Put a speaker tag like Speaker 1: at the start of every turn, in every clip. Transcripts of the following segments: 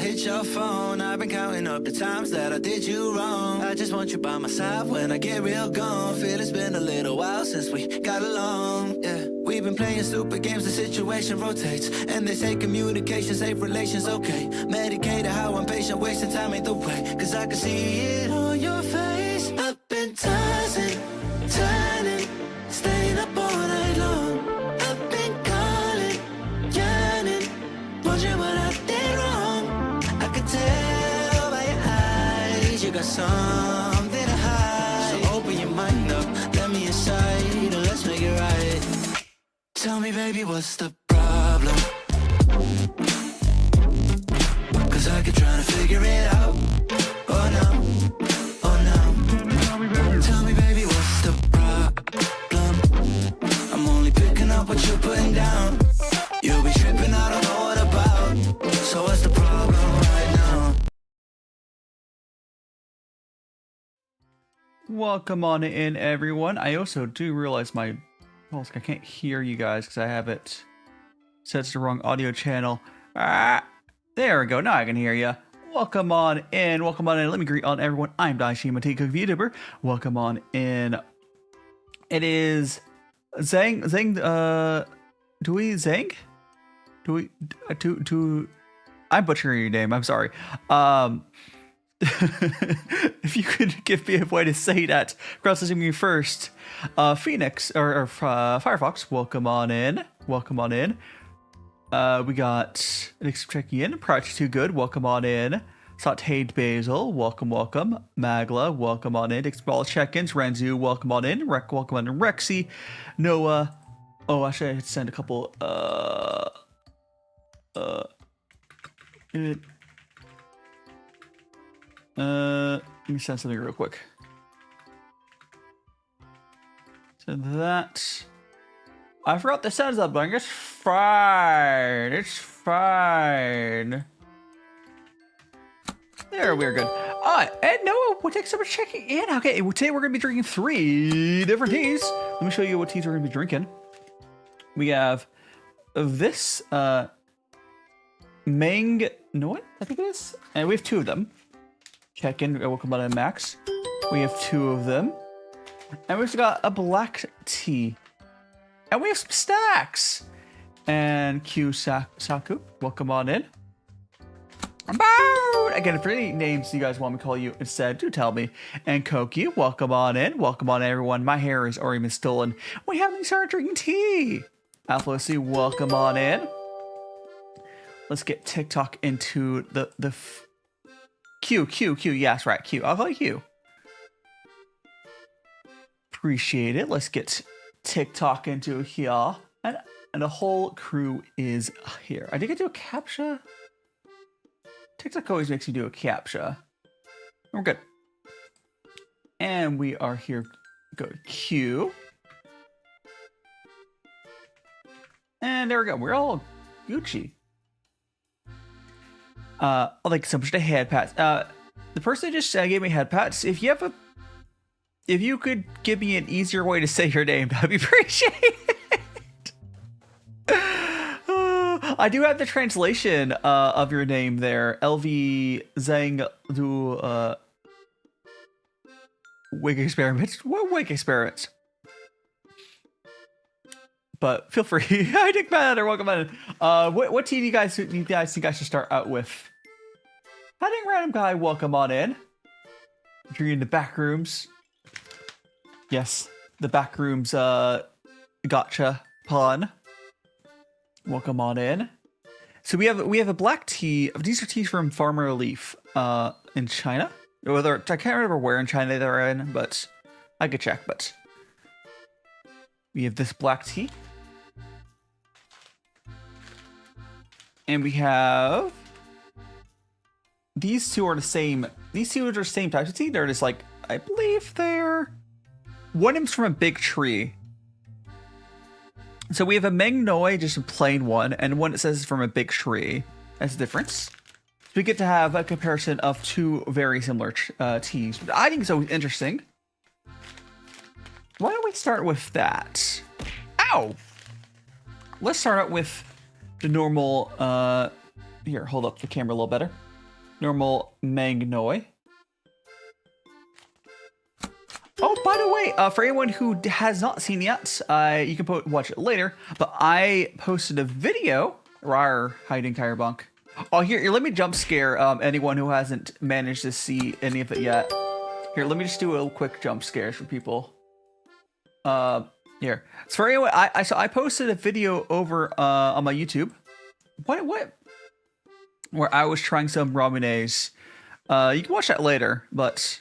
Speaker 1: hit your phone. I've been counting up the times that I did you wrong. I just want you by my side when I get real gone. Feel it's been a little while since we got along, yeah. We've been playing stupid games, the situation rotates. And they say communication, safe relations, okay. Medicated how I'm patient, wasting time ain't the way. Cause I can see it on your face. I've been tossing, turning, staying up all night long. I've been calling, yearning, wondering what I did wrong. I could tell by your eyes you got something to hide. So open your mind up, let me inside, and let's make it right. Tell me, baby, what's the problem? Cause I keep trying to figure it out. Oh no, oh no. Tell me, baby, what's the problem? I'm only picking up what you're putting down. You'll be tripping, I don't know what about. So what's the problem right now?
Speaker 2: Welcome on in, everyone. I also do realize I can't hear you guys because I have it set to the wrong audio channel. There we go. Now I can hear you. Welcome on in. Welcome on in. Let me greet on everyone. I'm DaiShimaVT, Vtuber. Welcome on in. It is Zhang. Do we Zhang? Do we I'm butchering your name. I'm sorry. If you could give me a way to say that, processing me first. Phoenix or Firefox, welcome on in. Welcome on in. We got Nix checking in. Project Too Good, welcome on in. Sauteed Basil, welcome. Magla, welcome on in. Explore check-ins. Ranzu, welcome on in. Welcome on in. Rexy, Noah. Oh, actually, I had to send a couple. Let me send something real quick. So that I forgot the sounds up, but it's fine. It's fine. There, we're good. And Noah, thanks so much for checking in. Okay, today we're gonna be drinking 3 different teas. Let me show you what teas we're gonna be drinking. We have this Meng Noy, I think it is, and we have 2 of them. Check in. Welcome on in, Max. We have 2 of them. And we've got a black tea. And we have some snacks. And Q Saku, welcome on in. Again, if there are any names you guys want me to call you instead, do tell me. And Koki, welcome on in. Welcome on, everyone. My hair has already been stolen. We haven't started drinking tea. Alpha C, welcome on in. Let's get TikTok into the Q, yes, right, Q. I'll call you Q. Appreciate it. Let's get TikTok into here. And the whole crew is here. I think I do a CAPTCHA. TikTok always makes you do a CAPTCHA. We're good. And we are here. Go to Q. And there we go. We're all Gucci. I'll thank you so much to head pats. The person just gave me head pats. If you could give me an easier way to say your name, that'd be appreciated. I do have the translation of your name there. LV Zhang Du Wig Experiments. What Wig Experiments? But feel free. I think Matter, welcome on. What tea do you guys think I should start out with? Heading Random Guy, welcome on in. You're in the back rooms. Yes, the back rooms gotcha pun. Welcome on in. So we have a black tea. These are teas from Farmerleaf in China. Whether I can't remember where in China they're in, but I could check. But we have this black tea. And we have these 2 are the same. These 2 are the same types of tea. They're just like, I believe they're one of them's from a big tree. So we have a Meng Noy, just a plain one, and one that says it's from a big tree. That's the difference. So we get to have a comparison of 2 very similar teas. I think it's always interesting. Why don't we start with that? Ow! Let's start out with the normal, here, hold up the camera a little better. normal Meng Noy. Oh, by the way, for anyone who has not seen yet, you can watch it later, but I posted a video, rawr, hiding tire bunk. Oh, here, let me jump scare anyone who hasn't managed to see any of it yet. Here, let me just do a quick jump scare for people. Here. So for anyone, I posted a video over on my YouTube. What? Where I was trying some ramenes. You can watch that later, but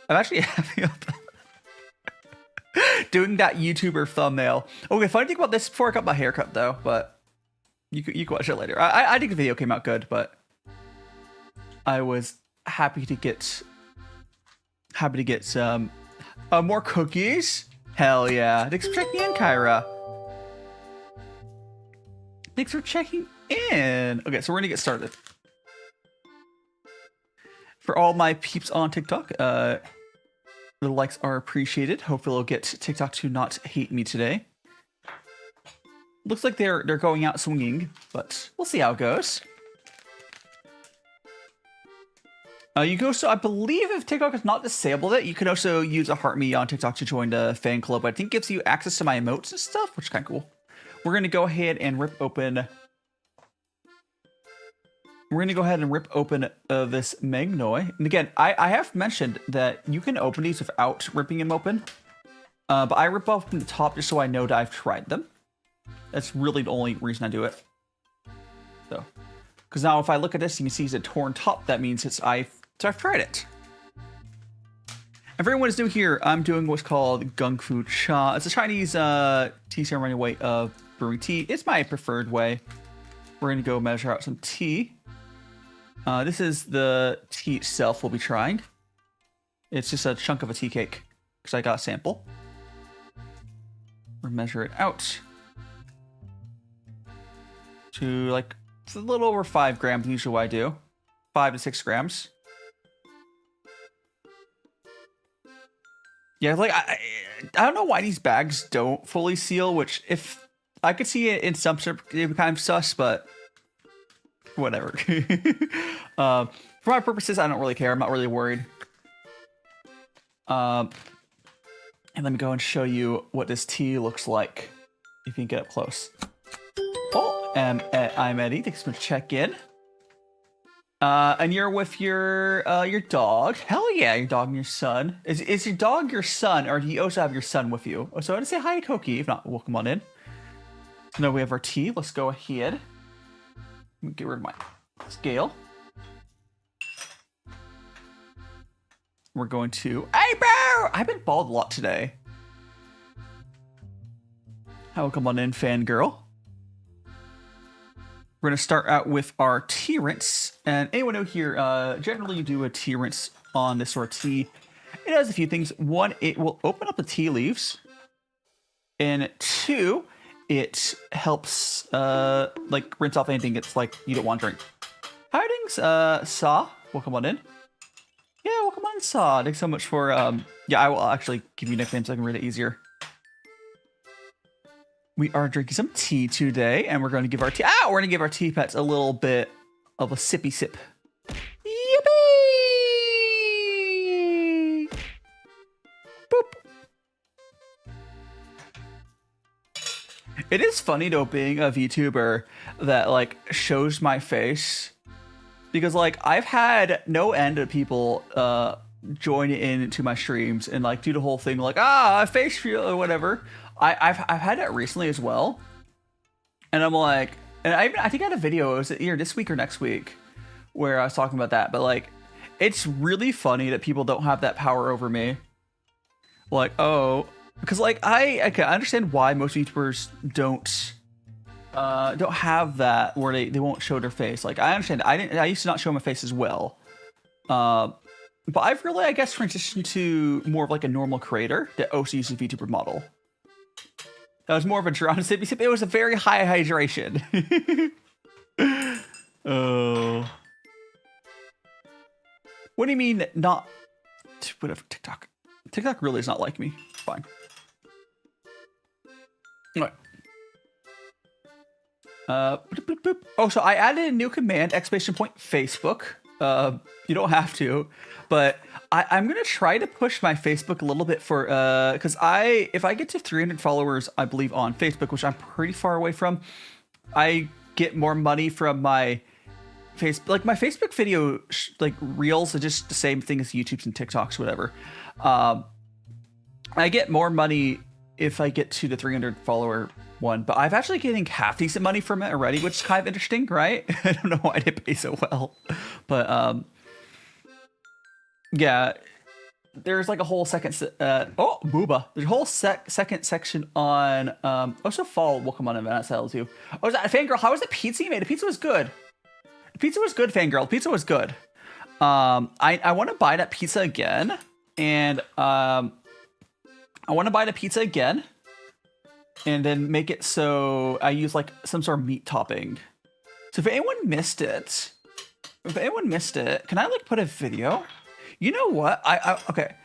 Speaker 2: I'm actually happy about doing that YouTuber thumbnail. Okay, funny thing about this before I got my haircut though, but you can watch it later. I think the video came out good, but I was happy to get some more cookies. Hell yeah! Thanks for checking in, Kyra. Thanks for checking in. Okay, so we're gonna get started. For all my peeps on TikTok, the likes are appreciated. Hopefully I'll get TikTok to not hate me today. Looks like they're going out swinging, but we'll see how it goes. You can also, I believe if TikTok has not disabled it, you can also use a heart me on TikTok to join the fan club. I think it gives you access to my emotes and stuff, which is kind of cool. We're going to go ahead and rip open... this Meng Noy. And again, I have mentioned that you can open these without ripping them open. But I rip off from the top just so I know that I've tried them. That's really the only reason I do it. So, because now if I look at this, you can see it's a torn top. That means I've tried it. And for anyone who's new here, I'm doing what's called gongfu cha. It's a Chinese tea ceremony way of brewing tea. It's my preferred way. We're going to go measure out some tea. This is the tea itself we'll be trying. It's just a chunk of a tea cake because I got a sample. We'll measure it out to like it's a little over 5 grams. Usually what I do, 5 to 6 grams. Yeah, like I don't know why these bags don't fully seal. Which if I could see it in some sort of kind of sus, but whatever. For my purposes, I don't really care. I'm not really worried. And let me go and show you what this tea looks like. If you can get up close. Oh, I'm Eddie. Thanks for checking in. And you're with your dog. Hell yeah, your dog and your son. Is your dog your son, or do you also have your son with you? So I want to say hi to Koki. If not, welcome on in. So now we have our tea. Let's go ahead. Get rid of my scale. We're going to... Hey, bro! I've been bald a lot today. Welcome on in, fangirl. We're going to start out with our tea rinse. And anyone know here, generally you do a tea rinse on this sort of tea. It does a few things. One, it will open up the tea leaves. And two, it helps like rinse off anything it's like you don't want to drink. Howdings, Saw. Welcome on in. Yeah, welcome on, Saw. Thanks so much for yeah, I will actually give you nicknames so I can read it easier. We are drinking some tea today, and we're going to give our tea. We're going to give our tea pets a little bit of a sippy sip. Yippee! Boop. It is funny though being a VTuber that like shows my face, because like I've had no end of people join into my streams and like do the whole thing like face reveal or whatever. I've had that recently as well, and I'm like, and I think I had a video, was it either this week or next week, where I was talking about that. But like, it's really funny that people don't have that power over me. Like, oh, because like I understand why most YouTubers don't have that where they won't show their face. Like I understand. I used to not show my face as well. But I've really, I guess, transitioned to more of like a normal creator that also uses the VTuber model. That was more of a drawn sippy sip. It was a very high hydration. Oh. What do you mean not? Whatever, TikTok. TikTok really is not like me. Fine. All right. Boop, boop. Oh, so I added a new command, !Facebook. You don't have to, but I'm gonna try to push my Facebook a little bit for because if I get to 300 followers, I believe on Facebook, which I'm pretty far away from, I get more money from my like my Facebook video like reels are just the same thing as YouTube's and TikToks, whatever. I get more money if I get to the 300 follower one, but I've actually getting half decent money from it already, which is kind of interesting, right? I don't know why they pay so well, but yeah, there's like a whole second oh booba, there's a whole second section on also fall will come on event style too. Oh, is that Fangirl? How was the pizza you made? The pizza was good. The pizza was good, Fangirl. The pizza was good. I want to buy that pizza again, and I want to buy the pizza again and then make it so I use like some sort of meat topping. So if anyone missed it, can I like put a video? You know what? Okay.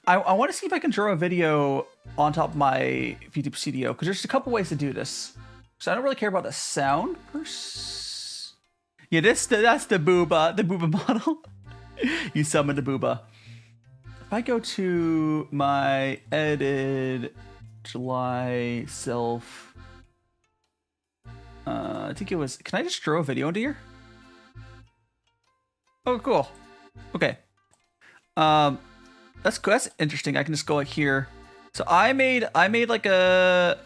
Speaker 2: I want to see if I can draw a video on top of my YouTube studio, because there's a couple ways to do this. So I don't really care about the sound yeah, that's the booba model. You summon the booba. If I go to my edited July self, I think it was, can I just draw a video into here? Oh, cool. Okay. That's cool. That's interesting. I can just go like here. So I made like this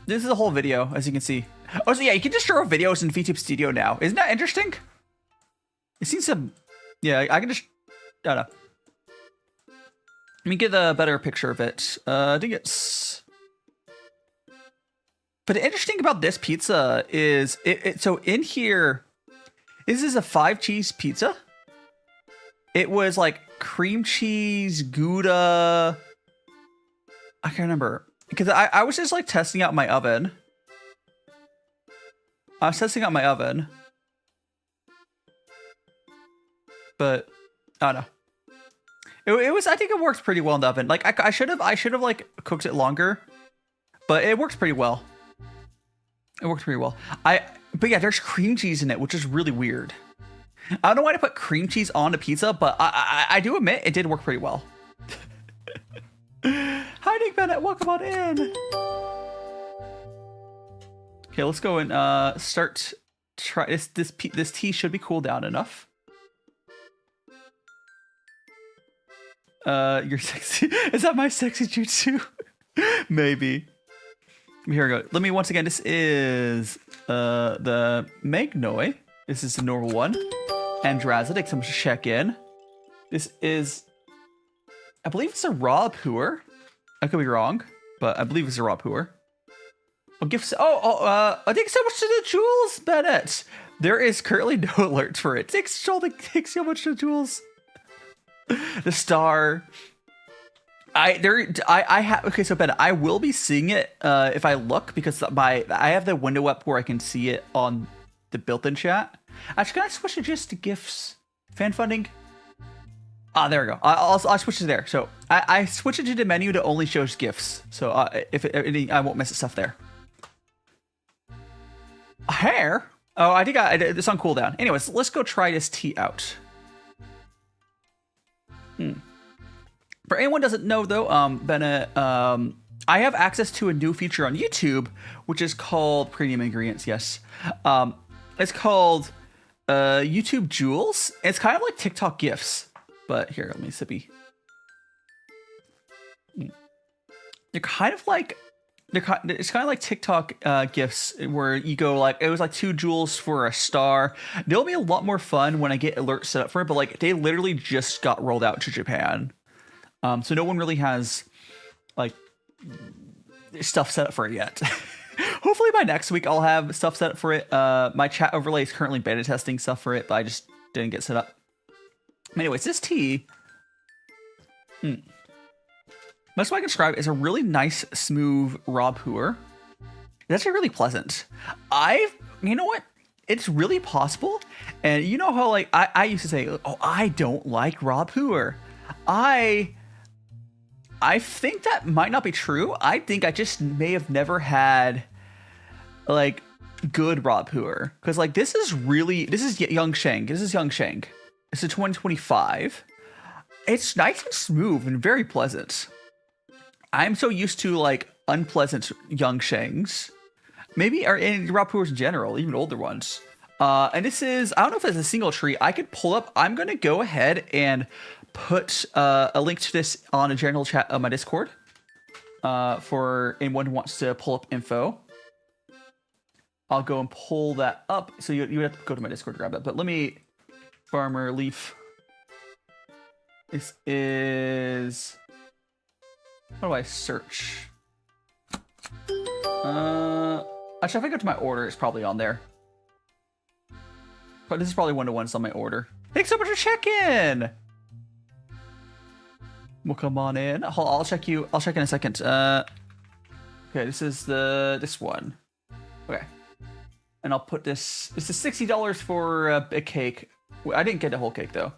Speaker 2: is a whole video, as you can see. Oh, so yeah, you can just draw videos in VTube Studio now. Isn't that interesting? It seems some, yeah, I can just, I don't know. Let me get a better picture of it. I think it's, but the interesting about this pizza is so in here, this is a 5-cheese pizza. It was like cream cheese, Gouda. I can't remember, because I was just like testing out my oven. I was testing out my oven, but I don't know. It was, I think it worked pretty well in the oven. Like I should have like cooked it longer, but it works pretty well. It worked pretty well. But yeah, there's cream cheese in it, which is really weird. I don't know why to put cream cheese on the pizza, but I do admit it did work pretty well. Hi, Nick Bennett. Welcome on in. Okay, let's go and try this. This tea should be cooled down enough. You're sexy. Is that my sexy jutsu? Maybe. Here we go. Let me once again. This is the Meng Noy. This is the normal one. Andrazic. So I'm just check in. This is, I believe it's a raw puer. I could be wrong, but I believe it's a raw puer. Oh, gifts. I think so much to the jewels, Bennett. There is currently no alert for it. Thanks so much to the jewels. The star. Okay, so Bennett, I will be seeing it if I look, because I have the window up where I can see it on the built-in chat. Actually, can I switch it just to gifts? Fan funding? Ah, there we go. I'll switch it there. So I switch it to the menu that only shows gifts. So I won't miss stuff there. Hair? Oh, I think it's on cooldown. Anyways, let's go try this tea out. For anyone who doesn't know though, Bennett, I have access to a new feature on YouTube, which is called Premium Ingredients. Yes, it's called YouTube Jewels. It's kind of like TikTok gifts, but here, let me sippy. They're kind of like it's kind of like TikTok gifts, where you go like, it was like 2 jewels for a star. They'll be a lot more fun when I get alerts set up for it, but like they literally just got rolled out to Japan. So no one really has like stuff set up for it yet. Hopefully by next week I'll have stuff set up for it. My chat overlay is currently beta testing stuff for it, but I just didn't get set up. Anyways, this tea, best way I can describe it is a really nice, smooth raw puer. It's actually really pleasant. You know what? It's really possible. And you know how like I used to say, oh, I don't like raw puer. I think that might not be true. I think I just may have never had like good raw puer, because like this is Young Sheng. This is Young Sheng. It's a 2025. It's nice and smooth and very pleasant. I'm so used to like unpleasant Young Shengs, maybe or in raw puers in general, even older ones. And this is, I don't know if it's a single tree. I could pull up. I'm gonna go ahead and put a link to this on a general chat on my Discord for anyone who wants to pull up info. I'll go and pull that up. So you would have to go to my Discord to grab that. But let me Farmerleaf. This is, how do I search? Actually, if I go to my order, it's probably on there. But this is probably one-to-ones on my order. Thanks so much for checking. We'll come on in. I'll check you. I'll check in a second. Okay, this is this one. Okay, and I'll put this. This is $60 for a cake. I didn't get the whole cake though.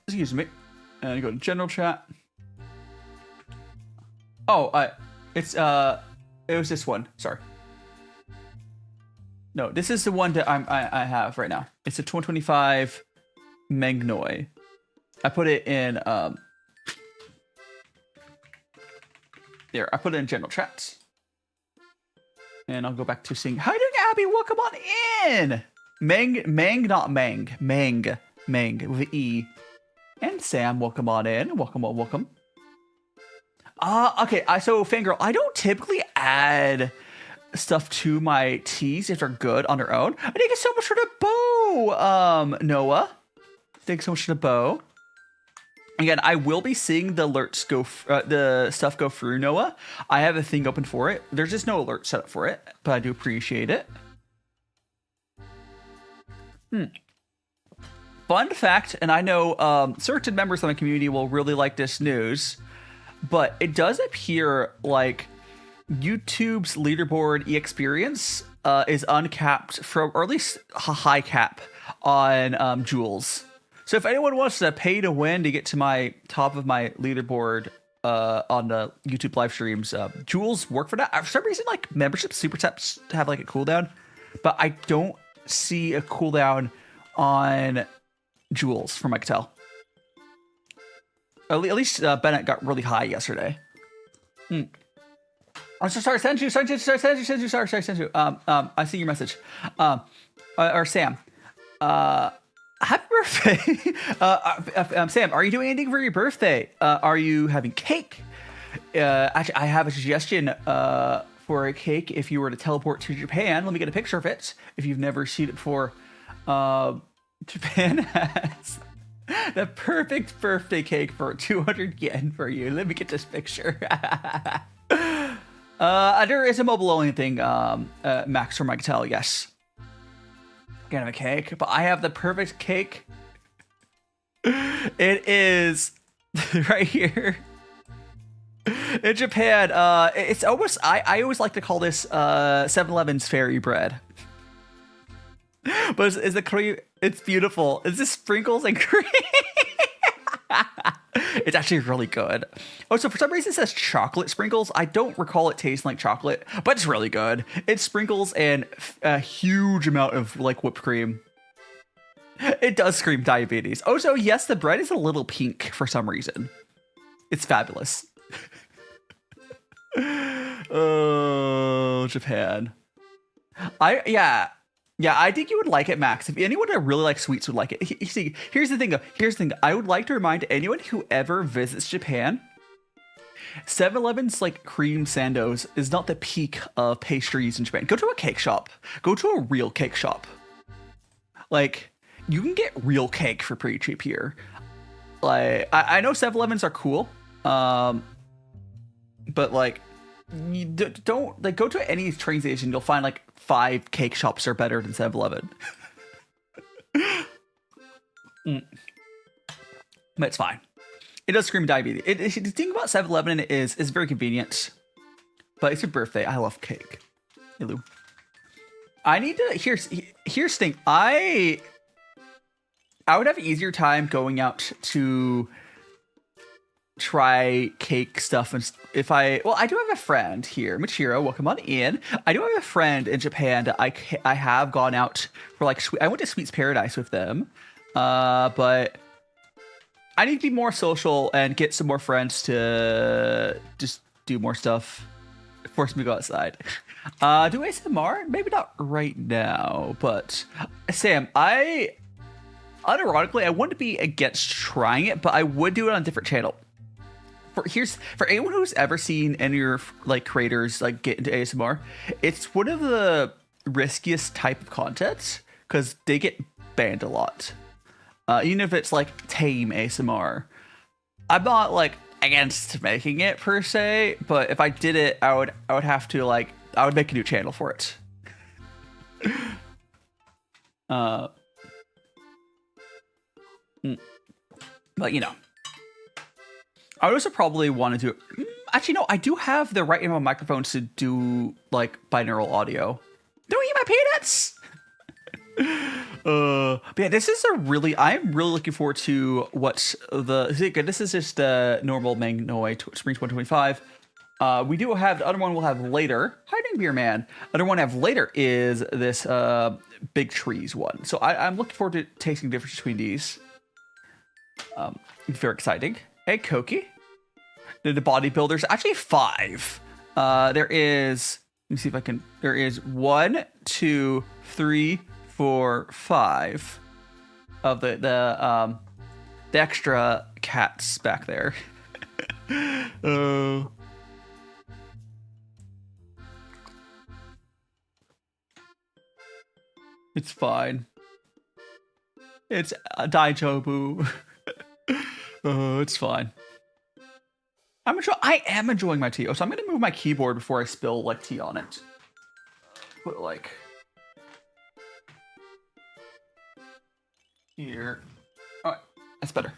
Speaker 2: Excuse me. And you go to general chat. Oh, it was this one. Sorry. No, this is the one that I have right now. It's a 2025 Meng Noy. I put it in there. I put it in general chat. And I'll go back to seeing. How you doing, Abby? Welcome on in. Meng, not Meng. Meng with E. And Sam, welcome on in. Welcome. Okay. So Fangirl, I don't typically add stuff to my teas if they're good on their own. Thank you so much for the bow, Noah. Thanks so much for the bow. Again, I will be seeing the alerts go, the stuff go through, Noah. I have a thing open for it. There's just no alert set up for it, but I do appreciate it. Fun fact, and I know certain members of my community will really like this news, but it does appear like YouTube's leaderboard experience is uncapped from, or at least a high cap on jewels. So if anyone wants to pay to win to get to my top of my leaderboard on the YouTube live streams, jewels work for that. For some reason, like membership super taps have like a cooldown, but I don't see a cooldown on jewels from I can tell. At least Bennett got really high yesterday. I'm so sorry, send you. Sorry, send you. I see your message. Or Sam. Happy birthday. Sam, are you doing anything for your birthday? Are you having cake? Actually, I have a suggestion for a cake if you were to teleport to Japan. Let me get a picture of it. If you've never seen it before, Japan has the perfect birthday cake for 200 yen for you. Let me get this picture. There is a mobile only thing, Max from Miketel, yes. Kind of a cake, but I have the perfect cake. It is right here in Japan. It's almost, I always like to call this 7-Eleven's fairy bread. But it's the cream, it's beautiful. It's just sprinkles and cream. It's actually really good. Oh, so for some reason it says chocolate sprinkles. I don't recall it tasting like chocolate, but it's really good. It's sprinkles and a huge amount of like whipped cream. It does scream diabetes. Oh, so yes, the bread is a little pink for some reason. It's fabulous. Oh, Japan. Yeah, I think you would like it, Max. If anyone that really likes sweets would like it. See, here's the thing, though. Here's the thing. I would like to remind anyone who ever visits Japan, 7-Eleven's like cream sandos is not the peak of pastries in Japan. Go to a cake shop. Go to a real cake shop. Like, you can get real cake for pretty cheap here. Like, I know 7-Elevens are cool, but like, you don't like go to any train station. You'll find like 5 cake shops are better than 7-Eleven. But it's fine. It does scream diabetes. The thing about 7-Eleven is it's very convenient. But it's your birthday. I love cake. Hey, Lou. I need to. Here's the thing. I would have an easier time going out to try cake stuff, and if I do have a friend here, Michiro, welcome on in. I do have a friend in Japan that I have gone out for like I went to Sweets Paradise with them, but I need to be more social and get some more friends to just do more stuff. Force me to go outside. Do ASMR? Maybe not right now, but Sam, unironically, I wouldn't be against trying it, but I would do it on a different channel. For anyone who's ever seen any of your like creators like get into ASMR, it's one of the riskiest type of content because they get banned a lot. Even if it's like tame ASMR, I'm not like against making it per se, but if I did it, I would have to like I would make a new channel for it. But you know, I would also probably want to do. Actually, no, I do have the right amount of microphones to do like binaural audio. Don't eat my peanuts. But yeah, this is I'm really looking forward to what this is just the normal Meng Noy Spring 2025. We do have the other one we'll have later. Hiding Beer Man. Other one I have later is this Big Trees one. So I'm looking forward to tasting the difference between these. Very exciting. Hey, Koki. The bodybuilders. Actually, 5. There is. Let me see if I can. There is 1, 2, 3, 4, 5 of the extra cats back there. It's fine. It's Daijobu. It's fine. I am enjoying my tea. So I'm gonna move my keyboard before I spill like tea on it. Put like here. All right, that's better.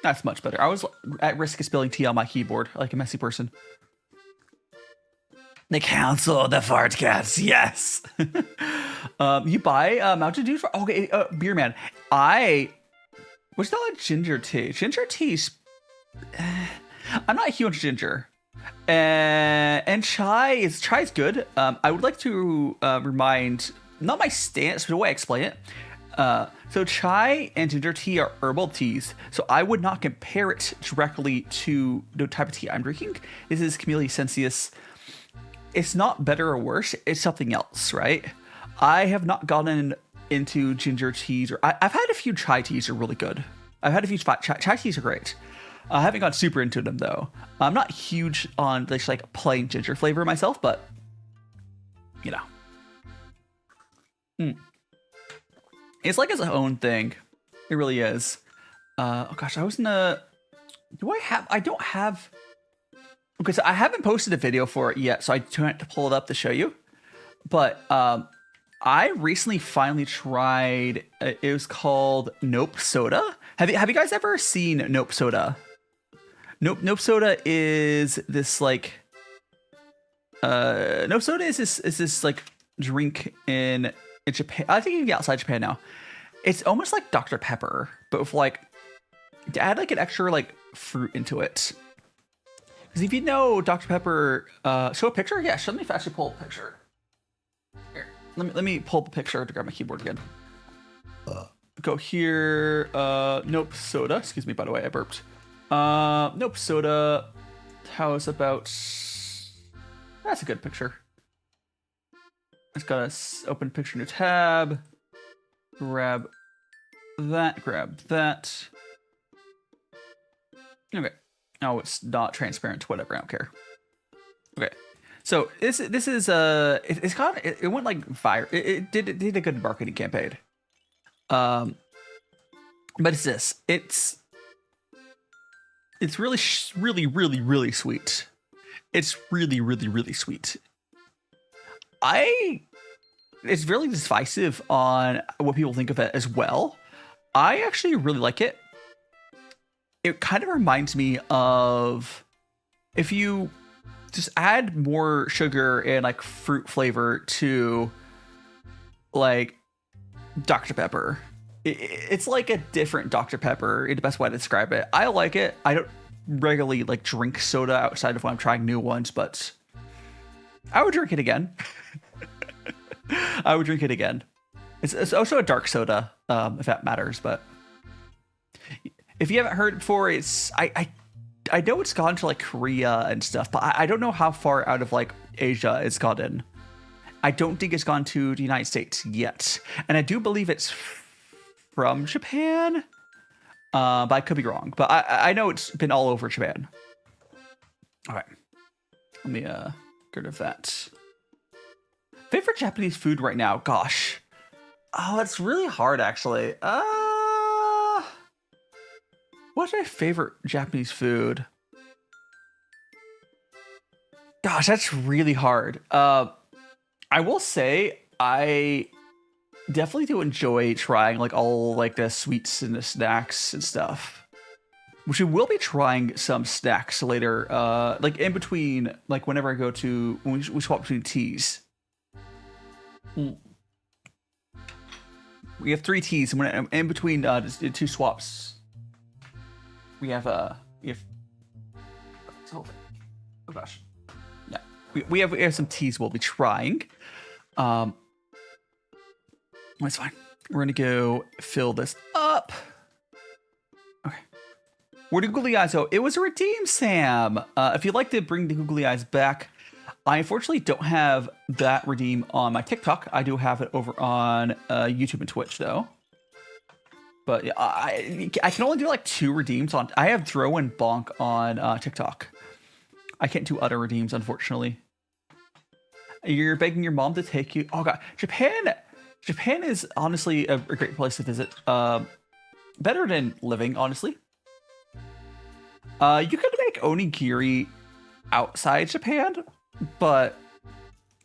Speaker 2: That's much better. I was at risk of spilling tea on my keyboard like a messy person. The Council of the Fart Cats, yes. You buy Mountain Dew for Beer Man. What's that like ginger tea? Ginger tea's. I'm not a huge ginger, and chai is good. I would like to remind not my stance, but the way I explain it. So chai and ginger tea are herbal teas, so I would not compare it directly to the type of tea I'm drinking. This is Camellia sensius. It's not better or worse. It's something else, right? I have not gotten into ginger teas, or I've had a few chai teas are really good. I've had a few chai teas are great. I haven't got super into them though. I'm not huge on just like plain ginger flavor myself, but you know, it's like its own thing. It really is. Oh gosh, I was in a. I don't have. Okay, so I haven't posted a video for it yet, so I don't have to pull it up to show you. But I recently finally tried. It was called Nope Soda. Have you guys ever seen Nope Soda? Nope Soda is this like. Nope Soda is this like drink in Japan. I think you can get outside Japan now. It's almost like Dr. Pepper, but with like to add like an extra like fruit into it. Because if you know Dr. Pepper, show a picture. Yeah, show me if I actually pull a picture. Here, let me pull up a picture to grab my keyboard again. Go here. Nope Soda. Excuse me, by the way, I burped. Nope Soda. How's about? That's a good picture. It's got a open picture new tab. Grab that. Okay. Oh, it's not transparent. Whatever. I don't care. Okay. So this is it went like viral. It did a good marketing campaign. But it's this. It's really sweet. It's really sweet. It's really divisive on what people think of it as well. I actually really like it. It kind of reminds me of if you just add more sugar and like fruit flavor to like Dr. Pepper. It's like a different Dr. Pepper, in the best way to describe it. I like it. regularly like drink soda outside of when I'm trying new ones, but I would drink it again. I would drink it again. It's also a dark soda, if that matters. But if you haven't heard it before, it's I know it's gone to like Korea and stuff, but I don't know how far out of like Asia it's gotten. I don't think it's gone to the United States yet, and I do believe it's from Japan. But I could be wrong. But I know it's been all over Japan. All right, let me get rid of that. Favorite Japanese food right now? Gosh, oh, that's really hard actually. What's my favorite Japanese food? Gosh, that's really hard. I will say I definitely do enjoy trying like all like the sweets and the snacks and stuff. Which we will be trying some snacks later, like in between, like whenever I go to when we swap between teas. We have 3 teas, and when in between the 2 swaps, we have oh gosh, yeah, we have some teas we'll be trying. That's fine. We're gonna go fill this up. Okay. Where do googly eyes go? It was a redeem, Sam. If you'd like to bring the googly eyes back, I unfortunately don't have that redeem on my TikTok. I do have it over on YouTube and Twitch though. But yeah, I can only do like 2 redeems on. I have Throw and Bonk on TikTok. I can't do other redeems, unfortunately. You're begging your mom to take you. Oh god, Japan is honestly a great place to visit. Better than living, honestly. You could make onigiri outside Japan, but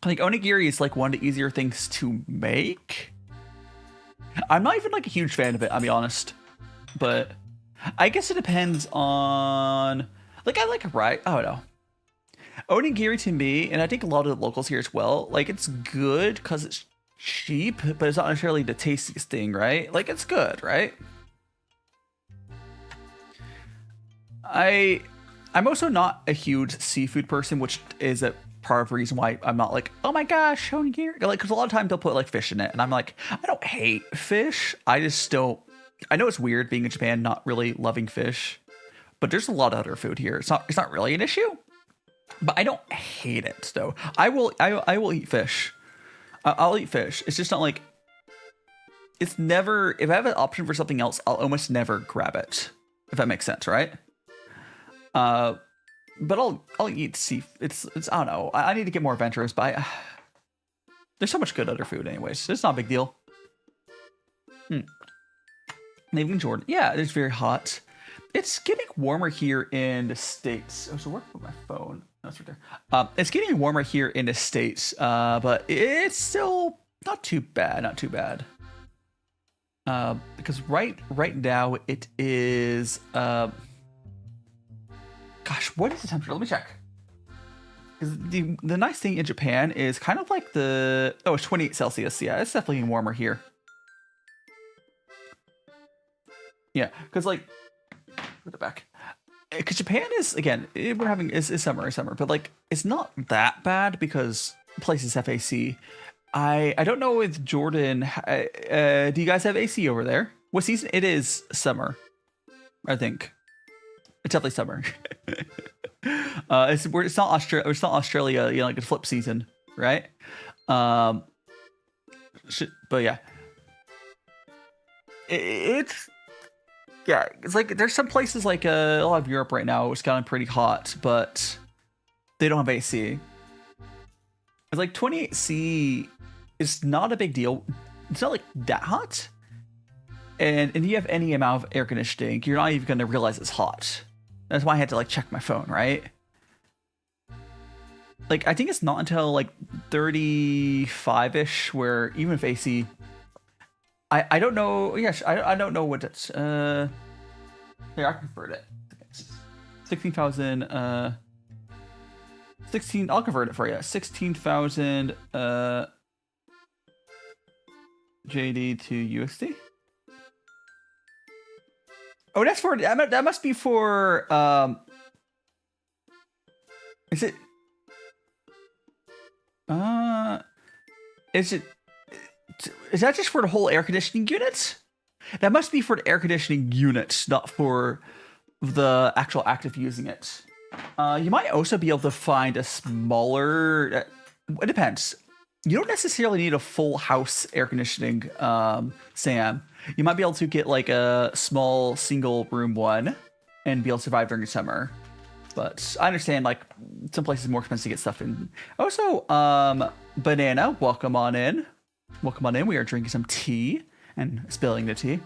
Speaker 2: I think onigiri is like one of the easier things to make. I'm not even like a huge fan of it, I'll be honest. But I guess it depends on like I like right. I don't know. Onigiri to me, and I think a lot of the locals here as well, like it's good because it's cheap, but it's not necessarily the tastiest thing, right? Like it's good, right? I'm also not a huge seafood person, which is a part of the reason why I'm not like, oh my gosh, onigiri. Like, because a lot of times they'll put like fish in it, and I'm like, I don't hate fish. I just don't. I know it's weird being in Japan, not really loving fish, but there's a lot of other food here. It's not really an issue, but I don't hate it though. I will eat fish. I'll eat fish. It's just not like. It's never. If I have an option for something else, I'll almost never grab it. If that makes sense, right? But I'll eat it's I don't know. I need to get more adventurous, but there's so much good other food anyways. It's not a big deal. Leaving Jordan. Yeah, it's very hot. It's getting warmer here in the States. Oh, so where put my phone? That's right there. It's getting warmer here in the States, but it's still not too bad. Not too bad. Because right now it is. Gosh, what is the temperature? Let me check. The nice thing in Japan is kind of like it's 28 Celsius. Yeah, it's definitely warmer here. Yeah, because like, put it back. Because Japan is, again, we're having, is summer, but like, it's not that bad because places have AC. I don't know with Jordan, do you guys have AC over there? What season? It is summer, I think. It's definitely summer. It's not Australia, you know, like a flip season, right? But yeah, it's like there's some places like a lot of Europe right now. It's gotten pretty hot, but they don't have AC. It's like 28°C. It's not a big deal. It's not like that hot. And you have any amount of air conditioning, you're not even gonna realize it's hot. That's why I had to like check my phone, right? Like I think it's not until like 35-ish where even with AC, I don't know. Yes, I don't know what it's. Here I convert it. 16,000. 16. I'll convert it for you. 16,000 JD to USD. Oh, that's for that must be for Is it? Is it? Is that just for the whole air conditioning units? That must be for the air conditioning units, not for the actual act of using it. You might also be able to find a smaller. It depends. You don't necessarily need a full house air conditioning, Sam. You might be able to get like a small single room one and be able to survive during the summer. But I understand like some places are more expensive to get stuff in. Also, Banana, welcome on in. Welcome on in. We are drinking some tea and spilling the tea.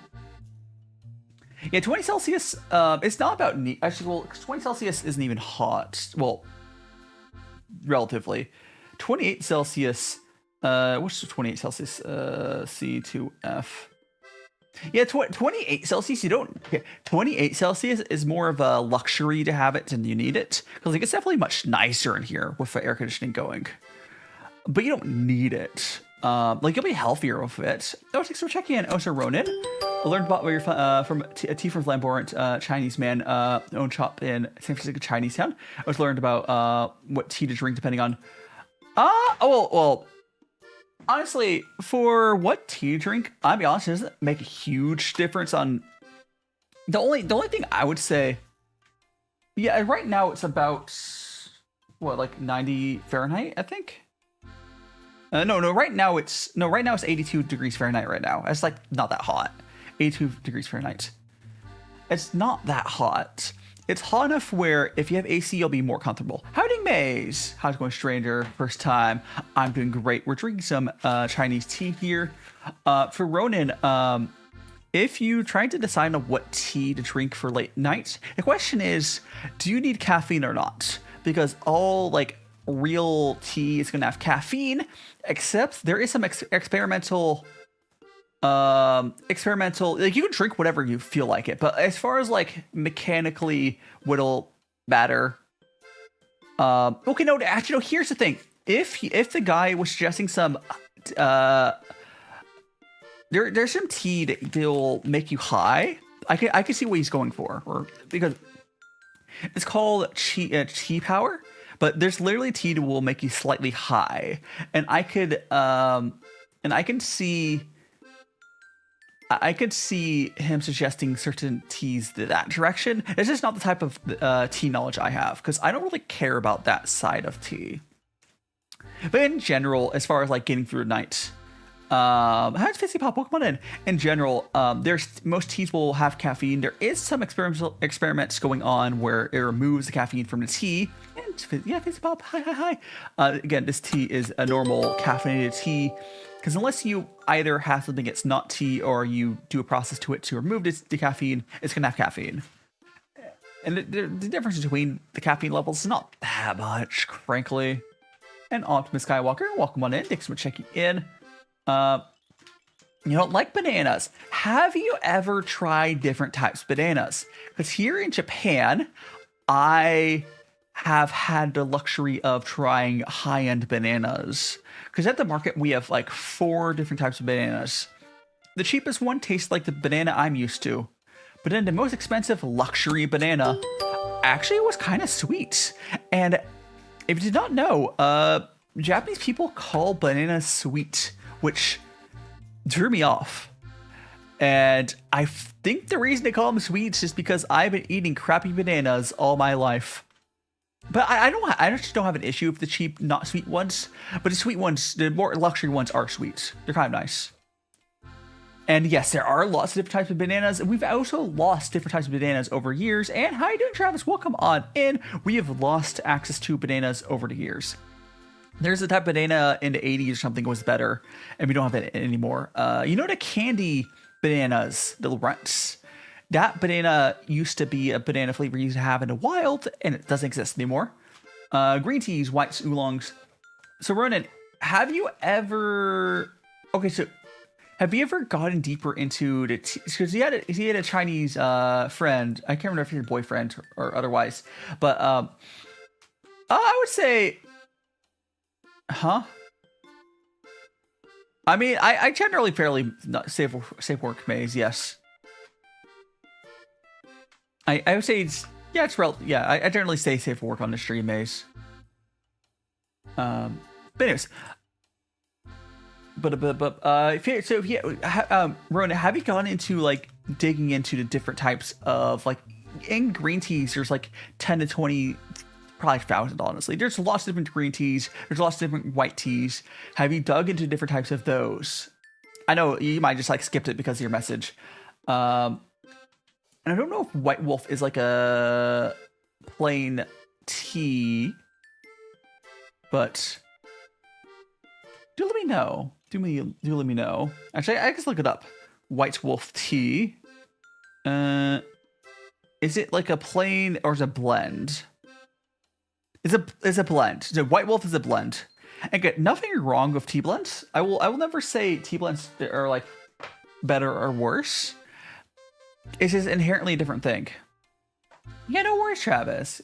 Speaker 2: Yeah, 20 Celsius, it's not about actually, well, 20 Celsius isn't even hot. Well, relatively. 28 Celsius, what's 28 Celsius? C2F. Yeah, 28 Celsius, you don't... Okay, 28 Celsius is more of a luxury to have it than you need it. Because like, it's definitely much nicer in here with the air conditioning going. But you don't need it. Like, you'll be healthier with it. Oh, thanks for checking in, Osa Ronin. I learned about where you're from a tea from flamboyant Chinese man, own shop in San Francisco, Chinatown. I was learned about what tea to drink depending on... well... Honestly, for what tea to drink, I'll be honest, it doesn't make a huge difference on... The only thing I would say... Yeah, right now it's about... What, like 90 Fahrenheit, I think? No, right now it's 82 degrees Fahrenheit right now. It's like not that hot. 82 degrees Fahrenheit. It's not that hot. It's hot enough where if you have AC, you'll be more comfortable. Howdy, Maze. How's it going, stranger? First time. I'm doing great. We're drinking some Chinese tea here. For Ronan, if you try to decide on what tea to drink for late night, the question is, do you need caffeine or not? Because all like real tea is gonna have caffeine, except there is some experimental like you can drink whatever you feel like it, but as far as like mechanically what'll matter, okay, no, actually, no, here's the thing. If the guy was suggesting some there's some tea that will make you high, I can see what he's going for, or because it's called tea power, but there's literally tea that will make you slightly high, and I could see him suggesting certain teas that direction. It's just not the type of tea knowledge I have, because I don't really care about that side of tea. But in general, as far as like getting through the night, how's Fizzy Pop? Welcome on in. In general, most teas will have caffeine. There is some experiments going on where it removes the caffeine from the tea. And yeah, Fizzy Pop, hi. Again, this tea is a normal caffeinated tea. Because unless you either have something that's not tea or you do a process to it to remove the caffeine, it's going to have caffeine. And the difference between the caffeine levels is not that much, frankly. And Optimus Skywalker, welcome on in. Thanks for checking in. You don't like bananas. Have you ever tried different types of bananas? Because here in Japan, I have had the luxury of trying high-end bananas. Because at the market, we have like 4 different types of bananas. The cheapest one tastes like the banana I'm used to. But then the most expensive luxury banana actually was kind of sweet. And if you did not know, Japanese people call bananas sweet, which drew me off. And I think the reason they call them sweets is because I've been eating crappy bananas all my life. But I just don't have an issue with the cheap, not sweet ones. But the sweet ones, the more luxury ones are sweet. They're kind of nice. And yes, there are lots of different types of bananas. We've also lost different types of bananas over years. And how you doing, Travis? Welcome on in. We have lost access to bananas over the years. There's a type of banana in the 80s or something was better. And we don't have it anymore. You know the candy bananas, the runts? That banana used to be a banana flavor you used to have in the wild, and it doesn't exist anymore. Green teas, whites, oolongs. So Ronan, have you ever gotten deeper into the tea? Because he had a Chinese friend. I can't remember if he's a boyfriend or otherwise, but I would say, I mean, I generally fairly safe work, Maze. Yes. I would say I generally stay safe for work on the stream, Maze. But anyways, Rona, have you gone into like digging into the different types of like in green teas? There's like 10 to 20, probably 1,000 honestly. There's lots of different green teas. There's lots of different white teas. Have you dug into different types of those? I know you might just like skipped it because of your message. And I don't know if White Wolf is like a plain tea, but do let me know. Do let me know. Actually, I guess look it up. White Wolf tea. Is it like a plain or is it a blend? It's a blend. So White Wolf is a blend. Again, nothing wrong with tea blends. I will never say tea blends are like better or worse. It's just inherently a different thing. Yeah, no worries, Travis.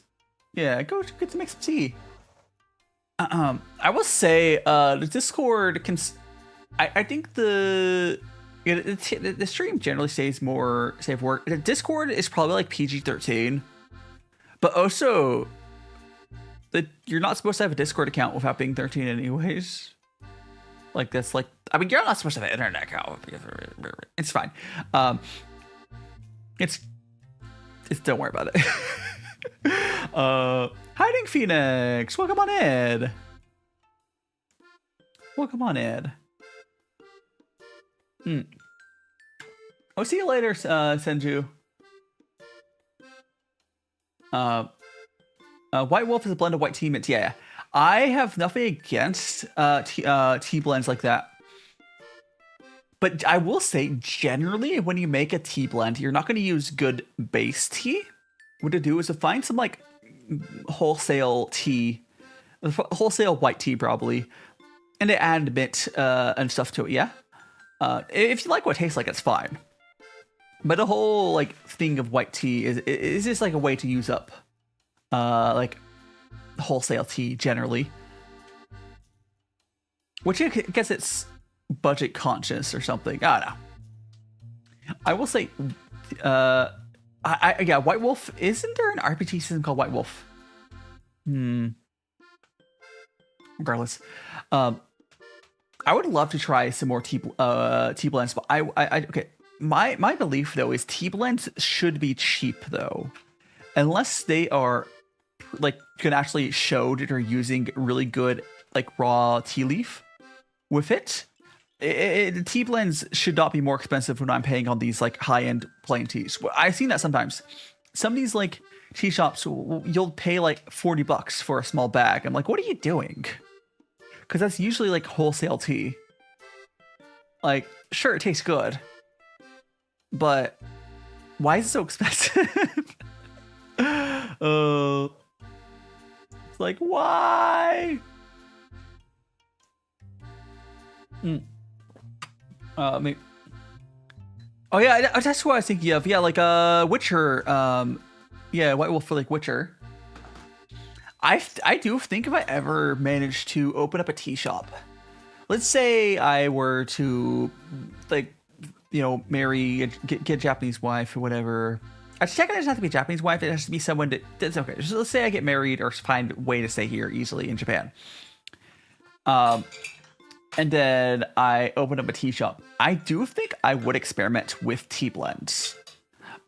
Speaker 2: Yeah, go get to make some tea. I will say the Discord can. I think the stream generally stays more safe work. The Discord is probably like PG-13, but also that you're not supposed to have a Discord account without being 13 anyways. Like that's like, I mean, you're not supposed to have an internet account. It's fine. It's don't worry about it. Hiding Phoenix, welcome on in. Welcome on in. I'll see you later, Senju. White Wolf is a blend of white tea mints. Yeah, I have nothing against tea blends like that. But I will say, generally, when you make a tea blend, you're not going to use good base tea. What to do is to find some like wholesale tea, wholesale white tea probably, and to add a bit and stuff to it. Yeah, if you like what it tastes like, it's fine. But the whole like thing of white tea is just like a way to use up like wholesale tea generally, which I guess it's budget conscious or something. I don't know. I will say, yeah, White Wolf. Isn't there an RPG system called White Wolf? Regardless, I would love to try some more tea blends, but okay. My belief though is tea blends should be cheap though, unless they are like can actually show that they're using really good like raw tea leaf with it. Tea blends should not be more expensive when I'm paying on these like high-end plain teas. I've seen that sometimes. Some of these like tea shops, you'll pay like $40 for a small bag. I'm like, what are you doing? Because that's usually like wholesale tea. Like, sure, it tastes good, but why is it so expensive? It's like, why? Maybe. Oh yeah, that's what I was thinking of. Yeah, like Witcher. Yeah, White Wolf for like Witcher. I do think if I ever managed to open up a tea shop, let's say I were to like, you know, marry, get a Japanese wife or whatever. Actually, technically, it doesn't have to be a Japanese wife. It has to be someone that's okay. So let's say I get married or find a way to stay here easily in Japan. And then I opened up a tea shop. I do think I would experiment with tea blends,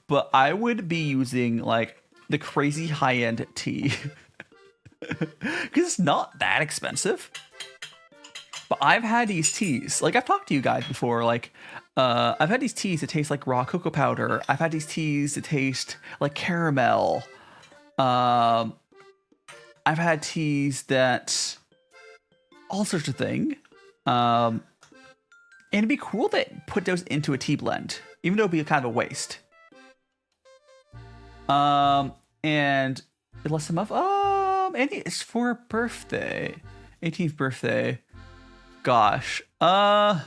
Speaker 2: but I would be using like the crazy high-end tea because it's not that expensive. But I've had these teas, like I've talked to you guys before, like I've had these teas that taste like raw cocoa powder. I've had these teas that taste like caramel. I've had teas that all sorts of things. And it'd be cool to put those into a tea blend, even though it'd be kind of a waste. And unless some of Andy, it's for her birthday, 18th birthday. Gosh, I'm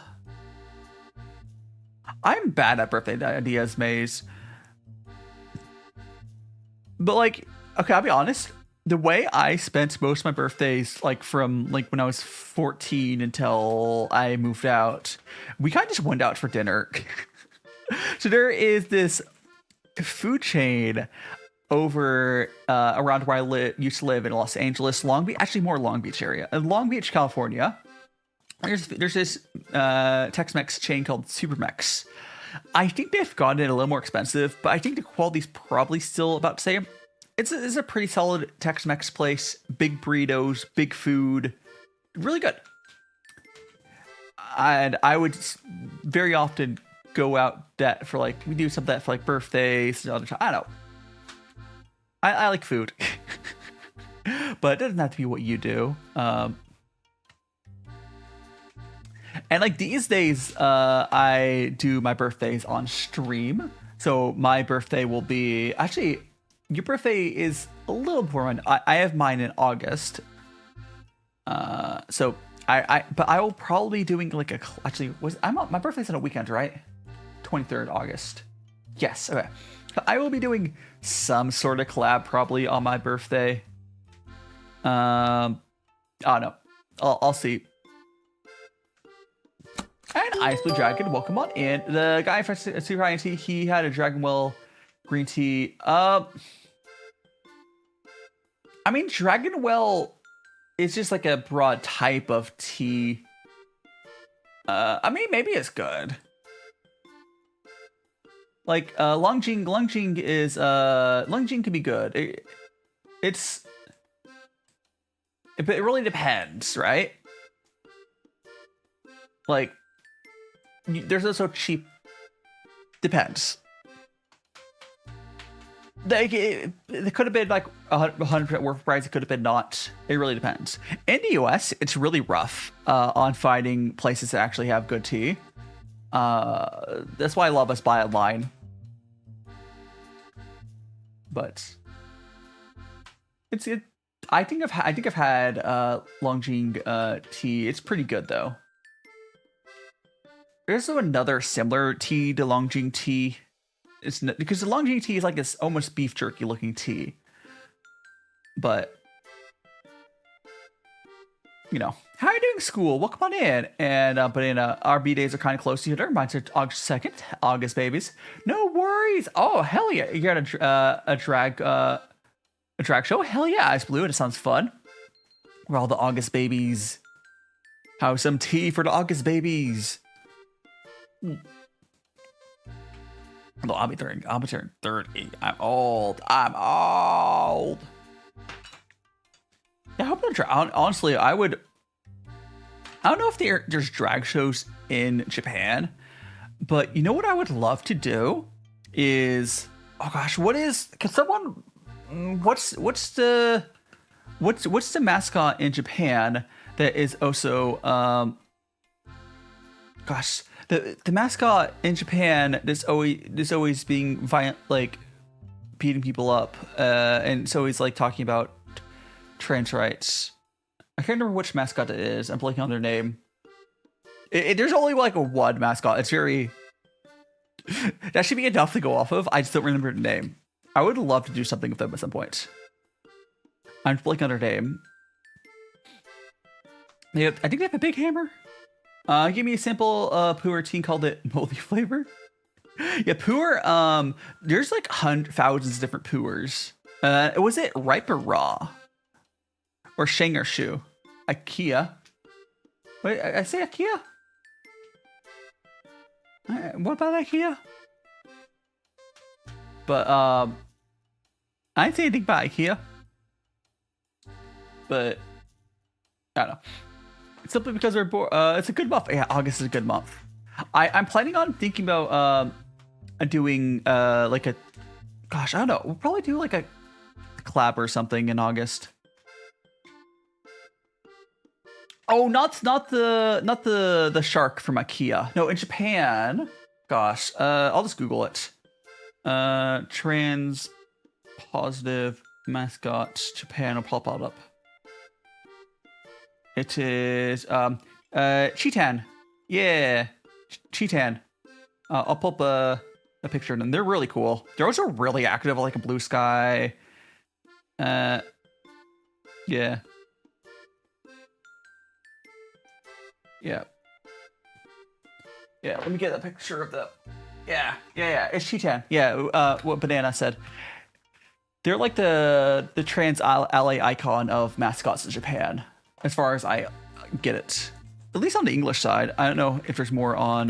Speaker 2: bad at birthday ideas, Maze. But like, okay, I'll be honest. The way I spent most of my birthdays, like from like when I was 14 until I moved out, we kind of just went out for dinner. So there is this food chain. over around where I used to live in Los Angeles, Long Beach, actually more Long Beach area. In Long Beach, California, there's this Tex-Mex chain called Supermex. I think they've gotten it a little more expensive, but I think the quality's probably still about the same. It's a pretty solid Tex-Mex place. Big burritos, big food, really good. And I would very often go out that for like, we do some of that for like birthdays and other time. I don't know. I like food, but it doesn't have to be what you do. And like these days, I do my birthdays on stream. So my birthday will be, actually, your birthday is a little before mine. I have mine in August. So but I will probably be doing like my birthday's on a weekend, right? 23rd August. Yes. Okay. But I will be doing some sort of collab probably on my birthday. I don't know. I'll see. And Ice Blue Dragon, welcome on in. The guy from Super INT, he had a Dragon Well green tea. I mean, Dragon Well is just like a broad type of tea. I mean, maybe it's good. Like Longjing can be good. But it really depends, right? Like there's also cheap. Depends. Like it could have been like 100% worth price. It could have been not. It really depends. In the US, it's really rough on finding places that actually have good tea. That's why I love us buy online. But I think I've had Longjing tea. It's pretty good though. There's also another similar tea to Longjing tea. It's not, because the Longjing tea is like this almost beef jerky looking tea. But you know, how are you doing, school? Welcome on in. And our B days are kind of close to each other. Mine's August 2nd, August babies. No worries. Oh hell yeah, you got a drag show. Hell yeah, Ice Blue. It sounds fun. We're all the August babies. Have some tea for the August babies. Although I'll be turning 30. I'm old. Yeah, I hope honestly, I don't know if there's drag shows in Japan, but you know what I would love to do is, oh gosh, what's the mascot in Japan that is also the mascot in Japan that's always being violent, like beating people up, and so he's like talking about trans rights. I can't remember which mascot it is. I'm blanking on their name. There's only like one mascot. It's very that should be enough to go off of. I just don't remember the name. I would love to do something with them at some point. I'm blanking on their name. I think they have a big hammer. Give me a simple puer tea, called it moldy flavor. Yeah, puer. There's like thousands of different puers. Was it ripe or raw? Or sheng or shu? IKEA. Wait, I say IKEA? What about IKEA? But I didn't say anything about IKEA. But I don't know. It's simply because we're bored. It's a good month. Yeah, August is a good month. I'm planning on thinking about doing like a, gosh, I don't know. We'll probably do like a collab or something in August. Oh, not the shark from IKEA. No, in Japan. Gosh, I'll just Google it. Trans positive mascot Japan will pop out up. It is Chitan. Yeah, Chitan. I'll pop a picture of them. They're really cool. They're also really active, like a blue sky. Yeah. Yeah. Yeah, let me get a picture of the. Yeah. It's Chitan. Yeah, what Banana said. They're like the trans ally icon of mascots in Japan, as far as I get it. At least on the English side. I don't know if there's more on,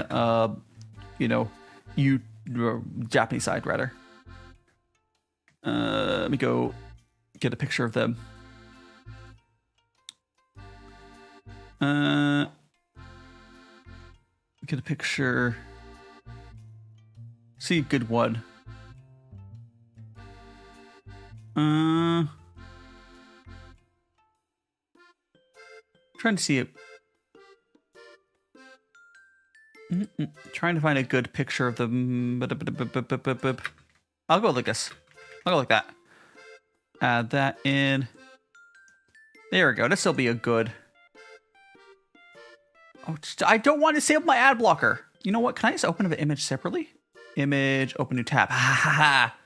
Speaker 2: Japanese side rather. Let me go get a picture of them. Get a picture. See a good one. Trying to see it. Trying to find a good picture of them. I'll go like this. I'll go like that. Add that in. There we go. This will be a good. Oh, I don't want to save my ad blocker. You know what? Can I just open the image separately? Image, open new tab. Ha ha ha.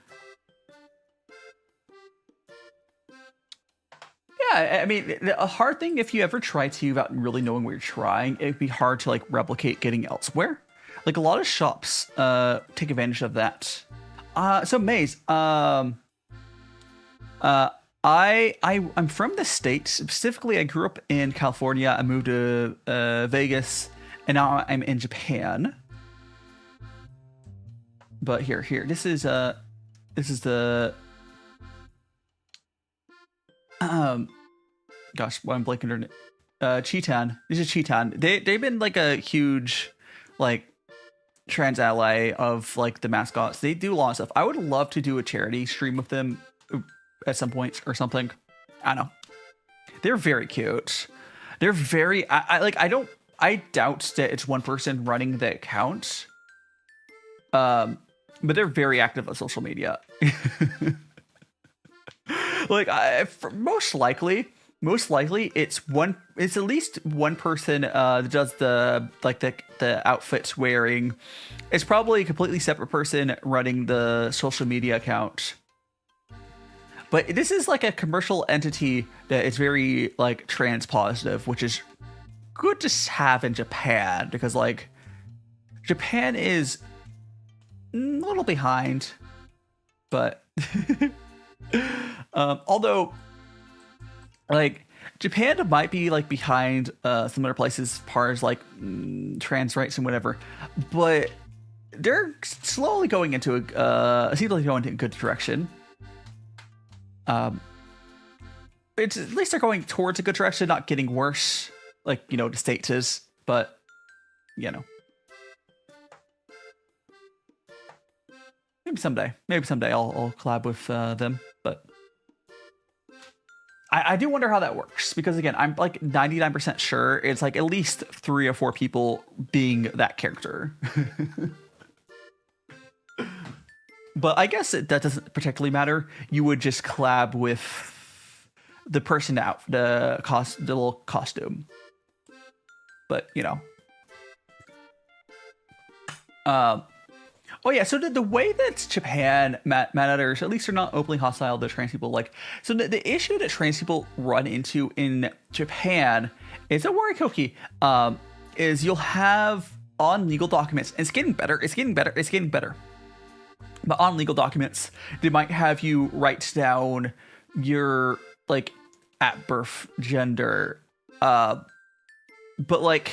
Speaker 2: Yeah, I mean, a hard thing if you ever try to without really knowing what you're trying, it'd be hard to like replicate getting elsewhere. Like a lot of shops take advantage of that. So Maze, I'm from the States. Specifically, I grew up in California. I moved to Vegas, and now I'm in Japan. But here, this is the gosh, why I'm blanking on it. Cheetan. This is Cheetan. They've been like a huge like trans ally of like the mascots. They do a lot of stuff. I would love to do a charity stream with them at some point or something. I don't know. They're very cute. They're very I doubt that it's one person running the account. But they're very active on social media. Like most likely it's at least one person that does the outfits wearing. It's probably a completely separate person running the social media account. But this is like a commercial entity that is very like trans positive, which is good to have in Japan because like Japan is a little behind, but although like Japan might be like behind some other places as far as like trans rights and whatever, but they're slowly going into seems like going in a good direction. It's at least they're going towards a good direction, not getting worse like the States is, but maybe someday I'll collab with them, but I do wonder how that works because again I'm like 99% sure it's like at least 3 or 4 people being that character. But I guess that doesn't particularly matter. You would just collab with the person out the little costume, but oh yeah, so the way that Japan matters, at least they're not openly hostile to trans people. Like, so the issue that trans people run into in Japan is a warikoki. Is you'll have on legal documents, and it's getting better. But on legal documents, they might have you write down your like at birth gender, but like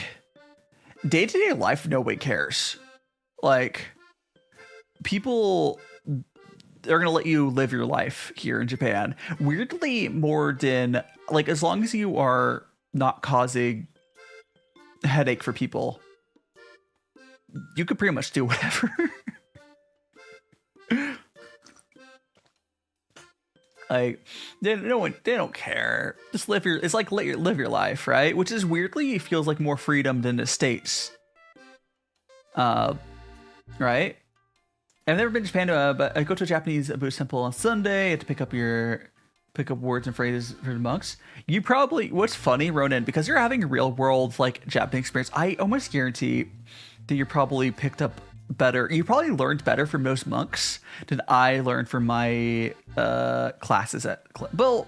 Speaker 2: day-to-day life, nobody cares. Like, people are gonna let you live your life here in Japan. Weirdly, more than like as long as you are not causing a headache for people, you could pretty much do whatever. Like they don't care. Just live your. It's like live your life, right? Which is weirdly feels like more freedom than the States. Right? I've never been to Japan, but I go to a Japanese Buddhist temple on Sunday. I have to pick up words and phrases for the monks. You probably, what's funny, Ronan, because you're having a real world like Japanese experience, I almost guarantee that you probably picked up better. You probably learned better from most monks than I learned from my classes at. Well,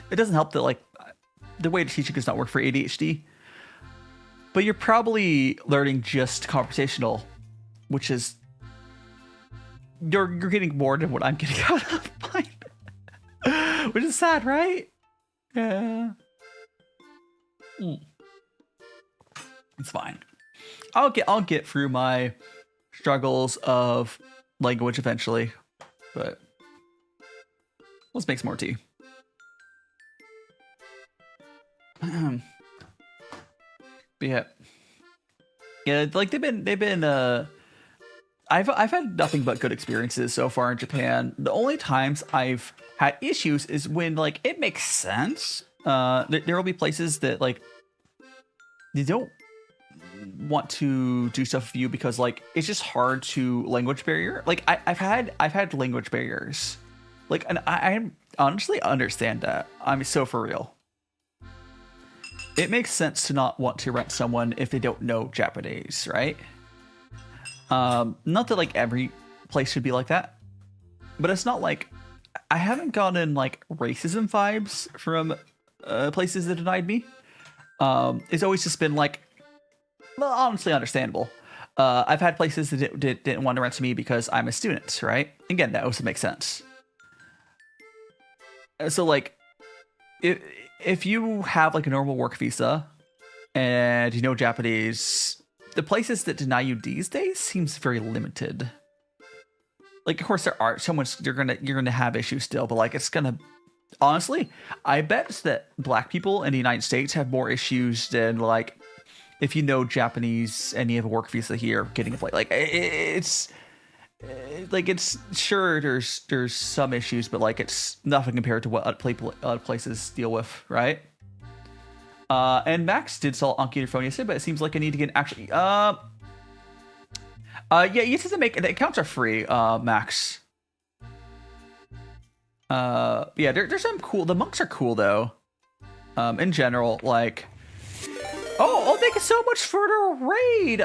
Speaker 2: it doesn't help that like the way to teaching does not work for ADHD. But you're probably learning just conversational, which is you're getting more than what I'm getting out of mine. Which is sad, right? Yeah. It's fine. I'll get through my struggles of language eventually, but let's make some more tea. But yeah, like they've been I've had nothing but good experiences so far in Japan. The only times I've had issues is when like it makes sense. There will be places that like they don't want to do stuff for you because like it's just hard to language barrier. Like I've had language barriers. Like, and I honestly understand that. I'm so for real. It makes sense to not want to rent someone if they don't know Japanese, right? Not that like every place should be like that, but it's not like I haven't gotten like racism vibes from places that denied me. It's always just been like, well, honestly understandable. I've had places that didn't want to rent to me because I'm a student, right? Again, that also makes sense. So like, if you have like a normal work visa and you know Japanese, the places that deny you these days seems very limited. Like, of course, there are so much you're gonna have issues still, but like it's gonna honestly, I bet that Black people in the United States have more issues than like if you know Japanese and you have a work visa here getting a place. Like it's sure there's some issues, but like it's nothing compared to what other places deal with, right? And Max did sell Anki phone yesterday, but it seems like I need to get actually yeah, you have to make the accounts are free, Max. Yeah, there's some cool, the monks are cool though. In general, like oh, thank you so much for the raid.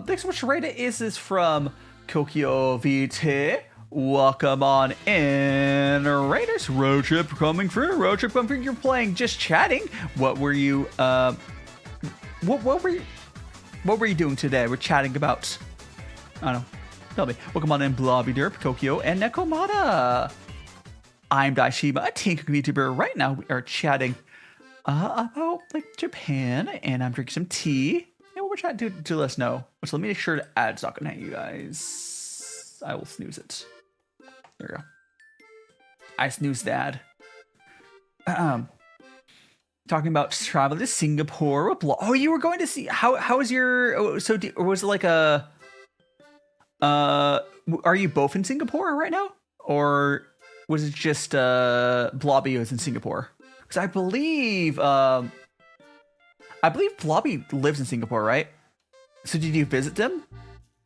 Speaker 2: Thanks so much for the raid. It is from Kokyo VT. Welcome on in. Raiders road trip coming through. Road trip coming through. You're playing just chatting. What were you what were you doing today? We're chatting about, I don't know. Tell me. Welcome on in Blobby Derp, Tokyo, and Nekomata. I'm DaiShima, a teen VTuber. Right now we are chatting about like Japan, and I'm drinking some tea. And what we're chatting to let us know. So let me make sure the ad's not gonna hang you guys. I will snooze it. There we go. I snoozed the ad. Talking about traveling to Singapore. Oh, you were going to see how was your or was it like a are you both in Singapore right now, or was it just Blobby was in Singapore? Because I believe Blobby lives in Singapore, right? So did you visit them?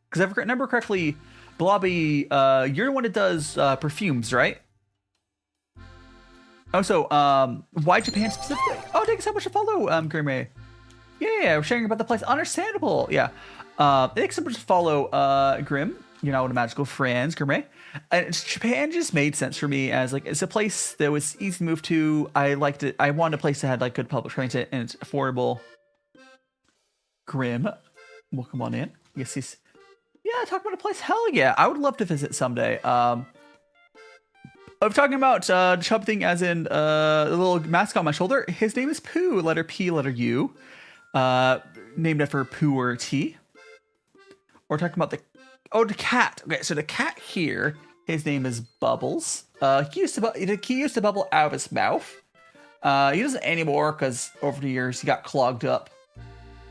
Speaker 2: Because if I remember correctly, Blobby, you're the one that does perfumes, right? Oh, so why Japan specifically? Oh, thank you so much to follow, Grimmy. Yeah, we're sharing about the place. Understandable. Yeah. Thanks so much to follow, Grim. You know, the magical friends, Grimmy. And Japan just made sense for me as like it's a place that was easy to move to. I liked it. I wanted a place that had like good public transit and it's affordable. Grim, welcome on in. Yes, he's talk about a place. Hell yeah, I would love to visit someday. I'm talking about Chub thing as in the little mask on my shoulder. His name is Pooh, letter P, letter U. Named after Pooh or T. We're talking about the cat. Okay, so the cat here, his name is Bubbles. He used to bubble out of his mouth. He doesn't anymore because over the years he got clogged up.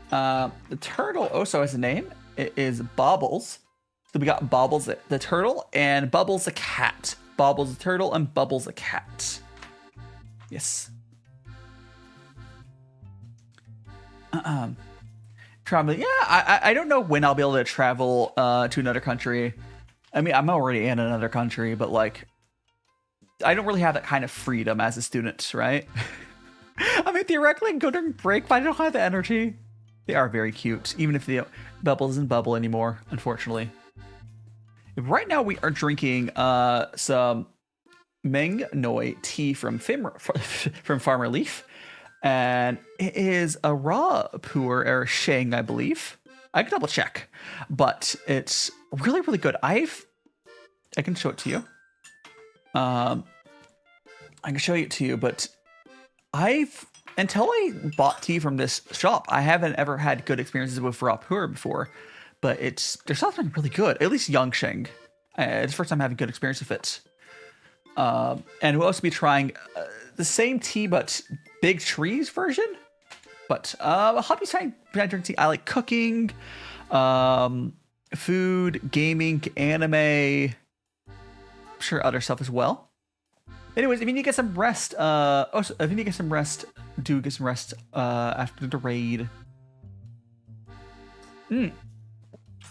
Speaker 2: The turtle also has a name. It is Bobbles. So we got Bobbles the turtle and Bubbles the cat. Bobbles the turtle and Bubbles the cat. Yes. Traveling. Yeah, I don't know when I'll be able to travel to another country. I mean, I'm already in another country, but like, I don't really have that kind of freedom as a student, right? I mean, theoretically, I can go during break, but I don't have the energy. They are very cute, even if the bubble doesn't bubble anymore, unfortunately. Right now, we are drinking some Meng Noy tea from Farmerleaf. And it is a raw puer or sheng, I believe. I can double check, but it's really, really good. I can show it to you. I can show it to you, but until I bought tea from this shop, I haven't ever had good experiences with raw pu'er before, but their stuff's been really good, at least Yangsheng. It's the first time having good experience with it. And we'll also be trying the same tea, but Big Trees version. But hobbies I drink tea. I like cooking, food, gaming, anime. I'm sure other stuff as well. Anyways, if you need to get some rest, if you need to get some rest, do get some rest after the raid.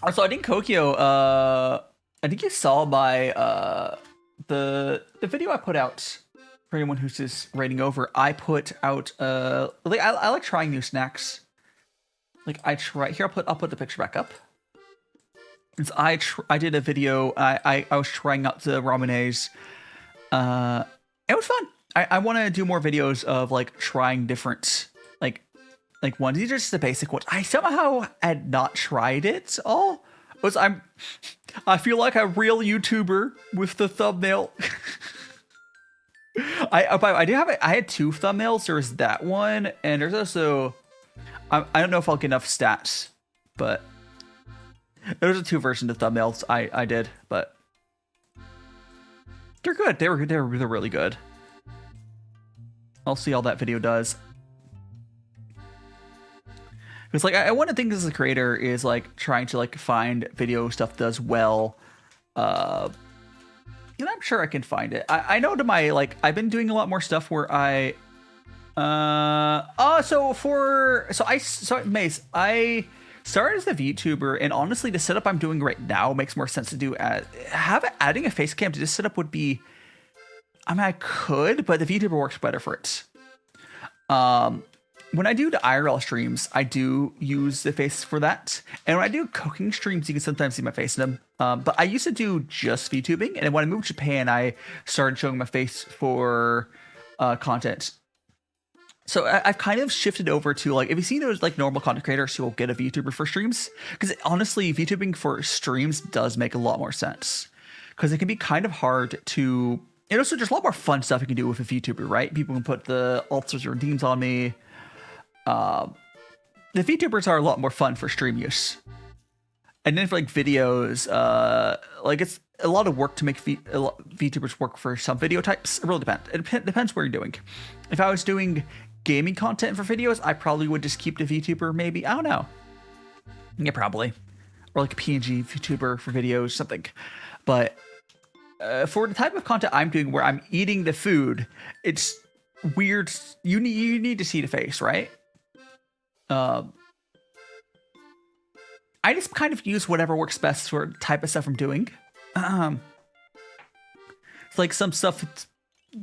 Speaker 2: Also, I think Kokyo, I think you saw my the video I put out for anyone who's just raiding over. I put out like I like trying new snacks. Like I'll put the picture back up. Since I did a video, I was trying out the ramenes. It was fun. I want to do more videos of like trying different like ones. These are just the basic ones. I somehow had not tried it all. I feel like a real YouTuber with the thumbnail. I had 2 thumbnails. There was that one, and there's also I don't know if I'll get enough stats, but there's a 2 versions of thumbnails I did, but they're good. They're really good. I'll see how that video does. Because like one of the things as a creator is like trying to like find video stuff does well. And I'm sure I can find it. I know to my like I've been doing a lot more stuff where I Mace, I started as a VTuber, and honestly the setup I'm doing right now makes more sense to do adding a face cam to this setup would be, I mean I could, but the VTuber works better for it. When I do the IRL streams, I do use the face for that. And when I do cooking streams, you can sometimes see my face in them. But I used to do just VTubing. And then when I moved to Japan, I started showing my face for content. So I've kind of shifted over to like, if you see those like normal content creators who will get a VTuber for streams, because honestly, VTubing for streams does make a lot more sense. Because it can be kind of hard to, and also there's a lot more fun stuff you can do with a VTuber, right? People can put the alters or redeems on me. The VTubers are a lot more fun for stream use. And then for like videos, like it's a lot of work to make VTubers work for some video types. It really depends. It depends what you're doing. If I was doing gaming content for videos, I probably would just keep the VTuber maybe. I don't know. Yeah, probably. Or like a PNG VTuber for videos, something. But for the type of content I'm doing where I'm eating the food, it's weird. You need to see the face, right? I just kind of use whatever works best for the type of stuff I'm doing. It's like some stuff,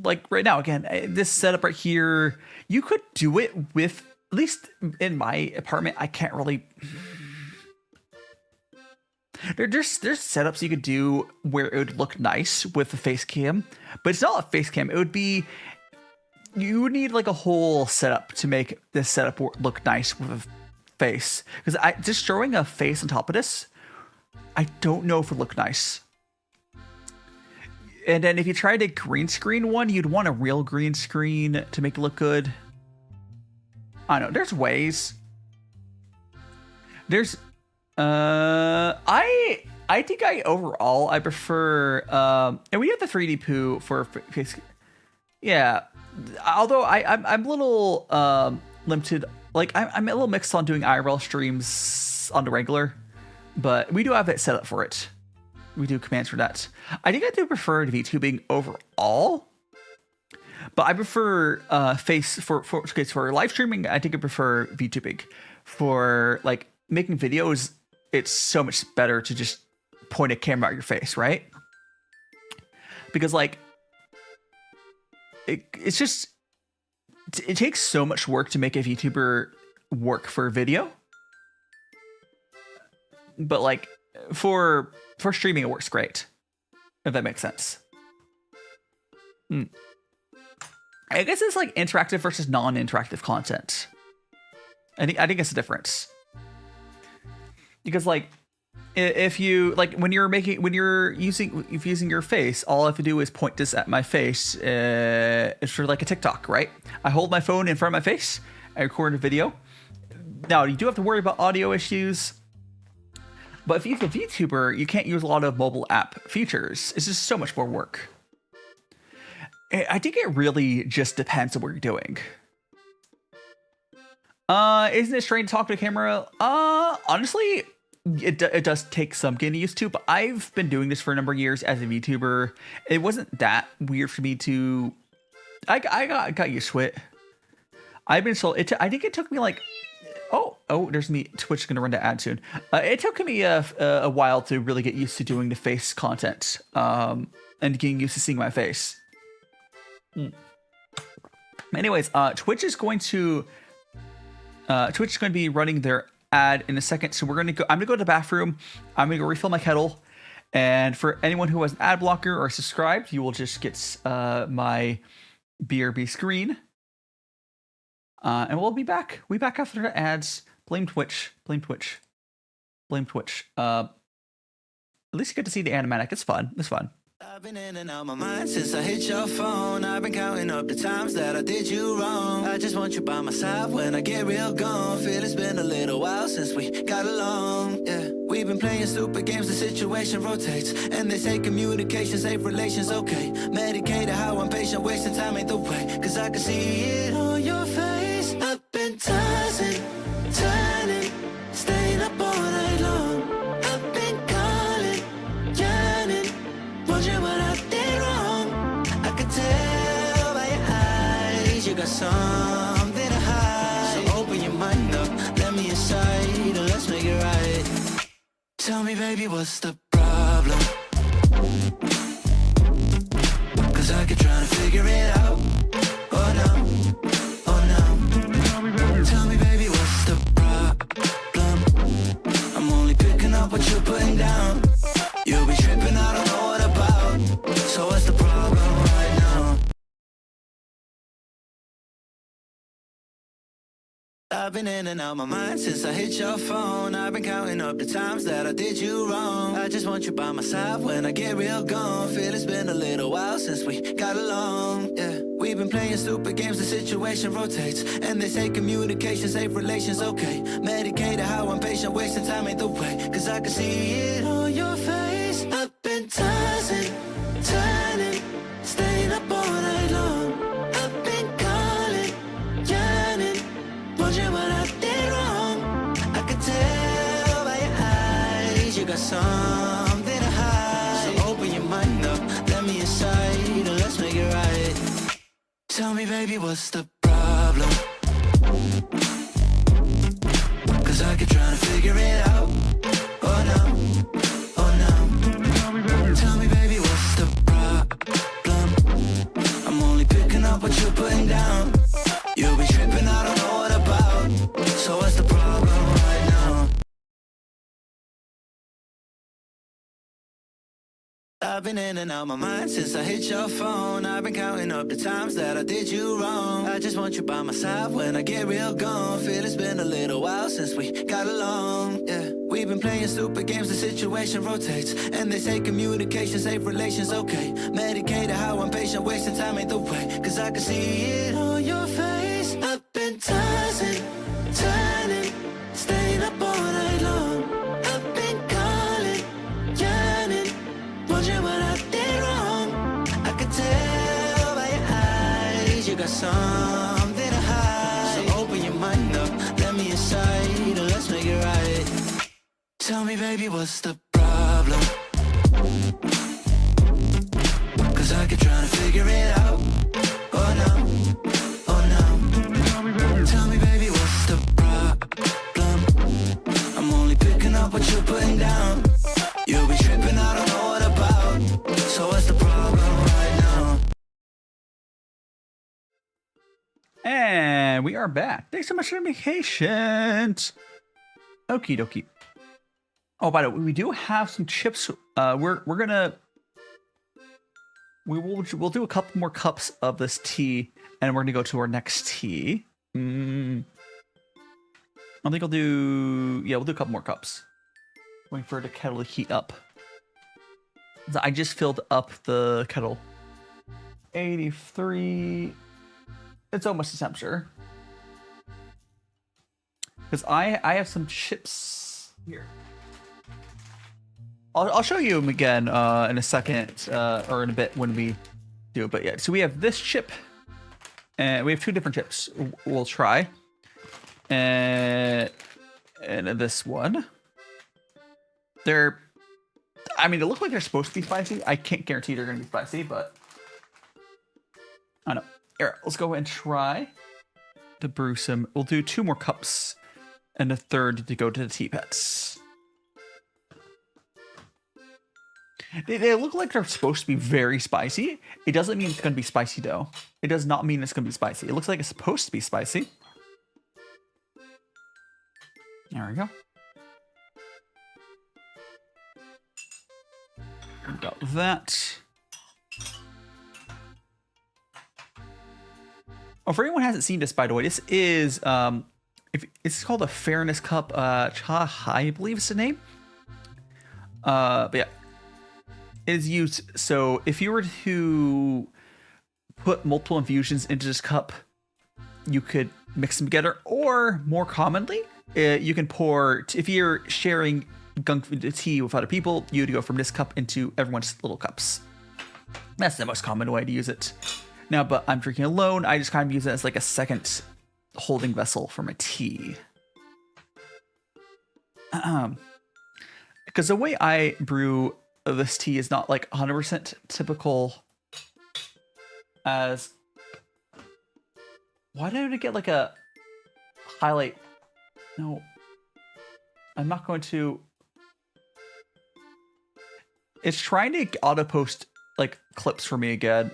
Speaker 2: like right now, again, this setup right here, you could do it with, at least in my apartment, I can't really... There's setups you could do where it would look nice with a face cam, but it's not a face cam. It would be... You would need like a whole setup to make this setup look nice with a face. Because just showing a face on top of this, I don't know if it would look nice. And then if you tried a green screen one, you'd want a real green screen to make it look good. I don't know. There's ways. There's... I think overall, I prefer... and we have the 3D poo for face... Yeah. Although I'm a little limited, like I'm a little mixed on doing IRL streams on the regular, but we do have it set up for it. We do commands for that. I think I do prefer VTubing overall, but I prefer face for live streaming. I think I prefer VTubing. For like making videos, it's so much better to just point a camera at your face, right? Because like. It's just, it takes so much work to make a VTuber work for video. But like for streaming, it works great. If that makes sense. I guess it's like interactive versus non-interactive content. I think it's a difference. Because like if you like when you're using your face, all I have to do is point this at my face. It's for like a TikTok, right? I hold my phone in front of my face. I record a video. Now you do have to worry about audio issues, but if you use a VTuber, you can't use a lot of mobile app features. It's just so much more work. I think it really just depends on what you're doing. Isn't it strange to talk to the camera? Honestly, it does take some getting used to, but I've been doing this for a number of years as a VTuber. It wasn't that weird for me to... I got used to it. I've been so... I think it took me like... Oh, there's me. Twitch is going to run to ad soon. It took me a while to really get used to doing the face content, and getting used to seeing my face. Anyways, Twitch is going to be running their ad in a second, so I'm gonna go to the bathroom. I'm gonna go refill my kettle, and for anyone who has an ad blocker or subscribed, you will just get my BRB screen, and we'll be back. We'll be back after the ads. Blame Twitch. Blame Twitch. Blame Twitch. At least you get to see the animatic. It's fun. It's fun.
Speaker 1: I've been in and out my mind since I hit your phone. I've been counting up the times that I did you wrong. I just want you by my side when I get real gone. Feel it's been a little while since we got along. Yeah, we've been playing stupid games, the situation rotates, and they say communication save relations. Okay, medicated how I'm patient, wasting time ain't the way, cause I can see it on your face. I've been tossing, turning, staying up all night long. I've been calling, yearning, wondering what I did wrong. I could tell by your eyes you got something to hide. So open your mind up, let me inside, and let's make it right. Tell me, baby, what's the problem? Cause I keep trying to figure it out. Oh no, oh no. Tell me, baby, what's the problem? I'm only picking up what you're putting down. You'll be tripping, I don't know what about. So what's the problem right now? I've been in and out my mind since I hit your phone. I've been counting up the times that I did you wrong. I just want you by my side when I get real gone. Feel it's been a little while since we got along. Yeah, we've been playing stupid games, the situation rotates, and they say communication save relations. Okay, medicated how I'm patient, wasting time ain't the way, cause I can see it on your face. I've been tossing, turning, staying up all night long. I've been calling, yearning, wondering what I did wrong. I could tell by your eyes you got something to hide. So open your mind up, let me inside, and let's make it right. Tell me, baby, what's the problem? Cause I keep trying to figure it out. Oh no, oh no. Tell me, baby, what's the problem? I'm only picking up what you're putting down. You'll be tripping, I don't know what about. So what's the problem right now? I've been in and out my mind since I hit your phone. I've been counting up the times that I did you wrong. I just want you by my side when I get real gone. Feel it's been a little while since we got along. Yeah, we've been playing stupid games, the situation rotates, and they say communication save relations. Okay, medicated how I'm patient, wasting time ain't the way, cause I can see it on your face. I've been tossing, turning, staying up all night long. I've been calling, yearning, wondering what I did wrong. I could tell by your eyes you got something to hide. So open your mind up, let me inside, and let's make it right. Tell me, baby, what's the problem? Cause I keep trying to figure it out. Oh no, oh no. Tell me, baby, what's the problem? I'm only picking up what you're putting down. You'll be tripping, I don't know what about. So what's the problem right now?
Speaker 2: And we are back. Thanks so much for being patient. Okie dokie. Oh, by the way, we do have some chips. We'll do a couple more cups of this tea, and we're gonna go to our next tea. I think we'll do a couple more cups. Waiting for the kettle to heat up. So I just filled up the kettle. 83. It's almost a temperature. Because I have some chips here. I'll show you them again in a second or in a bit when we do it. But yeah, so we have this chip and we have two different chips we'll try. And this one. I mean, they look like they're supposed to be spicy. I can't guarantee they're going to be spicy, but I don't know. Here, let's go ahead and try to brew some. We'll do 2 more cups and a third to go to the tea pets. They look like they're supposed to be very spicy. It doesn't mean it's going to be spicy, though. It does not mean it's going to be spicy. It looks like it's supposed to be spicy. There we go. Got that. Oh, for anyone who hasn't seen this, by the way, this is it's called a Fairness Cup. I believe it's the name. But yeah, it is used. So if you were to put multiple infusions into this cup, you could mix them together, or more commonly, you can pour. If you're sharing tea with other people, you'd go from this cup into everyone's little cups. That's the most common way to use it. Now, but I'm drinking alone. I just kind of use it as like a second holding vessel for my tea. Because the way I brew this tea is not like 100% typical as... Why did I get like a highlight? No. I'm not going to... It's trying to auto post like clips for me again.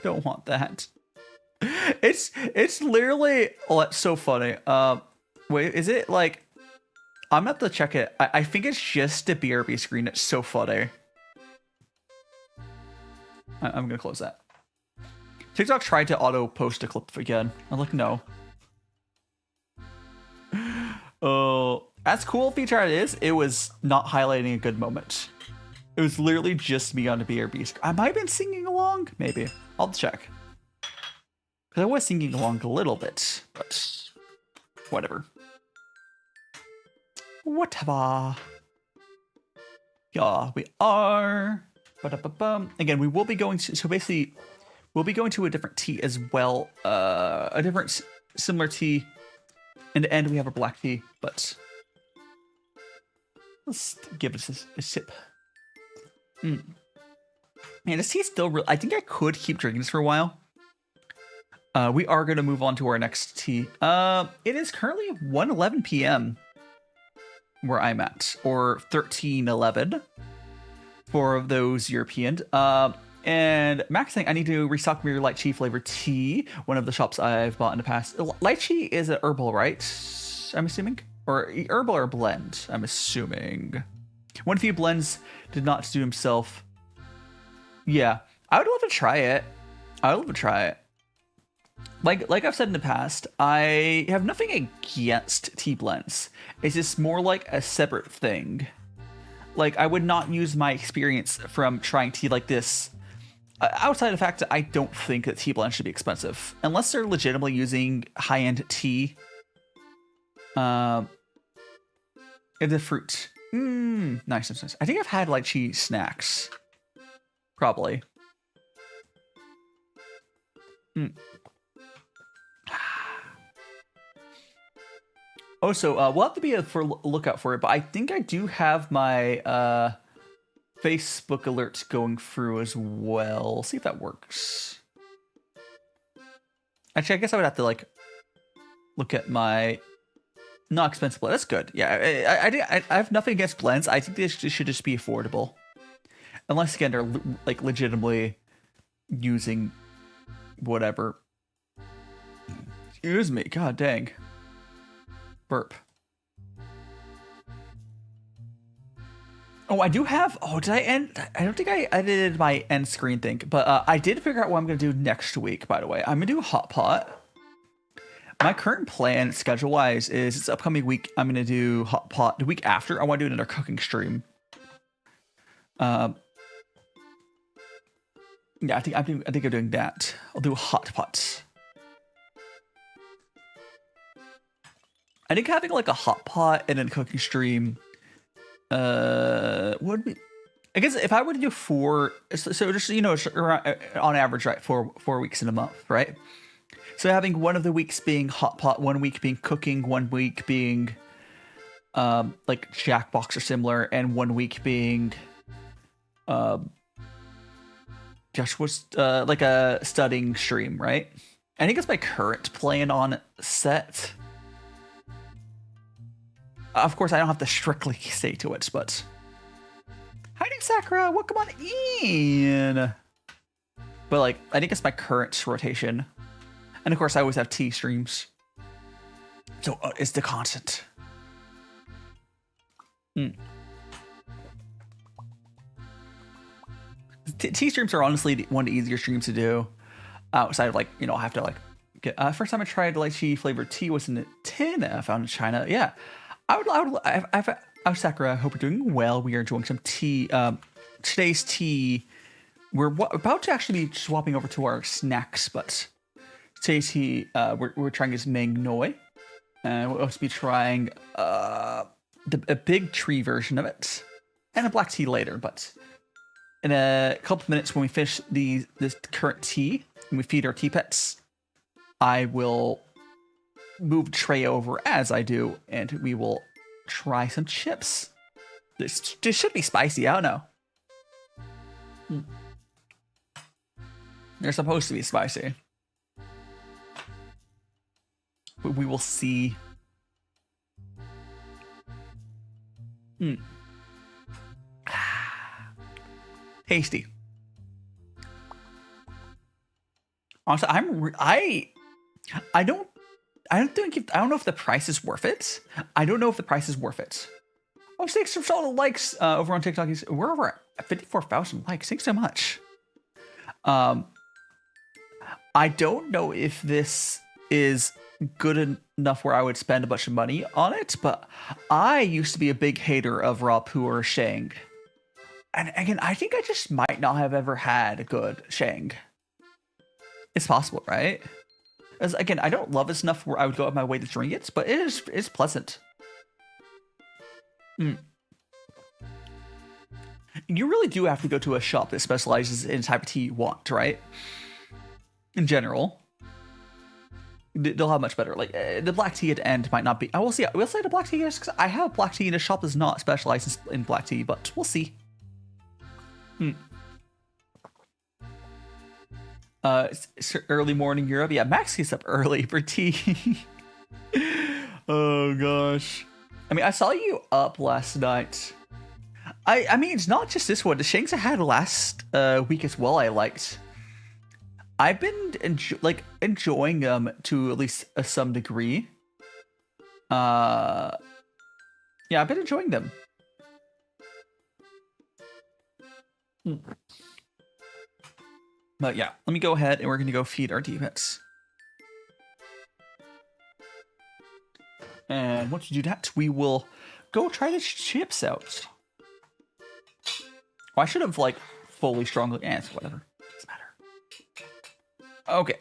Speaker 2: Don't want that. It's literally, oh, that's so funny. Wait, is it like, I'm gonna have to check it. I think it's just the BRB screen. It's so funny. I'm gonna close that. TikTok tried to auto post a clip again. I'm like, no. Oh, as cool a feature it is, it was not highlighting a good moment. It was literally just me on the BRB screen. I might have been singing along, maybe. I'll check. Because I was singing along a little bit, but whatever. Whatever. Yeah, we are. Ba-da-ba-bum. Again, we will be going to, so basically, we'll be going to a different tea as well. A different, similar tea. In the end, we have a black tea, but let's give it a sip. Man, this tea is still real. I think I could keep drinking this for a while. We are going to move on to our next tea. It is currently 1:11 p.m. where I'm at, or 13:11 for those European. And Max saying I need to restock my lychee flavored tea. One of the shops I've bought in the past. Lychee is an herbal, right? I'm assuming, or herbal or blend. I'm assuming. One few blends did not do himself. Yeah, I would love to try it. I would love to try it. Like I've said in the past, I have nothing against tea blends. It's just more like a separate thing. Like, I would not use my experience from trying tea like this outside of the fact that I don't think that tea blends should be expensive. Unless they're legitimately using high-end tea. The fruit. Nice, nice, nice. I think I've had lychee snacks. Probably. Oh, so we'll have to be a lookout for it, but I think I do have my Facebook alerts going through as well. See if that works. Actually, I guess I would have to like look at my not expensive blend. That's good. Yeah, I have nothing against blends. I think they should just be affordable, unless again they're like legitimately using whatever. Excuse me. God dang. Burp. Oh, I do have. Oh, did I end? I don't think I edited my end screen thing, but I did figure out what I'm going to do next week, by the way. I'm going to do a hot pot. My current plan, schedule-wise, is this upcoming week I'm gonna do hot pot. The week after, I want to do another cooking stream. Yeah, I think I'm doing that. I'll do hot pot. I think having like a hot pot and then a cooking stream, would be. I guess if I were to do 4, so just on average, right, 4 weeks in a month, right? So having one of the weeks being hot pot, 1 week being cooking, 1 week being like Jackbox or similar, and 1 week being gosh, what's like a studying stream, right? I think it's my current plan on set. Of course, I don't have to strictly stay to it, but hiding Sakura, welcome on in. But like, I think it's my current rotation, and of course, I always have tea streams, so it's the constant. Tea streams are honestly one of the easier streams to do, outside of like I have to like get. First time I tried lychee flavored tea was in a tin I found in China. Yeah. I'm Sakura. I hope you're doing well. We are enjoying some tea. Today's tea. We're about to actually be swapping over to our snacks, but today's tea we're trying is Meng Noy. We'll also be trying a big tree version of it, and a black tea later. But in a couple of minutes, when we finish this current tea and we feed our tea pets, I will move the tray over as I do, and we will try some chips. This should be spicy. I don't know. They're supposed to be spicy. We will see. Tasty. Honestly, I don't know if the price is worth it. Oh, thanks for all the likes over on TikTok. We're over at 54,000 likes. Thanks so much. I don't know if this is good enough where I would spend a bunch of money on it, but I used to be a big hater of raw pu'er sheng. And again, I think I just might not have ever had a good sheng. It's possible, right? As again, I don't love it enough where I would go out of my way to drink it, but it's pleasant. You really do have to go to a shop that specializes in the type of tea you want, right? In general, they'll have much better. Like the black tea at the end might not be. I will see. We'll say the black tea is because I have black tea in a shop that's not specialized in black tea, but we'll see. It's early morning Europe. Yeah, Max gets up early for tea. Oh gosh. I mean, I saw you up last night. I mean, it's not just this one. The shanks I had last week as well. I liked. I've been enjoying them to at least some degree. Yeah, I've been enjoying them. But yeah, let me go ahead and we're going to go feed our demons. And once we do that, we will go try the chips out. Well, I should have like fully strongly answered, whatever. Doesn't matter. Okay.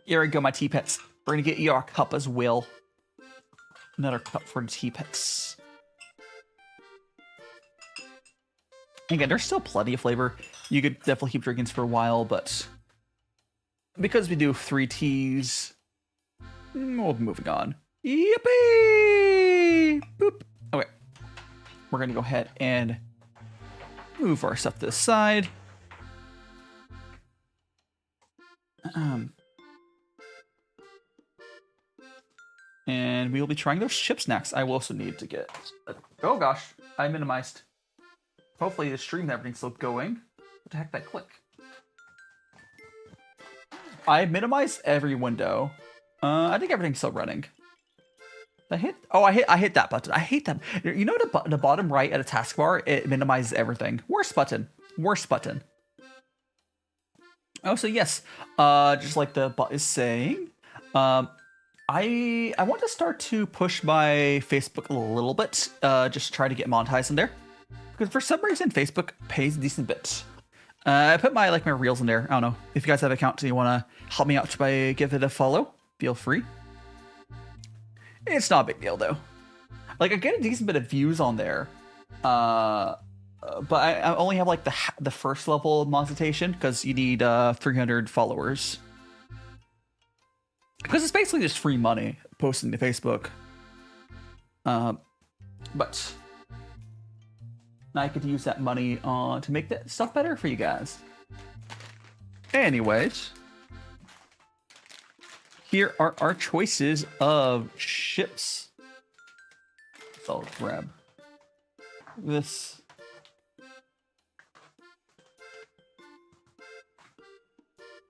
Speaker 2: Here we go, my tea pets. We're going to get you our cup as well. Another cup for the tea pets. Again, there's still plenty of flavor. You could definitely keep drinking this for a while, but because we do 3 teas, we'll be moving on. Yippee! Boop. Okay. We're going to go ahead and move our stuff to the side. And we will be trying those chips next. I will also need to get... Oh gosh, I minimized. Hopefully the stream and everything's still going. What the heck did I click? I minimized every window. I think everything's still running. Did I hit? Oh, I hit that button. I hate that. You know the bottom right at a taskbar, it minimizes everything. Worst button. Worst button. Oh, so yes. Just like the bot is saying. I want to start to push my Facebook a little bit, just to try to get monetized in there, because for some reason Facebook pays a decent bit. I put my my reels in there. I don't know if you guys have an account and you want to help me out by give it a follow. Feel free. It's not a big deal though. Like I get a decent bit of views on there, but I only have like the first level of monetization because you need 300 followers. Because it's basically just free money posting to Facebook. But I could use that money to make that stuff better for you guys. Anyways, here are our choices of ships. So I'll grab this.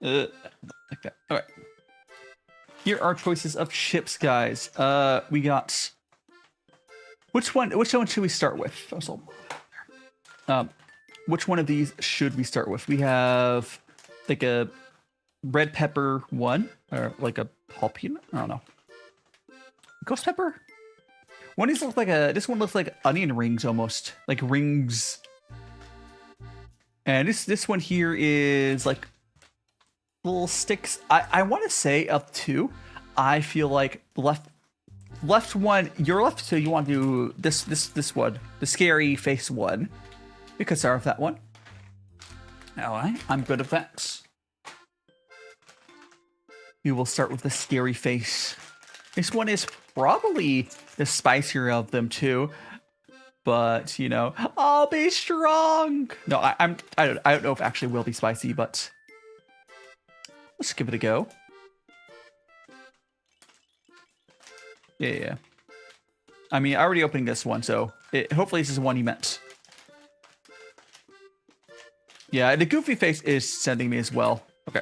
Speaker 2: Like that. All right. Here are choices of ships, guys. We got which one should we start with? Which one of these should we start with? We have like a red pepper one, or like a jalapeno. I don't know. Ghost pepper. One of these looks like this one looks like onion rings almost, like rings. And this one here is like little sticks. I want to say up to. I feel like left one. Your left two. You want to do this one, the scary face one. We could start with that one. All right, I'm good at that. We will start with the scary face. This one is probably the spicier of them too, but you know, I'll be strong. No, I don't know if it actually will be spicy, but let's give it a go. Yeah. I mean, I already opened this one, so hopefully this is the one you meant. Yeah, the goofy face is sending me as well. Okay,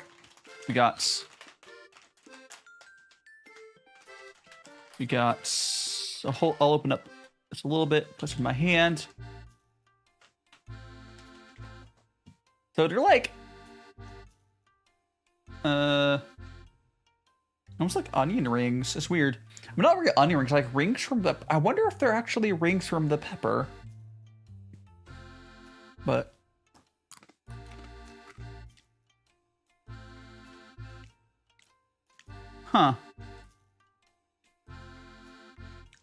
Speaker 2: we got a whole. I'll open up just a little bit, put it in my hand. So they're like, almost like onion rings. It's weird. I mean, not really onion rings, like rings from the. I wonder if they're actually rings from the pepper. But. Huh.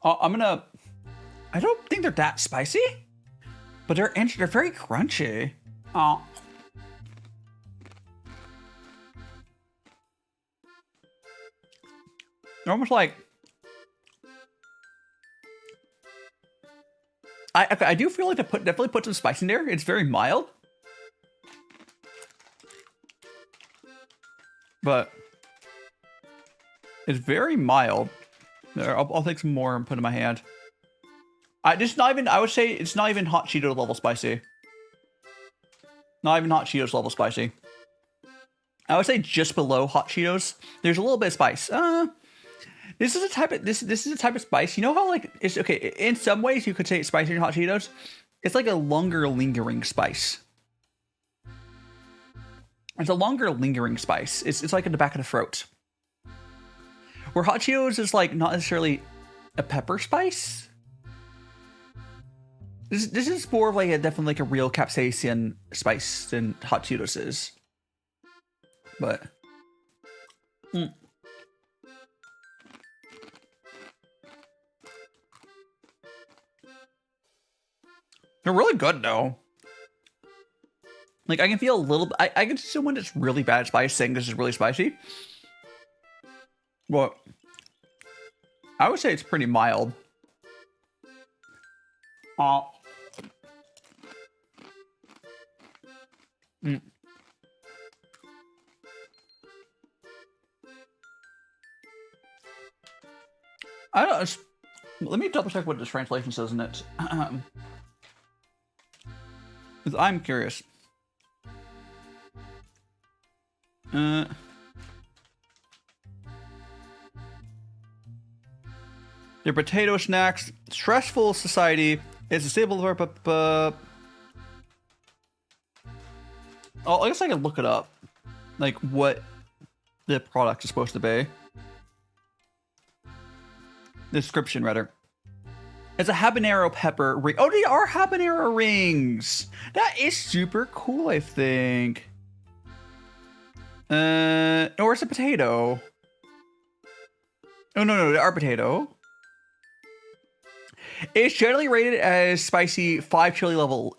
Speaker 2: I don't think they're that spicy, but they're very crunchy. Oh. They're almost like. I do feel like they definitely put some spice in there. It's very mild, but it's very mild. There, I'll take some more and put in my hand. I would say it's not even hot Cheetos level spicy. Not even hot Cheetos level spicy. I would say just below hot Cheetos. There's a little bit of spice. This is a type of spice. You know how like it's okay. In some ways, you could say it's spicier than hot Cheetos. It's like a longer lingering spice. It's a longer lingering spice. It's like in the back of the throat. Where hot Cheetos is like not necessarily a pepper spice. This is more of like definitely like a real capsaicin spice than hot Cheetos is. But they're really good though. Like I can feel a little. I can see when it's really bad spice saying this is really spicy. Well, I would say it's pretty mild. I don't know. Let me double check what the translation says in it. Because I'm curious. They're potato snacks. Stressful society is a staple of our. Oh, I guess I can look it up. Like what the product is supposed to be. description rather. It's a habanero pepper ring. Oh, they are habanero rings. That is super cool, I think. Or it's a potato. Oh, no, they are potato. It's generally rated as spicy 5 chili level.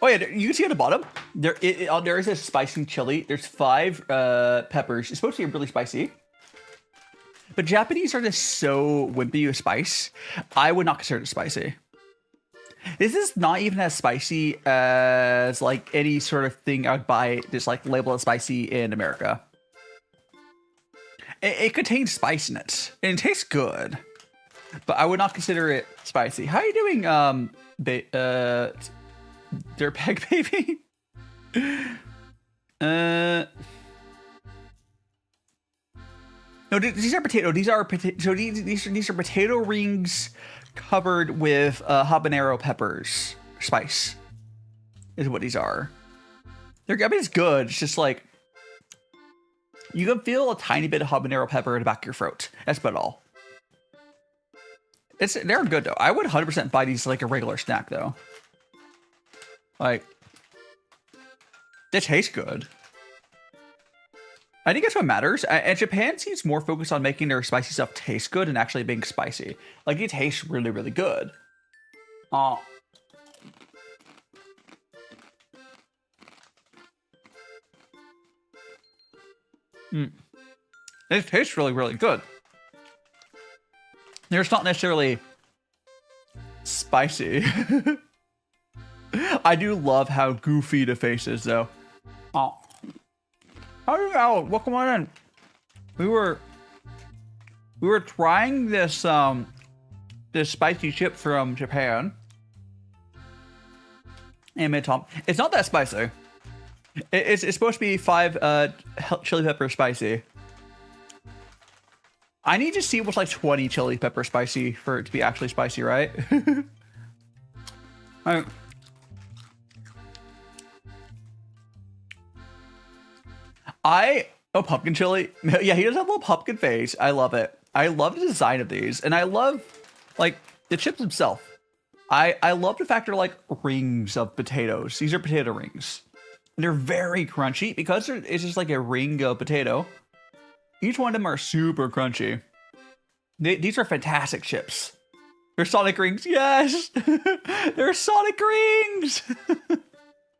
Speaker 2: Oh yeah, you can see at the bottom, there is a spicy chili. There's 5 peppers. It's supposed to be really spicy. But Japanese are just so wimpy with spice. I would not consider it spicy. This is not even as spicy as like any sort of thing I would buy just like labeled as spicy in America. It contains spice in it, and it tastes good. But I would not consider it spicy. How are you doing, Dirtbag Baby? No, these are potato. These are potato rings covered with habanero peppers. Spice is what these are. I mean, it's good. It's just like you can feel a tiny bit of habanero pepper in the back of your throat. That's about all. They're good though. I would 100% buy these like a regular snack though. Like, they taste good. I think that's what matters. And Japan seems more focused on making their spicy stuff taste good and actually being spicy. Like, it tastes really, really good. It tastes really, really good. It's not necessarily spicy. I do love how goofy the face is, though. How do you know? Welcome on in. We were trying this this spicy chip from Japan. And Tom, it's not that spicy. It's supposed to be 5 chili pepper spicy. I need to see what's like 20 chili pepper spicy for it to be actually spicy, right? Oh, pumpkin chili. Yeah, he does have a little pumpkin face. I love it. I love the design of these, and I love like the chips themselves. I love the fact they're like rings of potatoes. These are potato rings. And they're very crunchy because it's just like a ring of potato. Each one of them are super crunchy. These are fantastic chips. They're Sonic rings. Yes! They're Sonic rings!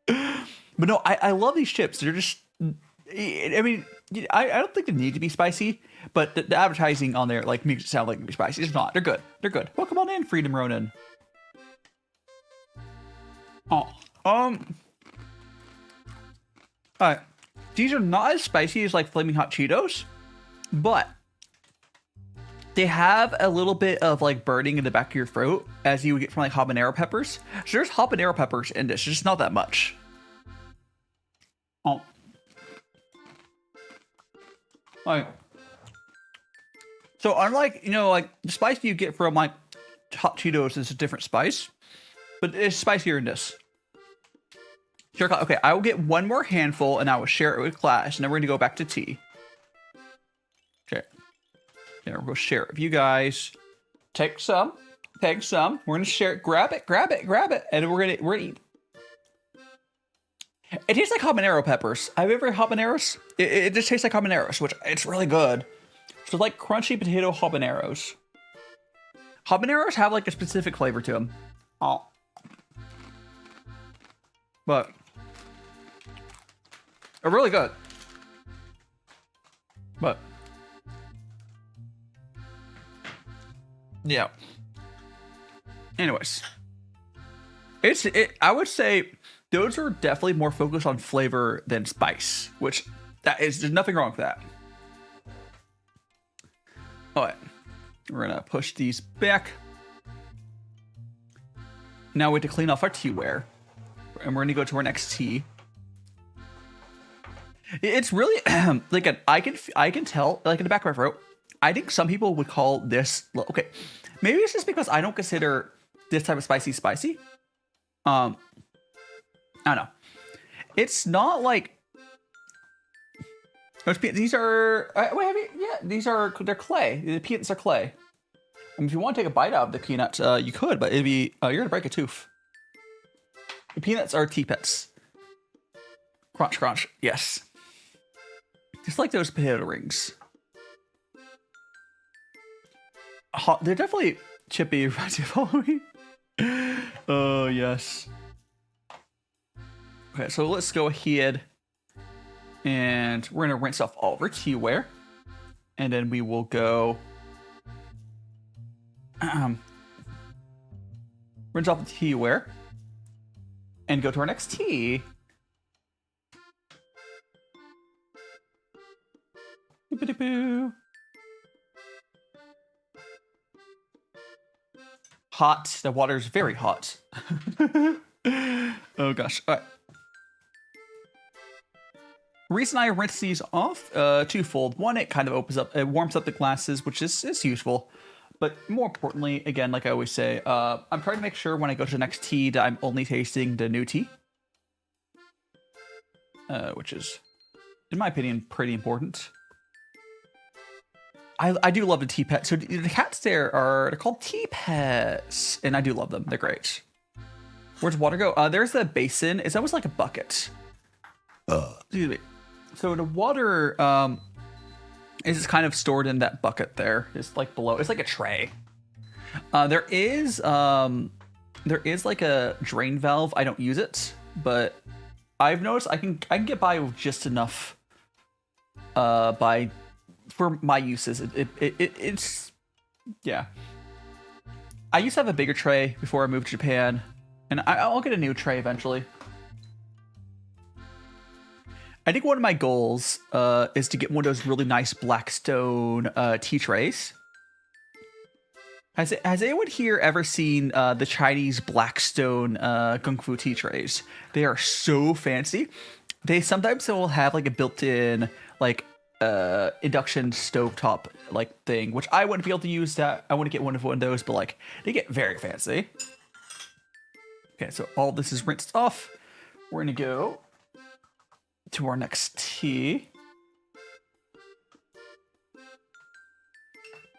Speaker 2: But no, I love these chips. They're just... I mean, I don't think they need to be spicy, but the advertising on there like makes it sound like it can be spicy. It's not. They're good. They're good. Welcome on in, Freedom Ronin. Alright. These are not as spicy as like Flaming Hot Cheetos, but they have a little bit of like burning in the back of your throat as you would get from like habanero peppers. So there's habanero peppers in this, just not that much. Alright. So unlike, like the spice you get from like Hot Cheetos is a different spice, but it's spicier in this. Sure. Okay, I will get one more handful and I will share it with class, and then we're going to go back to tea. Okay. There, we'll share it with you guys. Take some. Take some. We're going to share it. Grab it, grab it, grab it. And we're going to eat. It tastes like habanero peppers. Have you ever had habaneros? It just tastes like habaneros, which it's really good. So like crunchy potato habaneros. Habaneros have like a specific flavor to them. But they're really good. But yeah. Anyways, I would say those are definitely more focused on flavor than spice, which there's nothing wrong with that. All right, we're gonna push these back. Now we have to clean off our teaware, and we're gonna go to our next tea. It's really like I can tell like in the back of my throat. I think some people would call this okay. Maybe it's just because I don't consider this type of spicy. I don't know. It's not like these are wait, they're clay. The peanuts are clay. mean, if you want to take a bite out of the peanut, you could, but it'd be you're gonna break a tooth. The peanuts are tea pets. Crunch, crunch. Yes. Just like those potato rings. They're definitely chippy. Reminds you of Halloween. Oh, yes. Okay, so let's go ahead and we're going to rinse off all of our teaware. And then we will go rinse off the teaware and go to our next tea. Boop-a-doo-boo. Hot. The water is very hot. Oh gosh. All right. The reason I rinse these off, twofold. One, it kind of opens up, it warms up the glasses, which is useful. But more importantly, again, like I always say, I'm trying to make sure when I go to the next tea that I'm only tasting the new tea. Which is, in my opinion, pretty important. I do love the tea pets. So the cats there they're called tea pets, and I do love them. They're great. Where's water go? There's the basin. It's almost like a bucket. Excuse me. So the water is kind of stored in that bucket there. It's like below. It's like a tray. There is like a drain valve. I don't use it, but I've noticed I can get by with just enough. For my uses, it's yeah. I used to have a bigger tray before I moved to Japan, and I'll get a new tray eventually. I think one of my goals is to get one of those really nice Blackstone tea trays. Has anyone here ever seen the Chinese Blackstone gongfu tea trays? They are so fancy. Sometimes will have like a built-in like induction stovetop like thing, which I wouldn't be able to use. That I want to get one of those, but like they get very fancy. Okay, so all this is rinsed off. We're gonna go to our next tea.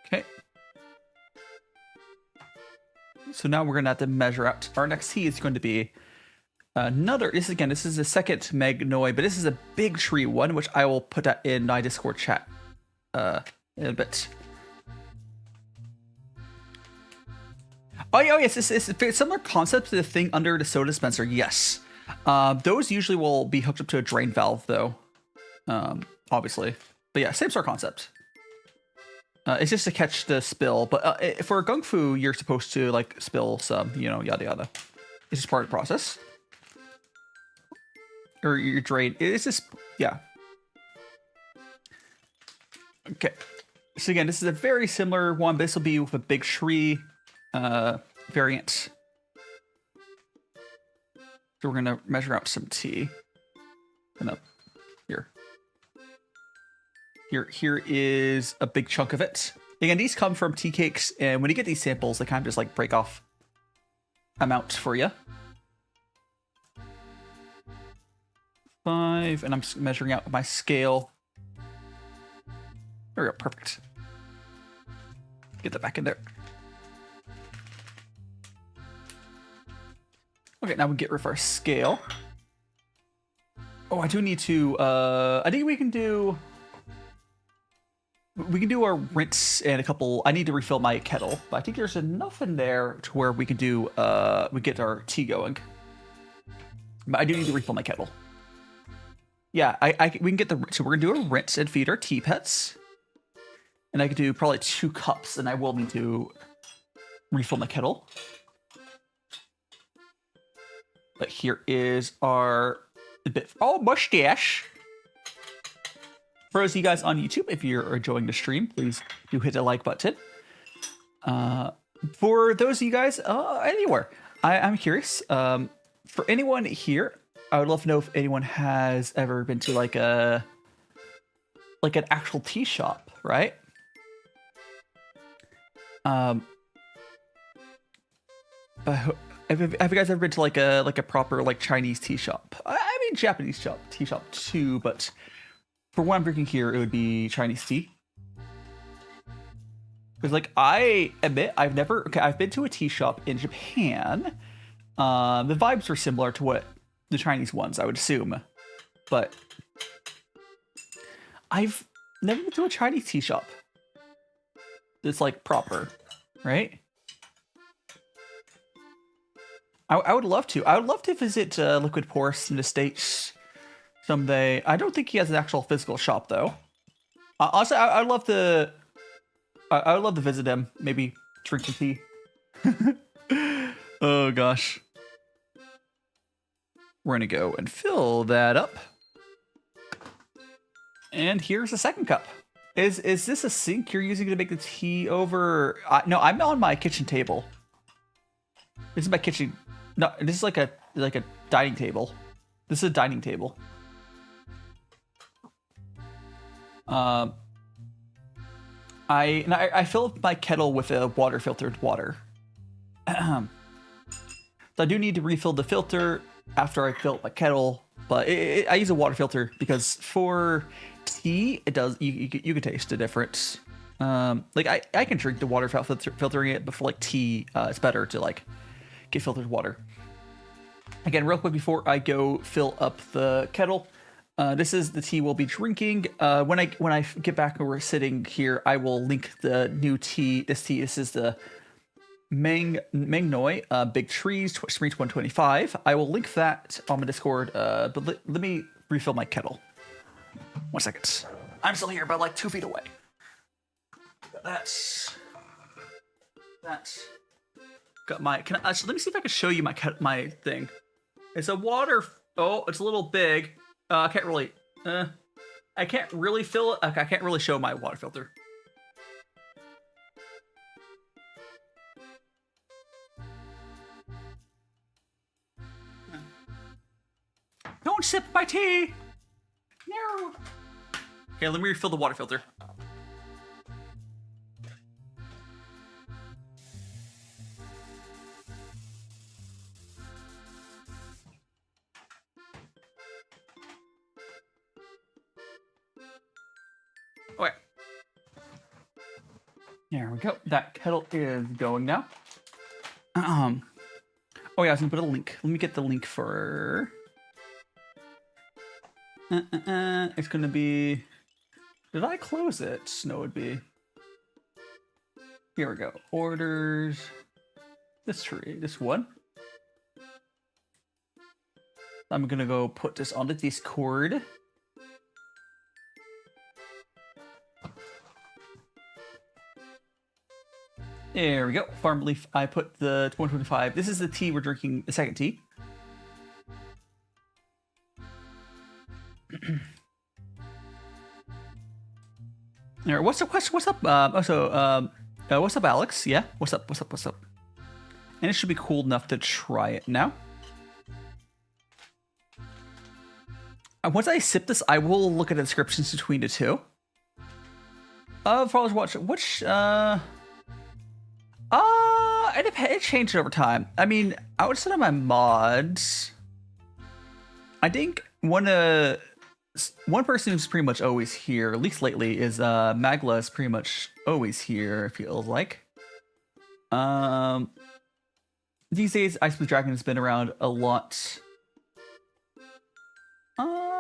Speaker 2: Okay. So now we're gonna have to measure out. Our next tea is going to be this is the second Meng Noy, but this is a big tree one, which I will put that in my Discord chat in a bit. Oh yes, it's a similar concept to the thing under the soda dispenser. Yes, those usually will be hooked up to a drain valve though, obviously. But yeah, same sort of concept. It's just to catch the spill, but for gongfu, you're supposed to like spill some, yada yada. It's just part of the process. Or your drain. It's just, yeah. Okay. So again, this is a very similar one, but this will be with a big tree variant. So we're gonna measure out some tea. And up here. Here is a big chunk of it. Again, these come from tea cakes, and when you get these samples, they kind of just like break off amount for you. 5, and I'm measuring out my scale. There we go, perfect. Get that back in there. Okay, now we get rid of our scale. Oh, I do need to, I think we can do our rinse and a couple, I need to refill my kettle, but I think there's enough in there to where we can do, we get our tea going. But I do need to refill my kettle. Yeah, we can get so we're gonna do a rinse and feed our tea pets. And I could do probably 2 cups, and I will need to refill my kettle. But here is our mustache. For those of you guys on YouTube, if you're enjoying the stream, please do hit the like button. For those of you guys anywhere, I'm curious. For anyone here, I would love to know if anyone has ever been to like an actual tea shop, right? But have you guys ever been to like a proper like Chinese tea shop? I mean Japanese tea shop too, but for what I'm drinking here, it would be Chinese tea. Because, like, I admit I've never... Okay, I've been to a tea shop in Japan. The vibes were similar to what the Chinese ones, I would assume. But I've never been to a Chinese tea shop that's, like, proper, right? I would love to. I would love to visit Liquid Porous in the States someday. I don't think he has an actual physical shop, though. Also, I'd love to... I would love to visit him. Maybe drink some tea. Oh, gosh. We're going to go and fill that up. And here's the second cup. Is this a sink you're using to make the tea over? No, I'm on my kitchen table. This is my kitchen. No, this is like a dining table. This is a dining table. I fill up my kettle with a water filtered water. So I do need to refill the filter after I fill up my kettle, but I use a water filter because for tea, it does you can taste the difference. Like I can drink the water without filtering it, but for like tea, it's better to like get filtered water. Again, real quick before I go fill up the kettle. This is the tea we'll be drinking. When I get back and we're sitting here, I will link the new tea. This is the Meng Noy Big Trees Spring 125. I will link that on my Discord. But let me refill my kettle. 1 second. I'm still here, but like 2 feet away. That's got my. So let me see if I can show you my thing. It's a water. Oh, it's a little big. I can't really fill it. I can't really show my water filter. Don't sip my tea. No. Okay, let me refill the water filter. Okay. There we go. That kettle is going now. Oh yeah, I was gonna put a link. Let me get the link for. It's gonna be. Did I close it? No, it'd be. Here we go. Orders. This tree. This one. I'm gonna go put this on the Discord. There we go. Farmerleaf. I put the 125. This is the tea we're drinking. The second tea. All right, what's up? What's up? What's up, Alex? Yeah. What's up? And it should be cool enough to try it now. Once I sip this, I will look at the descriptions between the two. Followers watch which it changed over time. I mean, outside of my mods, I think one person who's pretty much always here, at least lately, is Magla is pretty much always here, it feels like. These days, Ice Blue Dragon has been around a lot.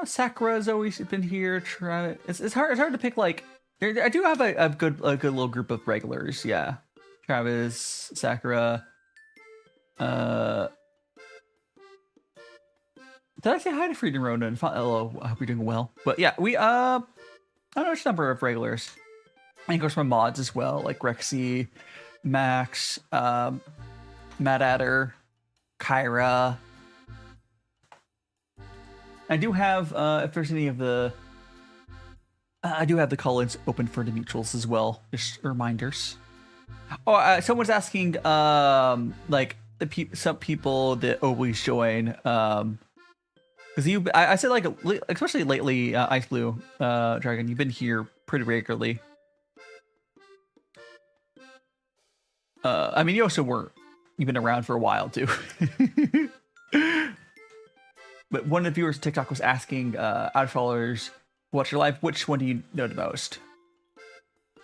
Speaker 2: Sakura's always been here. It's hard to pick, like, I do have a good little group of regulars, yeah. Travis, Sakura. Did I say hi to Freedom Ronan? Hello, I hope you're doing well. But yeah, we I don't know which number of regulars. I think there's some mods as well, like Rexy, Max, Matt Adder, Kyra. I do have if there's any of the I do have the call-ins open for the mutuals as well. Just reminders. Oh, someone's asking like some people that always join because I said, like, especially lately, Ice Blue Dragon, you've been here pretty regularly. I mean, you also you've been around for a while too. But one of the viewers on TikTok was asking, out of followers, watch your live, which one do you know the most?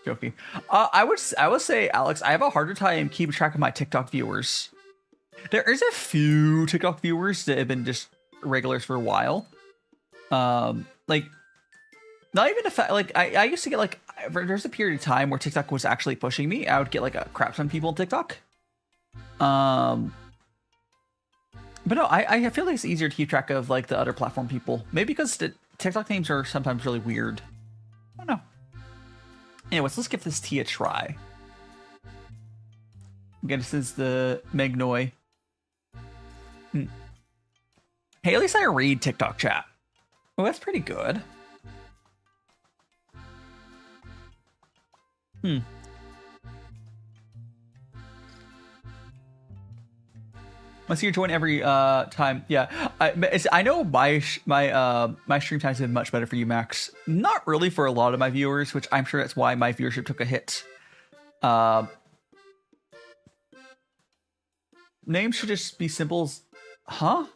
Speaker 2: Jokey. I would say, Alex, I have a harder time keeping track of my TikTok viewers. There is a few TikTok viewers that have been just regulars for a while. Like, not even the fact, like, I used to get, like, there's a period of time where TikTok was actually pushing me. I would get, like, a crap ton of people on TikTok. But no, I feel like it's easier to keep track of, like, the other platform people. Maybe because the TikTok names are sometimes really weird. I don't know. Anyways, let's give this tea a try. Again, this is the Meng Noy. Hey, at least I read TikTok chat. Oh, that's pretty good. Must you join every time? Yeah, I know my stream times have been much better for you, Max. Not really for a lot of my viewers, which I'm sure that's why my viewership took a hit. Names should just be symbols, huh?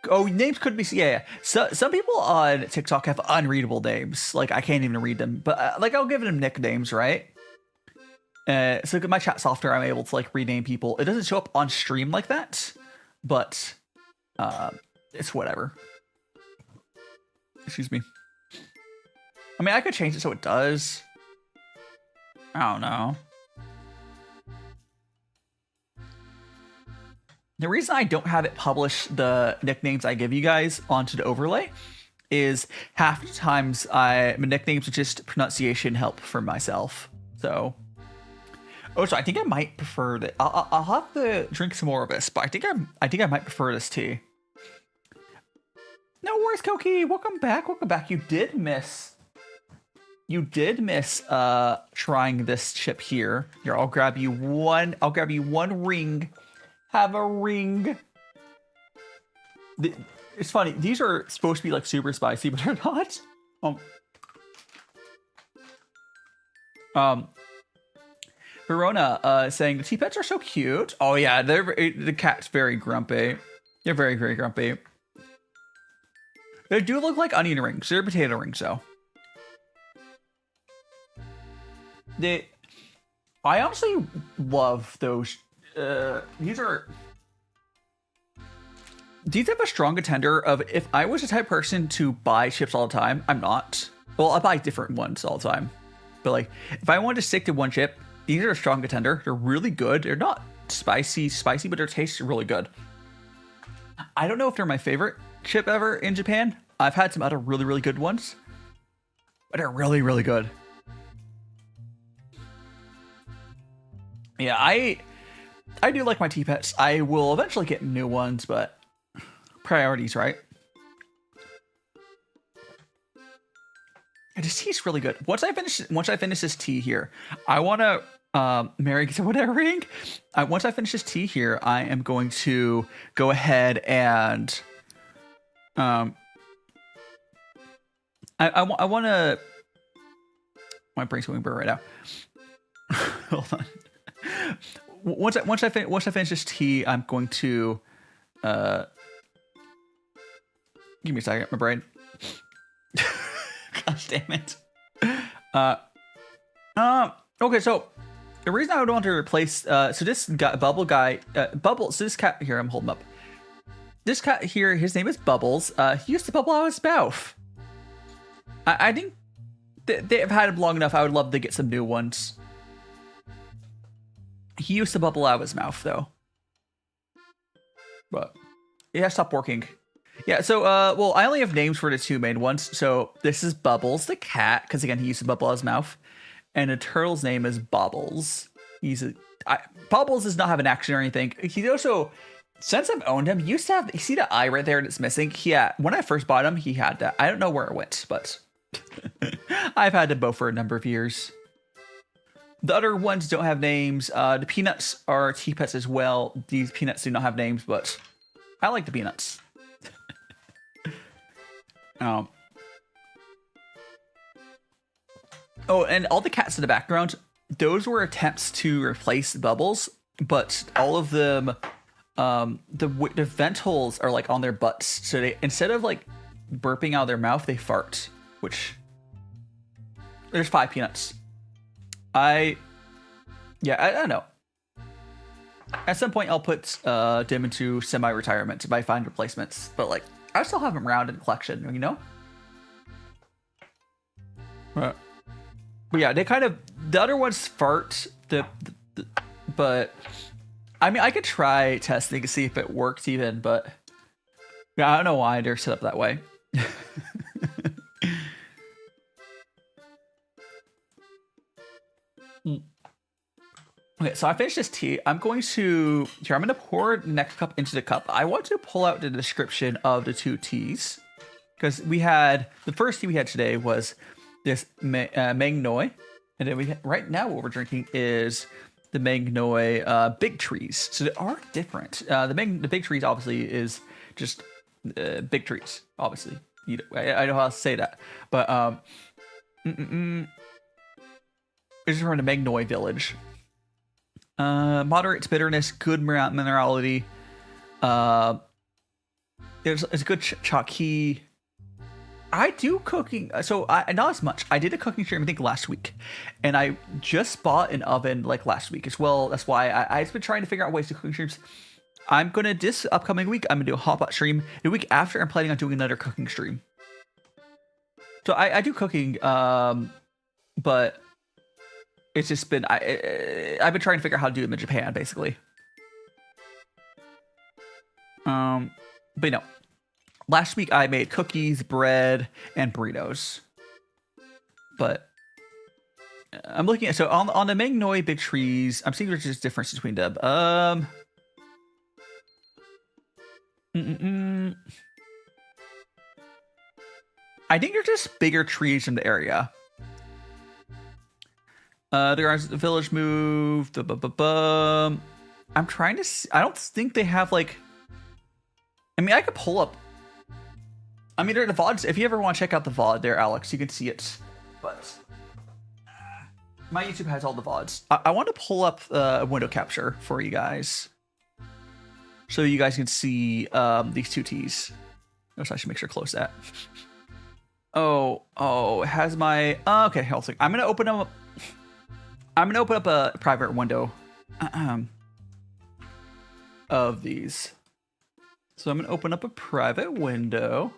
Speaker 2: Oh, names could be, yeah. So some people on TikTok have unreadable names, like I can't even read them. But like I'll give them nicknames, right? So my chat software, I'm able to like rename people. It doesn't show up on stream like that, but it's whatever. Excuse me. I mean, I could change it so it does. I don't know. The reason I don't have it publish the nicknames I give you guys onto the overlay is half the times my nicknames are just pronunciation help for myself. So, oh, so I think I might prefer that. I'll have to drink some more of this, but I think I might prefer this tea. No worries, Koki. Welcome back. Welcome back. You did miss trying this chip here. Here, I'll grab you one ring. Have a ring. It's funny. These are supposed to be like super spicy, but they're not. Verona saying the tea pets are so cute. Oh yeah, the cat's very grumpy. They're very, very grumpy. They do look like onion rings. They're potato rings though. I honestly love those. These have a strong contender of if I was the type of person to buy chips all the time. I'm not. Well, I buy different ones all the time. But like, if I wanted to stick to one chip, these are a strong contender. They're really good. They're not spicy, but their taste is really good. I don't know if they're my favorite chip ever in Japan. I've had some other really, really good ones, but they're really, really good. Yeah, I do like my tea pets. I will eventually get new ones, but priorities, right? And this tea's really good. Once I finish this tea here, I want to Mary gets a whatever ring. Once I finish this tea here, I am going to go ahead and I want to. My brain's going burr right now. Hold on. Once I finish this tea, I'm going to give me a second, my brain. Gosh damn it. Okay, so the reason I would want to replace so this guy, Bubbles, so this cat here, I'm holding up. This cat here, his name is Bubbles. He used to bubble out his mouth. I think they have had him long enough. I would love to get some new ones. He used to bubble out of his mouth, though. But it has stopped working. Yeah, so, well, I only have names for the two main ones. So this is Bubbles, the cat, because, again, he used to bubble out of his mouth. And the turtle's name is Bobbles. Bobbles does not have an action or anything. He's also, since I've owned him, he used to have, you see the eye right there that's missing? Yeah, when I first bought him, he had that. I don't know where it went, but I've had them both for a number of years. The other ones don't have names. The peanuts are tea pets as well. These peanuts do not have names, but I like the peanuts. Oh, and all the cats in the background, those were attempts to replace Bubbles, but all of them, the vent holes are like on their butts. So they, instead of like burping out of their mouth, they fart, which There's 5 peanuts. I don't know. At some point, I'll put Dim into semi-retirement if I find replacements. But like, I still have them around in collection, you know. But yeah, they kind of the other ones fart. But I mean, I could try testing to see if it works even. But yeah, I don't know why they're set up that way. Okay, so I finished this tea. I'm going to pour the next cup into the cup. I want to pull out the description of the 2 teas because the first tea we had today was this Meng Noy, and then right now what we're drinking is the Meng Noy Big Trees. So they are different. The Big Trees obviously is just big trees. Obviously, I know how to say that, but this is from the Meng Noy village. Moderate bitterness, good minerality. It's a good chalky. I do cooking, so not as much. I did a cooking stream I think last week, and I just bought an oven like last week as well. That's why I've been trying to figure out ways to cooking streams. This upcoming week I'm gonna do a hot pot stream. The week after I'm planning on doing another cooking stream. So I do cooking, but. It's just been I've been trying to figure out how to do them in Japan, basically. But you know, last week I made cookies, bread, and burritos. But I'm looking at on the Meng Noy Big Trees. I'm seeing there's just difference between them. I think they're just bigger trees in the area. There are the village move. I'm trying to see. I don't think they have like. I mean, I could pull up. I mean, they're the VODs. If you ever want to check out the VOD there, Alex, you can see it. But my YouTube has all the VODs. I want to pull up a window capture for you guys, so you guys can see these 2 teas. I should make sure to close that. Oh, it has my. Okay, hold on. I'm gonna open them up. I'm going to open up a private window of these. So I'm going to open up a private window.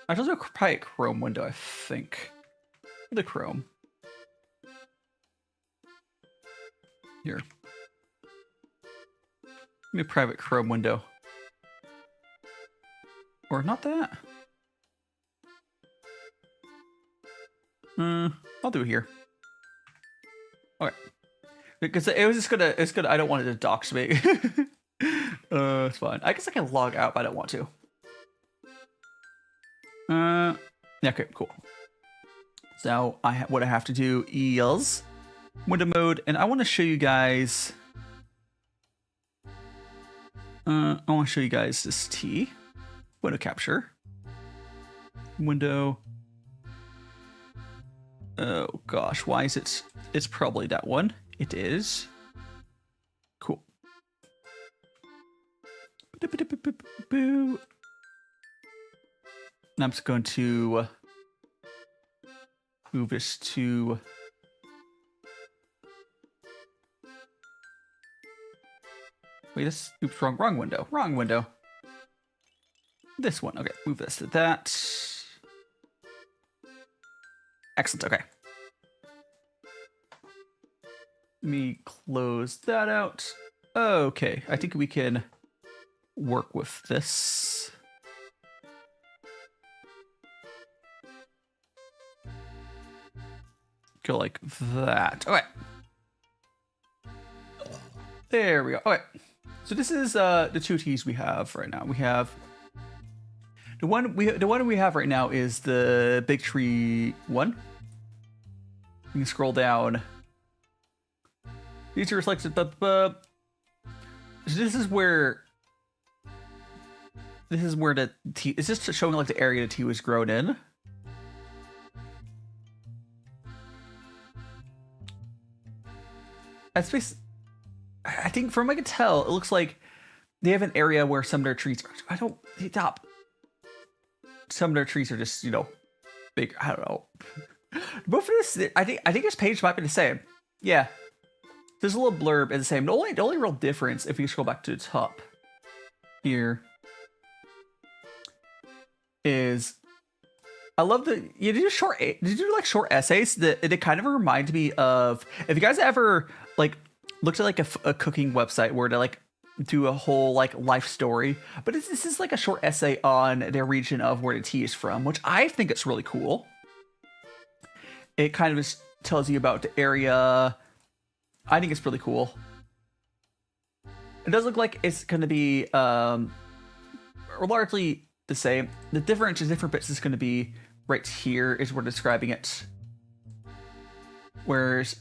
Speaker 2: I just have a private Chrome window, I think. The Chrome. Here. Give me a private Chrome window. Or not that. I'll do it here. Okay, because it's gonna. I don't want it to dox me. It's fine. I guess I can log out, but I don't want to. Yeah. Okay. Cool. So what I have to do is window mode, and I want to show you guys. I want to show you guys this tea. Window capture. Window. Oh gosh, why is it? It's probably that one. It is. Cool. Now I'm just going to move this to. Wait, this oops, wrong window. Wrong window. This one. Okay, move this to that. Excellent. Okay. Let me close that out. Okay, I think we can work with this. Go like that. Okay. There we go. Okay. So this is the 2 teas we have right now. We have the one we have right now is the Big Tree one. You can scroll down. These are selected. So this is where the tea is just showing like the area the tea was grown in. I think from what I can tell, it looks like they have an area where some of their trees some of their trees are just, big. I don't know. But for this, I think this page might be the same. Yeah. There's a little blurb is the same. The only real difference, if you scroll back to the top here, is I love the you do short short essays that it kind of reminds me of if you guys ever like looked at like a cooking website where they like do a whole like life story, but this is like a short essay on their region of where the tea is from, which I think it's really cool. It kind of just tells you about the area. I think it's really cool. It does look like it's going to be largely the same. The different bits is going to be right here is we're describing it. Whereas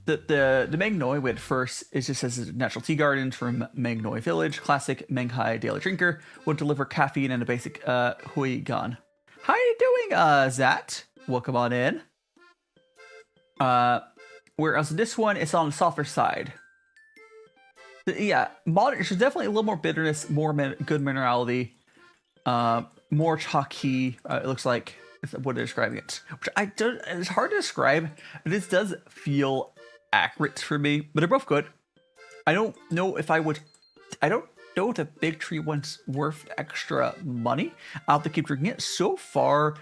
Speaker 2: the Meng Noy wit first is just says a natural tea garden from Meng Noy village, classic Meng Hai daily drinker, would deliver caffeine and a basic hui gan. How you doing, Zat? Welcome on in. Whereas this one is on the softer side. Yeah, modern. There's definitely a little more bitterness, more good minerality, more chalky. It looks like is what they're describing it. Which it's hard to describe, but this does feel accurate for me. But they're both good. I don't know if I would. I don't know if the big tree one's worth extra money. I'll have to keep drinking it. So far,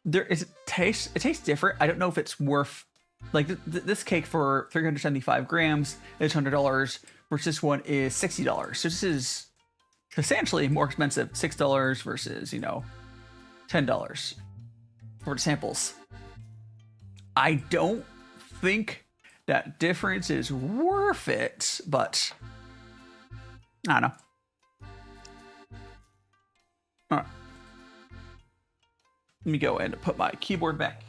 Speaker 2: there is taste. It tastes different. I don't know if it's worth. Like this cake for 375 grams is $100, versus this one is $60. So this is substantially more expensive, $6 versus, you know, $10 for the samples. I don't think that difference is worth it, but I don't know. All right. Let me go and put my keyboard back.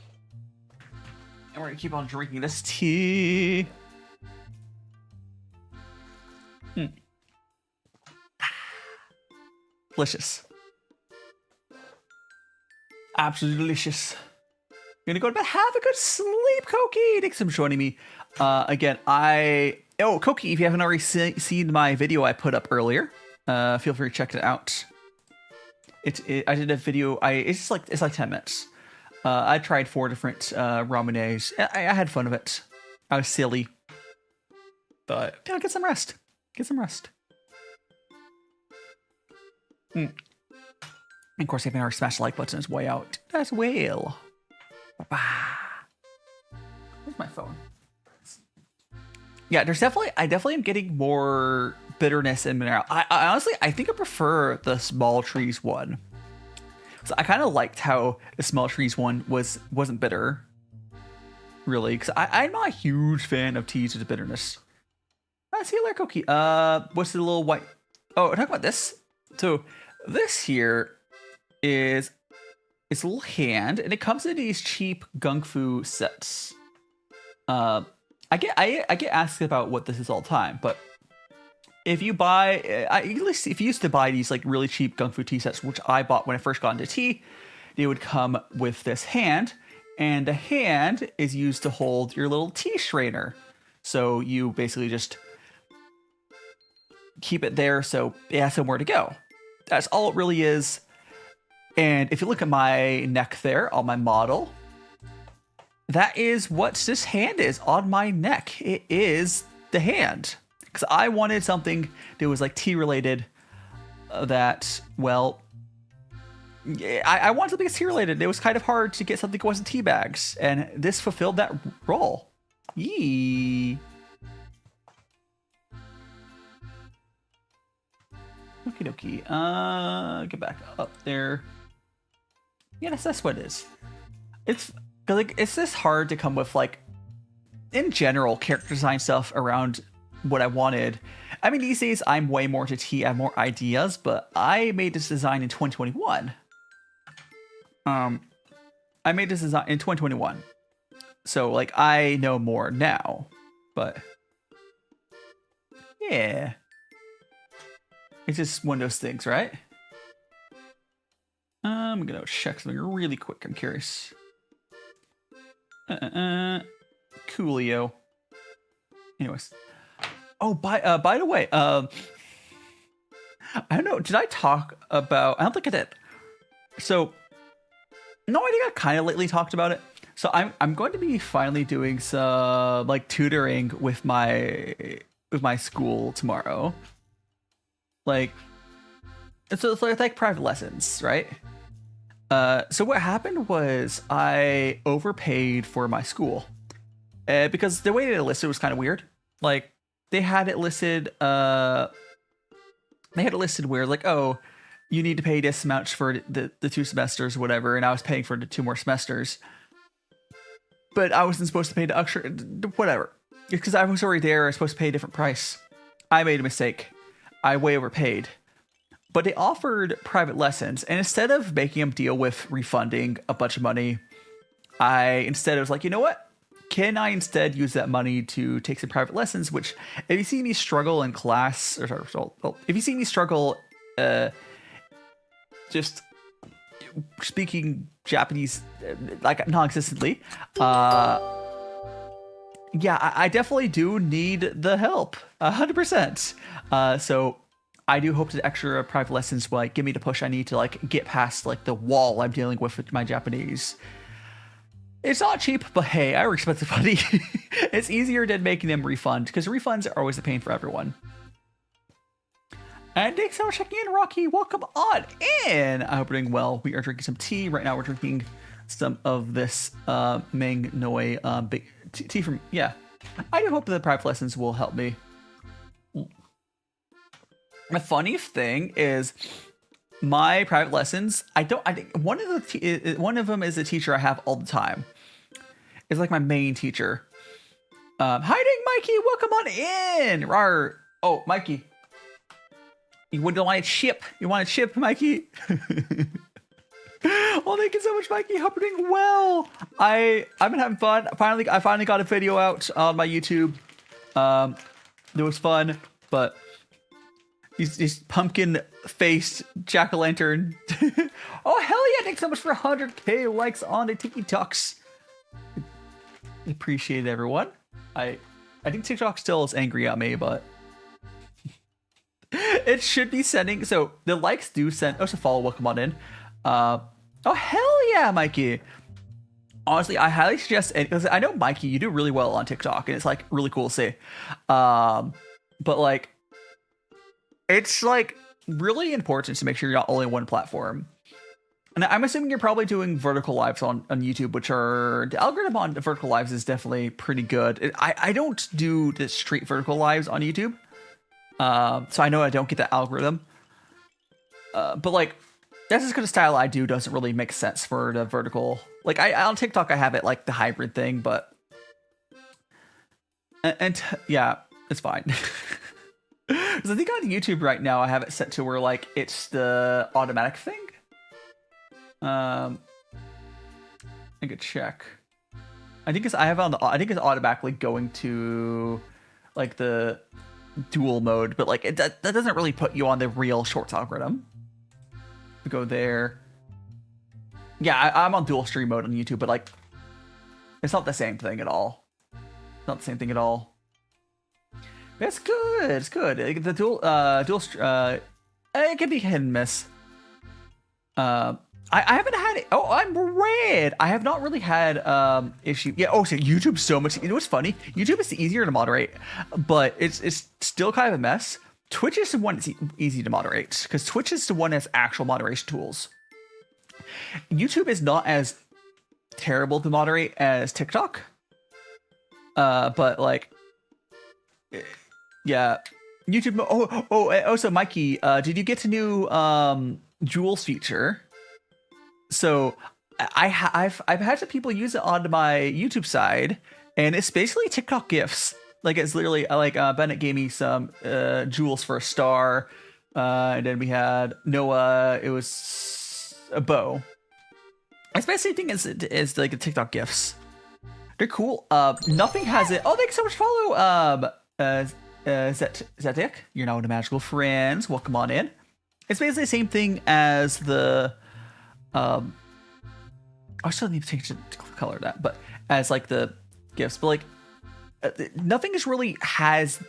Speaker 2: And we're gonna keep on drinking this tea. Delicious. Absolutely delicious. Gonna go to bed. Have a good sleep, Koki. Thanks for joining me. Again, Koki, if you haven't already seen my video I put up earlier, feel free to check it out. I did a video. It's like 10 minutes. I tried 4 different ramenes. I had fun of it. I was silly. But yeah, get some rest. Get some rest. And of course, if you haven't already smashed the like button, it's way out as well. Where's my phone? Yeah, I definitely am getting more bitterness and mineral. I honestly, I think I prefer the small trees one. So I kind of liked how the small trees one wasn't bitter, really, because I'm not a huge fan of teas with the bitterness. See you later, Koki. What's the little white? Oh, talk about this. So this here is it's a little hand, and it comes in these cheap gongfu sets. I get asked about what this is all the time, but if you buy, if you used to buy these like really cheap gongfu tea sets, which I bought when I first got into tea, they would come with this hand, and the hand is used to hold your little tea strainer. So you basically just keep it there so it has somewhere to go. That's all it really is. And if you look at my neck there on my model, that is what this hand is on my neck. It is the hand. Because I wanted something that was like tea related that, well, I wanted something that's tea related. It was kind of hard to get something that wasn't tea bags. And this fulfilled that role. Yee. Okie dokie. Get back up there. Yeah, that's what it is. It's this hard to come with, like, in general, character design stuff around what I wanted. I mean, these days I'm way more into tea, I have more ideas, but I made this design in 2021. I made this design in 2021. So, like, I know more now, but yeah. It's just one of those things, right? I'm gonna check something really quick. I'm curious. Coolio. Anyways. Oh, by the way, I don't know. Did I talk about? I don't think I did. So, no, I think I kind of lately talked about it. So I'm going to be finally doing some like tutoring with my school tomorrow. Like, so it's like private lessons, right? So what happened was I overpaid for my school because the way they listed was kind of weird. Like they had it listed where like, oh, you need to pay this amount for the 2 semesters or whatever, and I was paying for the 2 more semesters. But I wasn't supposed to pay the extra, whatever. Because I was already there, I was supposed to pay a different price. I made a mistake. I way overpaid. But they offered private lessons, and instead of making them deal with refunding a bunch of money, I instead was like, you know what? Can I instead use that money to take some private lessons? Which, if you see me struggle in class, or sorry, well, if you see me struggle, just speaking Japanese like non-existently, yeah, I definitely do need the help, 100%. So I do hope that extra private lessons will like give me the push I need to like get past like the wall I'm dealing with my Japanese. It's not cheap, but hey, I respect the money. It's easier than making them refund, because refunds are always a pain for everyone. And thanks so much for checking in, Rocky. Welcome on in. I hope you're doing well. We are drinking some tea right now. We're drinking some of this Meng Noy big tea from, yeah. I do hope that the private lessons will help me. The funny thing is, my private lessons, I think one of them is a teacher I have all the time. It's like my main teacher. Hiding Mikey, welcome on in. Rawr. Oh, Mikey. You wouldn't want to chip. You want to chip, Mikey? Well, thank you so much, Mikey. Hope you're doing well. I've been having fun. I finally got a video out on my YouTube. It was fun, but these pumpkin-faced jack-o'-lantern. Oh, hell yeah. Thanks so much for 100k likes on the TikToks. Appreciate it, everyone. I think TikTok still is angry at me, but it should be sending. So the likes do send. Oh, so follow. Welcome on in. Oh, hell yeah, Mikey. Honestly, I highly suggest it, because I know, Mikey, you do really well on TikTok, and it's like really cool to see. But like, it's like really important to make sure you're not only on one platform. And I'm assuming you're probably doing vertical lives on YouTube, which are, the algorithm on the vertical lives is definitely pretty good. I don't do the straight vertical lives on YouTube. So I know I don't get the algorithm. But like, that's just because the style I do doesn't really make sense for the vertical. Like on TikTok, I have it like the hybrid thing, but and yeah, it's fine. Because I think on YouTube right now, I have it set to where like it's the automatic thing. I could check. I think it's automatically going to like the dual mode, but like that doesn't really put you on the real shorts algorithm. Go there. Yeah, I'm on dual stream mode on YouTube, but like it's not the same thing at all. Not the same thing at all. It's good. It's good. The it can be hit and miss. I haven't had it. Oh, I'm red. I have not really had issue. Yeah. Oh, so YouTube's so much. You know what's funny? YouTube is easier to moderate, but it's still kind of a mess. Twitch is the one that's easy to moderate, because Twitch is the one that has actual moderation tools. YouTube is not as terrible to moderate as TikTok. But like, yeah, YouTube. Also, Mikey, did you get the new Jewels feature? So I've had some people use it on my YouTube side, and it's basically TikTok gifs. Like, it's literally like Bennett gave me some jewels for a star, and then we had Noah. It was a bow. It's basically the same thing as like the TikTok gifs. They're cool. Nothing has it. Oh, thanks so much for follow. Zetik, you're now in the magical friends. Welcome on in. It's basically the same thing as the I still need to change the color of that, but as like the gifts, but like nothing is really has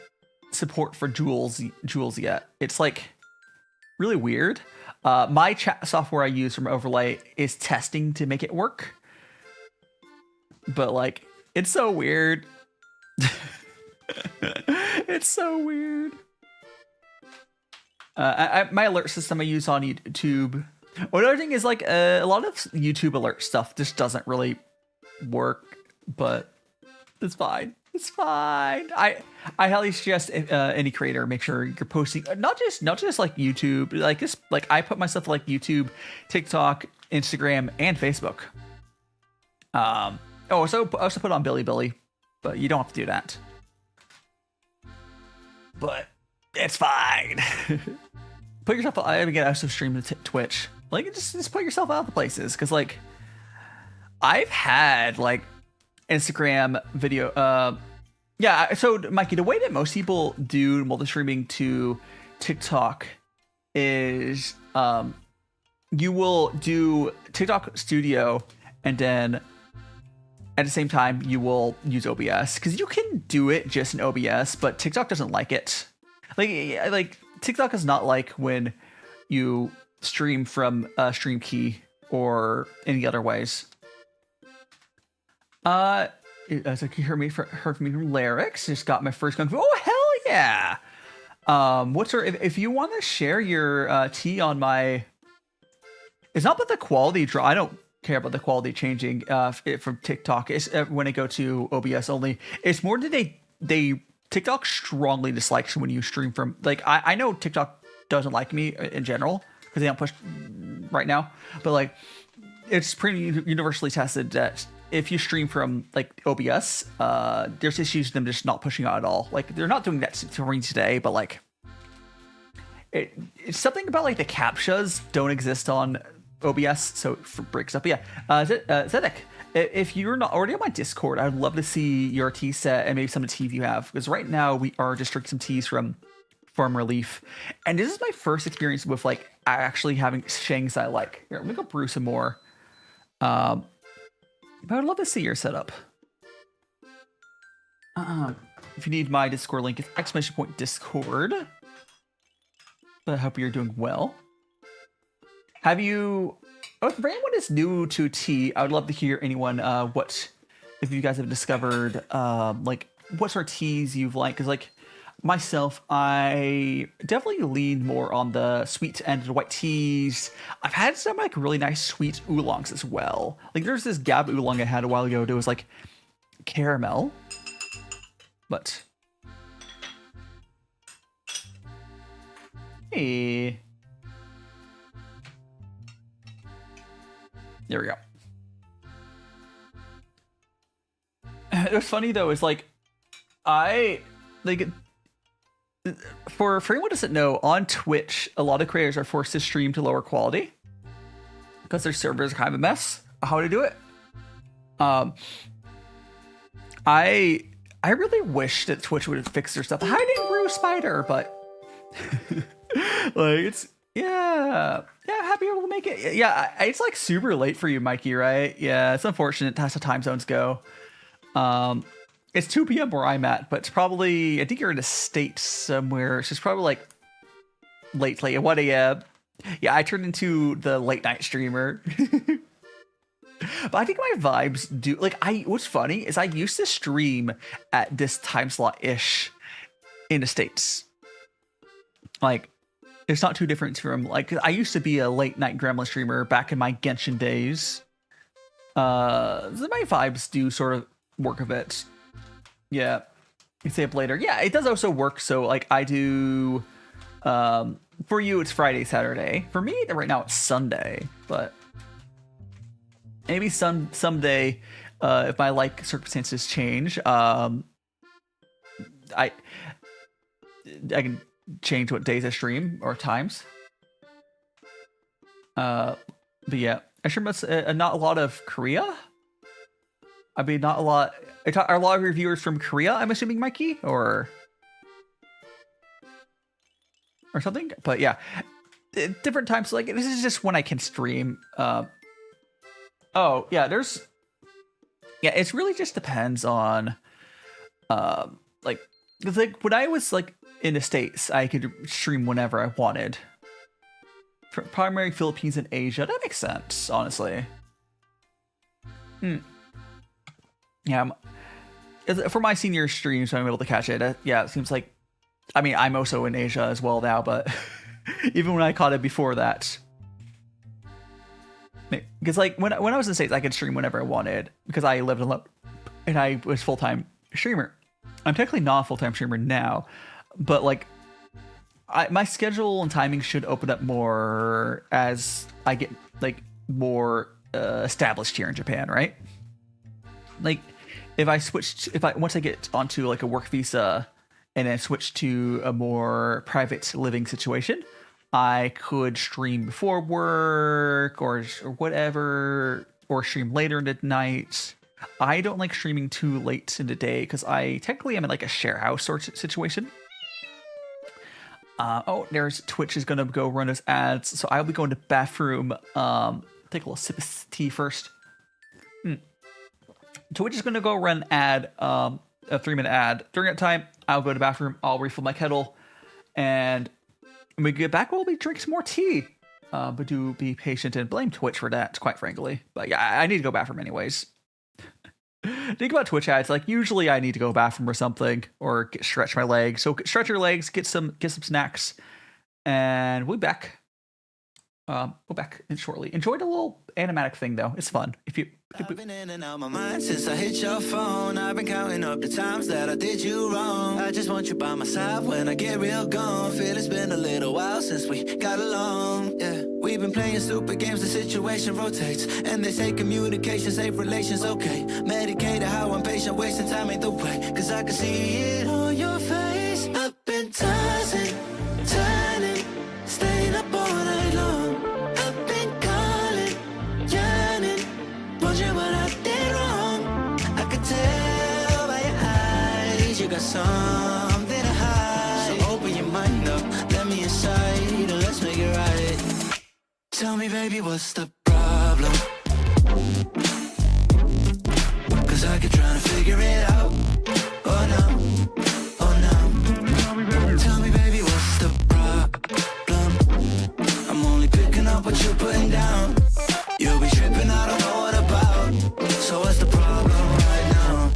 Speaker 2: support for jewels yet. It's like really weird. My chat software I use from Overlay is testing to make it work. but like it's so weird. It's so weird. My alert system I use on YouTube. Another thing is like a lot of YouTube alert stuff just doesn't really work, but it's fine. It's fine. I highly suggest any creator make sure you're posting not just like YouTube, like this. Like I put myself like YouTube, TikTok, Instagram, and Facebook. Also put on Bilibili, but you don't have to do that. But it's fine. Put yourself. Again, I also stream to Twitch. Like just put yourself out the places, because like I've had like Instagram video. Yeah. So Mikey, the way that most people do multi-streaming to TikTok is you will do TikTok Studio, and then at the same time you will use OBS, because you can do it just in OBS, but TikTok doesn't like it. Like TikTok is not like when you stream from Stream Key or any other ways. As you heard from me from Lyrics, just got my first gongfu. Oh hell yeah! If you want to share your tea on my, it's not about the quality draw. I don't care about the quality changing from TikTok. It's when I go to OBS only. It's more that they TikTok strongly dislikes when you stream from, like I know TikTok doesn't like me in general because they don't push right now, but like it's pretty universally tested that if you stream from like OBS, there's issues with them just not pushing out at all. Like they're not doing that for me today, but like it's something about like the captchas don't exist on OBS, so it breaks up. But yeah, Zedek, if you're not already on my Discord, I'd love to see your tea set and maybe some of the teas you have, because right now we are just drinking some teas from Farmerleaf, and this is my first experience with like actually having shangs I like. Here, let me go brew some more. But I'd love to see your setup. If you need my Discord link, it's !Discord. But I hope you're doing well. Have you? Oh, for anyone that's new to tea, I would love to hear anyone if you guys have discovered like what sort of teas you've liked, because like myself, I definitely lean more on the sweet end of the white teas. I've had some like really nice sweet oolongs as well. Like there's this Gab oolong I had a while ago that was like caramel, but hey. There we go. What's funny though is like for anyone who doesn't know, on Twitch, a lot of creators are forced to stream to lower quality because their servers are kind of a mess. How to do it? I really wish that Twitch would have fixed their stuff. I didn't brew Spider, but like it's. Yeah, happy able to make it. Yeah, it's like super late for you, Mikey, right? Yeah, it's unfortunate. That's how time zones go. It's 2 p.m. where I'm at, but it's probably, I think you're in a state somewhere. So it's probably like late, 1 a.m. Yeah, I turned into the late night streamer. But I think my vibes do, like, what's funny is I used to stream at this time slot-ish in the States. Like, it's not too different from, like, I used to be a late night gremlin streamer back in my Genshin days. So my vibes do sort of work a bit. Yeah. You stay up later. Yeah, it does also work. So, like, I do, for you, it's Friday, Saturday. For me, right now, it's Sunday. But maybe someday, if my, like, circumstances change, I can change what days I stream or times. But yeah, I stream not a lot of Korea. I mean, not a lot. Are a lot of your viewers from Korea, I'm assuming, Mikey, or something? But yeah, different times. Like, this is just when I can stream. Oh yeah, it really just depends on, like when I was like in the States, I could stream whenever I wanted. For primary Philippines and Asia, that makes sense, honestly. Yeah, for my senior stream, so I'm able to catch it. Yeah, it seems like, I mean, I'm also in Asia as well now, but even when I caught it before that, because like when I was in the States, I could stream whenever I wanted because I lived alone and I was full-time streamer. I'm technically not a full-time streamer now, but like my schedule and timing should open up more as I get like more established here in Japan, right? Like if I once I get onto like a work visa and then switch to a more private living situation, I could stream before work or whatever, or stream later in the night. I don't like streaming too late in the day because I technically am in like a share house sort of situation. Oh, there's Twitch is gonna go run us ads, so I'll be going to bathroom. Take a little sip of tea first. Twitch is gonna go run ad, a 3-minute ad. During that time, I'll go to the bathroom. I'll refill my kettle, and when we get back, we'll be drinking some more tea. But do be patient and blame Twitch for that, quite frankly. But yeah, I need to go bathroom anyways. Think about Twitch ads. Like usually, I need to go bathroom or something, or stretch my legs. So stretch your legs, get some snacks, and we'll be back. We'll back in shortly. Enjoyed a little animatic thing though. It's fun.
Speaker 1: I've been in and out my mind since I hit your phone. I've been counting up the times that I did you wrong. I just want you by my side when I get real gone. Feel it's been a little while since we got along. Yeah, we've been playing stupid games. The situation rotates, and they say communication save relations. Okay, medicated how I'm patient, wasting time ain't the way. Cause I can see it on your face. I've been tossing, turning, staying up all night long. I've been calling, yearning, wondering what I did wrong. I could tell by your eyes you got something to hide. So open your mind up, let me inside, and let's make it right. Tell me, baby, what's the problem? Cause I keep trying to figure it out. Oh no, oh no. Tell me, baby, what's the problem? I'm only picking up what you're putting down. You'll be tripping, I don't know what about. So what's the problem right now?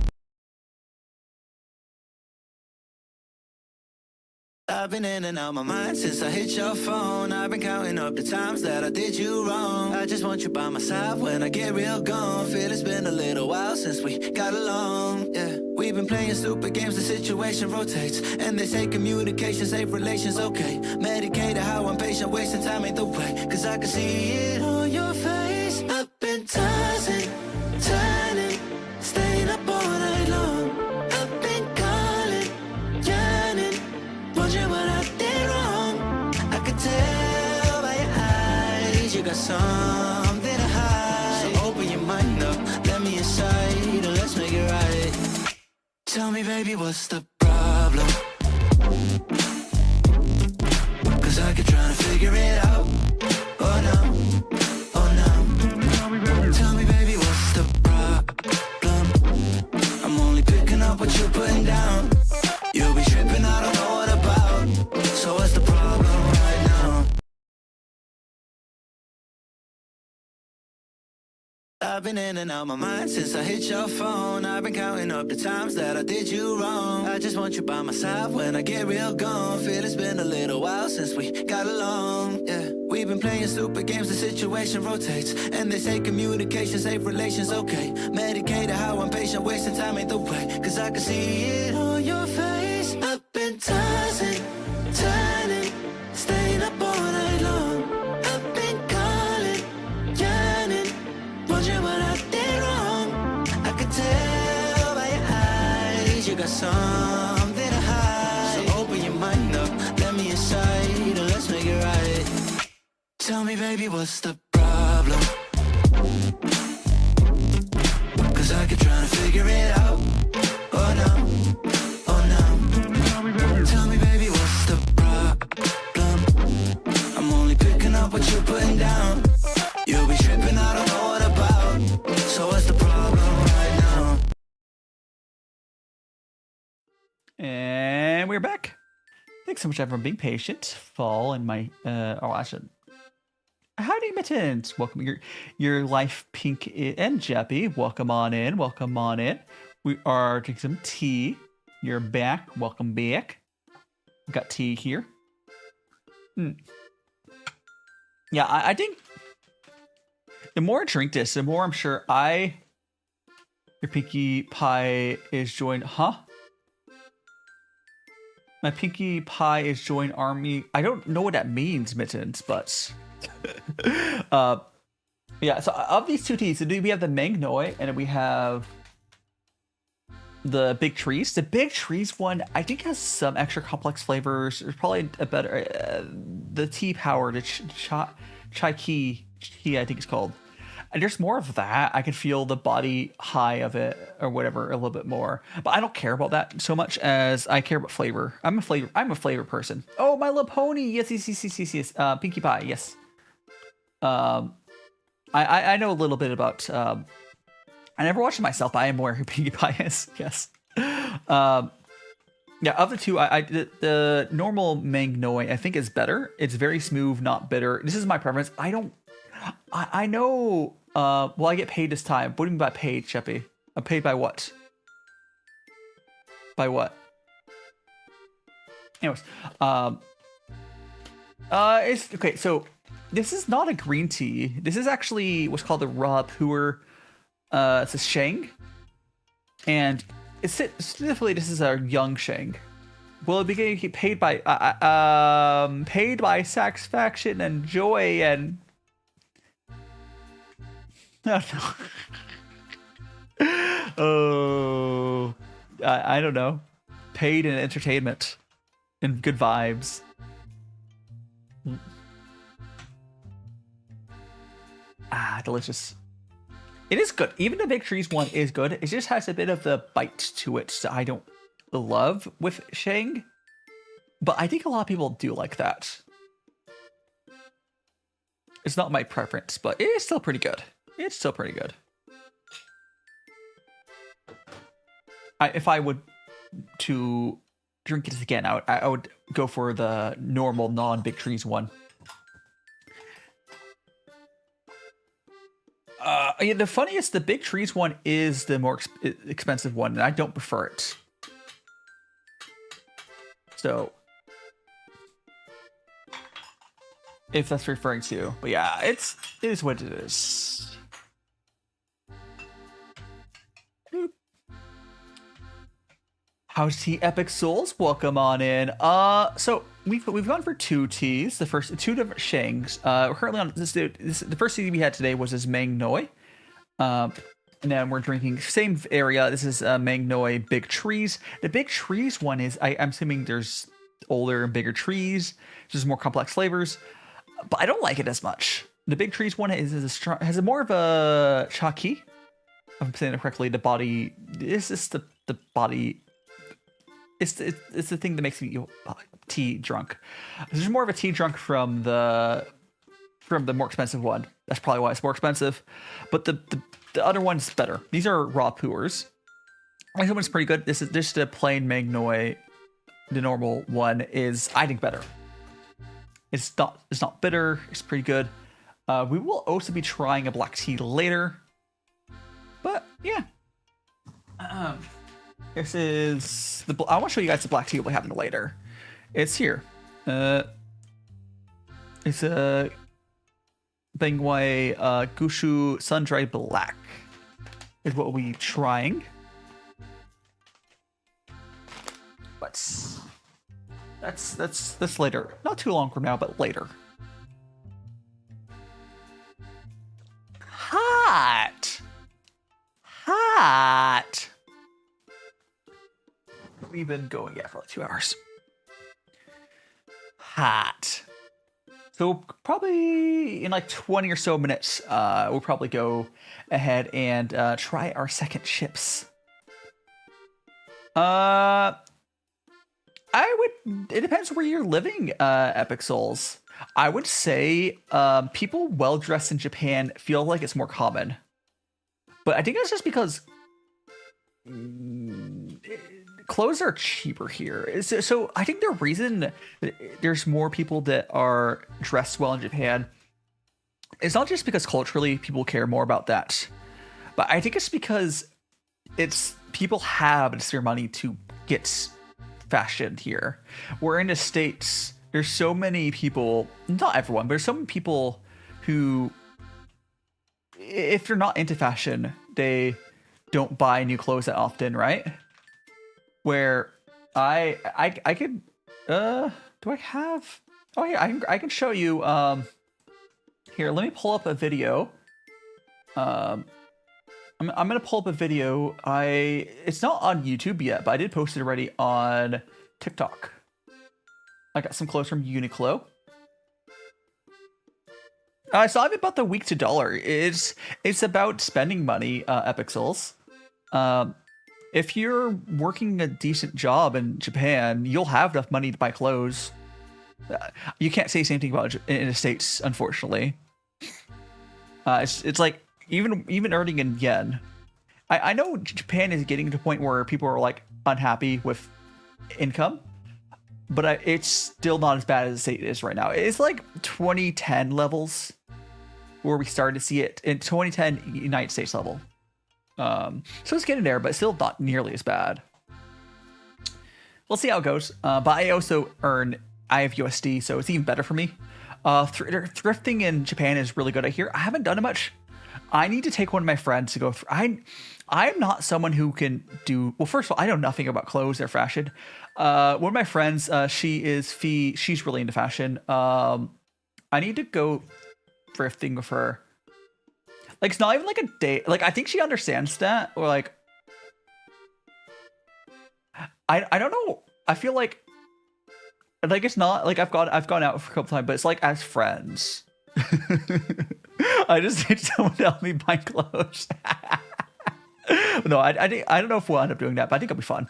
Speaker 1: I've been in and out my mind since I hit your phone. I've been counting up the times that I did you wrong. I just want you by my side when I get real gone. Feel it's been a little while since we got along. Yeah, we've been playing stupid games. The situation rotates, and they say communication save relations. Okay, medicated how I'm patient, wasting time ain't the way. Cause I can see it on your face. I've been tossing, turning, staying up all night long. I've been calling, yearning, wondering what I did wrong. I could tell by your eyes you got something to hide. So open your mind up, let me inside, and let's make it right. Tell me, baby, what's the problem? Cause I keep trying to figure it out. Oh no, oh no. Tell me, baby, what's the problem? I'm only picking up what you're putting down. You'll be tripping, I don't know what about. So what's the problem right now? I've been in and out my mind since I hit your phone. I've been counting up the times that I did you wrong. I just want you by my side when I get real gone. Feel it's been a little while since we got along. Yeah, we've been playing stupid games. The situation rotates, and they say communication save relations. Okay, medicated how I'm patient, wasting time ain't the way. Cause I can see it on your face. I've been tossing, turning, staying up all night long. I've been calling, yearning, wondering what I did wrong. I could tell by your eyes you got something to hide. So open your mind up, let me inside, and let's make it right. Tell me, baby, what's the problem? Cause I keep trying to figure it out. Oh no, oh no. Tell me, baby, what's the problem? I'm only picking up what you're putting down. You'll be tripping, I don't know what about. So what's the problem right now?
Speaker 2: And we're back. Thanks so much, everyone, for being patient. Fall in my. Howdy, Mittens. Welcome your life, Pink and Jeppy. Welcome on in. Welcome on in. We are drinking some tea. You're back. Welcome back. We got tea here. Yeah, I think the more I drink this, the more I'm sure your Pinkie Pie is joined. Huh? My Pinkie Pie is joined army. I don't know what that means, Mittens, but yeah. So of these two teas, so we have the Meng Noy, and then we have the Big Trees. The Big Trees one, I think, has some extra complex flavors. There's probably a better the tea power, the chai tea, I think it's called. And there's more of that. I can feel the body high of it or whatever a little bit more. But I don't care about that so much as I care about flavor. I'm a flavor person. Oh, My Little Pony. Yes. Pinkie Pie. Yes. I know a little bit about. I never watched it myself, but I am aware who Pinkie Pie is. Yes. Yeah. Of the two, the normal Meng Noy I think is better. It's very smooth, not bitter. This is my preference. I know. Well, I get paid this time. What do you mean by paid, Sheppy? I'm paid by what? By what? Anyways, it's okay. So this is not a green tea. This is actually what's called the Vtuber. It's a Sheng, and it's specifically this is a young Sheng. Will it be getting paid by satisfaction and joy and no. Oh, I don't know. Paid in entertainment and good vibes. Delicious. It is good. Even the Big Trees one is good. It just has a bit of the bite to it that I don't love with Sheng. But I think a lot of people do like that. It's not my preference, but it is still pretty good. It's still pretty good. If I would to drink it again, I would go for the normal non-Big Trees one. Yeah, the funniest, the Big Trees one is the more expensive one, and I don't prefer it. So, if that's referring to, but yeah, it is what it is. How's tea, Epic Souls? Welcome on in. So we've gone for two teas. The first two different Shengs. We're currently on this. The first tea we had today was this Meng Noy. And then we're drinking same area. This is Meng Noy Big Trees. The Big Trees one is I'm assuming there's older and bigger trees. There's more complex flavors, but I don't like it as much. The Big Trees one has a more of a chalky. If I'm saying it correctly. The body. This is the body. It's the thing that makes me tea drunk. There's more of a tea drunk from the more expensive one. That's probably why it's more expensive. But the other one's better. These are raw pours. This one's pretty good. This is just a plain Meng Noy. The normal one is, I think, better. It's not bitter. It's pretty good. We will also be trying a black tea later. But yeah. This is I want to show you guys the black tea we'll be having later. It's here. It's a Bangwai Gushu Sun-dried Black. Is what we'll be trying. But that's later. Not too long from now, but later. Hot. We've been going for like 2 hours. Hot. So probably in like 20 or so minutes, we'll probably go ahead and try our second chips. It depends where you're living, Epic Souls. I would say people well dressed in Japan feel like it's more common. But I think that's just because clothes are cheaper here. So I think the reason there's more people that are dressed well in Japan it's not just because culturally people care more about that, but I think it's because it's people have to spare money to get fashion here. Where in the States, there's so many people, not everyone, but there's so many people who, if they're not into fashion, they don't buy new clothes that often, right? Where I could, do I have, oh yeah, I can show you, here, let me pull up a video. I'm gonna pull up a video. It's not on YouTube yet, but I did post it already on TikTok. I got some clothes from Uniqlo. It's not about the week to dollar. It's about spending money, Epic Souls. If you're working a decent job in Japan, you'll have enough money to buy clothes. You can't say the same thing about in the States, unfortunately. It's like even earning in yen. I know Japan is getting to the point where people are like unhappy with income, but it's still not as bad as the state is right now. It's like 2010 levels where we started to see it in 2010 United States level. So it's getting there, but still not nearly as bad. We'll see how it goes. But I also I have USD, so it's even better for me. Thrifting in Japan is really good. I hear. I haven't done it much. I need to take one of my friends to go through. I'm not someone who can do. Well, first of all, I know nothing about clothes or fashion. One of my friends, she's really into fashion. I need to go thrifting with her. Like, it's not even like a day. Like, I think she understands that. Or like, I don't know. I feel like it's not like I've gone out for a couple times, but it's like as friends. I just need someone to help me buy clothes. No, I don't know if we'll end up doing that, but I think it'll be fun.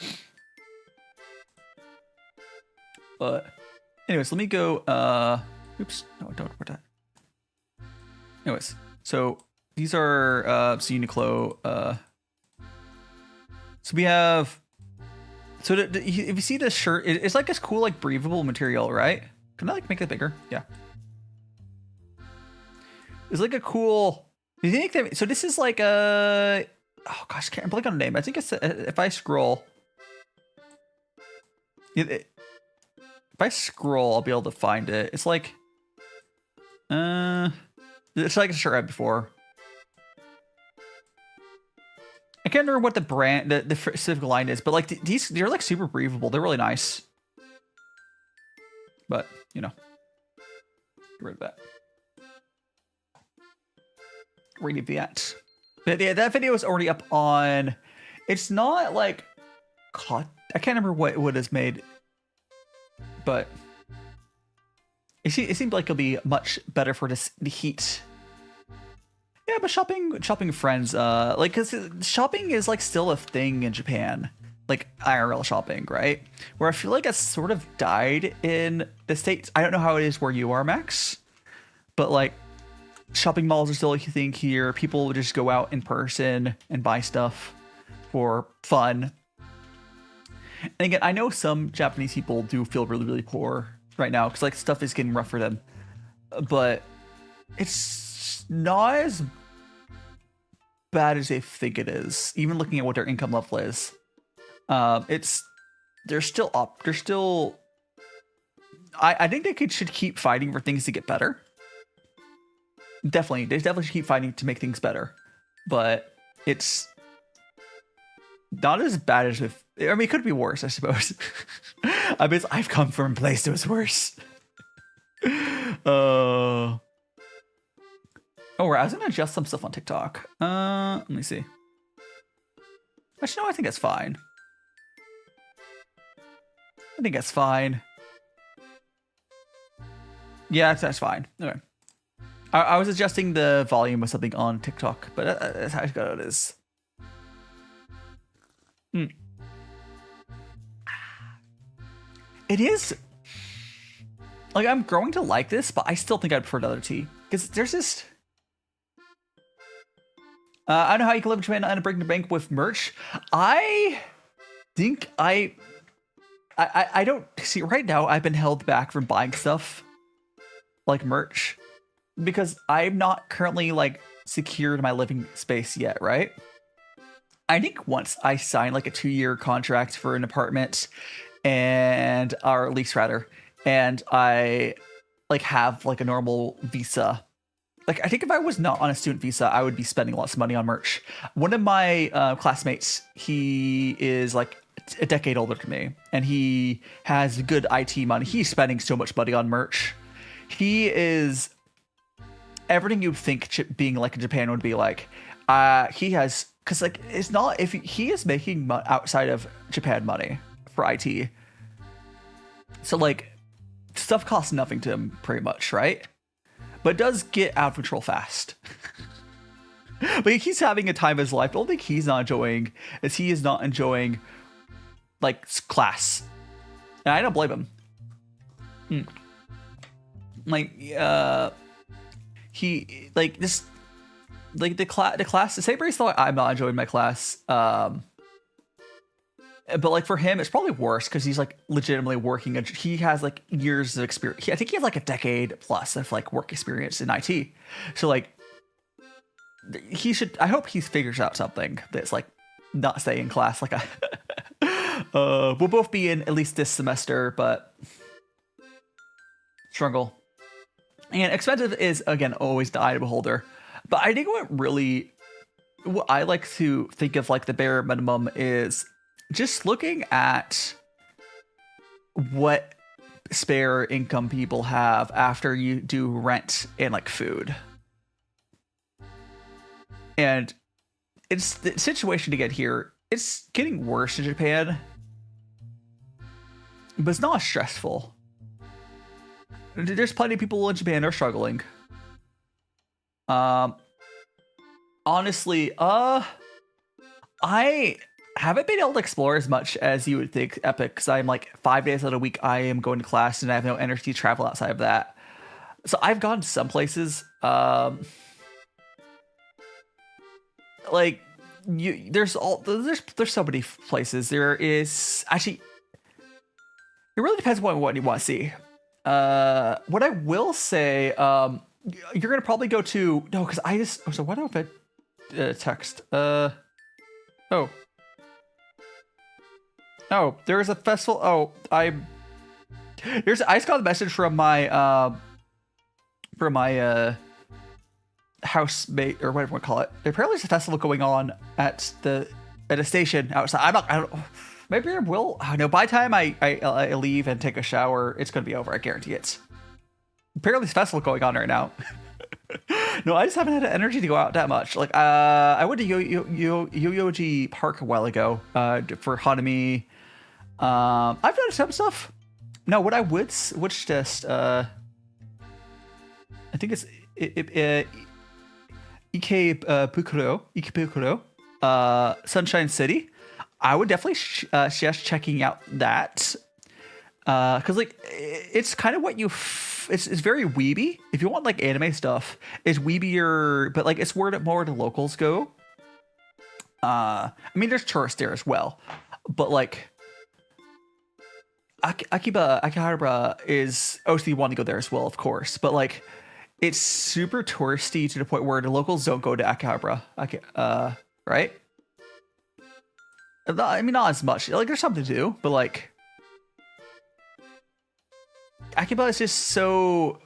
Speaker 2: But anyways, let me go. Oops, no, don't put that. Anyways, so these are so Uniqlo. So we have. So if you see this shirt, it's like this cool like breathable material, right? Can I like make it bigger? Yeah. It's like a cool. Do you think that? So this is like a. Oh gosh, can't blank on the name. I think it's if I scroll. If I scroll, I'll be able to find it. It's like. It's like a shirt I had before. I can't remember what the brand, the specific line is, but like these, they're like super breathable. They're really nice. But you know, get rid of that. Read that. But yeah, that video is already up on. It's not like I can't remember what is made, but it seemed like it'll be much better for the heat. Yeah, but shopping with friends, like, cause shopping is like still a thing in Japan, like IRL shopping, right? Where I feel like it's sort of died in the States. I don't know how it is where you are, Max, but like shopping malls are still a thing here. People will just go out in person and buy stuff for fun. And again, I know some Japanese people do feel really, really poor right now because like stuff is getting rough for them, but it's not as bad as they think it is. Even looking at what their income level is, they're still up. They're still. I think they should keep fighting for things to get better. Definitely, they definitely should keep fighting to make things better, but it's not as bad as if. I mean, it could be worse, I suppose. I mean, I've come from a place that was worse. Oh, right. I was gonna adjust some stuff on TikTok. Let me see. Actually, no, I think that's fine. I think that's fine. Yeah, that's fine. Okay. I was adjusting the volume of something on TikTok, but that's how it is. It is. Like, I'm growing to like this, but I still think I'd prefer another tea. Because there's this. I don't know how you can live in Japan and break the bank with merch. I think I don't see right now. I've been held back from buying stuff like merch. because I'm not currently like secured in my living space yet, right? I think once I sign like a 2-year contract for an apartment and our lease rather, and I like have like a normal visa. Like, I think if I was not on a student visa, I would be spending lots of money on merch. One of my classmates, he is like a decade older than me, and he has good IT money. He's spending so much money on merch. He is everything you'd think being like in Japan would be like. He has, because like it's not, if he is making outside of Japan money for IT. So like stuff costs nothing to him pretty much, right? But it does get out of control fast. But he's having a time of his life. The only thing he's not enjoying is he is not enjoying like class. And I don't blame him. Like he like this like the class the same reason I'm not enjoying my class. But like for him, it's probably worse because he's like legitimately working. He has like years of experience. I think he has like a decade plus of like work experience in IT. So like he should. I hope he figures out something that's like not staying in class. Like we'll both be in at least this semester, but struggle. And expensive is again always the eye of the beholder. But I think what I like to think of like the bare minimum is just looking at what spare income people have after you do rent and like food. And it's the situation to get here. It's getting worse in Japan, but it's not stressful. There's plenty of people in Japan that are struggling. Honestly, I haven't been able to explore as much as you would think, Epic, because I'm like 5 days out of the week I am going to class and I have no energy to travel outside of that. So I've gone to some places. Like there's so many places. There is actually, it really depends on what you want to see. What I will say, you're gonna probably go to because I just so what if I text there's a festival. I just got a message from my housemate or whatever we call it. Apparently there's a festival going on at a station outside. I don't know. Maybe I will. No, by the time I leave and take a shower, it's gonna be over. I guarantee it. Apparently there's a festival going on right now. No, I just haven't had the energy to go out that much. Like I went to Yoyogi Park a while ago for Hanami. I've done some stuff. No, what I would just I think it's Ikebukuro, Sunshine City. I would definitely suggest checking out that because like it's kind of what you it's very weeby. If you want like anime stuff, it's weebier, but like it's where more the locals go. I mean, there's tourists there as well, but like Akihabara is obviously you want to go there as well, of course, but like it's super touristy to the point where the locals don't go to Akihabara. Right? I mean, not as much. Like, there's something to do, but like, Akihabara is just so.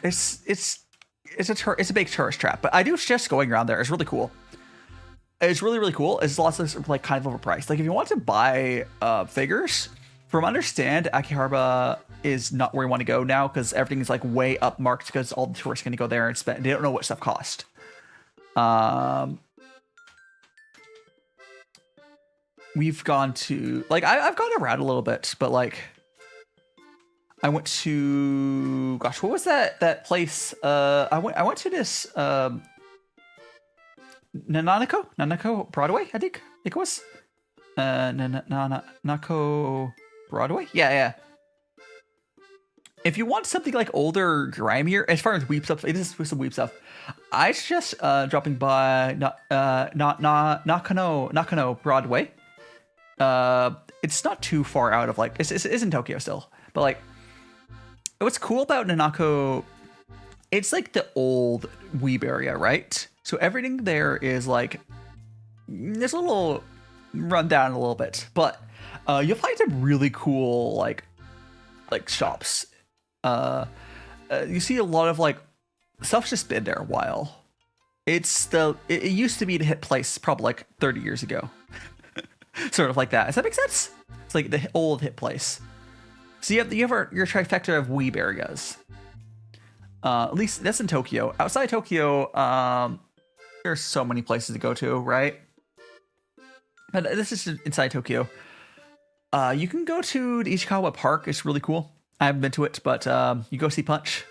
Speaker 2: It's a big tourist trap, but I do suggest going around there. It's really cool. It's really, really cool. It's lots of like kind of overpriced. Like if you want to buy figures, from understand, Akihabara is not where you want to go now because everything is like way upmarked because all the tourists are going to go there and spend. They don't know what stuff cost. We've gone to like I've gone around a little bit, but like I went to what was that place? I went to this Nanako Broadway, I think it was. Nanako Broadway? Yeah. If you want something like older, grimier, as far as weep stuff, it is some weep stuff. I suggest dropping by Nakano Broadway. It's not too far out of like it's in Tokyo still, but like what's cool about Nanako it's like the old weeb area, right? So everything there is like, there's a little run down a little bit, but you'll find some really cool like shops. You see a lot of like stuff's just been there a while. It used to be the hit place probably like 30 years ago. Sort of like that. Does that make sense? It's like the old hit place. So you have your trifecta of weeb areas. At least that's in Tokyo. Outside Tokyo, there's so many places to go to, right? But this is inside Tokyo. You can go to the Ishikawa Park. It's really cool. I haven't been to it, but you go see Punch.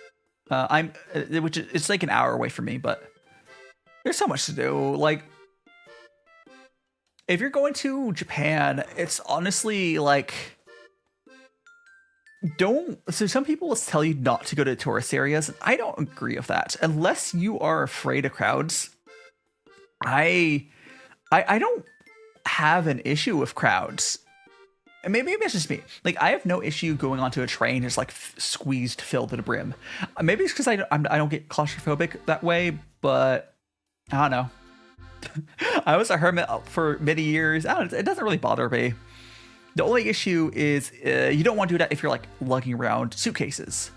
Speaker 2: It's like an hour away from me, but there's so much to do. Like, if you're going to Japan, it's honestly like, so some people will tell you not to go to tourist areas. I don't agree with that. Unless you are afraid of crowds, I don't have an issue with crowds. And maybe it's just me. Like, I have no issue going onto a train just like squeezed filled to the brim. Maybe it's because I don't get claustrophobic that way, but I don't know. I was a hermit for many years. It doesn't really bother me. The only issue is you don't want to do that if you're like lugging around suitcases.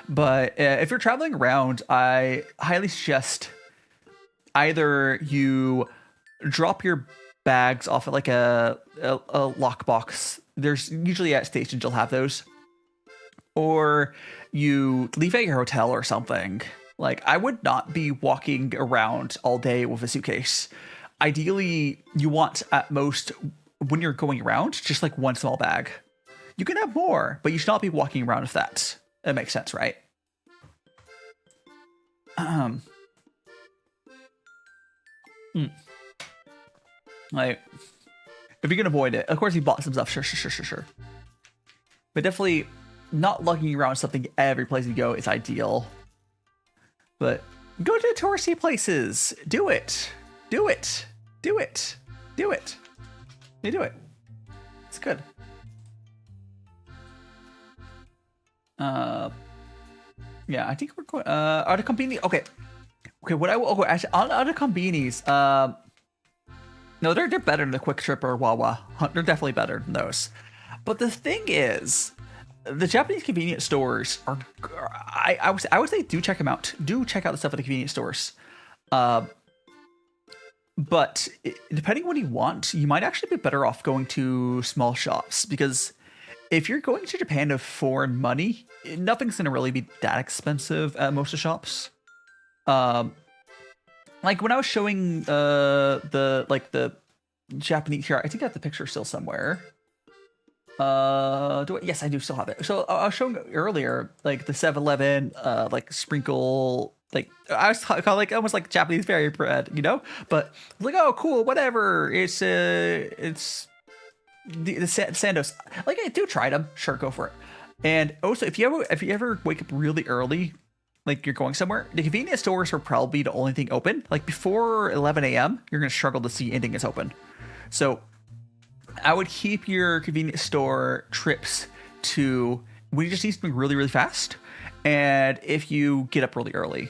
Speaker 2: But if you're traveling around, I highly suggest either you drop your bags off at like a lockbox. There's usually at stations you'll have those, or you leave at your hotel or something. Like, I would not be walking around all day with a suitcase. Ideally, you want at most, when you're going around, just like one small bag. You can have more, but you should not be walking around with that. That makes sense, right? Like, if you can avoid it, of course you bought some stuff, sure. But definitely not lugging around something every place you go is ideal. But go to touristy places. Do it. They do it. It's good. Yeah, I think we're going. Are the company? Okay. What I will. Okay, actually, on the combinis. No, they're better than the Quick Trip or Wawa. They're definitely better than those. But the thing is, the Japanese convenience stores are. I would say do check them out. Do check out the stuff at the convenience stores. But depending on what you want, you might actually be better off going to small shops, because if you're going to Japan with foreign money, nothing's gonna really be that expensive at most of the shops. Like when I was showing the Japanese here, I think I have the picture still somewhere. Yes, I do still have it. So I was showing earlier, like the 7-Eleven, like sprinkle, like I was called like almost like Japanese fairy bread, you know. But like, oh, cool, whatever. It's the Sandos. Like, I do try them. Sure, go for it. And also, if you ever wake up really early, like you're going somewhere, the convenience stores are probably the only thing open. Like before 11 a.m., you're gonna struggle to see anything is open. So I would keep your convenience store trips to when you just need something really, really fast, and if you get up really early,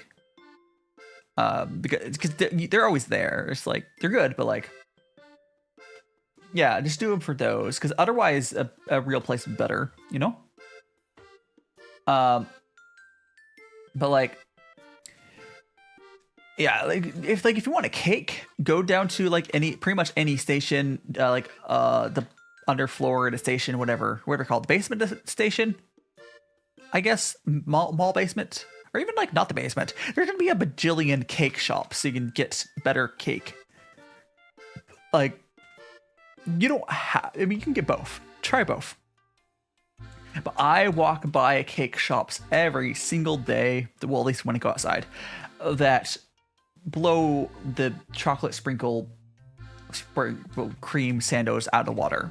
Speaker 2: because they're always there. It's like they're good, but like, yeah, just do them for those, because otherwise a real place is better, you know. But like, yeah, like if you want a cake, go down to like pretty much any station, like the underfloor of the station, whatever they're called, basement station, I guess, mall basement, or even like not the basement. There's gonna be a bajillion cake shops, so you can get better cake. Like, you don't have. I mean, you can get both. Try both. But I walk by cake shops every single day, well, at least when I go outside, that blow the chocolate sprinkle cream sandos out of the water.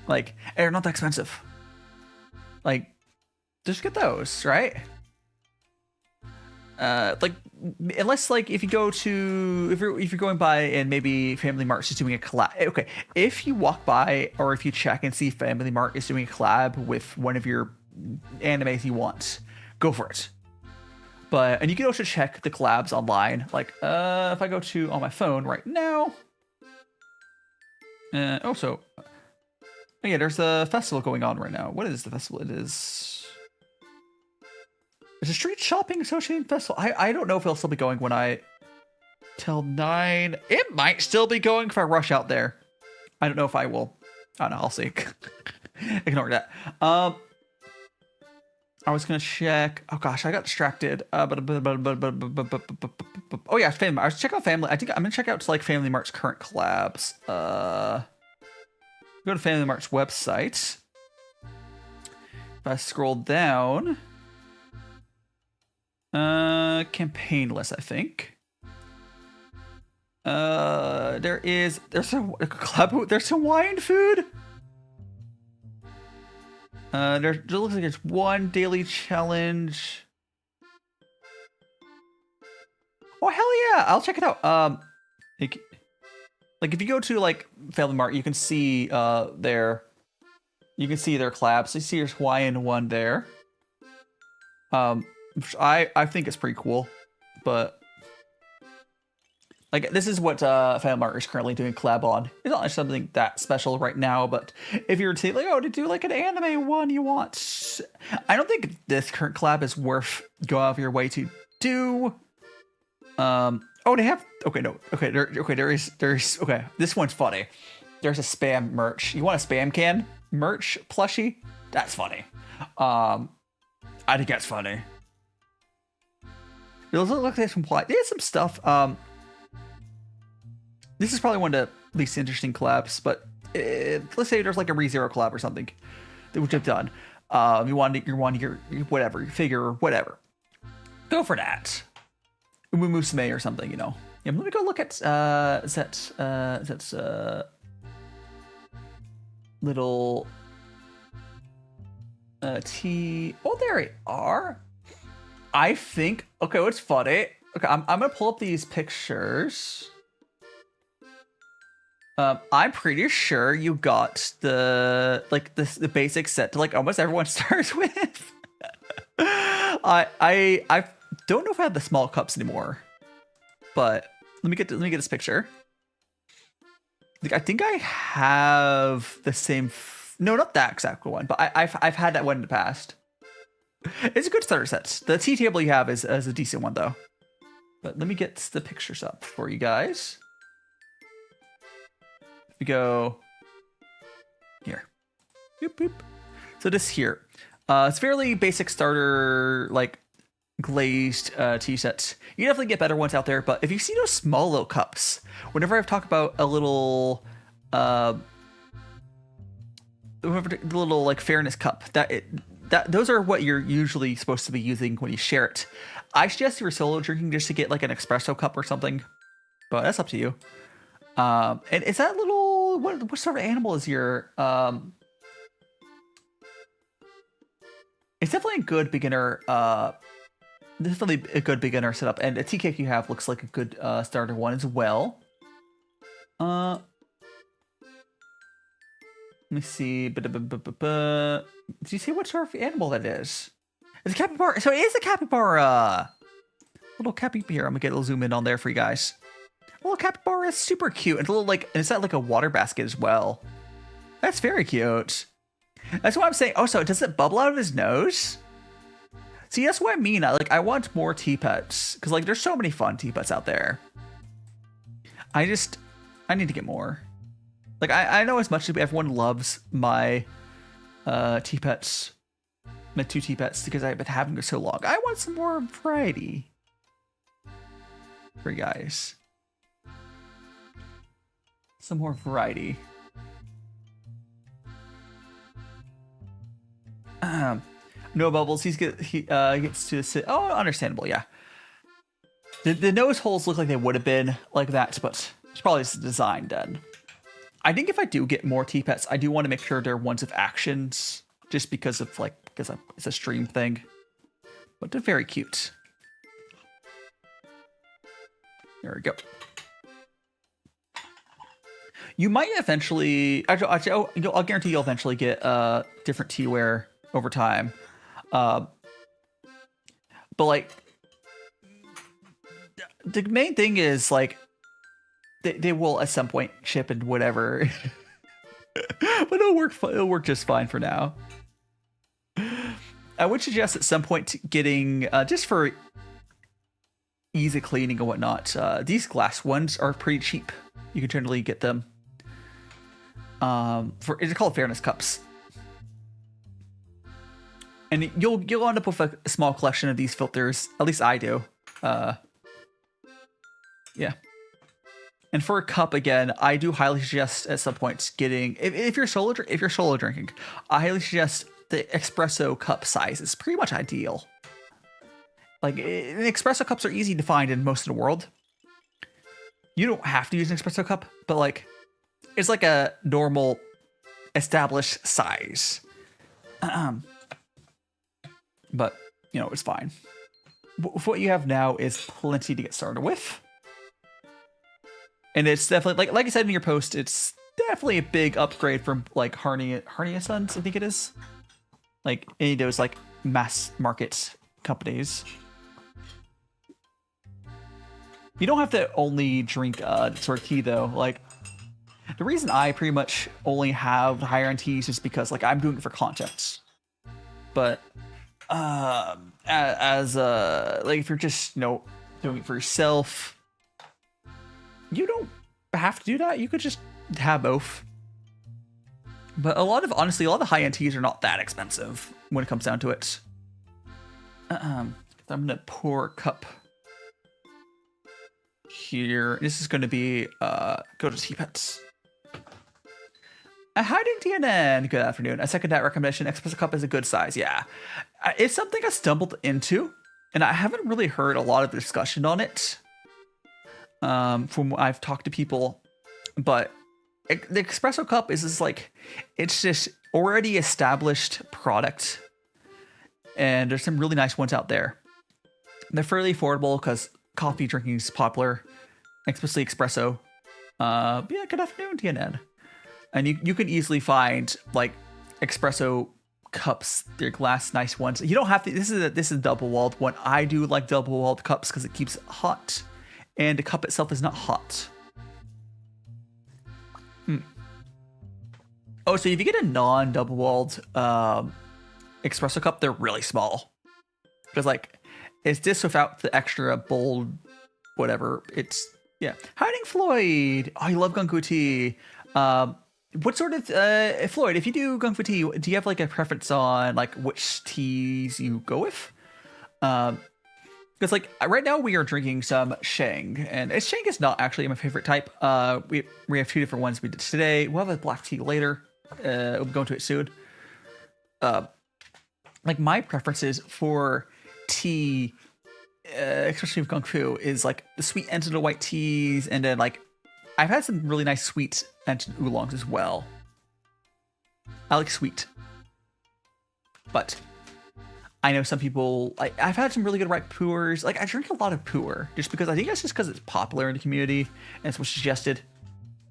Speaker 2: Like, they're not that expensive. Like, just get those, right? Like, unless like if you're going by and maybe Family Mart is just doing a collab. Okay, if you walk by or if you check and see Family Mart is doing a collab with one of your animes you want, go for it. But, and you can also check the collabs online. Like, if I go to on my phone right now. Oh yeah, there's a festival going on right now. What is the festival? It's a street shopping associated festival. I don't know if it'll still be going when I till 9. It might still be going if I rush out there. I don't know if I will. I don't know. I'll see. Ignore that. I was gonna check. Oh gosh, I got distracted. Oh yeah, Family Mart. I was checking out Family. I think I'm gonna check out like Family Mart's current collabs. Go to Family Mart's website. If I scroll down, campaign list, I think. There's a collab. There's Hawaiian food. There looks like it's one daily challenge. Oh hell yeah! I'll check it out. Like if you go to like Family Mart, you can see their collabs. So you see there's Hawaiian one there. Which I think it's pretty cool, but like this is what Family Mart is currently doing collab on. It's not something that special right now, but if you were to like, to do like an anime one you want, I don't think this current collab is worth going out of your way to do. They have this one's funny. There's a spam merch. You want a spam can merch plushie? That's funny. I think that's funny. It looks like there's some plot. There's some stuff. This is probably one of the least interesting collabs, but let's say there's like a ReZero collab or something that which I've done. You want your whatever, your figure, whatever. Go for that. Umumusme or something, you know. Yeah, let me go look at little T. Oh, there they are. I think. Okay, what's funny? Okay, I'm gonna pull up these pictures. I'm pretty sure you got the basic set to like almost everyone starts with. I don't know if I have the small cups anymore, but let me get this picture. Like I think I have the same. No, not that exact one, but I've had that one in the past. It's a good starter set. The tea table you have is a decent one though. But let me get the pictures up for you guys. We go here. Boop, boop. So this here, it's fairly basic starter, like glazed tea sets. You definitely get better ones out there, but if you see those small little cups, whenever I've talked about a little, the little like fairness cup, those are what you're usually supposed to be using when you share it. I suggest you were solo drinking just to get like an espresso cup or something, but that's up to you. And is that little what sort of animal is your it's definitely a good beginner definitely a good beginner setup, and the tea cake you have looks like a good starter one as well. Let me see. Do you see what sort of animal that is? It's a capybara. So it is a capybara. Little capybara. Here, I'm gonna get a little zoom in on there for you guys. A little capybara is super cute. And it's a little like, and it's got like a water basket as well. That's very cute. That's what I'm saying. Oh, so does it bubble out of his nose? See, that's what I mean. I want more tea pets because like there's so many fun tea pets out there. I need to get more. Like I know as much as everyone loves my tea pets, my 2 tea pets, because I've been having them so long. I want some more variety for you guys. Some more variety. No bubbles. He gets to sit. Oh, understandable. Yeah. The nose holes look like they would have been like that, but it's probably just the design done. I think if I do get more tea pets, I do want to make sure they're ones with actions, just because it's a stream thing. But they're very cute. There we go. You might eventually. Actually, I'll guarantee you'll eventually get different teaware over time. But like, the main thing is like they will at some point ship and whatever, but it'll work just fine for now. I would suggest at some point getting just for easy cleaning and whatnot. These glass ones are pretty cheap. You can generally get them. It's called fairness cups, and you'll end up with a small collection of these filters. At least I do. Yeah. And for a cup, again, I do highly suggest at some point getting if you're solo drinking, I highly suggest the espresso cup size. It's pretty much ideal. Like espresso cups are easy to find in most of the world. You don't have to use an espresso cup, but like it's like a normal established size. But you know, it's fine. What you have now is plenty to get started with. And it's definitely like I said in your post, it's definitely a big upgrade from like Harnia Sons, I think it is. Like any of those like mass market companies. You don't have to only drink sort of tea though. Like the reason I pretty much only have the higher end teas is because like I'm doing it for content. But as like if you're just doing it for yourself, you don't have to do that. You could just have both. But honestly, a lot of the high-end teas are not that expensive when it comes down to it. I'm gonna pour a cup here. This is gonna be go to Teapots. Hi, TNN. Good afternoon. I second that recommendation. Espresso cup is a good size. Yeah, it's something I stumbled into, and I haven't really heard a lot of discussion on it. From what I've talked to people, but the espresso cup is just like, it's just already established product, and there's some really nice ones out there. They're fairly affordable because coffee drinking is popular, especially espresso. Yeah, good afternoon, TNN. And you can easily find like espresso cups. They're glass, nice ones. You don't have to. This is a double walled one. I do like double walled cups because it keeps it hot. And the cup itself is not hot. Oh, so if you get a non-double-walled espresso cup, they're really small. Because, like, it's this without the extra bold whatever. It's, yeah. Hiding Floyd! Oh, you love gongfu tea. What sort of, Floyd, if you do gongfu tea, do you have, like, a preference on, like, which teas you go with? Because like right now we are drinking some Sheng, and Sheng is not actually my favorite type. We have two different ones we did today. We'll have a black tea later. We'll go into it soon. Like my preferences for tea, especially with gongfu, is like the sweet ended white teas, and then like I've had some really nice sweet ended oolongs as well. I like sweet, but I know some people, like, I've had some really good ripe pu'ers. Like, I drink a lot of pu'er just because I think that's just because it's popular in the community and it's what's suggested.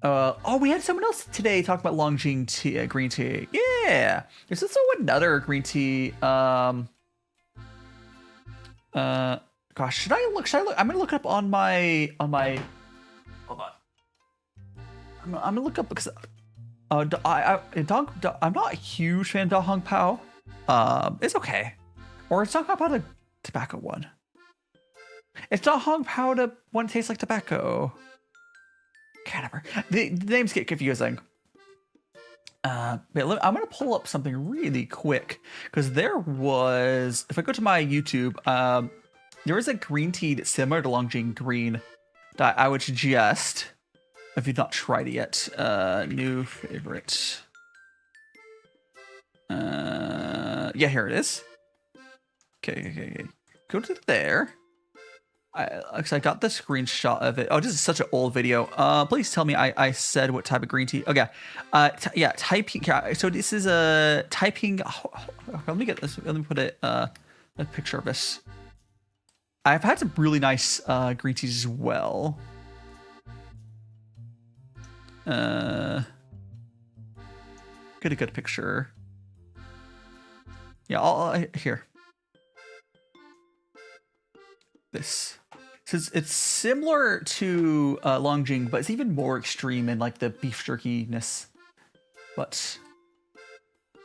Speaker 2: Oh, we had someone else today talk about Longjing tea, green tea. Yeah, there's also another green tea. Gosh, should I look? I'm gonna look up on my. Hold on. I'm gonna look up because I'm not a huge fan of Da Hong Pao. It's okay. Or it's not Hong Pao the tobacco one. It's not Hong Pao the one that tastes like tobacco. Whatever. The names get confusing. But I'm going to pull up something really quick. Because there was... If I go to my YouTube, there was a green tea that's similar to Longjing Green that I would suggest, if you've not tried it yet. New favorite. Yeah, here it is. Okay. Go to there. I got the screenshot of it. Oh, this is such an old video. Please tell me I said what type of green tea. Okay. Yeah, typing. So this is a typing. Let me get this. Let me put a picture of this. I've had some really nice green teas as well. Get a good picture. Yeah, here. This. So it's similar to Longjing, but it's even more extreme in like the beef jerkiness. But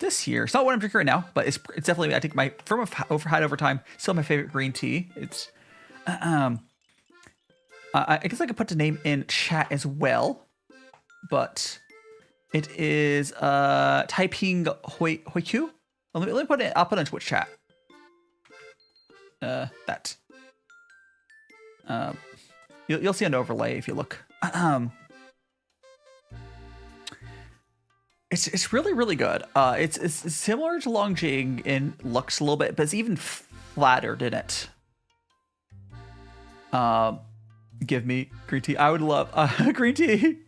Speaker 2: this here, it's not what I'm drinking right now, but it's definitely, I think, my from had over time, still my favorite green tea. It's I guess I could put the name in chat as well, but it is Taiping Hoikyu. Let me put it. I'll put it in Twitch chat. That. You'll see an overlay if you look. It's really, really good. It's similar to Longjing in looks a little bit, but it's even flatter than it. Give me green tea. I would love green tea.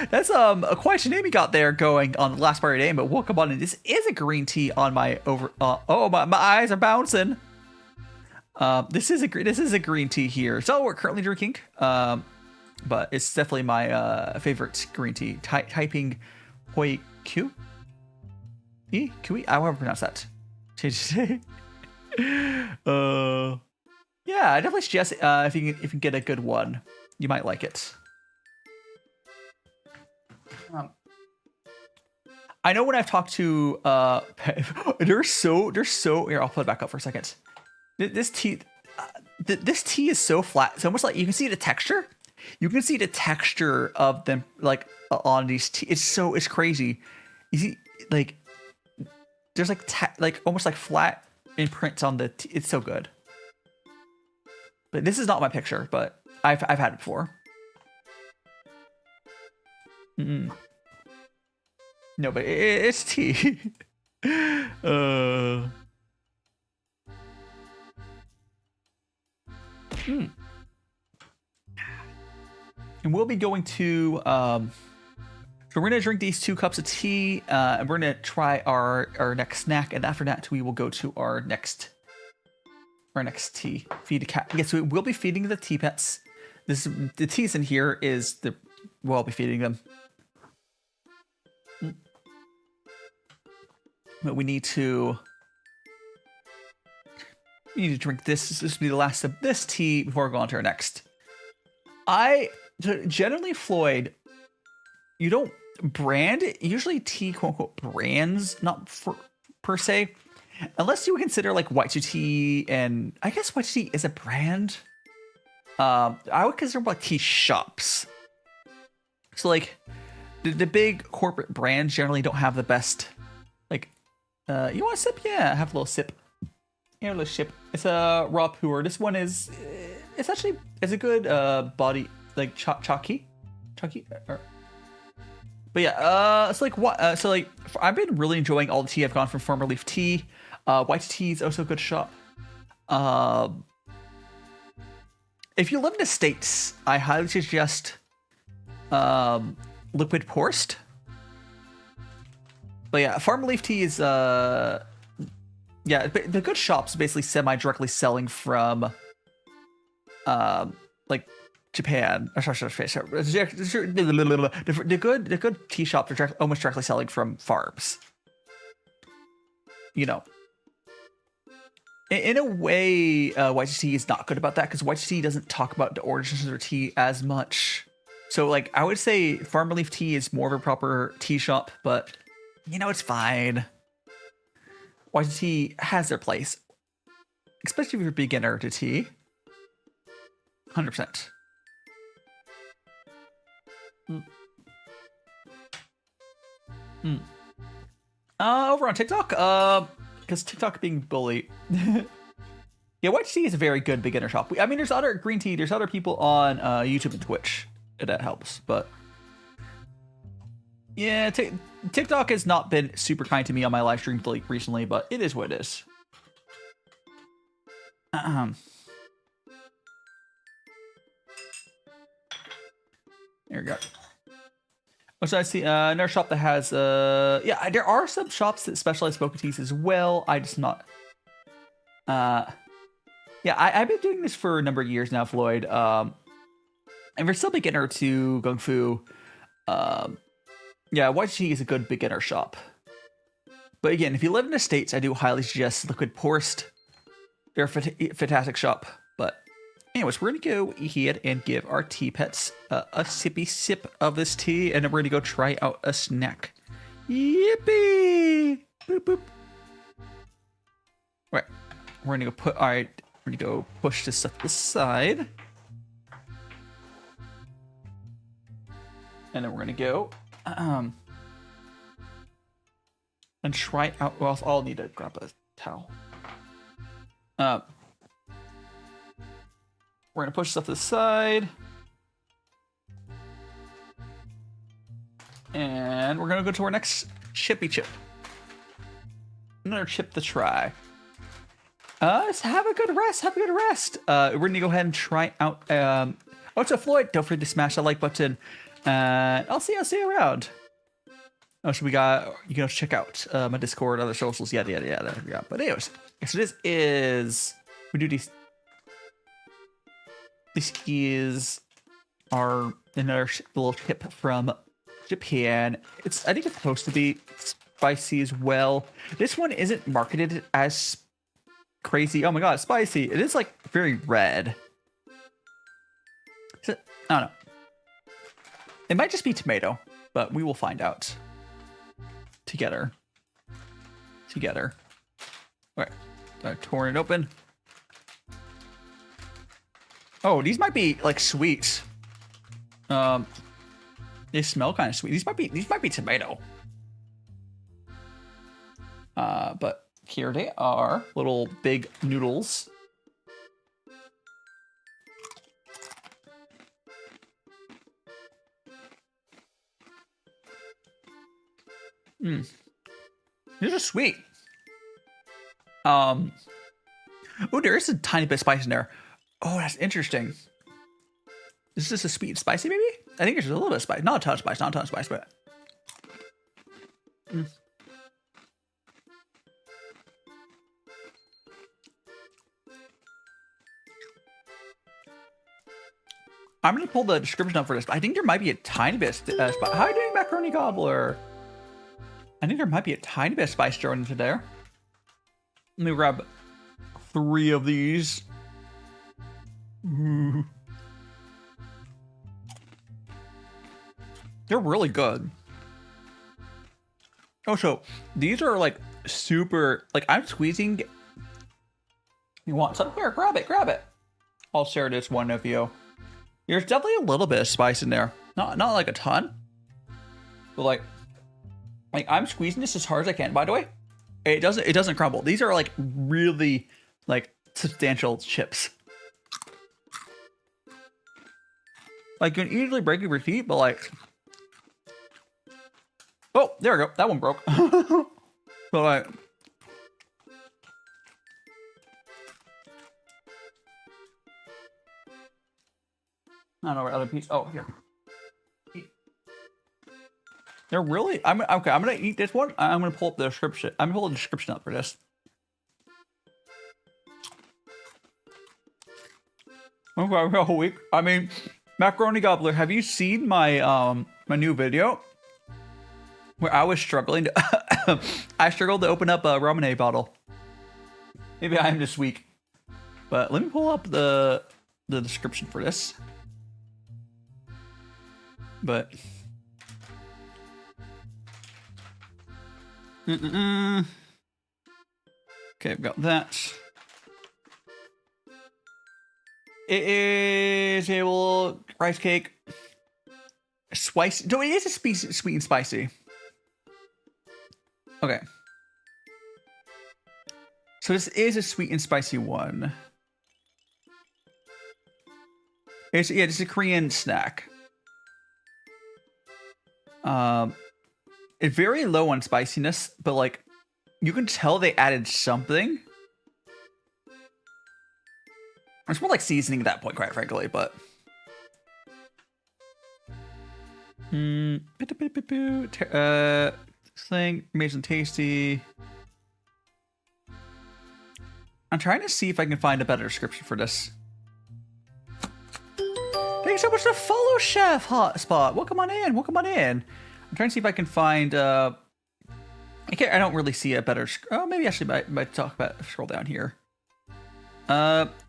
Speaker 2: That's quite a name you got there going on the last part of the name, but welcome on in. This is a green tea on my oh my eyes are bouncing. This is a green tea here. It's not what we're currently drinking. But it's definitely my favorite green tea. Taiping Hoikyu? However pronounce that. Yeah, I definitely suggest if you can get a good one, you might like it. I know when I've talked to they're so here, I'll put it back up for a second. This tea is so flat. It's almost like you can see the texture. You can see the texture of them like on these tea. It's crazy. You see like there's like almost like flat imprints on the tea. It's so good. But this is not my picture, but I've had it before. No, but it's tea. And we'll be going to so we're gonna drink these 2 cups of tea, and we're gonna try our next snack, and after that we will go to our next tea. Feed a cat. Yes, so we'll be feeding the tea pets. The teas in here is we'll be feeding them. But we need to drink this. This will be the last of this tea before we go on to our next. Generally, Floyd, you don't brand it. Usually tea, quote unquote, brands, not per se. Unless you consider like Vtuber, and I guess Vtuber is a brand. I would consider like tea shops. So like the big corporate brands generally don't have the best. Like, you want a sip? Yeah, have a little sip. Here, a little sip. It's a raw pour. This one is. It's a good body like chalky. But yeah, it's like what? So like I've been really enjoying all the tea I've gone from Farmerleaf tea. Vtuber is also a good shop. If you live in the States, I highly suggest liquid porst. But yeah, Farmerleaf tea is yeah, the good shops basically semi-directly selling from like Japan. The good tea shops are almost directly selling from farms. You know. In a way, Vtuber is not good about that because Vtuber doesn't talk about the origins of their tea as much. So, like, I would say Farmerleaf tea is more of a proper tea shop, but, you know, it's fine. Vtuber has their place, especially if you're a beginner to tea. 100%. Over on TikTok, because TikTok being bully. Yeah, Vtuber is a very good beginner shop. I mean, there's other green tea. There's other people on YouTube and Twitch that helps, but yeah, TikTok has not been super kind to me on my live streams like recently, but it is what it is. There we go. So I see another shop that has yeah, there are some shops that specialize in teas as well. I just not yeah, I've been doing this for a number of years now, Floyd. And for still beginner to gongfu, yeah, Vtuber is a good beginner shop. But again, if you live in the States, I do highly suggest Liquid Porst. They're a fantastic shop, but Anyways, we're gonna go ahead and give our tea pets a sippy sip of this tea, and then we're gonna go try out a snack. Yippee! Boop boop. Right, we're gonna go put. All right, we're gonna go push this stuff aside, and then we're gonna go and try out. Well, I'll need to grab a towel. We're gonna push stuff to the side. And we're gonna go to our next chippy chip. Another chip to try. Let's have a good rest. Have a good rest. We're gonna go ahead and try out. Oh, so Floyd, don't forget to smash that like button. I'll see you around. Oh, so you can check out my Discord, other socials, yada yada yada. Yeah. But anyways, so this is we do these. This is our another little tip from Japan. I think it's supposed to be spicy as well. This one isn't marketed as crazy. Oh my god, spicy! It is like very red. I don't know. It might just be tomato, but we will find out together. All right, torn it open. Oh, these might be like sweet. They smell kind of sweet. These might be tomato. But here they are, little big noodles. These are sweet. Oh, there is a tiny bit of spice in there. Oh, that's interesting. Is this a sweet and spicy, maybe? I think there's a little bit of spice. Not a ton of spice, but... I'm going to pull the description up for this, but I think there might be a tiny bit of spice. How are you doing, Macaroni Gobbler? I think there might be a tiny bit of spice thrown into there. Let me grab 3 of these. They're really good. Oh, so these are like super, like I'm squeezing. You want some? Here, grab it. I'll share this one of you. There's definitely a little bit of spice in there. Not like a ton. But like I'm squeezing this as hard as I can, by the way. It doesn't crumble. These are like really like substantial chips. Like you can easily break your teeth, but like, oh, there we go. That one broke. But like, I don't know where other piece. Oh, here. They're really. Okay. I'm gonna eat this one. I'm gonna pull up the description. I'm gonna pull the description up for this. Okay, a week. I mean, Macaroni Gobbler, have you seen my my new video where I was struggling to I struggled to open up a Ramen bottle? Maybe I'm just weak, but let me pull up the description for this. But okay, I've got that. It is a little rice cake. Spicy. No, it is a sweet and spicy. Okay. So this is a sweet and spicy one. It's a Korean snack. It's very low on spiciness, but like you can tell they added something. It's more like seasoning at that point, quite frankly, but thing amazing tasty. I'm trying to see if I can find a better description for this. Thanks so much to follow Chef Hotspot. Welcome on in. I'm trying to see if I can find I don't really see a better. Oh, maybe actually might talk about scroll down here.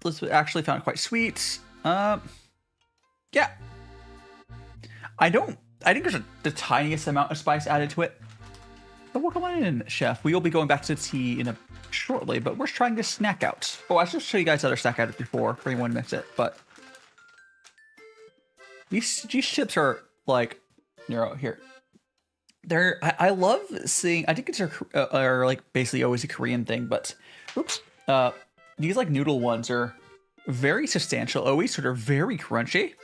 Speaker 2: Let's actually found it quite sweet. Yeah. I think there's the tiniest amount of spice added to it. But welcome on in, Chef. We will be going back to the tea in shortly, but we're trying this snack out. Oh, I should show you guys the other snack out before for anyone missed it, but these chips are like, here. I love seeing, I think it's are like basically always a Korean thing, but oops. These like noodle ones are very substantial, always sort of very crunchy.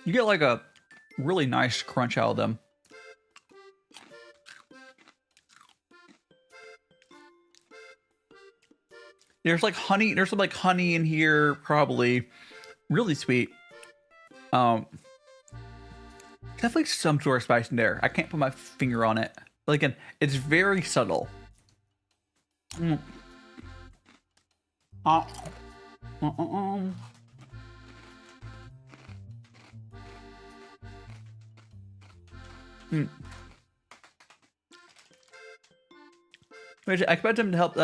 Speaker 2: You get like a really nice crunch out of them. There's like honey, there's some like honey in here, probably. Really sweet. Definitely some sort of spice in there. I can't put my finger on it. But again, it's very subtle. Mm. I expect them to help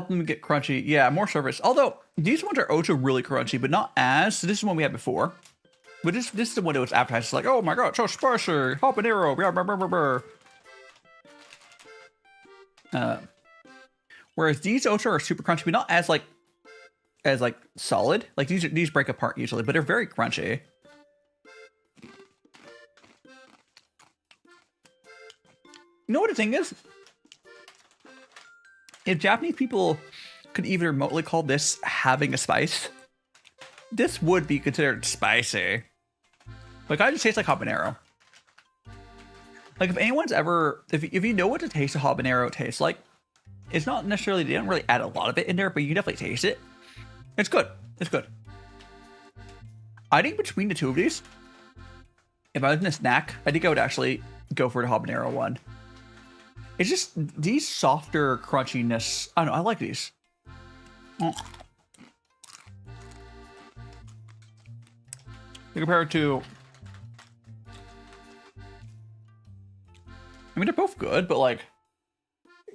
Speaker 2: them get crunchy. Yeah, more surface. Although these ones are also really crunchy, but not as. So this is one we had before. But this is the one that was advertised. It's like, oh my god, so spicy, habanero, blah, blah, blah, blah, blah. Whereas these also are super crunchy, but not as solid. Like these break apart usually, but they're very crunchy. You know what the thing is? If Japanese people could even remotely call this having a spice, this would be considered spicy. Like, I just taste like habanero. Like, if anyone's ever, if you know what the taste of habanero tastes like, it's not necessarily, they don't really add a lot of it in there, but you can definitely taste it. It's good. It's good. I think between the two of these, if I was in a snack, I think I would actually go for the habanero one. It's just these softer crunchiness. I don't know. I like these. Compared to, I mean, they're both good, but like,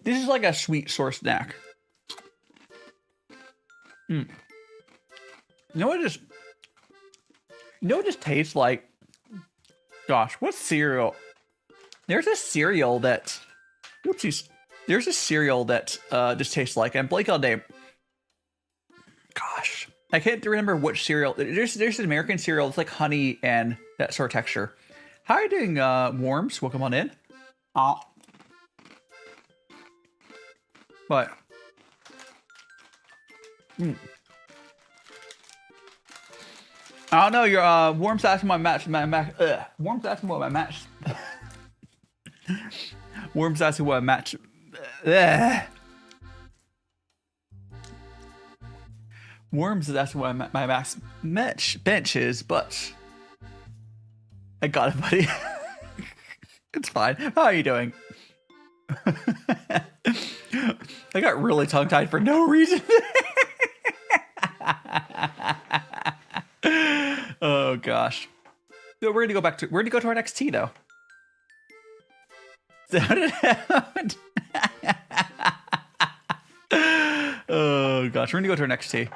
Speaker 2: this is like a sweet source snack. You know what it just tastes like? Gosh, what cereal? There's a cereal that, oopsies. There's a cereal that just tastes like, and Blake all day. Gosh, I can't remember which cereal. There's an American cereal. It's like honey and that sort of texture. How are you doing, Worms? Welcome on in. But I don't know. Your Worms asking my match. Worms asking what my match. Worms asking what a match. Worms is asking what my max bench is, but I got it, buddy. It's fine. How are you doing? I got really tongue-tied for no reason. Oh gosh. So we're gonna go to our next tea though. Oh gosh, we're gonna go to our next tea.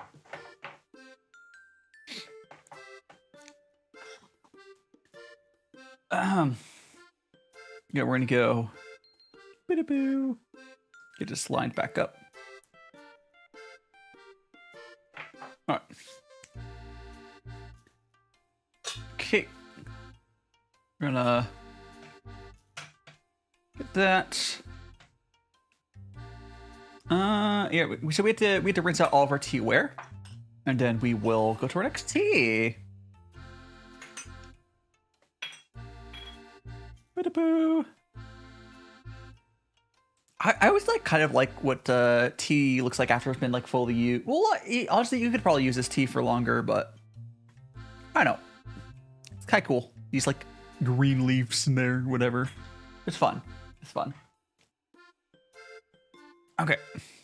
Speaker 2: Yeah, we're gonna go. Boo. Get this lined back up. All right. Okay. We're gonna get that. Yeah. So we have to rinse out all of our teaware, and then we will go to our next tea. Boo. I always kind of like what tea looks like after it's been fully used. Well, honestly, you could probably use this tea for longer, but I don't know. It's kind of cool. These green leaves in there, whatever. It's fun. It's fun. Okay,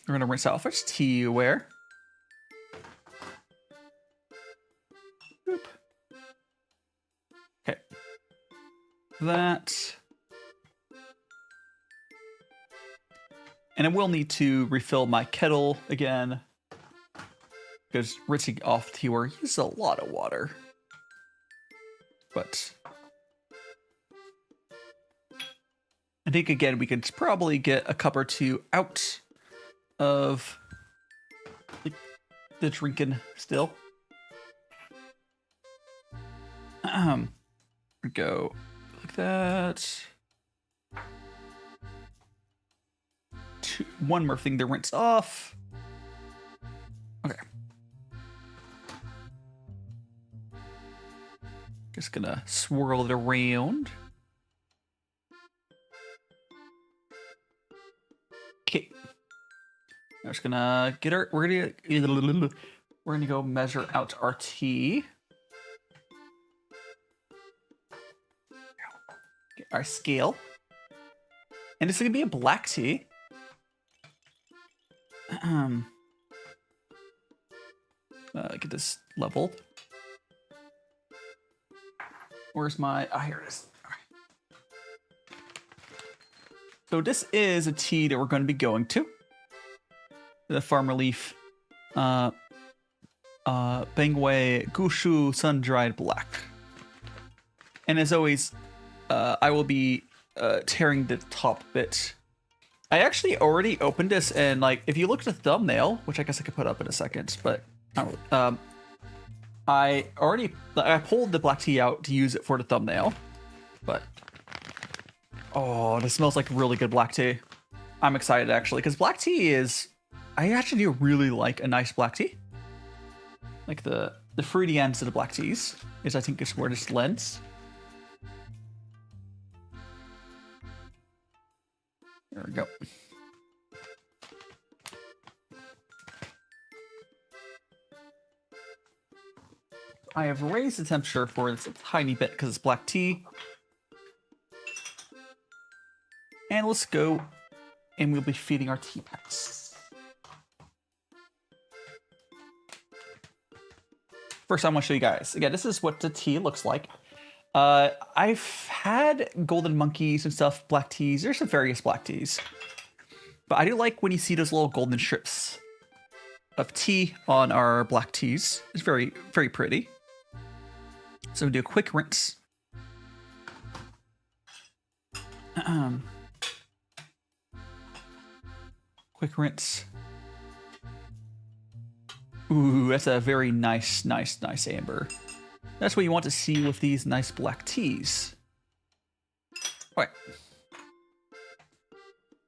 Speaker 2: we're gonna rinse out first teaware. Boop. Okay. That. And I will need to refill my kettle again, because rinsing off tea uses a lot of water. But I think, again, we could probably get a cup or two out of the drinking still. We go like that. One more thing to rinse off. Okay. Just gonna swirl it around. Okay. I'm just gonna get our. We're gonna go measure out our tea. Get our scale, and it's gonna be a black tea. Get this leveled. Where's my? Ah, here it is. All right. So this is a tea that we're going to be going to. The Farmerleaf, Bangwai Gushu Sun-dried Black. And as always, I will be tearing the top bit. I actually already opened this, and like, if you look at the thumbnail, which I guess I could put up in a second, but I pulled the black tea out to use it for the thumbnail, but oh, this smells like really good black tea. I'm excited actually, because black tea is, I actually do really like a nice black tea. Like the fruity ends of the black teas is, I think, is where this lends. There we go. I have raised the temperature for this a tiny bit because it's black tea. And let's go, and we'll be feeding our tea pets. First, I want to show you guys. Again, this is what the tea looks like. I've had golden monkeys and stuff, black teas. There's some various black teas. But I do like when you see those little golden strips of tea on our black teas. It's very, very pretty. So we'll do a quick rinse. Quick rinse. Ooh, that's a very nice amber. That's what you want to see with these nice black teas. All right.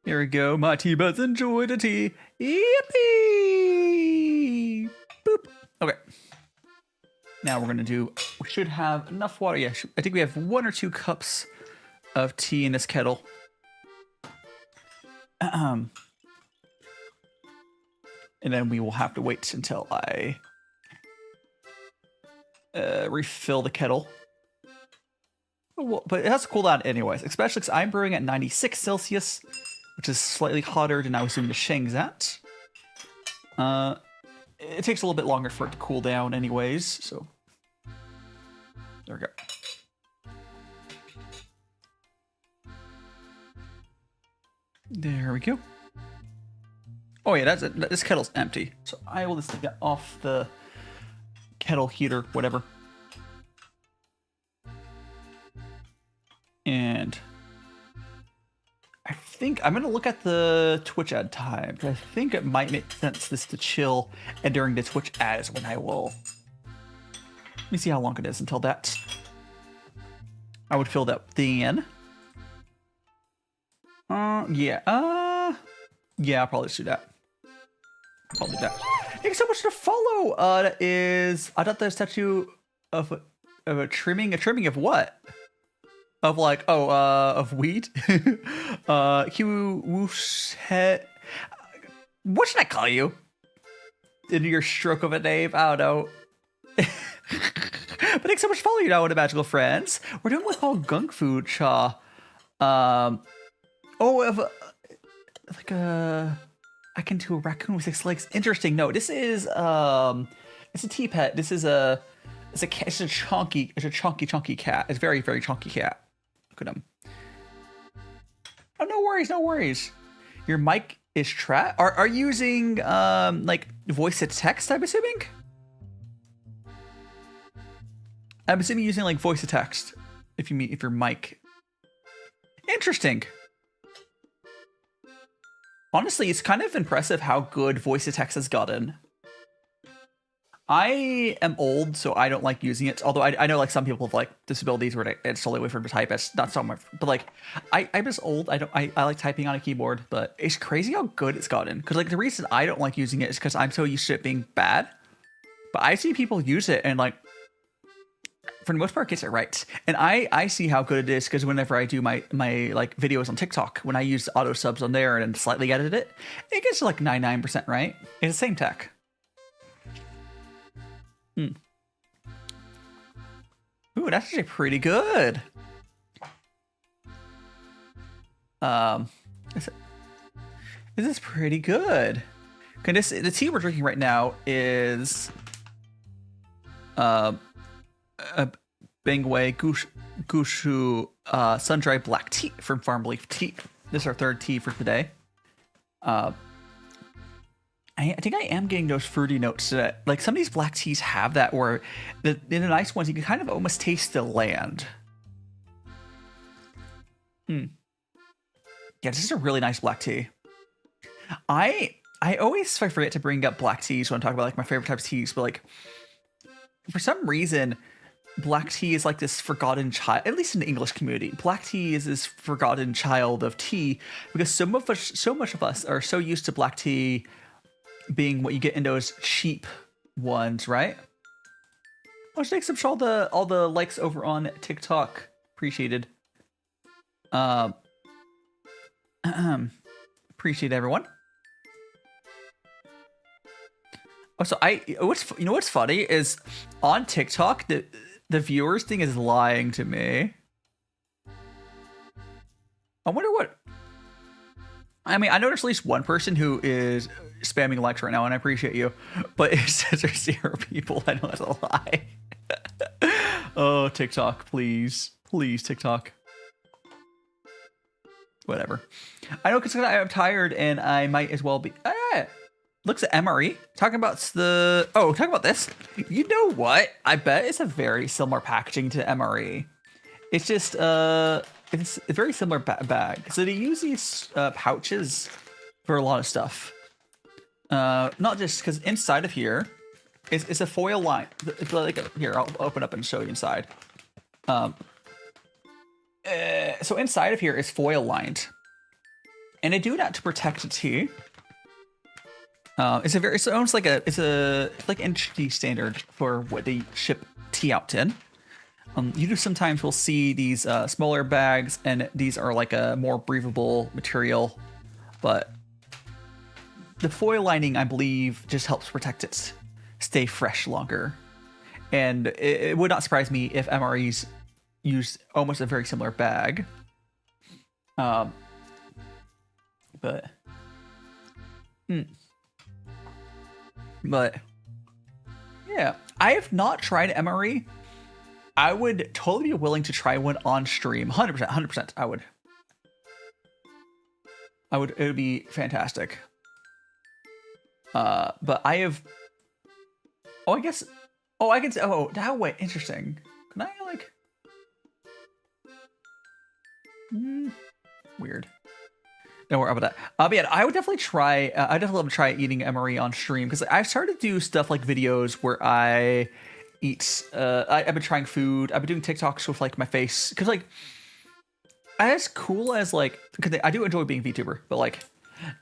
Speaker 2: Here we go. My tea buds enjoy the tea. Yippee! Boop. Okay. Now we're going to do, we should have enough water. Yeah, I think we have 1 or 2 cups of tea in this kettle. And then we will have to wait until I refill the kettle. But it has to cool down anyways, especially because I'm brewing at 96 Celsius, which is slightly hotter than I was doing the Sheng's at. It takes a little bit longer for it to cool down anyways, so there we go. There we go. Oh yeah, that's it. This kettle's empty, so I will just take that off the kettle heater, whatever. And I think I'm gonna look at the Twitch ad time. I think it might make sense this to chill, and during the Twitch ad is when I will. Let me see how long it is until that. I would fill that then. Yeah, I'll probably just do that. Probably do that. Thanks so much to follow. That is, I thought the statue of a trimming of what? Of like, of weed? What should I call you? In your stroke of a name? I don't know. But thanks so much for following, with Magical Friends. We're doing what's called gongfu cha. Like a, I can do a raccoon with 6 legs. Interesting. No, this is it's a tea pet. This is it's a chunky cat. It's a very, very chunky cat. Look at him. Oh, no worries. Your mic is chat. Are you using like voice to text, I'm assuming? I'm assuming using like voice to text if your mic. Interesting. Honestly, it's kind of impressive how good voice to text has gotten. I am old, so I don't like using it. Although I know like some people have like disabilities where it's the only way for them to type. It's not so much, but like I'm just old. I like typing on a keyboard, but it's crazy how good it's gotten. Because like the reason I don't like using it is because I'm so used to it being bad. But I see people use it and like for the most part gets it right. And I see how good it is because whenever I do my like videos on TikTok, when I use auto subs on there and slightly edit it, it gets to like 99% right. It's the same tech. Ooh, that's actually pretty good. This is pretty good. The tea we're drinking right now is a Bangwai Gushu Sun-dried Black tea from Farmerleaf Tea. This is our third tea for today. I think I am getting those fruity notes that, like, some of these black teas have that, where in the nice ones you can kind of almost taste the land. Yeah, this is a really nice black tea. I always forget to bring up black teas when I talk about like my favorite types of teas, but like for some reason, black tea is like this forgotten child, at least in the English community. Black tea is this forgotten child of tea because so much of us are so used to black tea being what you get in those cheap ones, right? Oh, thanks for all the likes over on TikTok. Appreciated. Appreciate everyone. Oh, so what's funny is on TikTok the viewers thing is lying to me. I wonder what. I mean, I know there's at least one person who is spamming likes right now, and I appreciate you. But it says there's 0 people. I know that's a lie. Oh, TikTok, please. Please, TikTok. Whatever. I know because I'm tired, and I might as well be... looks at MRE. Talking about this. You know what? I bet it's a very similar packaging to MRE. It's just... It's a very similar bag. So they use these pouches for a lot of stuff. Not just because inside of here is a foil line. It's like here, I'll open up and show you inside. So inside of here is foil lined, and they do that to protect the tea. It's almost like like industry standard for what they ship tea out in. You do sometimes will see these smaller bags, and these are like a more breathable material, but the foil lining, I believe, just helps protect it stay fresh longer. And it would not surprise me if MREs used almost a very similar bag. But yeah, I have not tried MRE. I would totally be willing to try one on stream. 100%. I would. It would be fantastic. But I have... I can say... wait, interesting. Can I, like... Weird. Don't worry about that. But yeah, I would definitely try... I definitely love to try eating MRE on stream, because I've started to do stuff like videos where I eat... I've been trying food. I've been doing TikToks with, like, my face. Because, like... As cool as, like... Because I do enjoy being VTuber, but, like...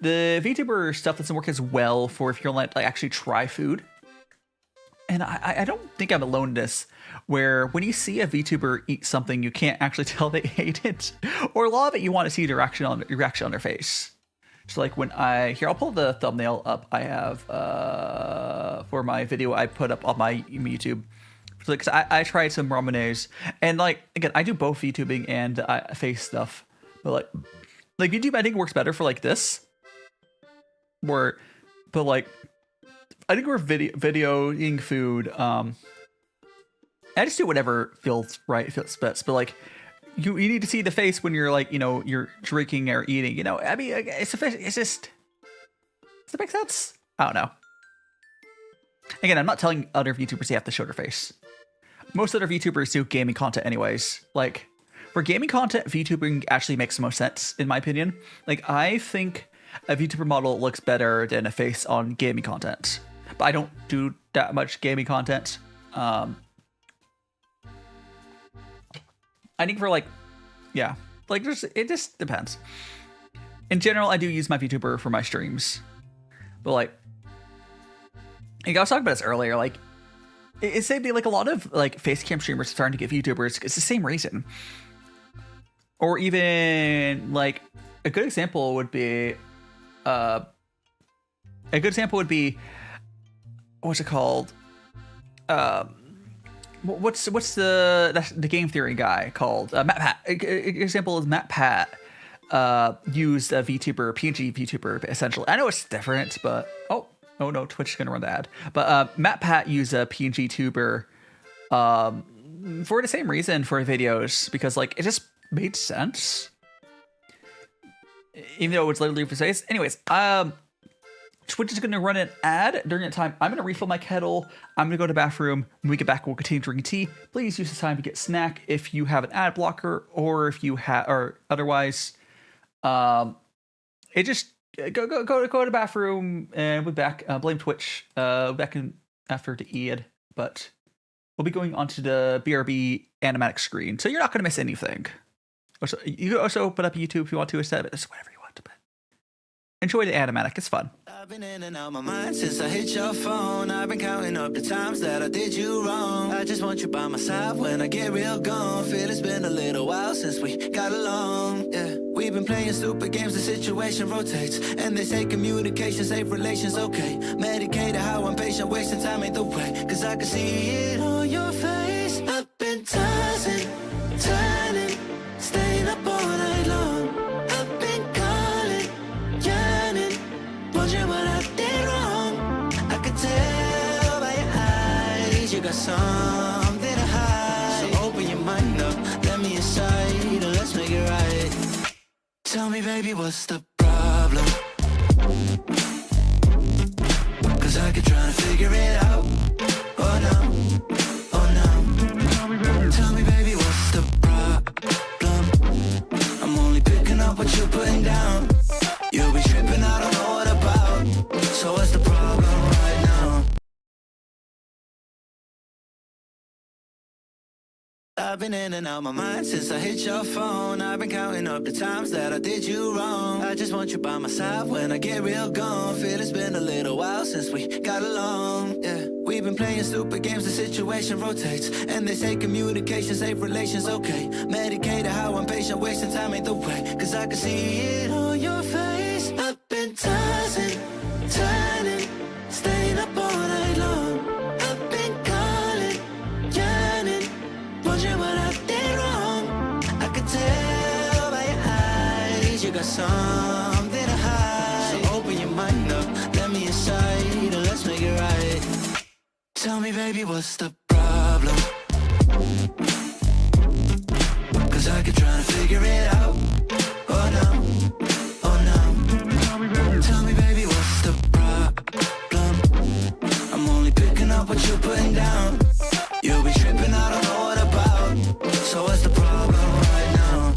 Speaker 2: The VTuber stuff doesn't work as well for if you're gonna like actually try food. And I don't think I'm alone in this, where when you see a VTuber eat something, you can't actually tell they ate it. Or a lot of it, you want to see the reaction on their face. So like when I'll pull the thumbnail up I have for my video I put up on my YouTube. So, like, I tried some ramenes, and like again, I do both VTubing and face stuff, but like YouTube I think works better for like this. But like I think we're videoing food. I just do whatever feels right, feels best. But like you need to see the face when you're like, you're drinking or eating. I mean, it's just that make sense? I don't know. Again, I'm not telling other VTubers they have to show their face. Most other VTubers do gaming content anyways. Like, for gaming content, VTubing actually makes the most sense, in my opinion. Like, I think a VTuber model looks better than a face on gaming content. But I don't do that much gaming content. I think for, like, yeah. Like, it just depends. In general, I do use my VTuber for my streams. But, like I was talking about this earlier, like, it's same thing, like, a lot of, like, face cam streamers are starting to get VTubers. It's the same reason. Or even, like, a good example would be, what's it called? What's the game theory guy called? Matt Pat. Example is Matt Pat used a VTuber, PNG VTuber, essentially. I know it's different, but oh no, Twitch is gonna run the ad. But Matt Pat used a PNG tuber for the same reason for videos, because like it just made sense, even though it's literally for face. Anyways, Twitch is gonna run an ad during that time. I'm gonna refill my kettle. I'm gonna go to the bathroom. When we get back, we'll continue drinking tea. Please use this time to get a snack if you have an ad blocker, or if you have, or otherwise, it just go to the bathroom and we'll be back. Blame Twitch. Back in after the ad, but we'll be going onto the BRB animatic screen, so you're not gonna miss anything. Also, you can also open up YouTube if you want to instead, but it's whatever you want to. But enjoy the animatic, it's fun.
Speaker 1: I've been in and out my mind since I hit your phone. I've been counting up the times that I did you wrong. I just want you by my side when I get real gone. Feel it's been a little while since we got along. Yeah, we've been playing stupid games, the situation rotates, and they say communication, safe relations, okay. Medicated how I'm patient, wasting time ain't the way, cause I can see it on your face. I've been tossing, turning, staying up all night long. I've been calling, yearning, wondering what I did wrong. I could tell by your eyes you got something to hide. So open your mind up, let me inside, and let's make it right. Tell me, baby, what's the problem? Cause I keep trying to figure it out. Oh no, oh no. Tell me, baby, what's the problem? I'm only picking up what you're putting down. You'll be tripping, I don't know what about. So what's the problem right now? I've been in and out my mind since I hit your phone. I've been counting up the times that I did you wrong. I just want you by my side when I get real gone. Feel it's been a little while since we got along. Yeah, we've been playing stupid games, the situation rotates, and they say communication, safe relations, okay. Medicated how I'm patient, wasting time ain't the way, cause I can see it on your face. I've been tossing, turning, staying up all night long. I've been calling, yearning, wondering what I did wrong. I could tell by your eyes you got something to hide. So open your mind up, let me inside, and let's make it right. Tell me, baby, what's the problem? Cause I keep trying to figure it out. Oh no, oh no. Tell me, baby, what's the problem? I'm only picking up what you're putting down. You'll be tripping, I don't know what about. So what's the problem right now?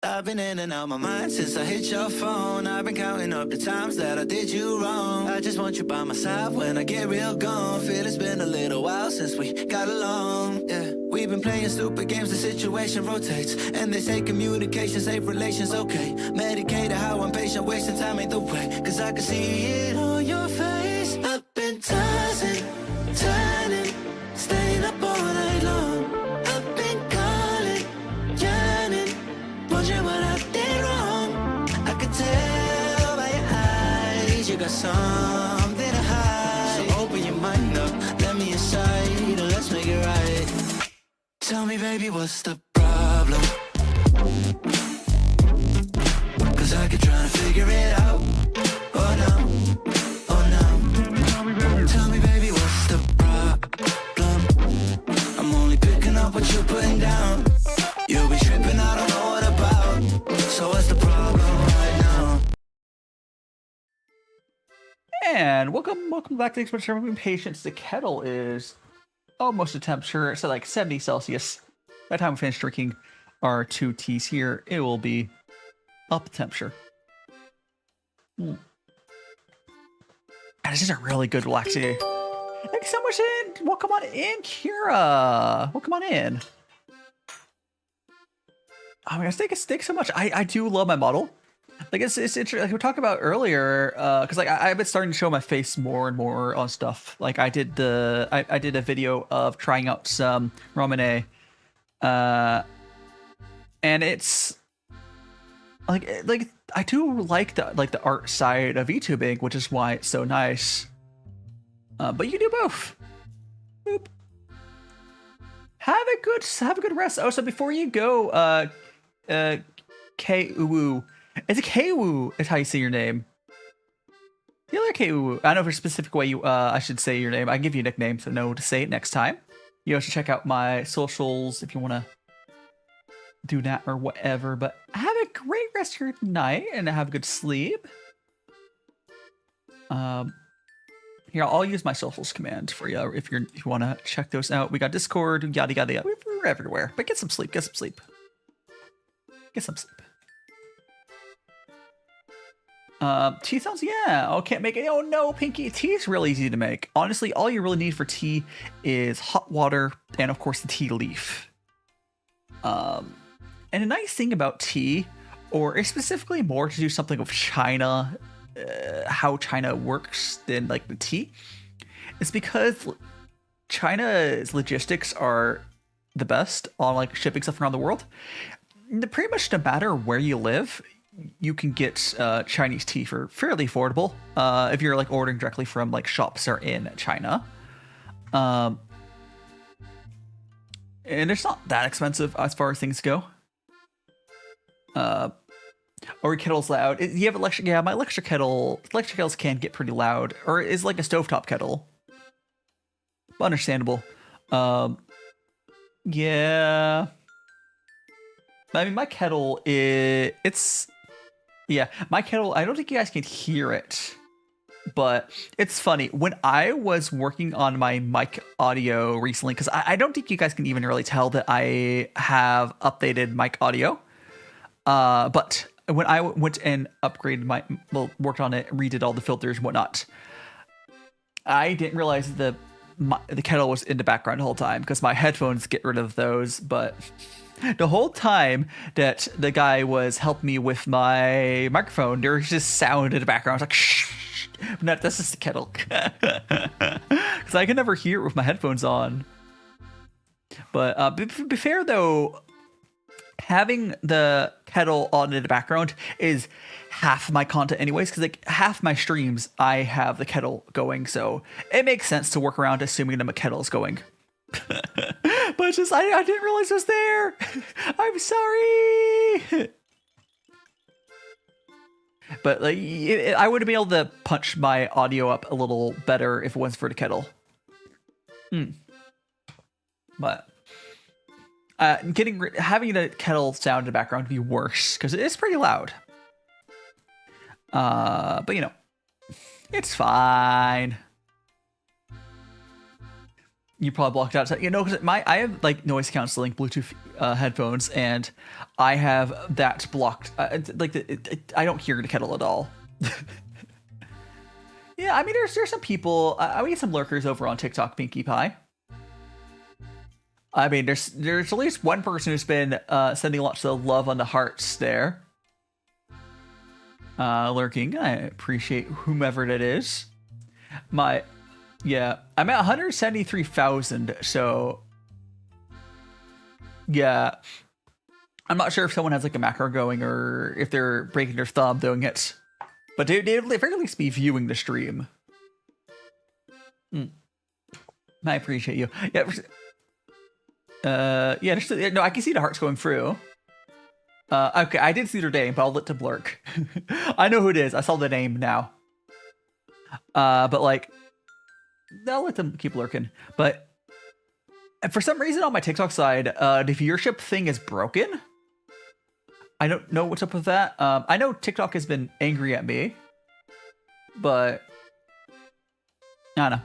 Speaker 1: I've been in and out my mind since I hit your phone. I've been counting up the times that I did you wrong. I just want you by my side when I get real gone. Feel it's been a little while since we got along. Yeah, we've been playing stupid games, the situation rotates, and they say communication, safe relations, okay. Medicated how I'm patient, wasting time ain't the way, cause I can see it on your face. I've been tossing, turning, staying up all night long. I've been calling, yearning, wondering what I did wrong. I could tell by your eyes you got something to hide. So open your mind up, let me inside, and let's make it right. Tell me, baby, what's the problem? Cause I keep trying to figure it out. Oh no, oh no. Tell me, baby, what's the problem? I'm only picking up what you're putting down. You'll be tripping, I don't know what about. So what's the problem?
Speaker 2: And welcome back. Thanks so much for having patience. The kettle is almost at temperature. It's at like 70 Celsius. By the time we finish drinking our 2 teas here, it will be up temperature. And this is a really good relaxing. Thanks so much in. Welcome on in, Kira. Welcome on in. Oh my gosh, thanks so much. I do love my model. Like it's interesting. Like we talked about earlier, because like I've been starting to show my face more and more on stuff. Like I did a video of trying out some ramen, and it's like I do like the art side of VTubing, which is why it's so nice. But you can do both. Boop. Have a good rest. Oh, so before you go, K-Uwu. Is it K-Uwu is how you say your name? The other K-Uwu. I know for a specific way I should say your name. I can give you a nickname so know to say it next time. You should check out my socials if you want to do that or whatever. But have a great rest of your night and have a good sleep. Here, I'll use my socials command for you if you want to check those out. We got Discord, yada yada yada. We're everywhere. But get some sleep. Get some sleep. Get some sleep. Tea sounds, yeah. Oh, can't make it. Oh no, Pinky. Tea is really easy to make. Honestly, all you really need for tea is hot water and of course the tea leaf. And a nice thing about tea, or specifically more to do something with China, how China works than like the tea, is because China's logistics are the best on like shipping stuff around the world. Pretty much no matter where you live, you can get Chinese tea for fairly affordable if you're like ordering directly from like shops that are in China. And it's not that expensive as far as things go. Or your kettle's loud. You have electric? Yeah, my electric kettles can get pretty loud. Or is like a stovetop kettle. Understandable. Yeah. I mean, my kettle my kettle, I don't think you guys can hear it, but it's funny. When I was working on my mic audio recently, because I don't think you guys can even really tell that I have updated mic audio, but when I went and upgraded worked on it, redid all the filters and whatnot, I didn't realize the kettle was in the background the whole time because my headphones get rid of those, but the whole time that the guy was helping me with my microphone, there was just sound in the background. I was like, shh. No, this is the kettle. Because I can never hear it with my headphones on. But to be fair, though, having the kettle on in the background is half my content anyways. Because like half my streams, I have the kettle going. So it makes sense to work around assuming that my kettle is going. But it's just I didn't realize it was there. I'm sorry. But like I would have been able to punch my audio up a little better if it wasn't for the kettle. But having the kettle sound in the background would be worse because it's pretty loud. But you know, it's fine. You probably blocked out, because I have like noise canceling Bluetooth headphones, and I have that blocked. I don't hear the kettle at all. Yeah, I mean, there's some people. We get some lurkers over on TikTok, Pinkie Pie. I mean, there's at least one person who's been sending lots of love on the hearts there. Lurking. I appreciate whomever that is. Yeah, I'm at 173,000, so yeah. I'm not sure if someone has like a macro going or if they're breaking their thumb doing it. But they very least be viewing the stream. I appreciate you. Yeah. No, I can see the hearts going through. Okay, I did see their name, but I'll let them lurk. I know who it is. I saw the name now. But like, I'll let them keep lurking. But for some reason on my TikTok side, the viewership thing is broken. I don't know what's up with that. I know TikTok has been angry at me, but I don't know.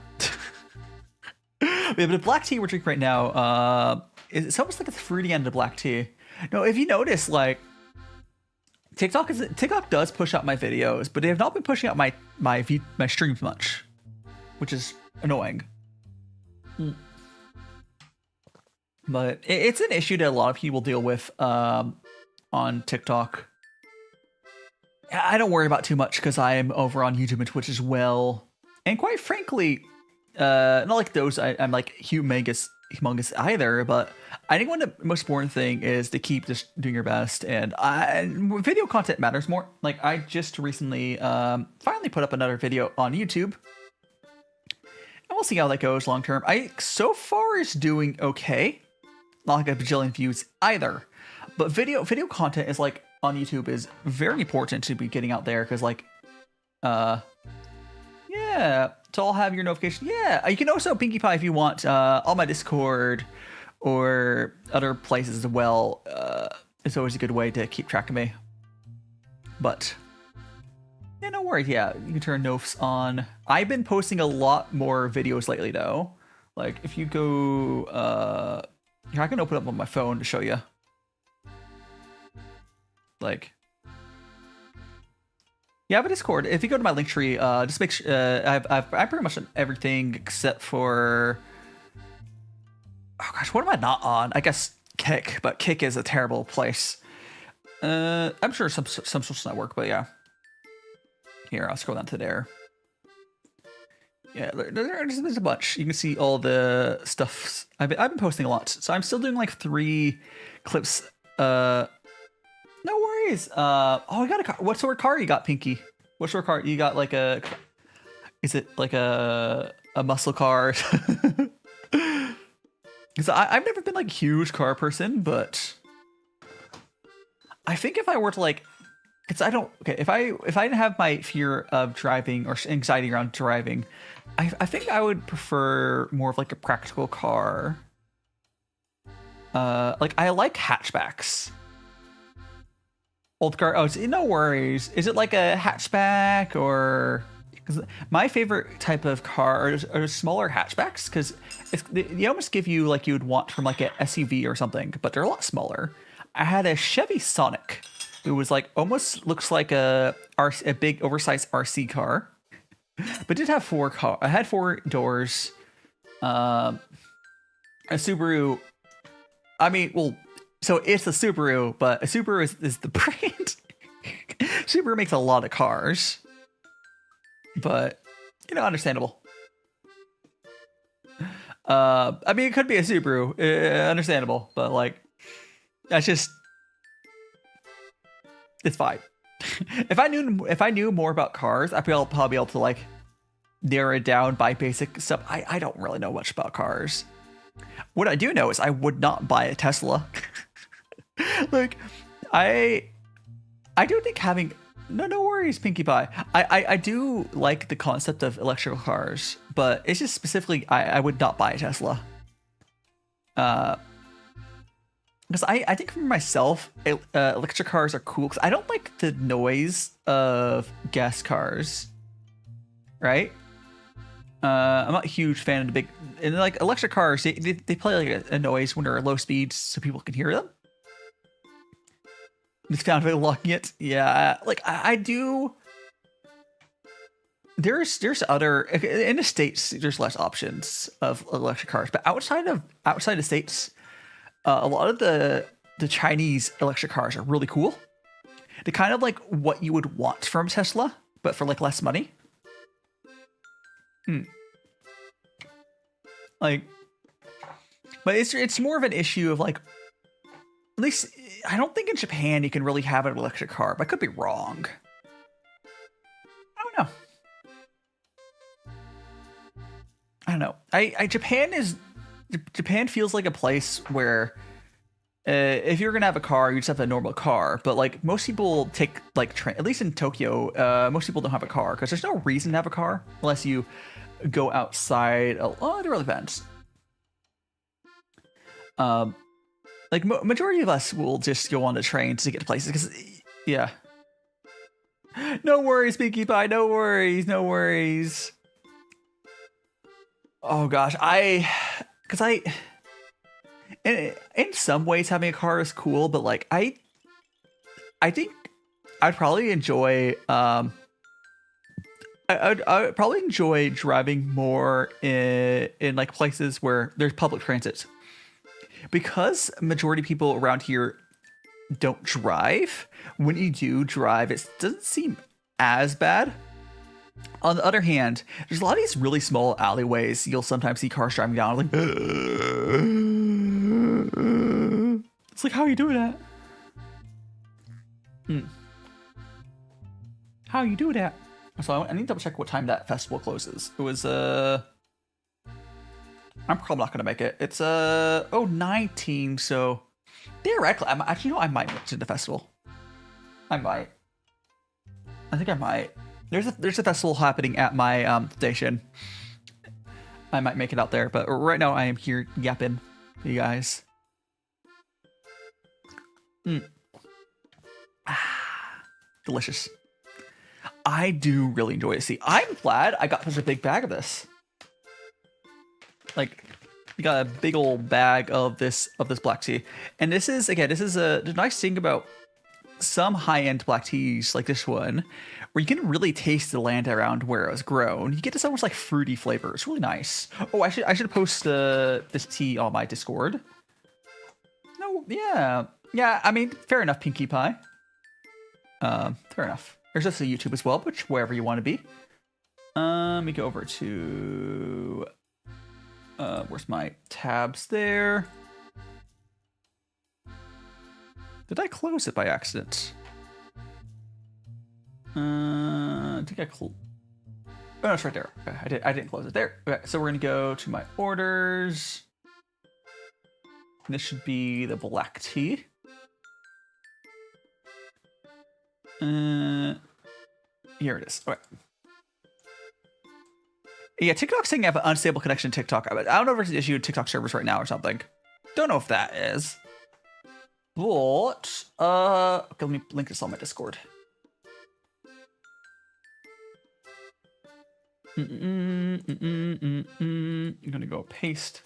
Speaker 2: Yeah, but the black tea we're drinking right now, it's almost like it's fruity end of black tea. No, if you notice, like TikTok does push out my videos, but they have not been pushing out my streams much, which is annoying. But it's an issue that a lot of people deal with on TikTok. I don't worry about too much because I am over on YouTube and Twitch as well. And quite frankly, not like those I'm like humongous either, but I think one of the most important thing is to keep just doing your best. And video content matters more. Like I just recently finally put up another video on YouTube. And we'll see how that goes long term. I so far is doing okay. Not like a bajillion views either. But video content is like on YouTube is very important to be getting out there because like yeah, to all have your notification. Yeah, you can also Pinkie Pie if you want on my Discord or other places as well. It's always a good way to keep track of me. But yeah, no worries. Yeah, you can turn notifs on. I've been posting a lot more videos lately though. Like if you go here, I can open up on my phone to show you. Like, yeah, I have a Discord. If you go to my link tree, just make sure I've pretty much done everything except for, oh gosh, what am I not on? I guess Kick, but Kick is a terrible place. I'm sure some social network, but yeah. Here, I'll scroll down to there. Yeah, there's a bunch. You can see all the stuff. I've been posting a lot, so I'm still doing like 3 clips. No worries. Oh, I got a car. What sort of car you got, Pinky? What sort of car you got? Like a? Is it like a muscle car? Because I've never been like a huge car person, but I think if I were to like, because I don't. Okay, if I didn't have my fear of driving or anxiety around driving, I think I would prefer more of like a practical car. Like I like hatchbacks. Old car. Oh, no worries. Is it like a hatchback or? Because my favorite type of car are smaller hatchbacks because they almost give you like you would want from like an SUV or something, but they're a lot smaller. I had a Chevy Sonic. It was like almost looks like a big oversized RC car, but did have 4 doors. A Subaru. I mean, well, so it's a Subaru, but a Subaru is the brand. Subaru makes a lot of cars, but you know, understandable. I mean, it could be a Subaru, understandable, but like, that's just. It's fine. If I knew more about cars, I'd probably be able to like narrow it down by basic stuff. I don't really know much about cars. What I do know is I would not buy a Tesla. Like I do think having no worries, Pinkie Pie. I do like the concept of electrical cars, but it's just specifically I would not buy a Tesla. Because I think for myself, electric cars are cool because I don't like the noise of gas cars, right? I'm not a huge fan of the big, and like electric cars, they play like a noise when they're at low speeds so people can hear them. Just found a way of locking it. Yeah, like I do. There's other in the States. There's less options of electric cars, but outside the States. A lot of the Chinese electric cars are really cool. They're kind of like what you would want from Tesla, but for like less money. Like, but it's more of an issue of like, at least I don't think in Japan you can really have an electric car, but I could be wrong. I don't know. Japan feels like a place where if you're gonna have a car, you just have a normal car. But like most people take like train. At least in Tokyo, most people don't have a car because there's no reason to have a car unless you go outside. Oh, it really depends. Like majority of us will just go on the train to get to places because yeah. No worries, Pinkie Pie. No worries. Oh gosh, because in some ways having a car is cool, but like I think I'd probably enjoy I'd probably enjoy driving more in like places where there's public transit, because majority of people around here don't drive. When you do drive, it doesn't seem as bad. On the other hand, there's a lot of these really small alleyways you'll sometimes see cars driving down, like it's like, how are you doing that? How you do that? So I need to double check what time that festival closes. It was I'm probably not gonna make it. It's 19, so theoretically I'm actually, I might make it to the festival. I think I might. There's a festival happening at my station. I might make it out there, but right now I am here yapping to you guys. Delicious. I do really enjoy it. See, I'm glad I got such a big bag of this. Like, we got a big old bag of this black tea. And this is, again, the nice thing about some high-end black teas like this one, where you can really taste the land around where it was grown. You get this almost like fruity flavor. It's really nice. Oh, I should post this tea on my Discord. No, yeah. I mean, fair enough, Pinkie Pie. Fair enough. There's also YouTube as well, which wherever you want to be. Let me go over to where's my tabs there? Did I close it by accident? I think I oh, no, it's right there. Okay, I didn't close it there. Okay, so we're gonna go to my orders. This should be the black tea. Here it is. Okay. Yeah, TikTok's saying I have an unstable connection to TikTok. I don't know if it's an issue with TikTok servers right now or something. Don't know if that is. But okay, let me link this on my Discord. I'm gonna go paste.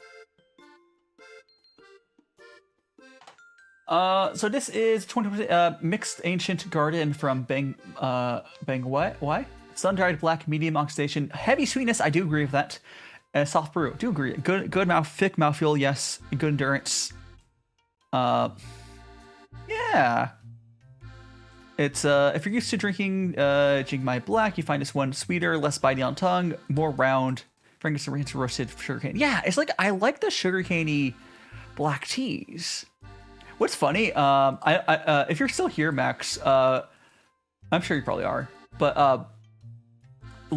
Speaker 2: So this is 20% mixed ancient garden from Bangwai Sun-dried Black, medium oxidation, heavy sweetness. I do agree with that. Soft brew, do agree. Good thick mouthfeel. Yes, good endurance. Yeah. It's if you're used to drinking Jingmai Black, you find this one sweeter, less bitey on tongue, more round, fragrance of roasted sugarcane. Yeah, it's like, I like the sugarcaney black teas. What's funny, if you're still here, Max, I'm sure you probably are, but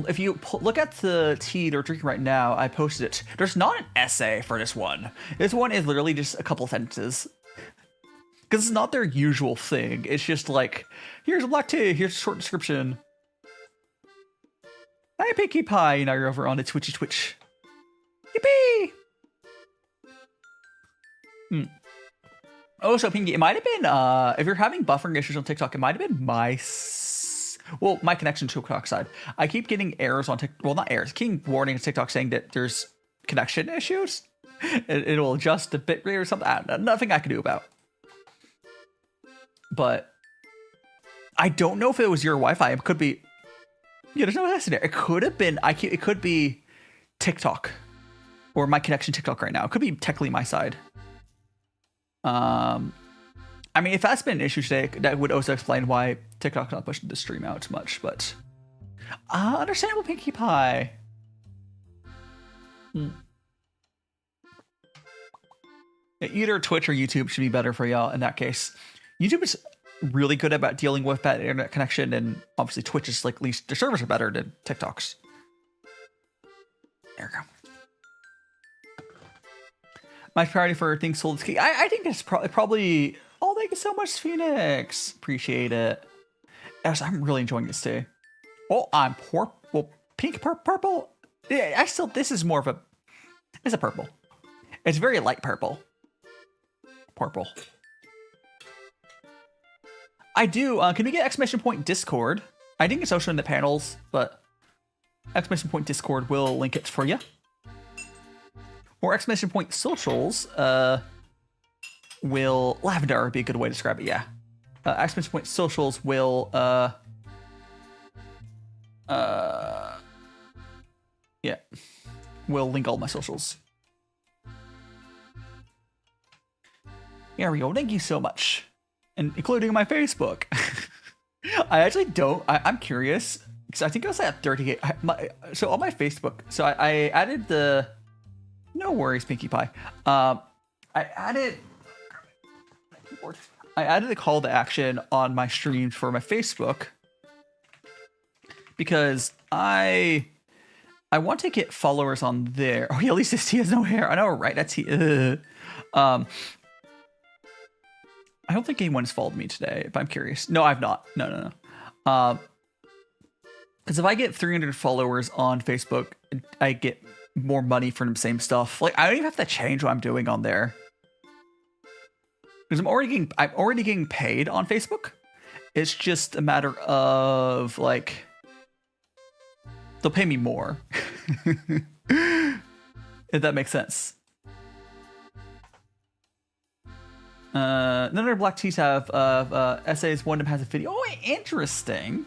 Speaker 2: if you look at the tea they're drinking right now, I posted it. There's not an essay for this one. This one is literally just a couple sentences. Because it's not their usual thing. It's just like, here's a black tea, here's a short description. Hey, Pinkie Pie, now you're over on the Twitch. Yippee! Oh, so Pinkie, it might have been, if you're having buffering issues on TikTok, it might have been my connection to TikTok side. I keep getting errors on TikTok, well, not errors, keep warning TikTok saying that there's connection issues. It'll adjust the bitrate or something. Nothing I can do about. But I don't know if it was your Wi-Fi. It could be. Yeah, there's no S in there. It could have been. It could be TikTok, or my connection to TikTok right now. It could be technically my side. I mean, if that's been an issue today, that would also explain why TikTok's not pushing the stream out much. But understandable, Pinkie Pie. Either Twitch or YouTube should be better for y'all in that case. YouTube is really good about dealing with bad internet connection, and obviously Twitch is like, at least their servers are better than TikTok's. There we go. My priority for things sold is key. I think it's probably. Oh, thank you so much, Phoenix. Appreciate it. Yes, I'm really enjoying this tea. Oh, I'm pink, purple. Yeah, this is more of a. It's a purple. It's very light purple. Purple. I do. Can we get exclamation point Discord? I think it's also in the panels, but exclamation point Discord will link it for you. or exclamation point socials will lavender would be a good way to describe it. Yeah, exclamation point socials will will link all my socials. There we go. Thank you so much, and including my Facebook. I actually don't. I'm curious because I think I was at 38. So on my Facebook, so I added the. No worries, Pinkie Pie. I added a call to action on my streams for my Facebook because I want to get followers on there. Oh, yeah, at least he has no hair. I know, right? That's he. I don't think anyone's followed me today, if I'm curious. No, I've not. No. Because if I get 300 followers on Facebook, I get more money for the same stuff. Like, I don't even have to change what I'm doing on there. Because I'm already getting paid on Facebook. It's just a matter of, like, they'll pay me more. If that makes sense. None of their black teas have essays. One of them has a video. Oh, interesting.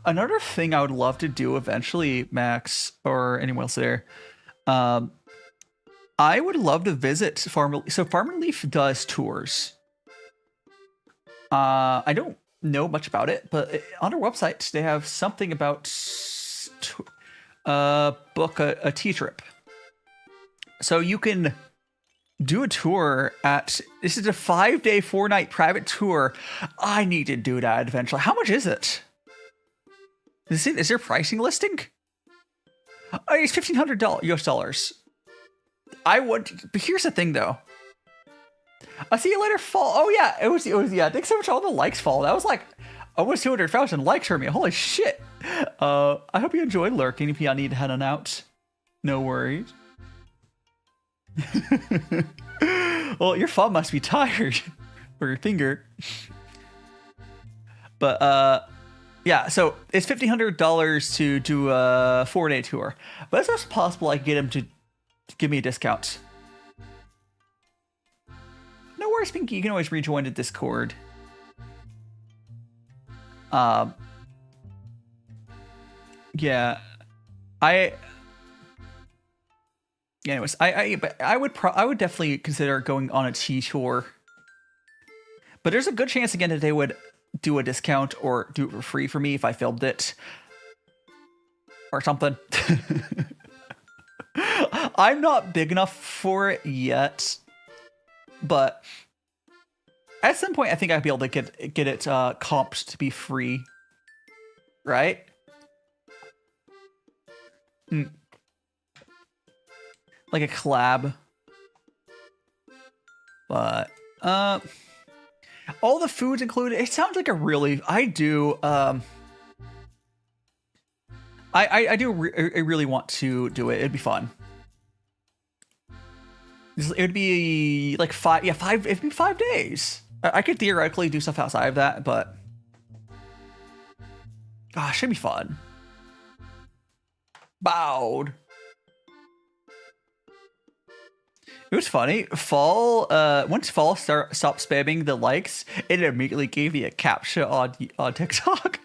Speaker 2: Another thing I would love to do eventually, Max, or anyone else there, I would love to visit Farmerleaf. So Farmerleaf does tours. I don't know much about it, but on their website, they have something about book a tea trip. So you can do a tour this is a 5-day, 4-night private tour. I need to do that eventually. How much is it? Is there pricing listing? Oh, it's $1,500 US dollars. But here's the thing though. I'll see you later, fall. Oh yeah, it was yeah. Thanks so much for all the likes, fall. That was like almost 200,000 likes for me. Holy shit. I hope you enjoyed lurking. If you need to head on out, no worries. Well, your thumb must be tired, or your finger. But yeah, so it's $1,500 to do a 4-day tour. But it's also possible I can get him to give me a discount. No worries, Pinky. You can always rejoin the Discord. Yeah, anyways, I would definitely consider going on a tea tour. But there's a good chance again that they would do a discount or do it for free for me if I filmed it or something. I'm not big enough for it yet, but at some point I think I'd be able to get it comped to be free, right? Like a collab. But all the foods included. It sounds like a really I really want to do it. It'd be fun. It would be like 5. It'd be 5 days. I could theoretically do stuff outside of that, but gosh, it should be fun. Bowed. It was funny. Once Fall stopped spamming the likes, it immediately gave me a captcha on TikTok.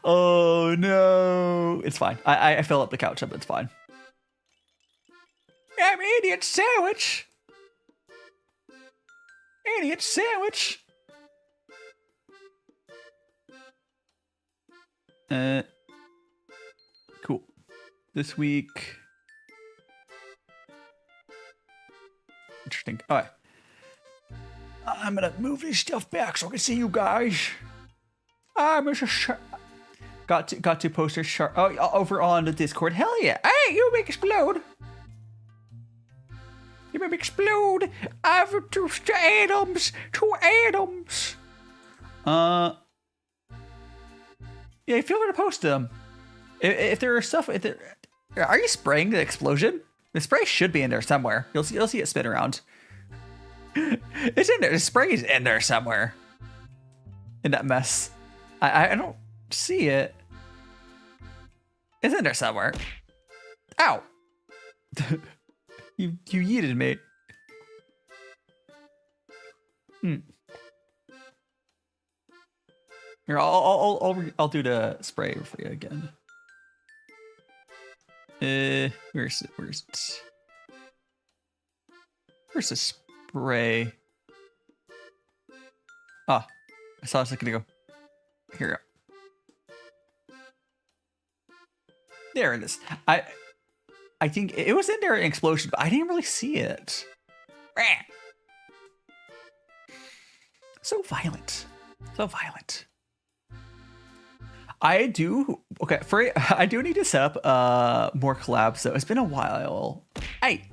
Speaker 2: Oh no! It's fine. I fill up the captcha, but it's fine. I'm idiot sandwich. Idiot sandwich. Cool. This week. Interesting. All right. I'm gonna move this stuff back so I can see you guys. Got to post a sharp. Oh, over on the Discord. Hell yeah! Hey, you make explode. You make explode. I've two atoms. Yeah, feel free to post them. If there are stuff, are you spraying the explosion? The spray should be in there somewhere. You'll see it spin around. It's in there. The spray is in there somewhere. In that mess. I don't see it. It's in there somewhere. Ow! you yeeted me. Here, I'll do the spray for you again. Where's the spray? Ah, I saw a second ago. Here we go. There it is. I think it was in there in explosion, but I didn't really see it. So violent. So violent. I do need to set up more collabs though. It's been a while. It's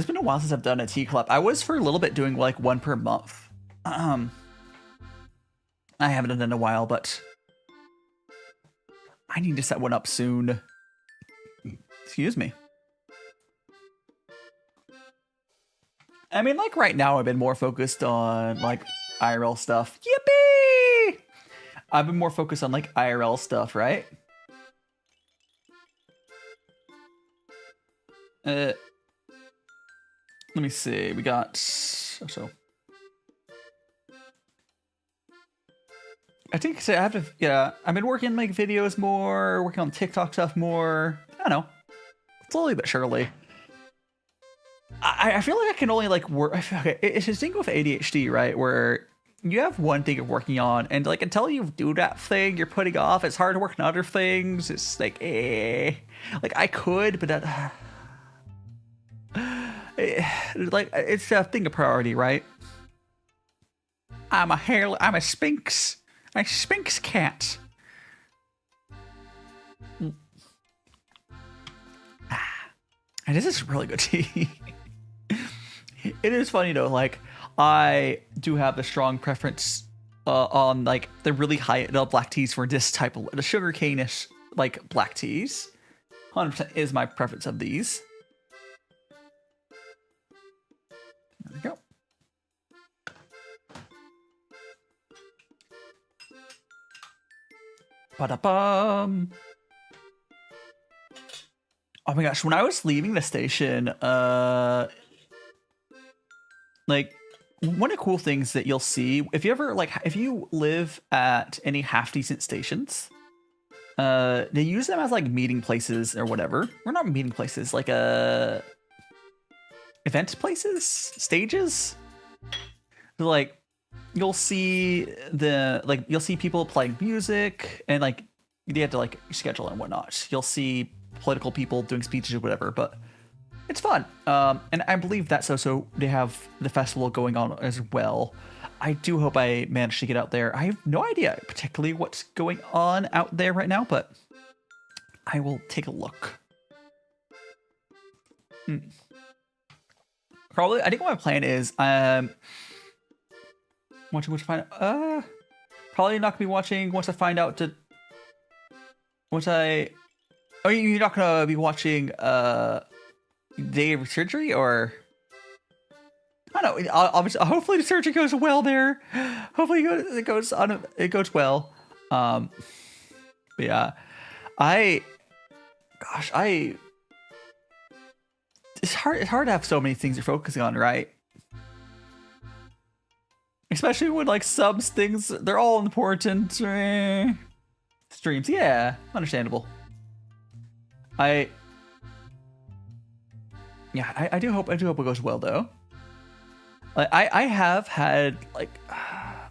Speaker 2: been a while since I've done a tea collab. I was for a little bit doing like one per month. I haven't done it in a while, but I need to set one up soon. Excuse me. I mean, like right now I've been more focused on like IRL stuff. Yippee! I've been more focused on like IRL stuff, right? Let me see. We got I think so. I have to. Yeah, I've been working like videos more, working on TikTok stuff more. I don't know, slowly but surely. I feel like I can only like work. Okay, it's this thing with ADHD, right? Where you have one thing you're working on, and like until you do that thing you're putting off, it's hard to work on other things. It's like, like I could, but that, like it's a thing of priority, right? I'm a Sphinx. A Sphinx cat. And this is really good tea. It is funny though, like I do have a strong preference on like the really high black teas for this type of the sugarcane-ish like black teas. 100% is my preference of these. There we go. Ba-da-bum. Oh my gosh, when I was leaving the station, like one of the cool things that you'll see if you ever like if you live at any half decent stations, they use them as like meeting places or whatever. Or not meeting places, like event places, stages. So, like you'll see people playing music and like you have to like schedule and whatnot. You'll see political people doing speeches or whatever, but it's fun. And I believe that's also they have the festival going on as well. I do hope I manage to get out there. I have no idea particularly what's going on out there right now, but I will take a look. Probably, I think my plan is watching what to find out. Probably not gonna be watching once I find out Oh, you're not gonna be watching day of surgery, or I don't know. Obviously, hopefully the surgery goes well there. Hopefully it goes well. But yeah, it's hard to have so many things you're focusing on, right? Especially when like subs things, they're all important. Streams, yeah, understandable. I do hope it goes well though. Like I have had like I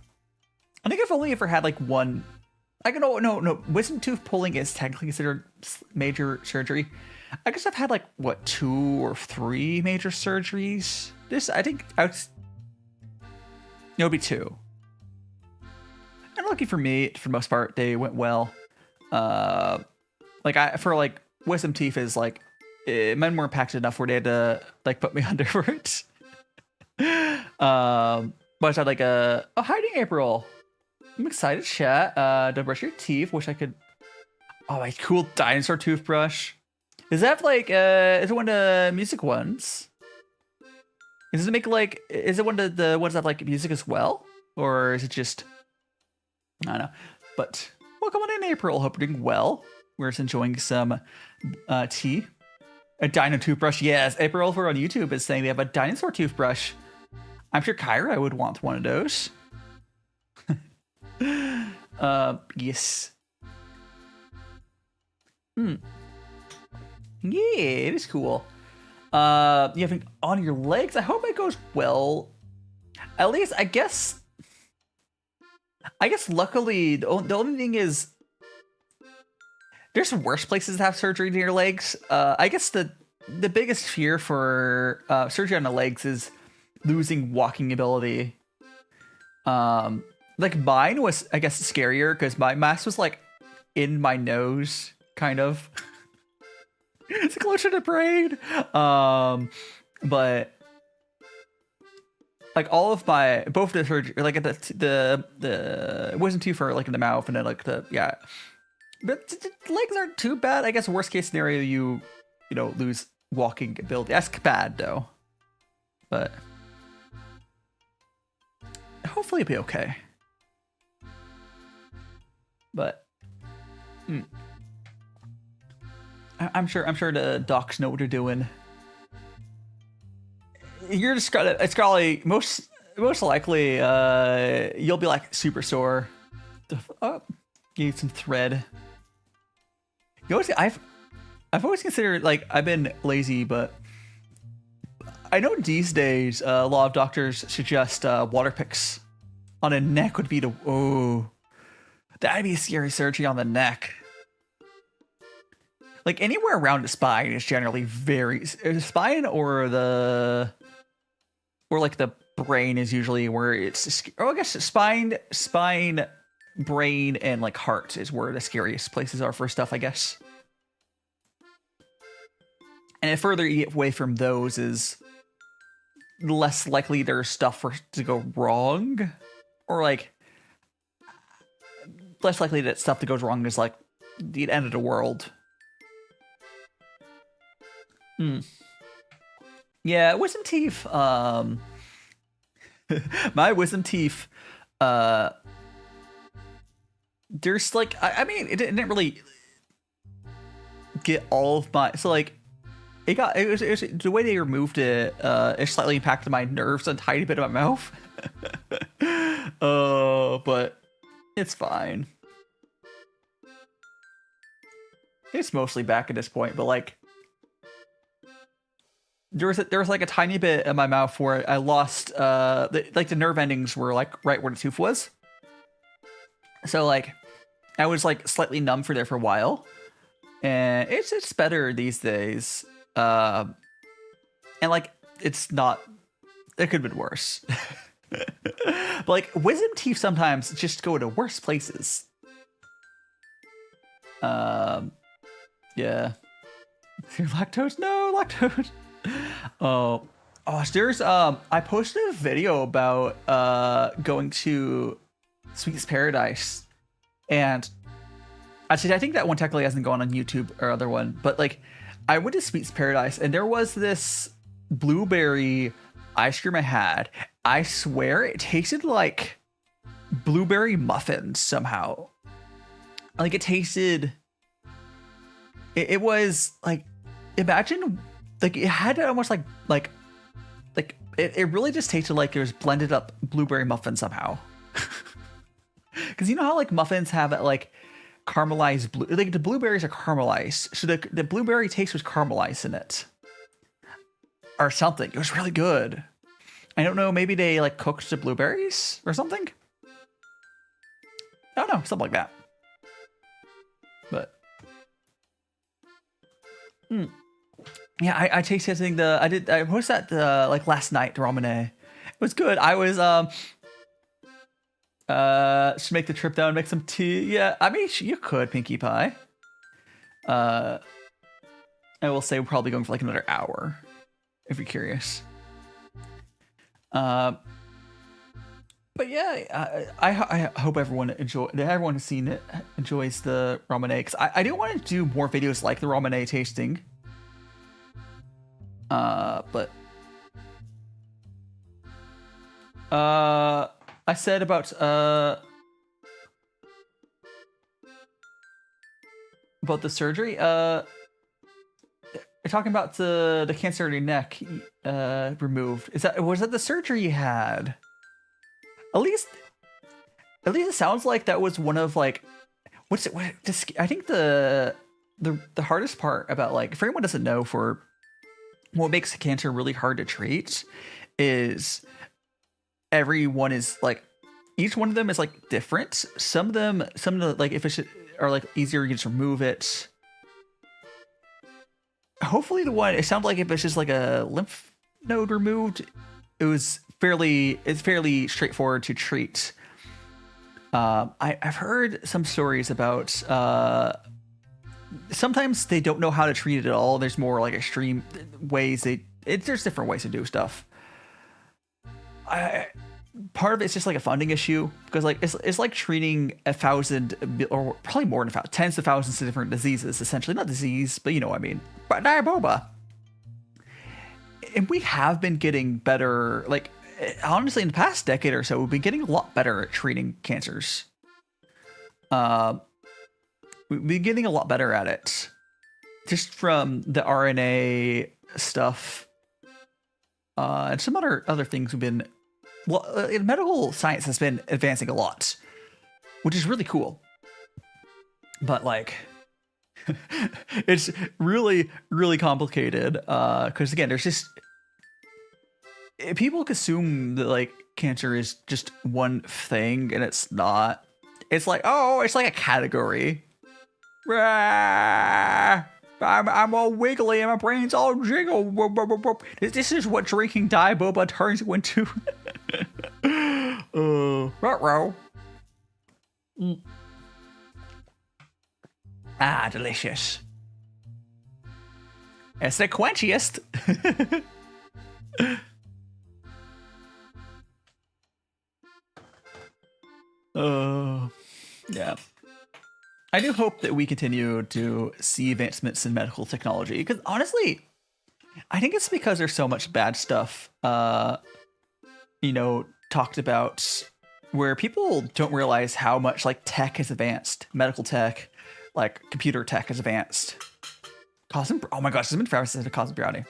Speaker 2: think I've only ever had like one. No. Wisdom tooth pulling is technically considered major surgery. I guess I've had like what 2 or 3 major surgeries. This I think it'll be 2. And lucky for me, for the most part, they went well. For wisdom teeth is like men were impacted enough where they had to like put me under for it. But I had like hiding April. I'm excited, chat. To brush your teeth. Wish I could. Oh, my cool dinosaur toothbrush. Is that like is it one of the music ones? Does it make like is it one of the ones that have like music as well? Or is it just I don't know. But welcome on in, April. Hope you're doing well. We're just enjoying some tea. A dino toothbrush. Yes, April over on YouTube is saying they have a dinosaur toothbrush. I'm sure Kyra would want one of those. Yes. Yeah, it is cool. You having on your legs? I hope it goes well. At least, I guess luckily, the only thing is there's worse places to have surgery to your legs. I guess the biggest fear for surgery on the legs is losing walking ability. Like mine was, I guess, scarier because my mask was like in my nose, kind of. It's closer to brain. But like all of both the surgery, like the wisdom tooth for like in the mouth, and then like the legs aren't too bad. I guess worst case scenario, you lose walking ability. That's bad though, but hopefully it'll be okay. But I'm sure the docs know what they're doing. You're just gonna, it's probably most likely you'll be like super sore. Oh, need some thread. You always, I've always considered, like, I've been lazy, but I know these days a lot of doctors suggest water picks on a neck would be that'd be a scary surgery on the neck. Like anywhere around the spine is generally very spine or like the brain is usually where it's. Oh, I guess spine, brain, and like heart is where the scariest places are for stuff, I guess. And the further you get away from those is less likely there's stuff to go wrong, or like less likely that stuff that goes wrong is like the end of the world. Yeah, wisdom teeth. My wisdom teeth. There's like, I mean, it didn't really get all of my. So like, it was the way they removed it. It slightly impacted my nerves a tiny bit of my mouth. But it's fine. It's mostly back at this point, but like. There was like a tiny bit in my mouth where I lost the nerve endings were like right where the tooth was. So like I was like slightly numb for a while, and it's better these days. And like it's not. It could have been worse. But like wisdom teeth sometimes just go to worse places. Yeah. Lactose? No, lactose. Oh, there's I posted a video about going to Sweet's Paradise, and actually I think that one technically hasn't gone on YouTube or other one, but like I went to Sweet's Paradise and there was this blueberry ice cream I had. I swear it tasted like blueberry muffins somehow. Like it tasted. It was like, imagine. Like it had almost like it really just tasted like it was blended up blueberry muffin somehow. Because you know how like muffins have that like caramelized blue, like the blueberries are caramelized, so the blueberry taste was caramelized in it, or something. It was really good. I don't know, maybe they like cooked the blueberries or something. I don't know, something like that. But. Yeah, I tasted something. I posted that like last night. The ramen. It was good. I was should make the trip down, make some tea. Yeah, I mean you could Pinkie Pie. I will say we're probably going for like another hour, if you're curious. But yeah, I hope everyone has seen it, enjoys the ramen, because I do want to do more videos like the ramen tasting. But I said about about the surgery. You're talking about the cancer in your neck removed. Was that the surgery you had? At least it sounds like that was one of like I think the hardest part about, like, if anyone doesn't know, for what makes cancer really hard to treat is everyone is like, each one of them is like different. Some of the like efficient are like easier, you just remove it. Hopefully the one, it sounds like if it's just like a lymph node removed, it's fairly straightforward to treat. I've heard some stories about sometimes they don't know how to treat it at all. There's more like extreme ways there's different ways to do stuff. Part of it's just like a funding issue, because like it's like treating 1,000 or probably more than tens of thousands of different diseases, essentially. Not disease, but you know what I mean. But diaboba. And we have been getting better, like, honestly, in the past decade or so, we've been getting a lot better at treating cancers. We've been getting a lot better at it, just from the RNA stuff, and some other things we've been. Well, medical science has been advancing a lot, which is really cool. But like, it's really, really complicated. Because again, there's just people assume that like cancer is just one thing, and it's not. It's like, oh, it's like a category. I'm all wiggly and my brain's all jiggle. This is what drinking diaboba turns you into. Ruh-roh. Ah, delicious. It's the quenchiest. Yeah. I do hope that we continue to see advancements in medical technology, because honestly, I think it's because there's so much bad stuff, talked about, where people don't realize how much like tech has advanced, medical tech, like computer tech has advanced. Oh my gosh, it's been forever since I did a Cosmic Brownie.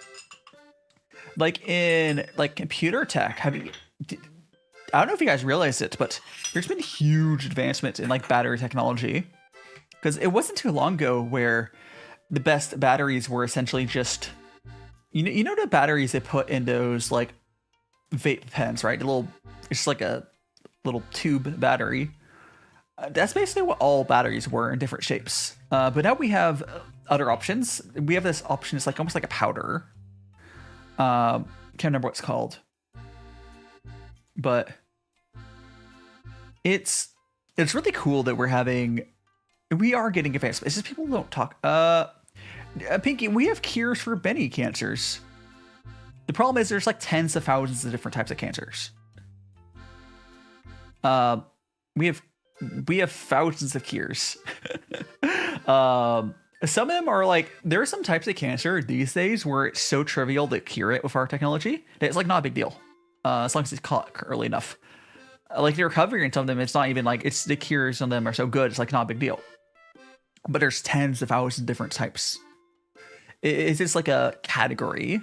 Speaker 2: Like in like computer tech, I don't know if you guys realized it, but there's been huge advancements in like battery technology. Because it wasn't too long ago where the best batteries were essentially just, you know the batteries they put in those like vape pens, right? It's like a little tube battery. That's basically what all batteries were in different shapes. But now we have other options. We have this option. It's like almost like a powder. Can't remember what it's called. But it's really cool that we are getting advancements. It's just people don't talk. Pinky, we have cures for many cancers. The problem is there's like tens of thousands of different types of cancers. We have thousands of cures. Some of them are like, there are some types of cancer these days where it's so trivial to cure it with our technology that it's like not a big deal, as long as it's caught early enough. Like the recovery in some of them, it's not even like, it's the cures on them are so good, it's like not a big deal. But there's tens of thousands of different types. It's just like a category.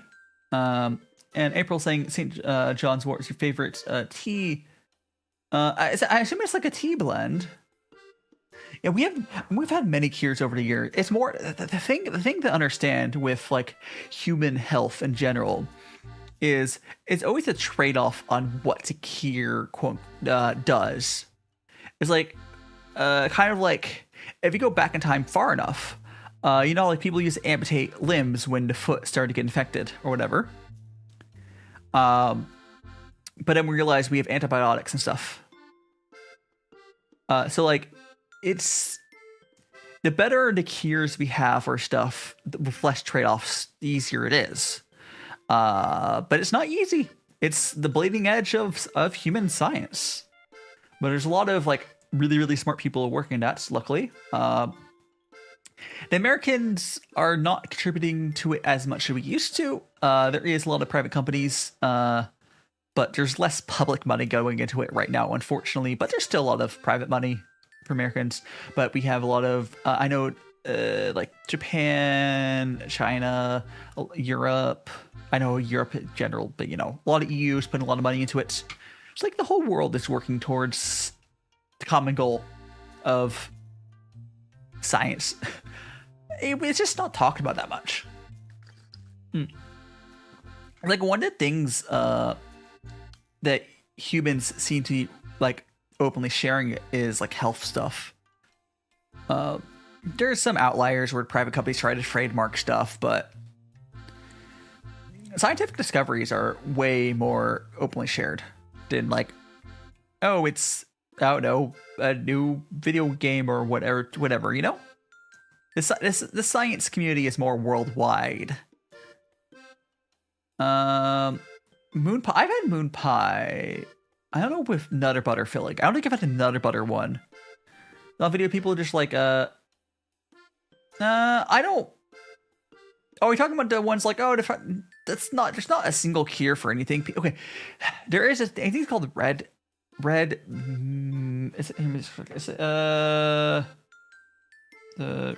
Speaker 2: And April saying St. John's wort is your favorite tea. I assume it's like a tea blend. Yeah, we've had many cures over the years. It's more the thing to understand with like human health in general is it's always a trade-off on what to cure does. It's like kind of like if you go back in time far enough, like people used to amputate limbs when the foot started to get infected or whatever. But then we realized we have antibiotics and stuff. So like it's the better the cures we have for stuff with less trade-offs, the easier it is. But it's not easy. It's the bleeding edge of human science. But there's a lot of like really, really smart people working that, luckily. The Americans are not contributing to it as much as we used to. There is a lot of private companies, but there's less public money going into it right now, unfortunately. But there's still a lot of private money for Americans. But we have a lot of, I know like Japan, China, Europe. I know Europe in general, but a lot of EU is putting a lot of money into it. It's like the whole world is working towards the common goal of science. It's just not talked about that much. Like one of the things that humans seem to be like openly sharing is like health stuff. There's some outliers where private companies try to trademark stuff, but scientific discoveries are way more openly shared than like, oh, it's, I don't know, a new video game or whatever. The science community is more worldwide. Moon pie. I've had moon pie. I don't know with Nutter Butter filling. I don't think I've had a Nutter Butter one. A lot of video people are just like, I don't. Oh, are you talking about the ones like, oh, there's not a single cure for anything. Okay, there is I think it's called red. Is it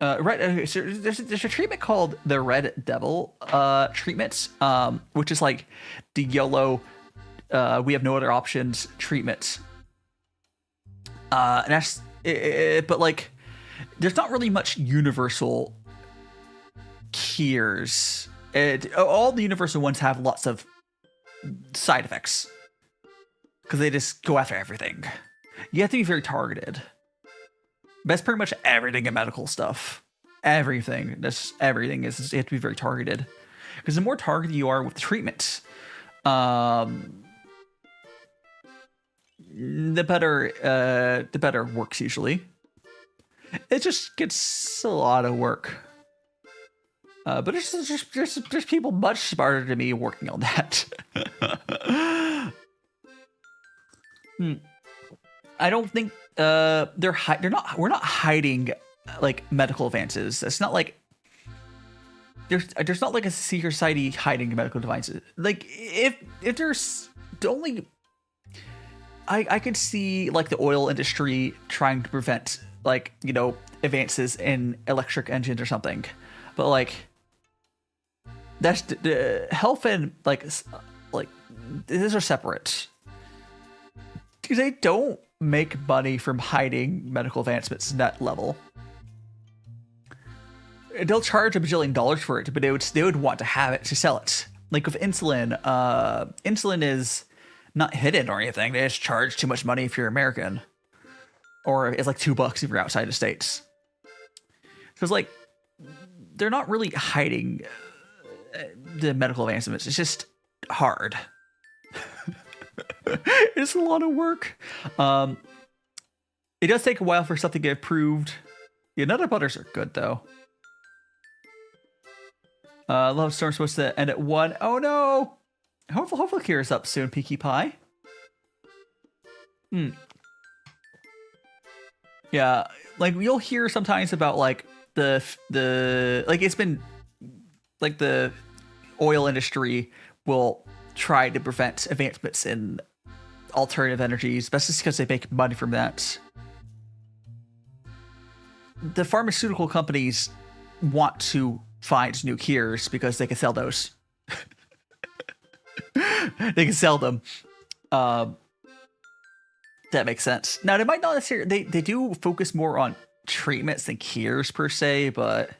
Speaker 2: red. So there's a treatment called the Red Devil treatment, which is like the yellow. We have no other options treatment. And that's but like, there's not really much universal cures. All the universal ones have lots of side effects because they just go after everything. You have to be very targeted. That's pretty much everything in medical stuff. Everything. Everything is you have to be very targeted. Because the more targeted you are with the treatment, the better works usually. It just gets a lot of work. But there's people much smarter than me working on that. I don't think we're not hiding like medical advances. It's not like there's not like a secret society hiding medical devices. Like if there's the only I could see like the oil industry trying to prevent like advances in electric engines or something, but like that's the health and like these are separate because they don't make money from hiding medical advancements at that level. They'll charge $1 bajillion for it, but they would want to have it to sell it. Like with insulin, insulin is not hidden or anything. They just charge too much money if you're American, or it's like $2 if you're outside the States. So it's like they're not really hiding the medical advancements. It's just hard. It's a lot of work. It does take a while for something to get approved. The Nutter Butters are good though. Love Storm's supposed to end at 1. Oh no! Hopefully Kira's up soon, Peaky Pie. Yeah, like you'll hear sometimes about like the like it's been like the oil industry will try to prevent advancements in alternative energies, but just because they make money from that. The pharmaceutical companies want to find new cures because they can sell those. They can sell them. That makes sense. Now, they might not necessarily... They do focus more on treatments than cures, per se, but...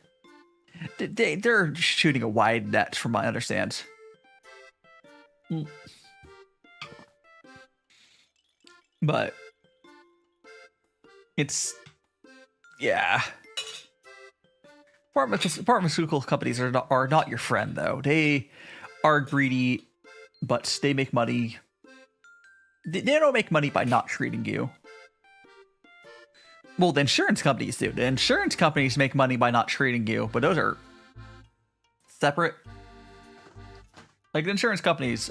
Speaker 2: They're shooting a wide net, from what I understand. But... It's... Yeah. Pharmaceutical companies are not your friend, though. They are greedy, but they make money. They don't make money by not treating you. Well, the insurance companies do. The insurance companies make money by not treating you, but those are separate. Like the insurance companies,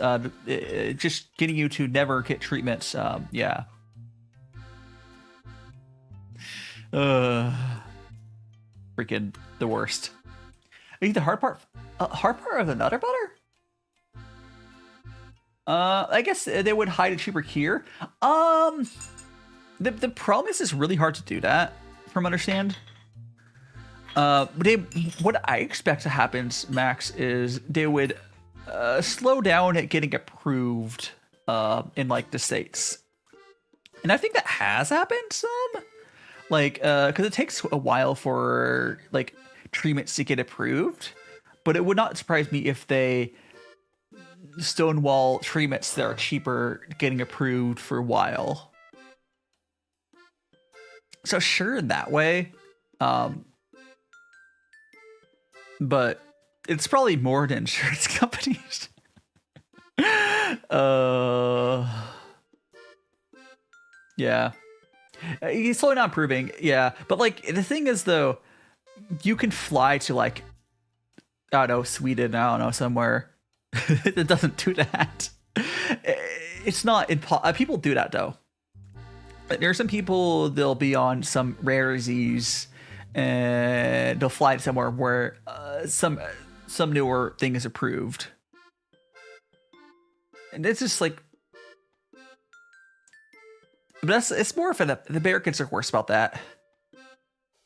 Speaker 2: just getting you to never get treatments. Yeah. Freaking the worst. I think the hard part of the Nutter Butter? I guess they would hide a cheaper cure. The problem is it's really hard to do that, from understand. What I expect to happen, Max, is they would slow down at getting approved in like the States. And I think that has happened some. Like, because it takes a while for like treatments to get approved, but it would not surprise me if they stonewall treatments that are cheaper getting approved for a while. So sure, in that way, but it's probably more than insurance companies. Yeah. He's slowly not improving, yeah. But like the thing is though, you can fly to like, I don't know, Sweden, I don't know, somewhere that doesn't do that. It's not people do that though. There are some people, they'll be on some rare disease and they'll fly somewhere where some newer thing is approved. And it's just like, but it's more for the Americans are worse about that,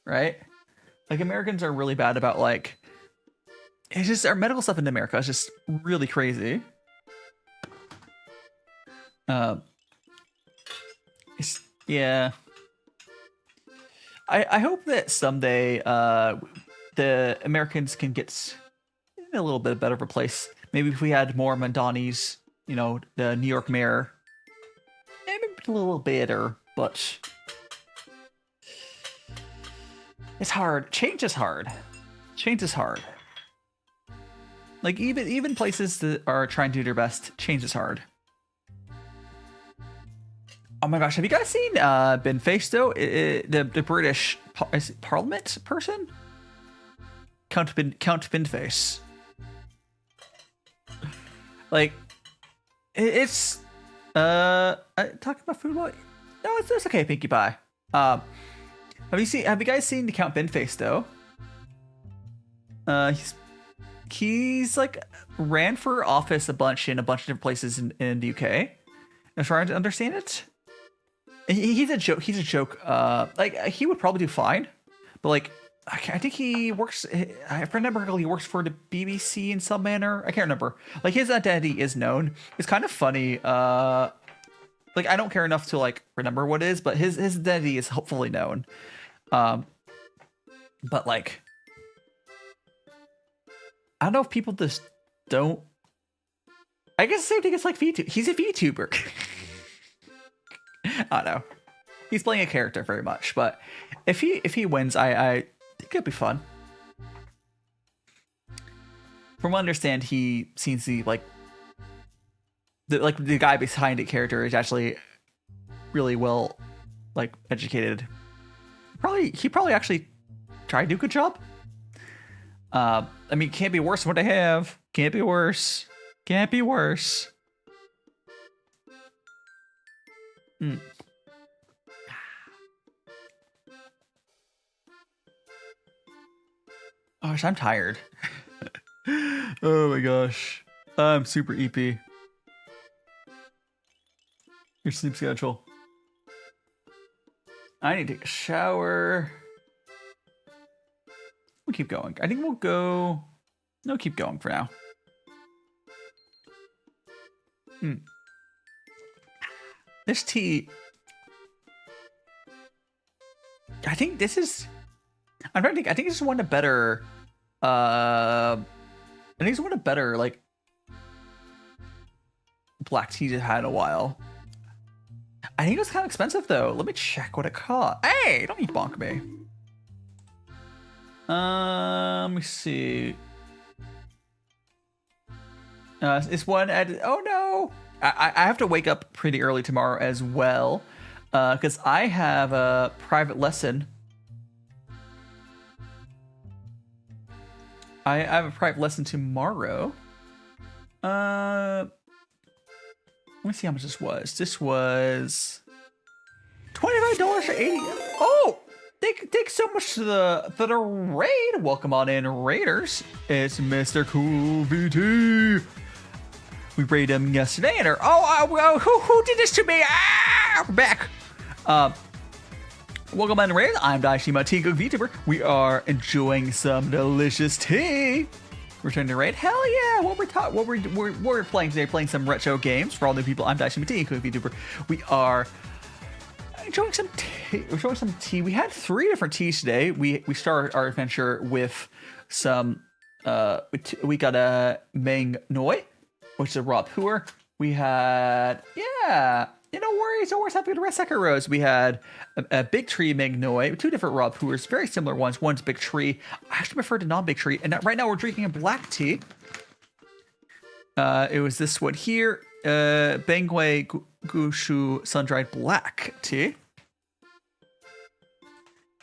Speaker 2: right? Like Americans are really bad about like, it's just our medical stuff in America is just really crazy. Yeah. I hope that someday the Americans can get in a little bit better of a place. Maybe if we had more Mandanis, you know, the New York mayor. Maybe a little better, but it's hard. Change is hard. Change is hard. Like even places that are trying to do their best, change is hard. Oh my gosh, have you guys seen Ben Face though? The British Parliament person? Count Ben Face. Like it's talking about food. No, it's okay, Pinkie Pie. Have you guys seen the Count Ben Face though? He's like ran for office a bunch in a bunch of different places in the UK. I'm trying to understand it. He's a joke. He's a joke. Like he would probably do fine, but like I think he works. If I remember correctly, he works for the BBC in some manner. I can't remember. Like his identity is known. It's kind of funny. Like I don't care enough to like remember what it is, but his identity is hopefully known. But like I don't know if people just don't. I guess the same thing as like VTuber. He's a VTuber. I don't know. He's playing a character very much, but if he wins, I think it'd be fun. From what I understand, he seems to be the guy behind the character is actually really well like educated. He probably actually tried to do a good job. I mean, can't be worse than what they have. Can't be worse. Can't be worse. Mm. Gosh, I'm tired. Oh my gosh. I'm super EP. Your sleep schedule. I need to take a shower. We'll keep going. I think we'll go... No, keep going for now. This tea... I think this is... I'm trying to think. I think this is one of the better... I think it's one of the better, like... black teas I've had in a while. I think it was kind of expensive, though. Let me check what it cost. Hey! Don't you bonk me. Let me see. Is one at... Oh, no! I have to wake up pretty early tomorrow as well. Because I have a private lesson. I have a private lesson tomorrow. Let me see how much this was. This was $25 for 80. Oh! Thanks so much to the raid. Welcome on in, Raiders. It's Mr. Cool VT. We raided him yesterday, and who did this to me? Ah, we're back. Welcome on Raid. I'm DaiShimaVT, Vtuber. We are enjoying some delicious tea. Returning to Raid. Hell yeah! What we're playing today? Playing some retro games for all new people. I'm DaiShimaVT, Vtuber. We are enjoying some tea. We're showing some tea. We had 3 different teas today. We started our adventure with some. We got a Meng Noy, which is a raw puer. We had no worries, no worries. Happy with the second rows. We had a big tree Meng Noy, 2 different raw puers, very similar ones. One's big tree. I actually prefer to non-big tree. And right now we're drinking a black tea. It was this one here, Bangwai Gushu Sun-dried Black tea.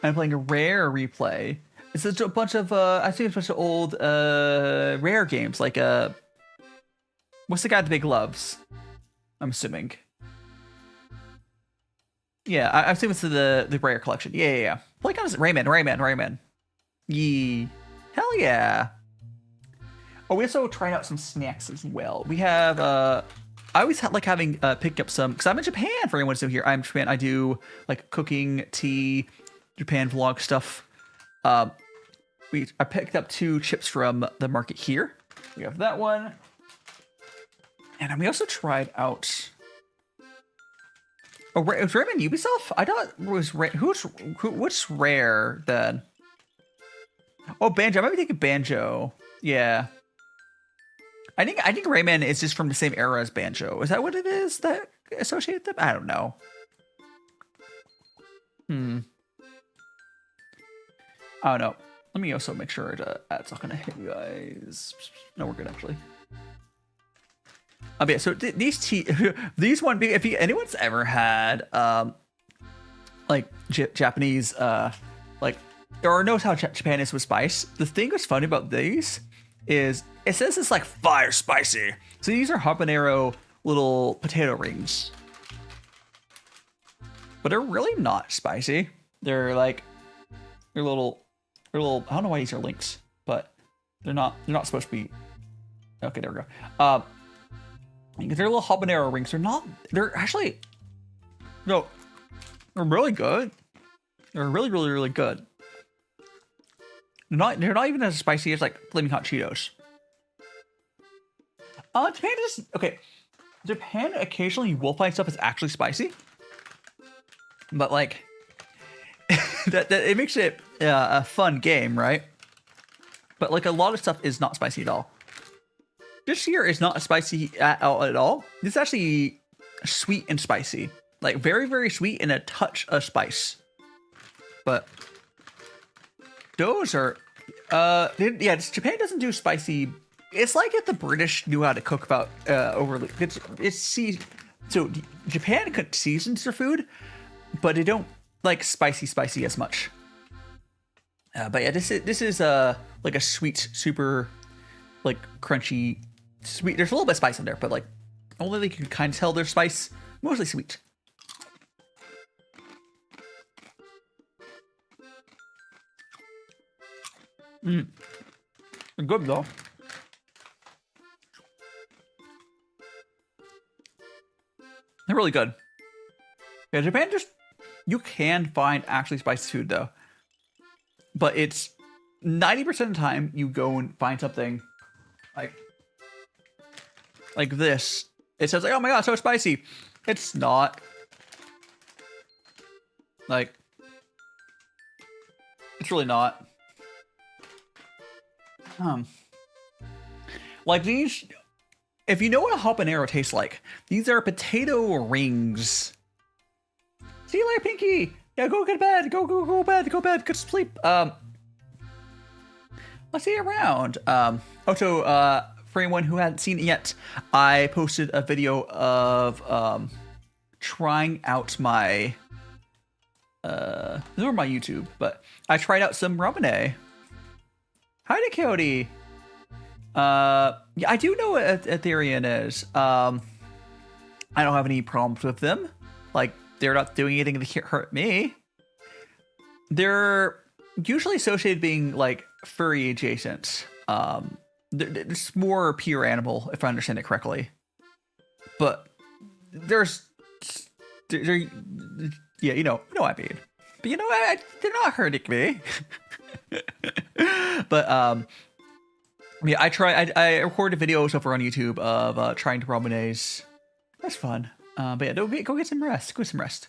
Speaker 2: I'm playing a rare replay. It's a bunch of I think it's a bunch of old rare games, like what's the guy with the big gloves? I'm assuming. Yeah, I've seen what's the rare collection. Yeah. Like on Rayman. Yee. Hell yeah. Oh, we also tried out some snacks as well. We have I always like having picked up some, because I'm in Japan for anyone still here. I'm in Japan. I do like cooking, tea, Japan vlog stuff. I picked up 2 chips from the market here. We have that one. And we also tried out. Oh, it was Rayman Ubisoft? I thought it was what's rare then? Oh, Banjo. I might be thinking Banjo. Yeah. I think Rayman is just from the same era as Banjo. Is that what it is that associate them? I don't know. I don't know. Let me also make sure that's not gonna hit you guys. No, we're good actually. Yeah, so these one, if anyone's ever had like Japanese like, or knows how Japan is with spice, the thing that's funny about these is it says it's like fire spicy. So these are habanero little potato rings, but they're really not spicy. They're little. I don't know why these are links, but they're not supposed to be. Okay, there we go. Because they're little habanero rings. They're actually, no, they're really good. They're really good. They're not even as spicy as like flaming hot Cheetos. Japan occasionally you will find stuff that's actually spicy, but like that it makes it a fun game, right? But like a lot of stuff is not spicy at all. This here is not spicy at all. This is actually sweet and spicy. Like very, very sweet and a touch of spice. But those are, Japan doesn't do spicy. It's like if the British knew how to cook about overly. So Japan seasons their food, but they don't like spicy as much. But yeah, this is like a sweet, super like crunchy. Sweet. There's a little bit of spice in there, but like only they can kind of tell their spice. Mostly sweet. They're good though. They're really good. Yeah, Japan you can find actually spicy food though, but it's 90% of the time you go and find something like this. It says like, oh my god, so spicy. It's not. Like, it's really not. Like these, if you know what a habanero tastes like, these are potato rings. See you later, Pinky. Yeah, go get to bed. Go bed. Go to sleep. Let's see you around. For anyone who hadn't seen it yet, I posted a video of trying out my this is on my YouTube, but I tried out some ramen. Hi to Cody. Yeah, I do know what Ethereum is. I don't have any problems with them. Like, they're not doing anything to hurt me. They're usually associated being like furry adjacent. It's more pure animal, if I understand it correctly. But they're Yeah, you know what I mean. But you know, they're not hurting me. But yeah, I recorded videos over on YouTube of trying to promenade. That's fun. But yeah, go get some rest. Go get some rest.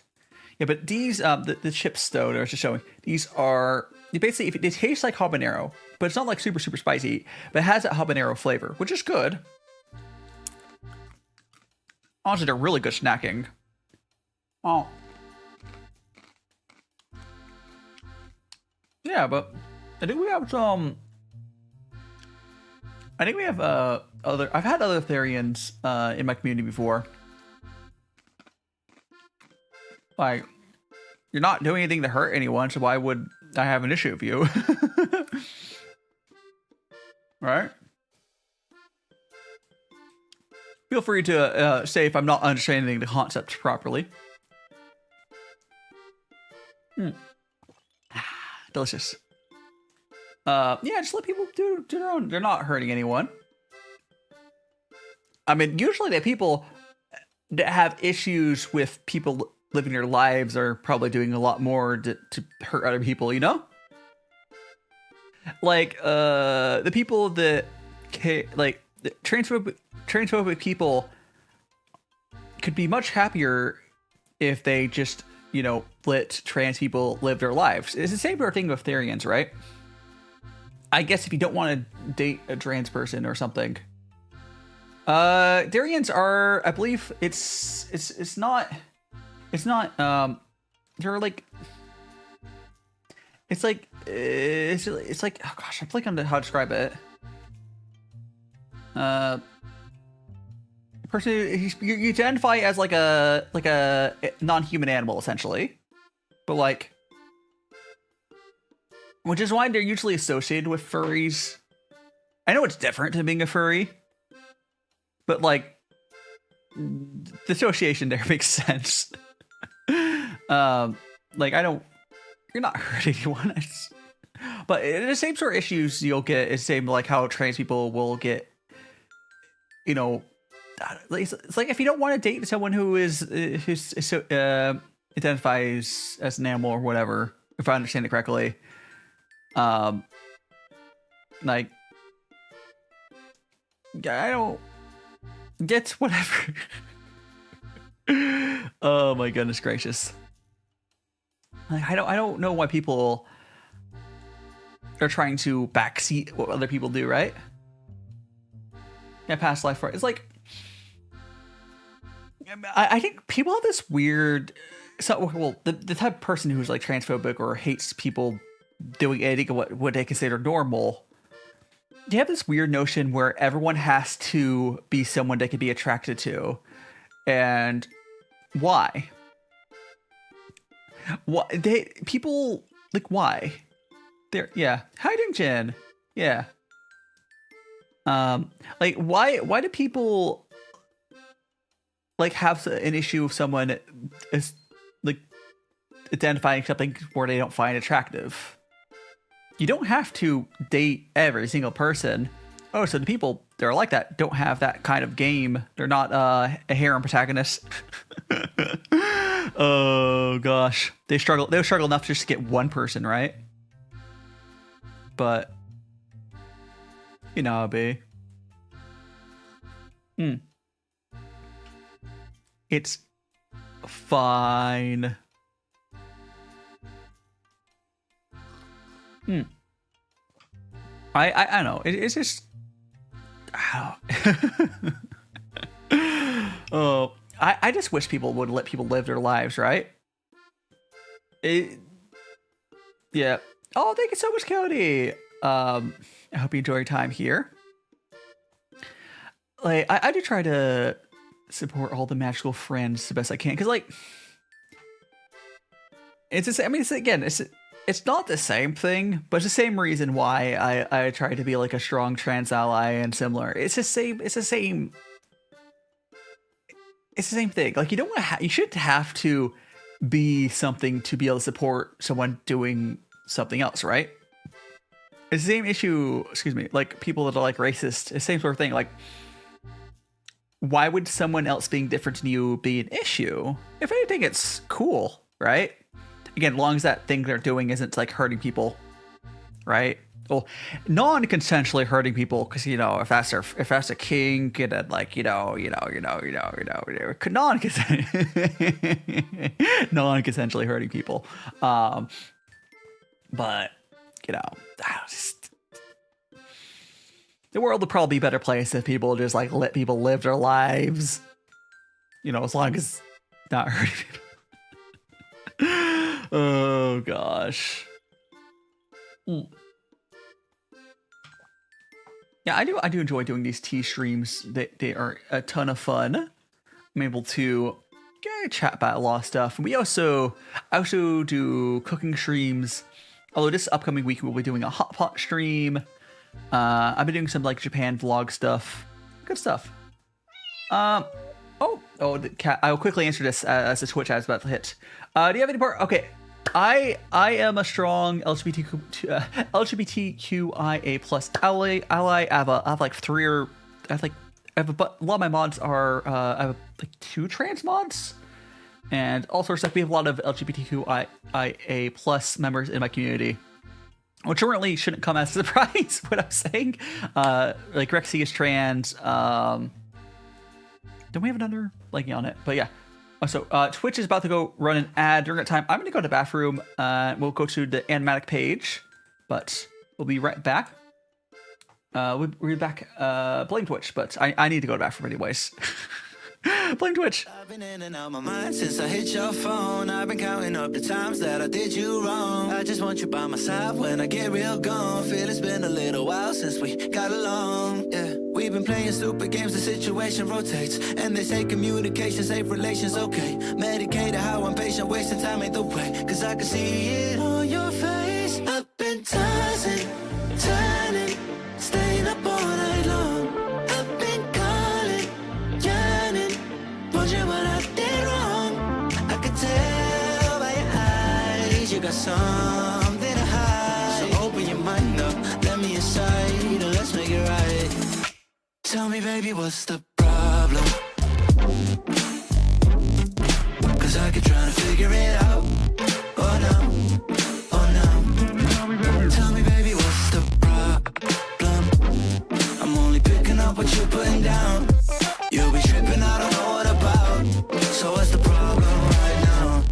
Speaker 2: Yeah, but these the chips though, that I was just showing. These are basically they taste like habanero, but it's not like super spicy. But it has that habanero flavor, which is good. Honestly, they're really good snacking. Oh. Yeah, but I think we have some. I think we have other. I've had other Therians in my community before. Like, you're not doing anything to hurt anyone, so why would I have an issue with you? Right? Feel free to say if I'm not understanding the concept properly. Delicious. Yeah, just let people do their own. They're not hurting anyone. I mean, usually the people that have issues with people living their lives are probably doing a lot more to hurt other people, you know? Like, the people that, like, the transphobic people could be much happier if they just, you know, let trans people live their lives. It's the same sort of thing with Therians, right? I guess if you don't want to date a trans person or something. Therians are, I believe, it's not, they're like, it's like, oh gosh, I'm blanking on how to describe it. Person, you identify as like a non-human animal, essentially. But like, which is why they're usually associated with furries. I know it's different than being a furry, but like, the association there makes sense. Like, you're not hurting anyone. But the same sort of issues you'll get is same like how trans people will get, you know, it's like if you don't want to date someone who's identifies as an animal or whatever, if I understand it correctly, like, I don't get whatever. Oh my goodness gracious. Like, I don't know why people are trying to backseat what other people do, right? Yeah, past life, right? It's like, I think people have this weird, the type of person who's like transphobic or hates people doing anything what they consider normal. They have this weird notion where everyone has to be someone they could be attracted to, and why? What people like? Why? Yeah. Hiding Jen. Yeah. Like, why do people like have an issue with someone is like identifying something where they don't find attractive? You don't have to date every single person. Oh, so the people that are like that don't have that kind of game. They're not a harem protagonist. Oh gosh, they struggle enough just to get one person, right? But you know, be. It's fine. I don't know. It's just. Oh, I just wish people would let people live their lives, right? Yeah. Oh, thank you so much, Cody. I hope you enjoy your time here. Like, I do try to support all the magical friends the best I can, because like, it's just, I mean, it's not the same thing, but it's the same reason why I try to be like a strong trans ally and similar. It's the same thing. Like, you don't you shouldn't have to be something to be able to support someone doing something else, right? It's the same issue, excuse me, like people that are like racist, it's the same sort of thing. Like, why would someone else being different than you be an issue? If anything, it's cool. right? Again, as long as that thing they're doing isn't like hurting people, right? Well, non-consensually hurting people, because if that's a kink and then like non-consensually hurting people, but just, the world would probably be a better place if people just like let people live their lives, as long as not hurting people. Oh gosh. Yeah, I do enjoy doing these tea streams. They are a ton of fun. I'm able to chat about a lot of stuff. And I also do cooking streams. Although this upcoming week we'll be doing a hot pot stream. I've been doing some like Japan vlog stuff. Good stuff. The cat. I will quickly answer this as the Twitch ad is about to hit. Do you have any part? Okay. I am a strong LGBTQIA plus ally. I have like a lot of my mods are I have like 2 trans mods and all sorts of stuff. We have a lot of LGBTQIA plus members in my community, which certainly shouldn't come as a surprise. What I'm saying, like Rexy is trans. Don't we have another blanking on it? But yeah. So Twitch is about to go run an ad during that time. I'm going to go to the bathroom. We'll go to the animatic page, but we'll be right back. We'll be back. Blame Twitch, but I need to go to the bathroom anyways. Blame Twitch.
Speaker 1: I've been in and out my mind since I hit your phone. I've been counting up the times that I did you wrong. I just want you by my side when I get real gone. Feel it's been a little while since we got along. Yeah, we've been playing stupid games, the situation rotates. And they say communication, safe relations, okay. Medicated how I'm patient, wasting time ain't the way. Cause I can see it on your face. I've been tossing, turning, staying up all night long. I've been calling, yearning, wondering what I did wrong. I could tell by your eyes you got something to hide. So open your mind up, let me inside, and let's make it right. Tell me, baby, what's the problem? Cause I keep trying to figure it out. Oh no, oh no. Tell me, baby, what's the problem? I'm only picking up what you're putting down. You'll be tripping, I don't know what about. So what's the problem right now?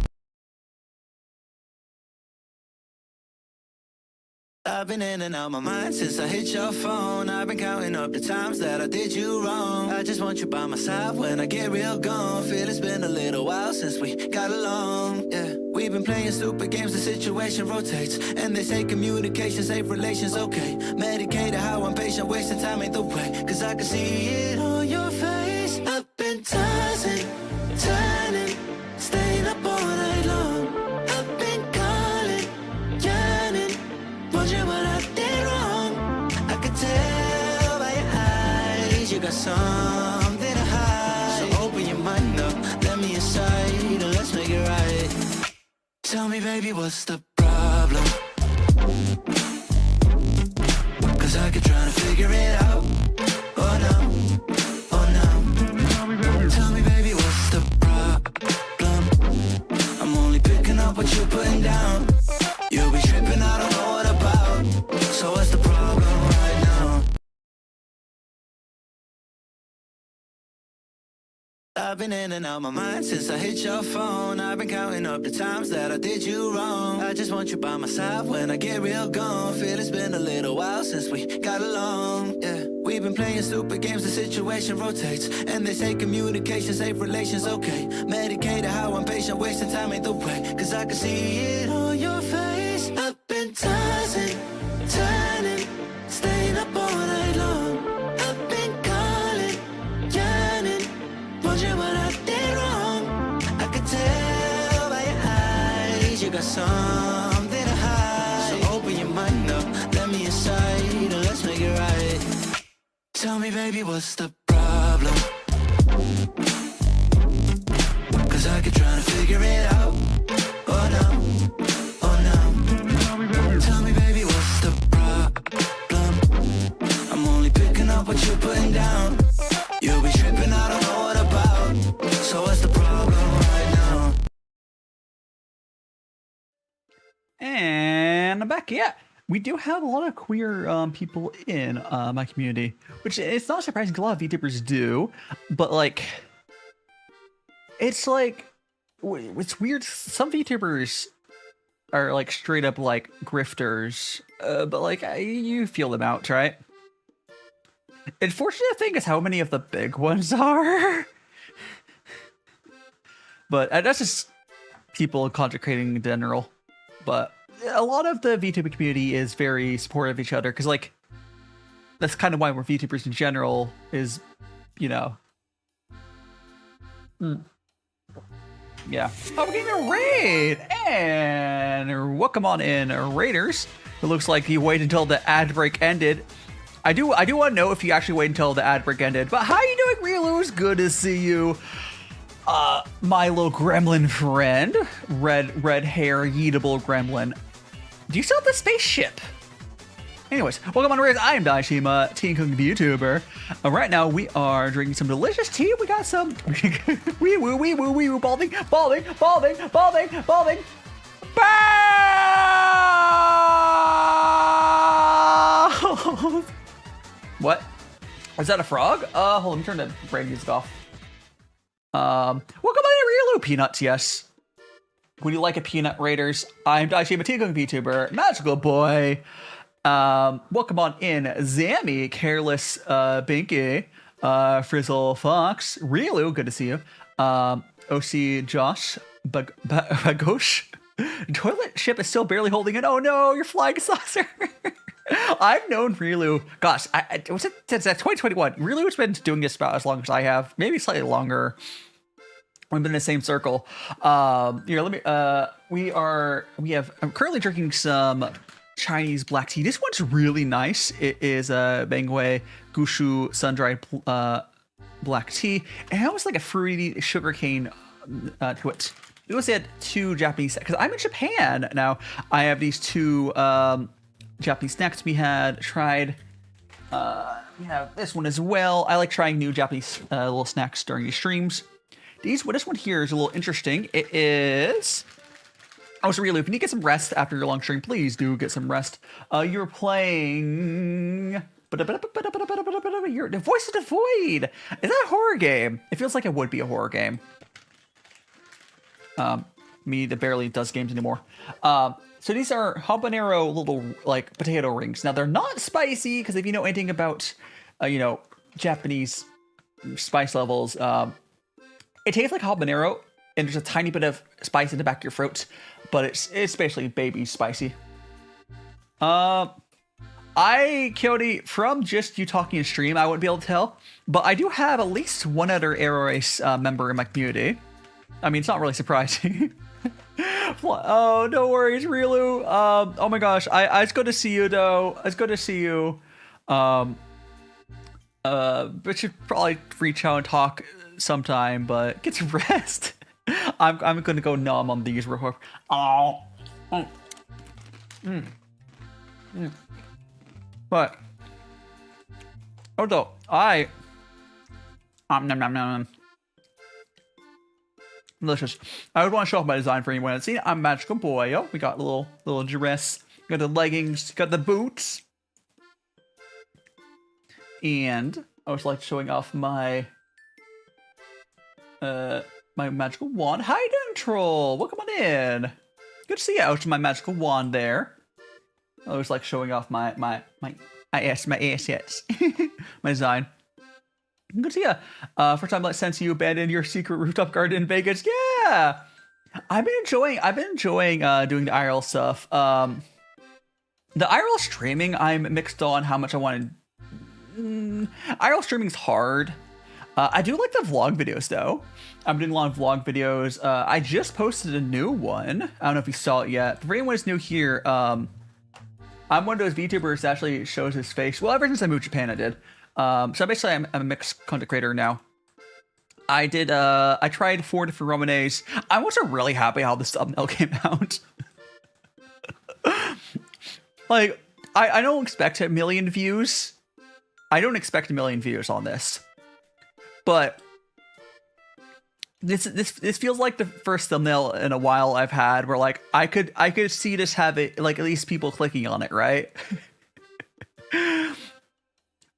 Speaker 1: I've been in and out my mind since I hit your phone. I've been counting up the times that I did you wrong. I just want you by my side when I get real gone. Feel it's been a little while since we got along. Yeah, we've been playing stupid games, the situation rotates. And they say communication, safe relations, okay. Medicated how I'm patient, wasting time ain't the way. Cause I can see it on your face. I've been tossing, turning, staying up all night long. I've been calling, yearning, wondering what I did wrong. I could tell by your eyes you got something to hide. So open your mind up, let me inside, and let's make it right. Tell me, baby, what's the problem? Cause I keep trying to figure it out. Oh no, oh no. Tell me, baby, what's the problem? I'm only picking up what you're putting down. You'll be tripping, I don't know what about. So what's the problem right now? I've been in and out my mind since I hit your phone. I've been counting up the times that I did you wrong. I just want you by my side when I get real gone. Feel it's been a little while since we got along. Yeah, we've been playing stupid games, the situation rotates. And they say communication, safe relations, okay. Medicated how I'm patient, wasting time ain't the way. Cause I can see it on your face. I've been tossing, turning, staying up all night long. I've been calling, yearning, wondering what I did wrong. I could tell by your eyes you got something to hide. So open your mind up, let me inside, and let's make it right. Tell me, baby, what's the problem? Cause I keep trying to figure it out. Oh no, oh no. Tell me, baby, what's the problem? I'm only picking up what you're putting down. You'll be tripping, I don't know what about. So what's the problem right now?
Speaker 2: And I'm back. Yeah, we do have a lot of queer people in my community, which it's not surprising. A lot of VTubers do, but like, it's like, it's weird. Some VTubers are like straight up like grifters, but like you feel them out, right? Unfortunate thing is how many of the big ones are. But that's just people content creating in general. But a lot of the VTuber community is very supportive of each other, because like that's kind of why we're VTubers in general is, you know. Yeah. Oh, we're getting a raid! And welcome on in, Raiders. It looks like you wait until the ad break ended. I do want to know if you actually wait until the ad break ended. But how you doing, Rielu? It's good to see you. My little gremlin friend. Red hair, eatable gremlin. Do you still have the spaceship? Anyways, welcome on, Raiders. I'm DaiShimaVT, EnVtuber. Right now we are drinking some delicious tea. We got some wee woo balding. Bow! What? Is that a frog? Hold on, let me turn the brain music off. Welcome on in, Peanuts, yes. Would you like a peanut, Raiders? I'm DaiShimaVT, EnVtuber, Magical Boy. Welcome on in, Zammy, Careless, Binky, Frizzle Fox, Rielu, good to see you. OC Josh, Bagosh. Toilet ship is still barely holding it. Oh no, you're flying saucer. I've known Rielu, gosh, was it since 2021? Rilu's been doing this about as long as I have, maybe slightly longer. We've been in the same circle. Here, let me. I'm currently drinking some Chinese black tea. This one's really nice. It is Bangwai Gushu Sun-dried Black tea. It has like a fruity sugarcane to it. We also had two Japanese, because I'm in Japan now. I have these two Japanese snacks we had tried. We have this one as well. I like trying new Japanese little snacks during these streams. This one here is a little interesting. It is... Oh, so really, if you need to get some rest after your long stream, please do get some rest. You're playing... You're the Voice of the Void. Is that a horror game? It feels like it would be a horror game. Me that barely does games anymore. So these are habanero little like potato rings. Now they're not spicy, because if you know anything about, you know, Japanese spice levels, it tastes like habanero, and there's a tiny bit of spice in the back of your throat, but it's basically baby spicy. Coyote, from just you talking in stream, I wouldn't be able to tell, but I do have at least one other Aero Race member in my community. I mean, it's not really surprising. Oh, no worries, Rielu. Oh my gosh, it's good to see you though. It's good to see you. But should probably reach out and talk sometime, but get some rest. I'm gonna go numb on these real quick. Oh. But although delicious. I would want to show off my design for anyone that's seen it. I'm Magical Boy. Oh, we got a little dress. Got the leggings. Got the boots. And I was like showing off my my magical wand. Hi, doing, troll. Welcome on in. Good to see you out to my magical wand there. I was like showing off my assets, my design. Good to see ya. First time since you abandoned your secret rooftop garden in Vegas. Yeah, I've been enjoying doing the IRL stuff. The IRL streaming, I'm mixed on how much I want to. IRL streaming's hard. I do like the vlog videos though. I'm doing a lot of vlog videos. I just posted a new one. I don't know if you saw it yet. For anyone who's new here, I'm one of those VTubers that actually shows his face. Well, ever since I moved to Japan, I did. So basically, I'm a mixed content creator now. I tried 4 different romanés. I wasn't really happy how the thumbnail came out. Like, I don't expect a million views. I don't expect a million views on this. But This feels like the first thumbnail in a while I've had where like I could see this have it like at least people clicking on it, right?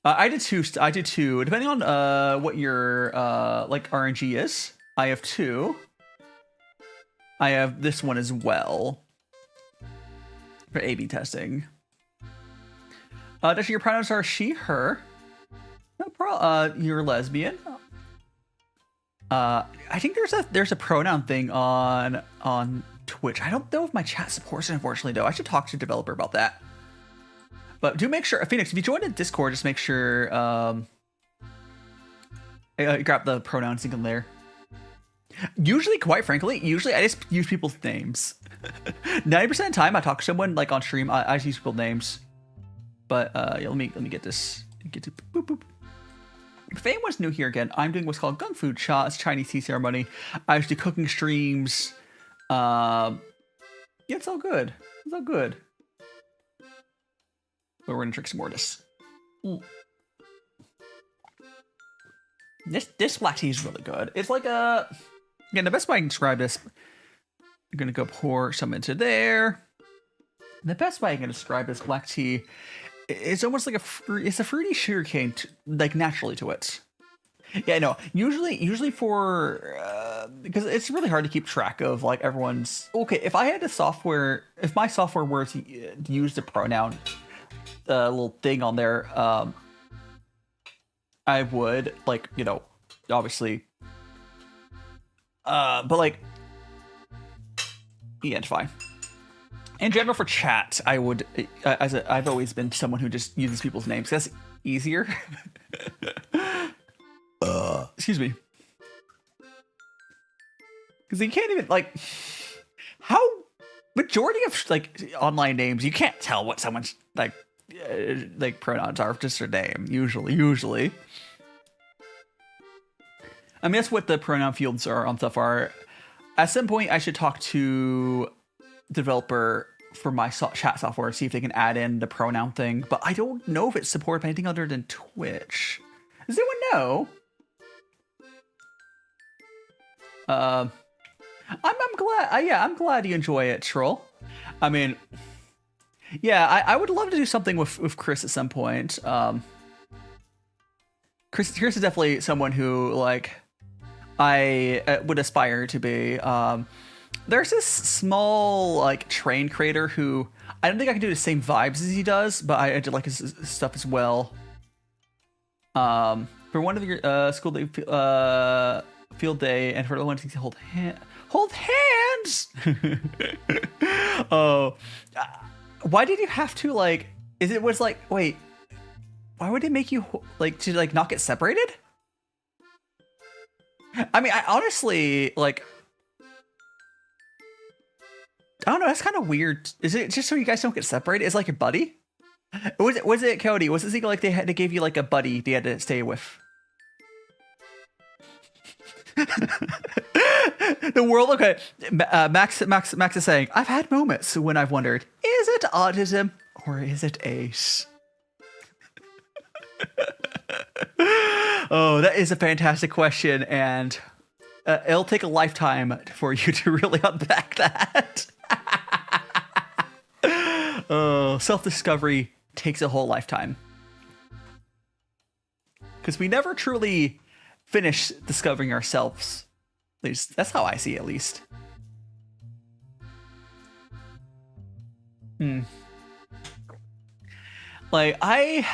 Speaker 2: I did two depending on what your like RNG is. I have two. I have this one as well for A/B testing. Does your pronouns are she, her? No problem. You're lesbian. I think there's a pronoun thing on Twitch. I don't know if my chat supports it, unfortunately, though. I should talk to a developer about that. But do make sure, Phoenix, if you join the Discord, just make sure grab the pronouns thing in there. Usually, quite frankly, I just use people's names. 90% of the time, I talk to someone like on stream. I just use people's names. But yeah, let me get this. Get to boop boop. If anyone's new here again, I'm doing what's called gongfu cha. It's Chinese tea ceremony. I used to do cooking streams. Yeah, it's all good. It's all good. But we're gonna drink some more of this. This black tea is really good. It's like a... Again, the best way I can describe this, I'm gonna go pour some into there. The best way I can describe this black tea, it's almost like it's a fruity sugarcane, like naturally to it. Yeah, no. Usually for because it's really hard to keep track of like everyone's. Okay, if I had a software, if my software were to use the pronoun little thing on there, I would like obviously. But like, yeah, it's fine. In general, for chat, I would, I've always been someone who just uses people's names. That's easier. Excuse me. Because you can't even, like, how, majority of, like, online names, you can't tell what someone's, like pronouns are, just their name, usually. I mean, that's what the pronoun fields are on stuff are. At some point, I should talk to developer for my chat software, see if they can add in the pronoun thing, but I don't know if it's supported by anything other than Twitch. Does anyone know? I'm glad. Yeah, I'm glad you enjoy it, Troll. I mean, yeah, I would love to do something with Chris at some point. Chris is definitely someone who like I would aspire to be. There's this small like train creator who I don't think I can do the same vibes as he does, but I did like his stuff as well. For one of your school day field day, and for the one to hold hands. Oh, why did you have to like? Wait, why would they make you like to like not get separated? I mean, I honestly like. I don't know. That's kind of weird. Is it just so you guys don't get separated? It's like your buddy. Was it Cody? Was it like they gave you like a buddy they had to stay with? The world. Okay. Max is saying, I've had moments when I've wondered, is it autism or is it Ace? Oh, that is a fantastic question, and it'll take a lifetime for you to really unpack that. Oh, self-discovery takes a whole lifetime. Because we never truly finish discovering ourselves. At least, that's how I see it, at least. Like, I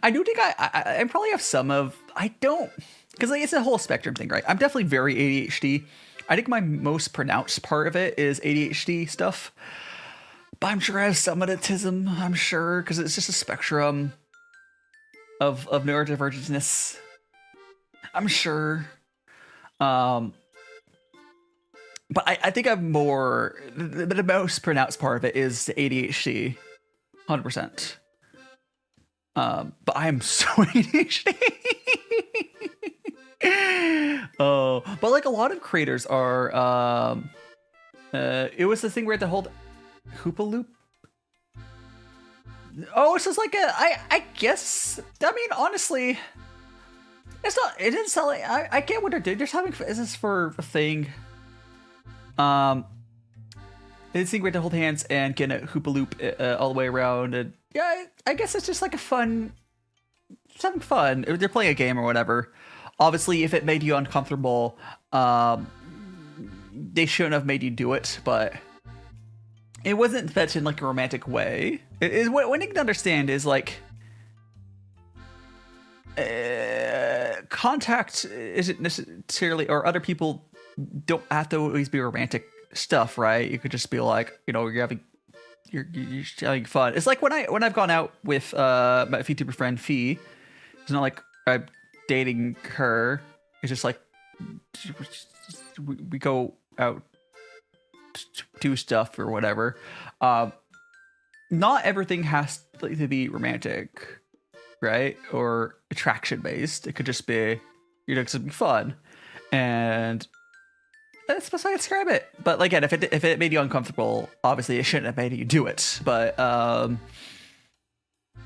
Speaker 2: do think I probably have some of... I don't... Because like, it's a whole spectrum thing, right? I'm definitely very ADHD. I think my most pronounced part of it is ADHD stuff. But I'm sure I have some autism, I'm sure, because it's just a spectrum of neurodivergentness. I'm sure. But I think I'm more... The most pronounced part of it is the ADHD. 100%. But I am so ADHD. Oh, but like a lot of creators are, it was the thing where the whole Hoopa Loop. Oh, it's just like I guess, I mean, honestly, It's not. It didn't sell it. I get what they're doing. They're just having. Is this for a thing? It's great to hold hands and get a Hoopa Loop all the way around. And yeah, I guess it's just like a fun, just having fun. They're playing a game or whatever. Obviously, if it made you uncomfortable, they shouldn't have made you do it. But it wasn't fetched in like a romantic way. What you can understand is like. Contact isn't necessarily, or other people don't have to always be romantic stuff, right? You could just be like, you know, you're having fun. It's like when I've gone out with my Vtuber friend Fee. It's not like I'm dating her. It's just like we go out to do stuff or whatever. Not everything has to be romantic, right? Or attraction based. It could just be, you know, something fun, and that's the best way I describe it. But like, again, if it made you uncomfortable, obviously it shouldn't have made you do it. But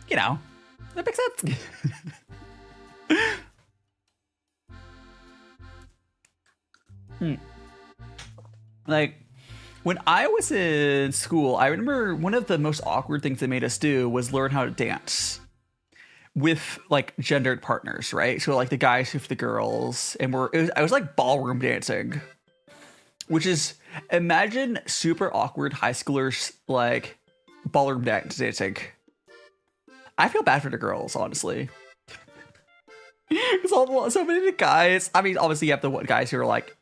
Speaker 2: you know, that makes sense. Like when I was in school, I remember one of the most awkward things they made us do was learn how to dance with like gendered partners, right? So like the guys with the girls, and I was like ballroom dancing, which is, imagine super awkward high schoolers like ballroom dancing. I feel bad for the girls, honestly. Because so many of the guys, I mean, obviously you have the guys who are like,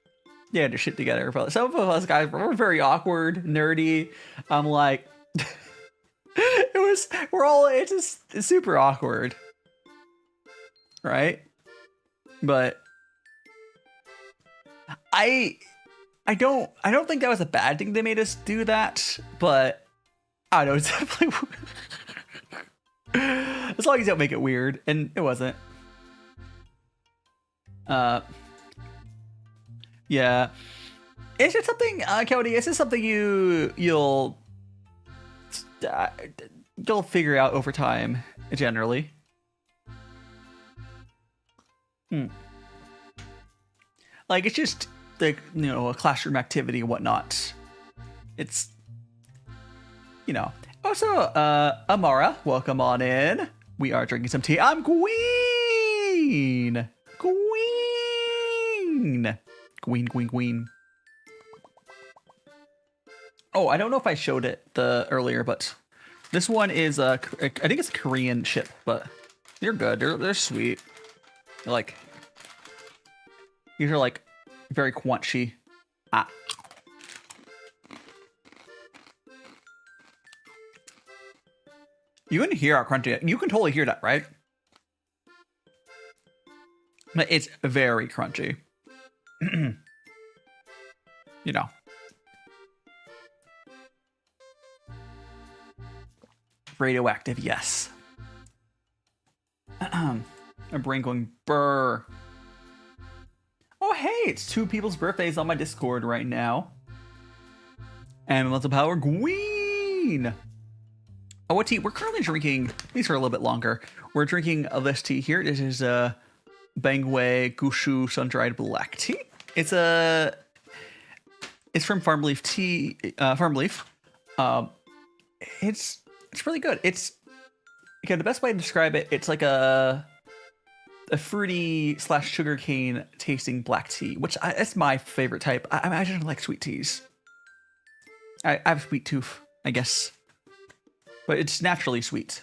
Speaker 2: yeah, their shit together, but some of us guys were very awkward, nerdy. I'm like, it's just super awkward, right? But I don't think that was a bad thing they made us do that, but I don't know, it's definitely as long as you don't make it weird, and it wasn't. Yeah. Is it something, Cody, is this something you'll figure out over time, generally? Like, it's just, like, you know, a classroom activity and whatnot. It's, you know. Also, Amara, welcome on in. We are drinking some tea. I'm Queen! Queen. Oh, I don't know if I showed it earlier, but this one is I think it's a Korean chip, but they're good. They're sweet. They're like, these are like very crunchy. You can hear how crunchy. You can totally hear that, right? But it's very crunchy. You know. Radioactive, yes. My brain going burr. Oh, hey, it's two people's birthdays on my Discord right now. And Mental Power Queen. Oh, what tea? We're currently drinking, these are a little bit longer. We're drinking this tea here. This is Bangwai Gushu Sun-dried Black tea. It's from Farmerleaf tea. Farmerleaf. It's really good. It's, again, the best way to describe it, it's like a fruity / sugarcane tasting black tea, which that's my favorite type. I imagine I like sweet teas. I have a sweet tooth, I guess, but it's naturally sweet.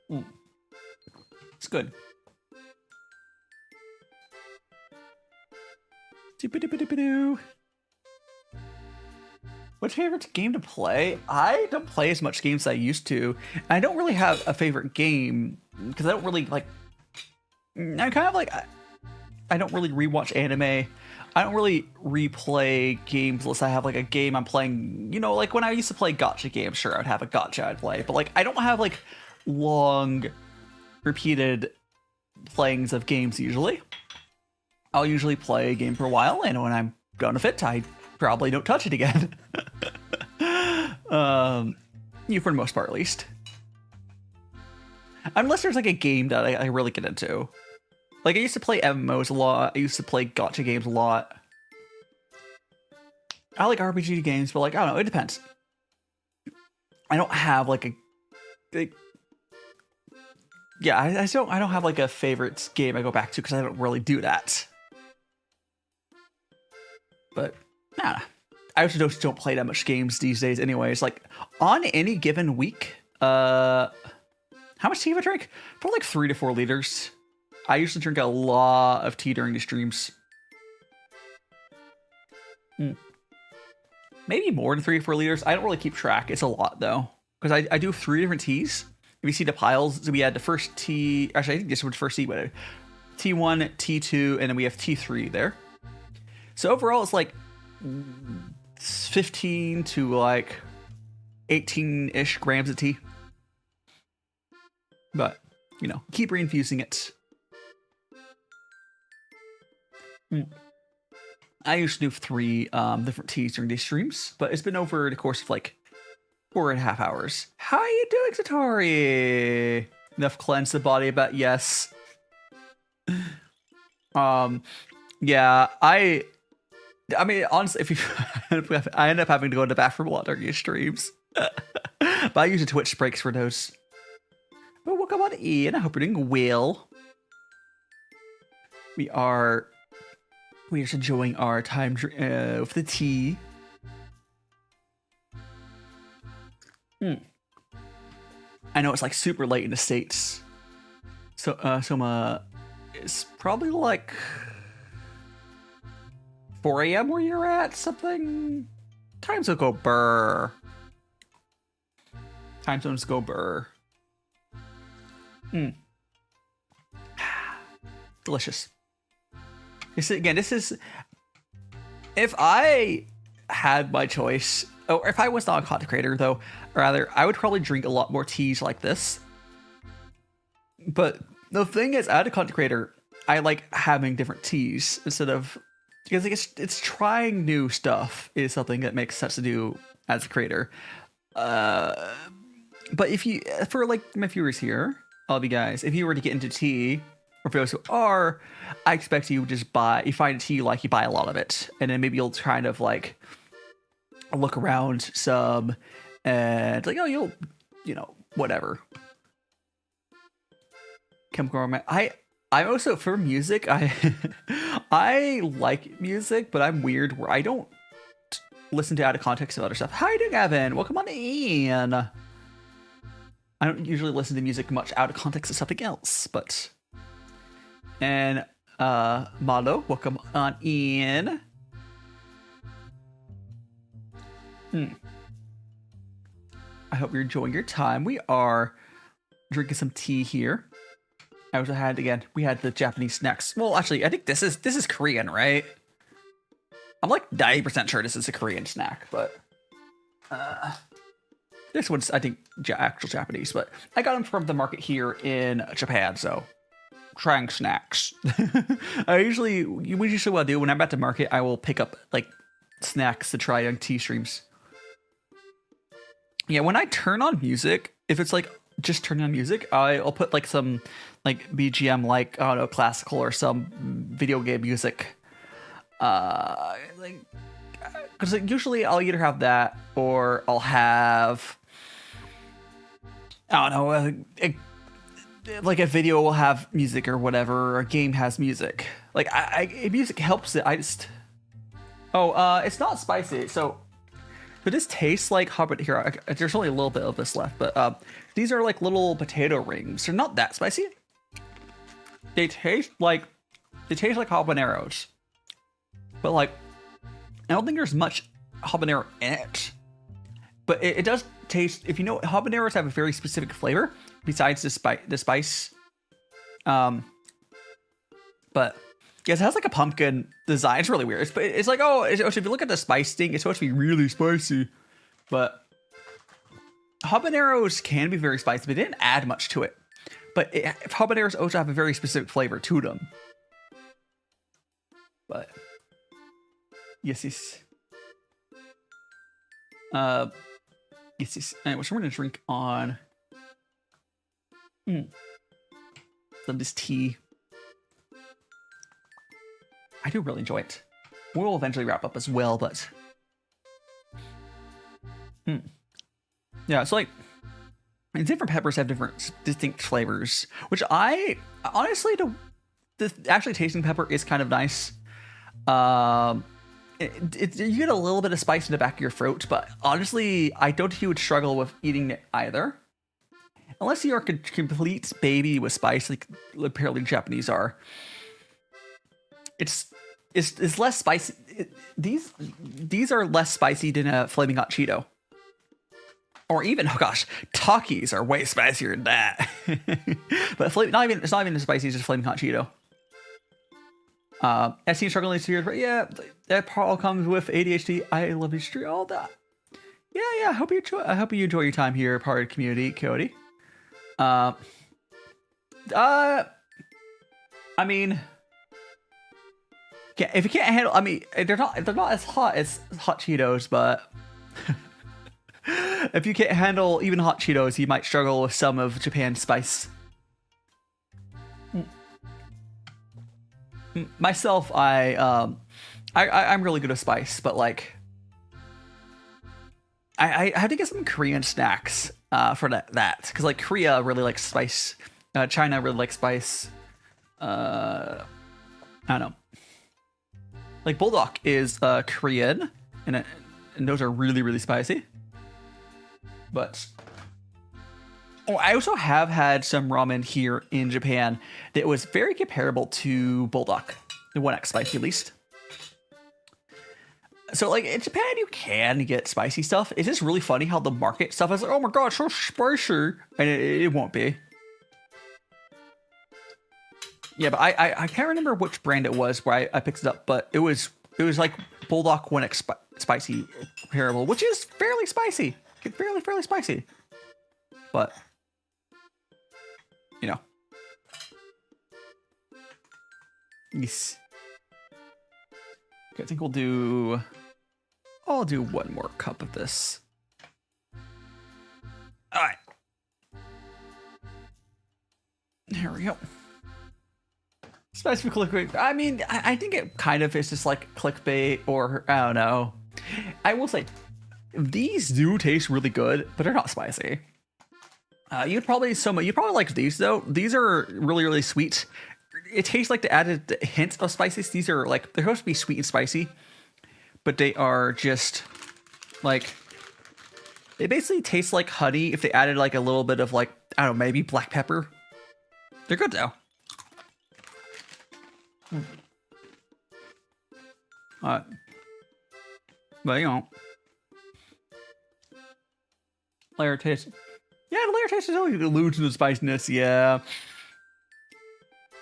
Speaker 2: It's good. What's your favorite game to play? I don't play as much games as I used to. I don't really have a favorite game because I don't really like. I'm kind of like, I don't really rewatch anime. I don't really replay games unless I have like a game I'm playing. You know, like when I used to play gacha games, sure, I'd have a gacha I'd play, but like I don't have like long, repeated playings of games usually. I'll usually play a game for a while, and when I'm done with it, I probably don't touch it again. For the most part, at least. Unless there's like a game that I really get into. Like, I used to play MMOs a lot. I used to play gacha games a lot. I like RPG games, but like, I don't know, it depends. I don't have like yeah, I don't have like a favorite game I go back to because I don't really do that. But nah, I also don't play that much games these days anyways. Like on any given week, how much tea do I drink? Probably like 3 to 4 liters. I usually drink a lot of tea during the streams. Maybe more than 3 or 4 liters. I don't really keep track. It's a lot though, because I do 3 different teas. If you see the piles, so we had the first tea. Actually, I think this was the first tea, but T1, T2, and then we have T3 there. So overall, it's like 15 to like 18-ish grams of tea. But, you know, keep reinfusing it. I used to do 3 different teas during these streams, but it's been over the course of like 4.5 hours. How are you doing, Satori? Enough cleanse the body, but yes. Yeah, I mean, honestly, if you, I end up having to go to the bathroom a lot during these streams. But I use the Twitch breaks for those. But welcome on in. I hope you're doing well. We are just enjoying our time with the tea. I know it's like super late in the States. So Soma is probably like 4 a.m. where you're at, something. Time zones go burr. Time zones go burr. Delicious. This is if I had my choice, or if I was not a content creator though, rather, I would probably drink a lot more teas like this. But the thing is, as a content creator, I like having different teas instead of, because like it's trying new stuff is something that makes sense to do as a creator. But if you, for like my viewers here, all of you guys, if you were to get into tea, or for those who are, I expect you just you find a tea you like, you buy a lot of it, and then maybe you'll kind of like look around some, and like, oh, you know, whatever. Chemical Romance. I'm also for music. I like music, but I'm weird where I don't listen to out of context of other stuff. How you doing, Evan? Welcome on in. I don't usually listen to music much out of context of something else, but. And Malo, welcome on in. I hope you're enjoying your time. We are drinking some tea here. I also had, again, we had the Japanese snacks. Well, actually, I think this is Korean, right? I'm like 90% sure this is a Korean snack, but this one's, I think, actual Japanese. But I got them from the market here in Japan, so trying snacks. Usually what I do when I'm at the market, I will pick up like snacks to try on tea streams. Yeah, when I turn on music, if it's like just turning on music, I'll put like some like BGM, like, I don't know, classical or some video game music. Like, because like, usually I'll either have that or I'll have, I don't know, like a video will have music or whatever, or a game has music. Like music helps it. It's not spicy. So this tastes like habanero. Here, there's only a little bit of this left, but these are like little potato rings. They're not that spicy. They taste like habaneros, but like I don't think there's much habanero in it. But it does taste. If you know, habaneros have a very specific flavor besides the spice. But yes, it has like a pumpkin design. It's really weird. It's like, if you look at the spice thing, it's supposed to be really spicy. But habaneros can be very spicy, but they didn't add much to it. But habaneros also have a very specific flavor to them. But yes. Yes. Anyway, so we're gonna drink on some of this tea. I do really enjoy it. We'll eventually wrap up as well, but yeah, so like different peppers have different distinct flavors, which I honestly don't. Actually tasting pepper is kind of nice. You get a little bit of spice in the back of your throat, but honestly, I don't think you would struggle with eating it either. Unless you're a complete baby with spice, like apparently Japanese are. It's less spicy. These are less spicy than a Flaming Hot Cheeto. Or even, oh gosh, Takis are way spicier than that. But it's not even as spicy as just Flaming Hot Cheeto. I see you struggling this year, but yeah, that part all comes with ADHD. I love history, all that. Yeah. I hope you enjoy your time here, part of the community, Cody. I mean, if you can't handle, I mean, they're not as hot as hot Cheetos, but if you can't handle even hot Cheetos, you might struggle with some of Japan's spice. Myself, I'm really good at spice, but like I have to get some Korean snacks for that because like Korea really likes spice, China really likes spice. I don't know. Like Bulldog is Korean, and those are really spicy. But I also have had some ramen here in Japan that was very comparable to Bulldog, the 1X spicy at least. So like in Japan, you can get spicy stuff. It's just really funny how the market stuff is like, oh my god, so spicy, and it won't be. Yeah, but I can't remember which brand it was where I picked it up, but it was like Bulldog 1X spicy comparable, which is fairly spicy, fairly spicy, but. You know. Yes. Okay, I think I'll do one more cup of this. Alright. There we go. Spicy clickbait. I mean, I think it kind of is just like clickbait, or I don't know. I will say, these do taste really good, but they're not spicy. You'd probably like these though. These are really sweet. It tastes like the added hint of spices. These are like, they're supposed to be sweet and spicy, but they are just like, they basically taste like honey if they added like a little bit of like, I don't know, maybe black pepper. They're good though. But you know, layer taste. Yeah, the layer taste is always alludes to the spiciness. Yeah.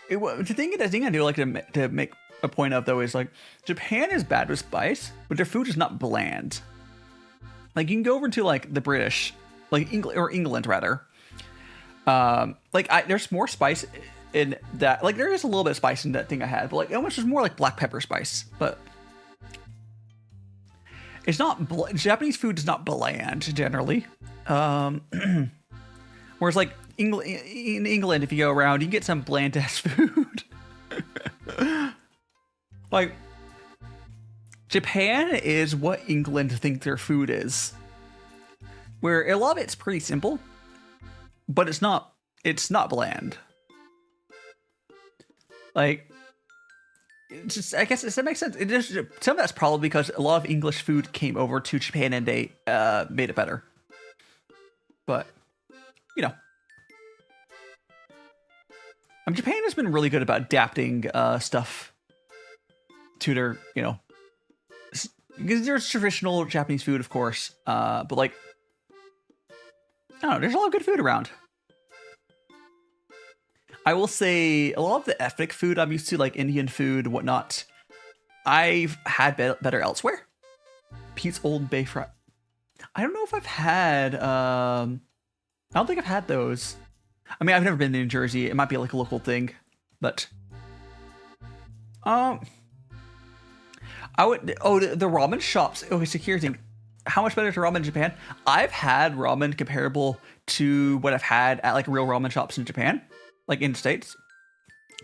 Speaker 2: The thing I do like to make a point of though is like Japan is bad with spice, but their food is not bland. Like you can go over to like the British, like England rather. There's more spice in that. Like there is a little bit of spice in that thing I had, but like almost just more like black pepper spice. But it's not. Japanese food is not bland generally. Whereas like in England, if you go around, you can get some bland ass food. Like Japan is what England think their food is, where a lot of it's pretty simple, but it's not bland. Like, it's just, I guess that makes sense. It just, some of that's probably because a lot of English food came over to Japan and they made it better. But you know, Japan has been really good about adapting stuff to their, you know, because there's traditional Japanese food, of course, but like, I don't know, there's a lot of good food around. I will say a lot of the ethnic food I'm used to, like Indian food, whatnot, I've had better elsewhere. Pete's Old Bay Fry. I don't know if I've had, I don't think I've had those. I mean, I've never been to New Jersey. It might be like a local thing, but I would. Oh, the ramen shops. Okay, so here's the thing. How much better is ramen in Japan? I've had ramen comparable to what I've had at like real ramen shops in Japan, like in the States.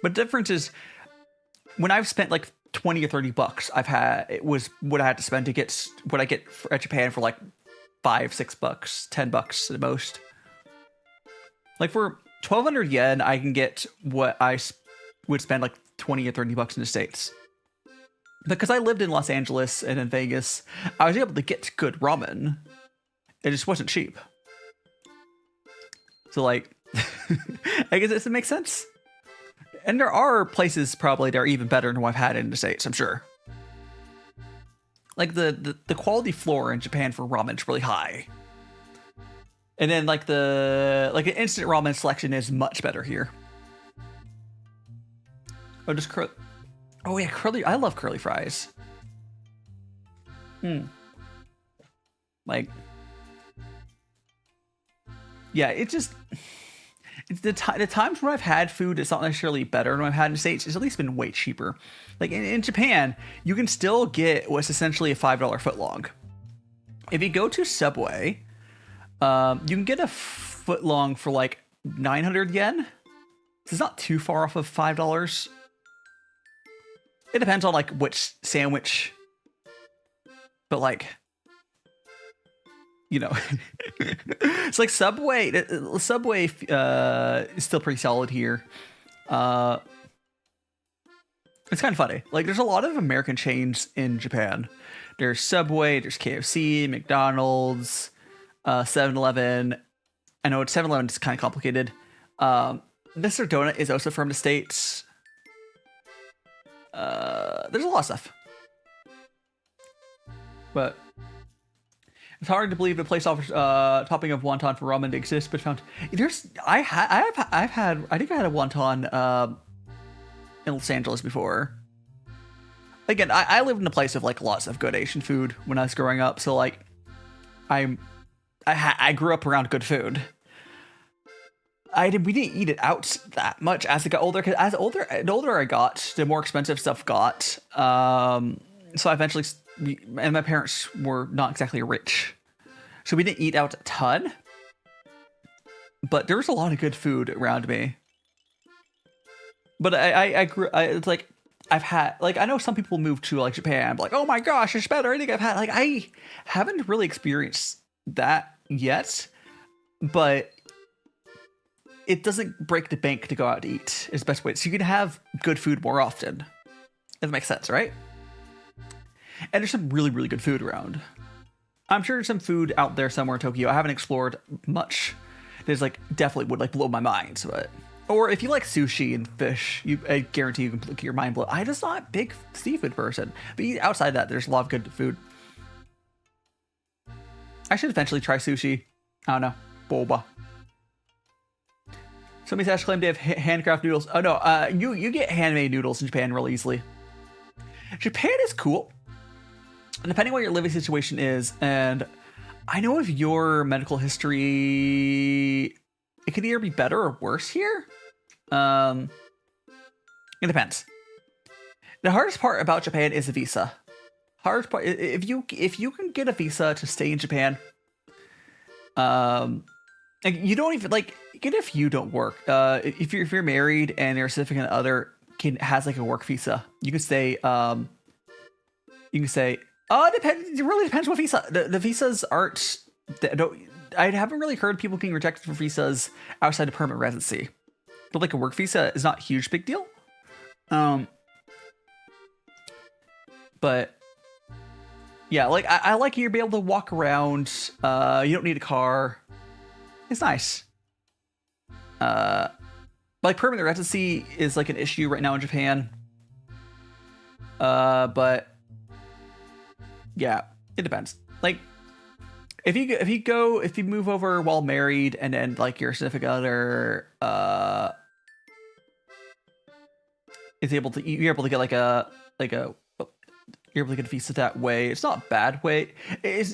Speaker 2: But the difference is when I've spent like 20 or 30 bucks it was what I had to spend to get what I get at Japan for like $5-6, $10 at most. Like for 1,200 yen, I can get what I would spend like 20 or 30 bucks in the States. Because I lived in Los Angeles and in Vegas, I was able to get good ramen. It just wasn't cheap. So like, I guess it makes sense. And there are places probably that are even better than what I've had in the States, I'm sure. Like the quality floor in Japan for ramen is really high. And then like the instant ramen selection is much better here. Oh, just oh yeah, curly. I love curly fries. Like, yeah, it's the times when I've had food that's not necessarily better than I've had in the States. It's at least been way cheaper. Like in Japan, you can still get what's essentially a $5 footlong. If you go to Subway, you can get a footlong for like 900 yen. It's not too far off of $5. It depends on like which sandwich, but like, you know, it's like Subway is still pretty solid here. It's kind of funny. Like there's a lot of American chains in Japan. There's Subway, there's KFC, McDonald's, 7-Eleven. I know 7-Eleven is kind of complicated. Mr. Donut is also from the States. There's a lot of stuff, but it's hard to believe the place offers topping of wonton for ramen to exist. But found there's I think I had a wonton in Los Angeles before. Again, I lived in a place of like lots of good Asian food when I was growing up, so like I grew up around good food. We didn't eat it out that much as it got older, because the older I got, the more expensive stuff got. So I eventually, and my parents were not exactly rich, so we didn't eat out a ton. But there was a lot of good food around me. But it's like I've had, like, I know some people move to like Japan, like, oh my gosh, it's better anything I've had. Like I haven't really experienced that yet, but it doesn't break the bank to go out to eat is the best way. So you can have good food more often. That makes sense, right? And there's some really, really good food around. I'm sure there's some food out there somewhere in Tokyo I haven't explored much. There's like definitely would like blow my mind. But or if you like sushi and fish, I guarantee you can get your mind blown. I'm just not a big seafood person. But outside that, there's a lot of good food. I should eventually try sushi. I don't know. Boba. Somebody's actually claimed they have handcraft noodles. Oh no, you get handmade noodles in Japan real easily. Japan is cool. And depending on what your living situation is, and I know if your medical history, it could either be better or worse here. It depends. The hardest part about Japan is the visa. Hardest part, if you can get a visa to stay in Japan, like you don't even like, even if you don't work, if you're married and your significant other has like a work visa, you can say oh, it depends. It really depends what visa. The visas aren't. I haven't really heard people getting rejected for visas outside of permanent residency, but like a work visa is not a huge big deal. But yeah, like I like you to be able to walk around. You don't need a car. It's nice. Like permanent residency is like an issue right now in Japan. But yeah, it depends. Like if you move over while married and then like your significant other is able to, you're able to get you're able to get a visa that way. It's not a bad way. It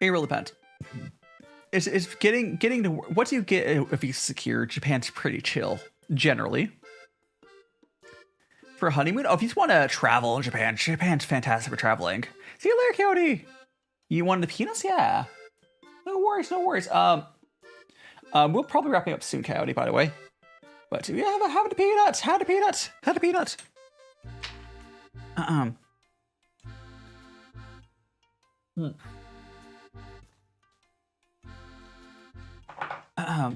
Speaker 2: really depends. It's getting to, once you get a visa secured, Japan's pretty chill generally. For a honeymoon, oh, if you just want to travel in Japan, Japan's fantastic for traveling. See you later, Coyote. You wanted the peanuts? Yeah. No worries, no worries. We'll probably wrapping up soon, Coyote, by the way. But yeah, have the peanuts, have the peanuts, have the peanuts.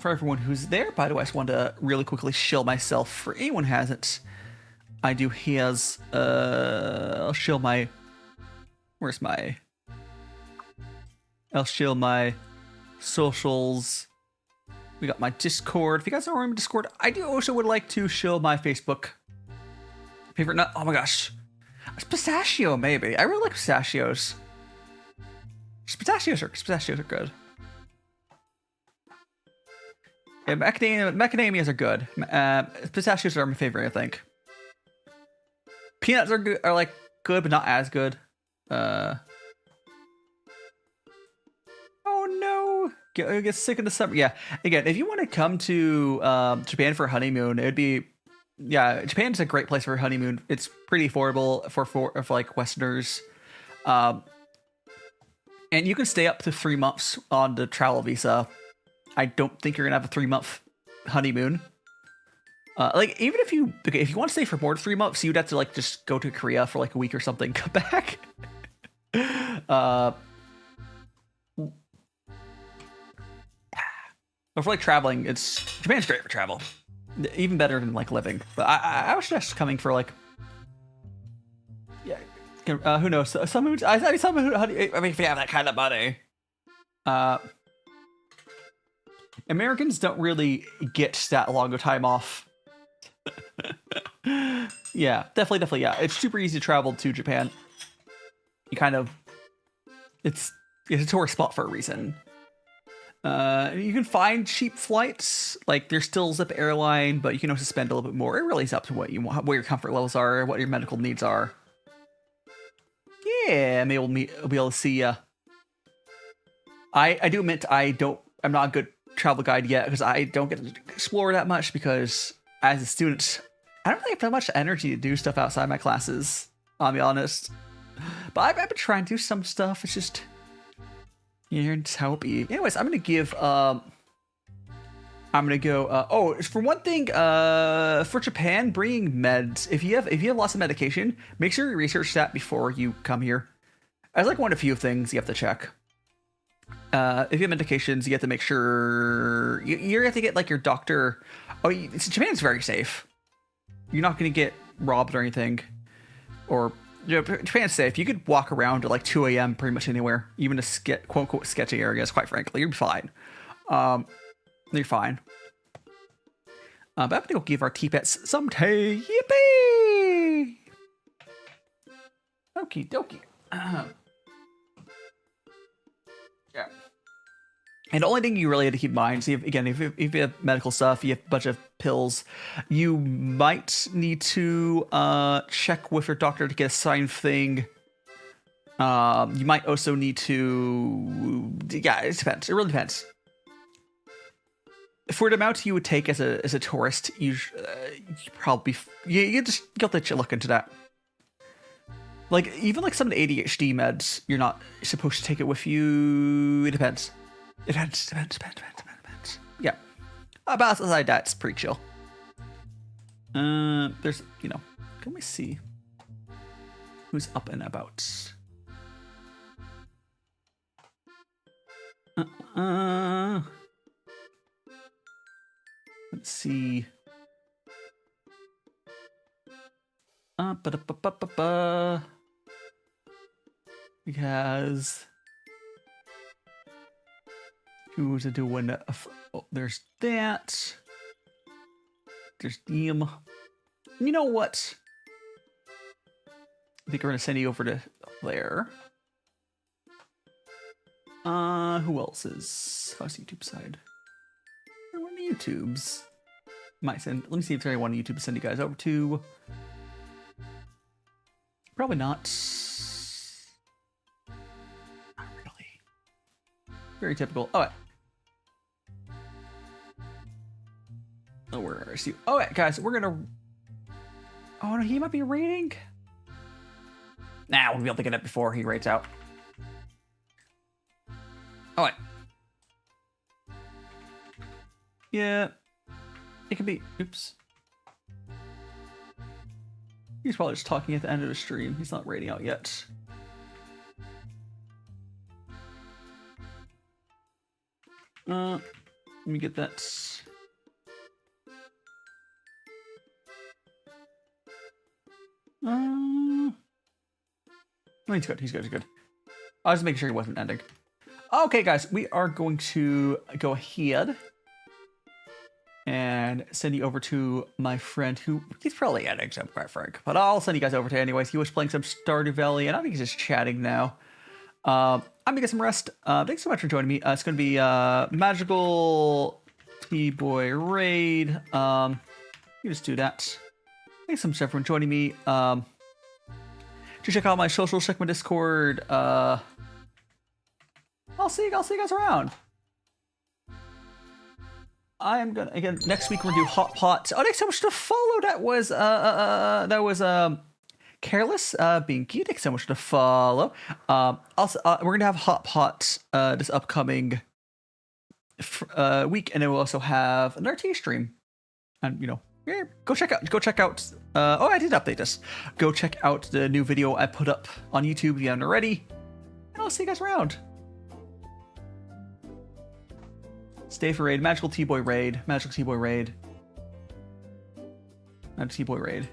Speaker 2: For everyone who's there, by the way, I just wanted to really quickly shill myself. For anyone who hasn't, I do his. I'll shill my. Where's my? I'll shill my socials. We got my Discord. If you guys don't remember Discord, I do also would like to shill my Facebook. Favorite nut? Oh my gosh, it's pistachio. Maybe I really like pistachios. Pistachios are good. Yeah, macadamias are good. Pistachios are my favorite, I think. Peanuts are good, like good, but not as good. Oh no, get sick in the summer. Yeah, again, if you want to come to Japan for a honeymoon, it'd be Japan's a great place for a honeymoon. It's pretty affordable for like Westerners, and you can stay up to 3 months on the travel visa. I don't think you're gonna have a 3-month honeymoon. Like even if you want to stay for more than 3 months, you'd have to like just go to Korea for like a week or something, come back. But for like traveling, Japan's great for travel, even better than like living. But I was just coming for like, who knows? Someone who, I mean, if you have that kind of money. Americans don't really get that long of time off. Yeah, definitely. Yeah, it's super easy to travel to Japan. You kind of, it's a tourist spot for a reason. You can find cheap flights. Like there's still Zip Airline, but you can also spend a little bit more. It really is up to what you want, what your comfort levels are, what your medical needs are. Yeah, maybe we'll be able to see ya. I do admit I'm not a good travel guide yet because I don't get to explore that much because as a student I don't really have that much energy to do stuff outside my classes, I'll be honest. But I've been trying to do some stuff. It's just it's how it be. Anyways, I'm gonna give for one thing, for Japan, bringing meds, if you have lots of medication, make sure you research that before you come here. As like one of the few things you have to check. If you have medications, you have to make sure you have to get like your doctor. Japan's very safe. You're not going to get robbed or anything, or Japan's safe. You could walk around at like 2 a.m. pretty much anywhere, even to quote unquote sketchy areas. Quite frankly, you'll be fine. You're fine. But I'm gonna go give our tea pets some tea. Yippee! Okie dokie. Yeah. And the only thing you really have to keep in mind, see, if you have medical stuff, you have a bunch of pills, you might need to check with your doctor to get a signed thing. You might also need to, it depends. It really depends. For the amount you would take as a tourist, you probably you just got to look into that. Like even like some of the ADHD meds, you're not supposed to take it with you. It depends. It depends. Yeah. But outside that, it's pretty chill. There's can we see who's up and about? Let's see. Because who's doing? There's that. There's Deem. You know what? I think we're gonna send you over to there. Who else is? How's YouTube side? One of the YouTubes. Might send. Let me see if there's anyone on YouTube to send you guys over to. Probably not. Not really. Very typical. Oh, where is he? Oh, guys, we're gonna. Oh no, he might be raiding. Nah, we'll be able to get it before he raids out. Oh wait. Yeah, it could be. Oops. He's probably just talking at the end of the stream. He's not raiding out yet. Let me get that. Oh, he's good. He's good. He's good. I was just making sure he wasn't ending. Okay, guys, we are going to go ahead and send you over to my friend who he's probably ending, so I'm quite frank. But I'll send you guys over to anyways. He was playing some Stardew Valley, and I think he's just chatting now. I'm gonna get some rest. Thanks so much for joining me. It's gonna be magical T-boy raid. You just do that. Thanks so much everyone joining me. To check out my socials, check my Discord. I'll see you guys around. I am gonna again next week we're gonna do hot pot. Oh, thanks so much to follow. That was Careless being cute. Thanks so much to follow. Also, we're gonna have hot pot this upcoming week, and then we'll also have an RT stream. And you know, yeah, go check out. Oh, I did update this. Go check out the new video I put up on YouTube if you haven't already. And I'll see you guys around. Stay for raid. Magical T-boy raid. Magical T-boy raid. Magical T-boy raid.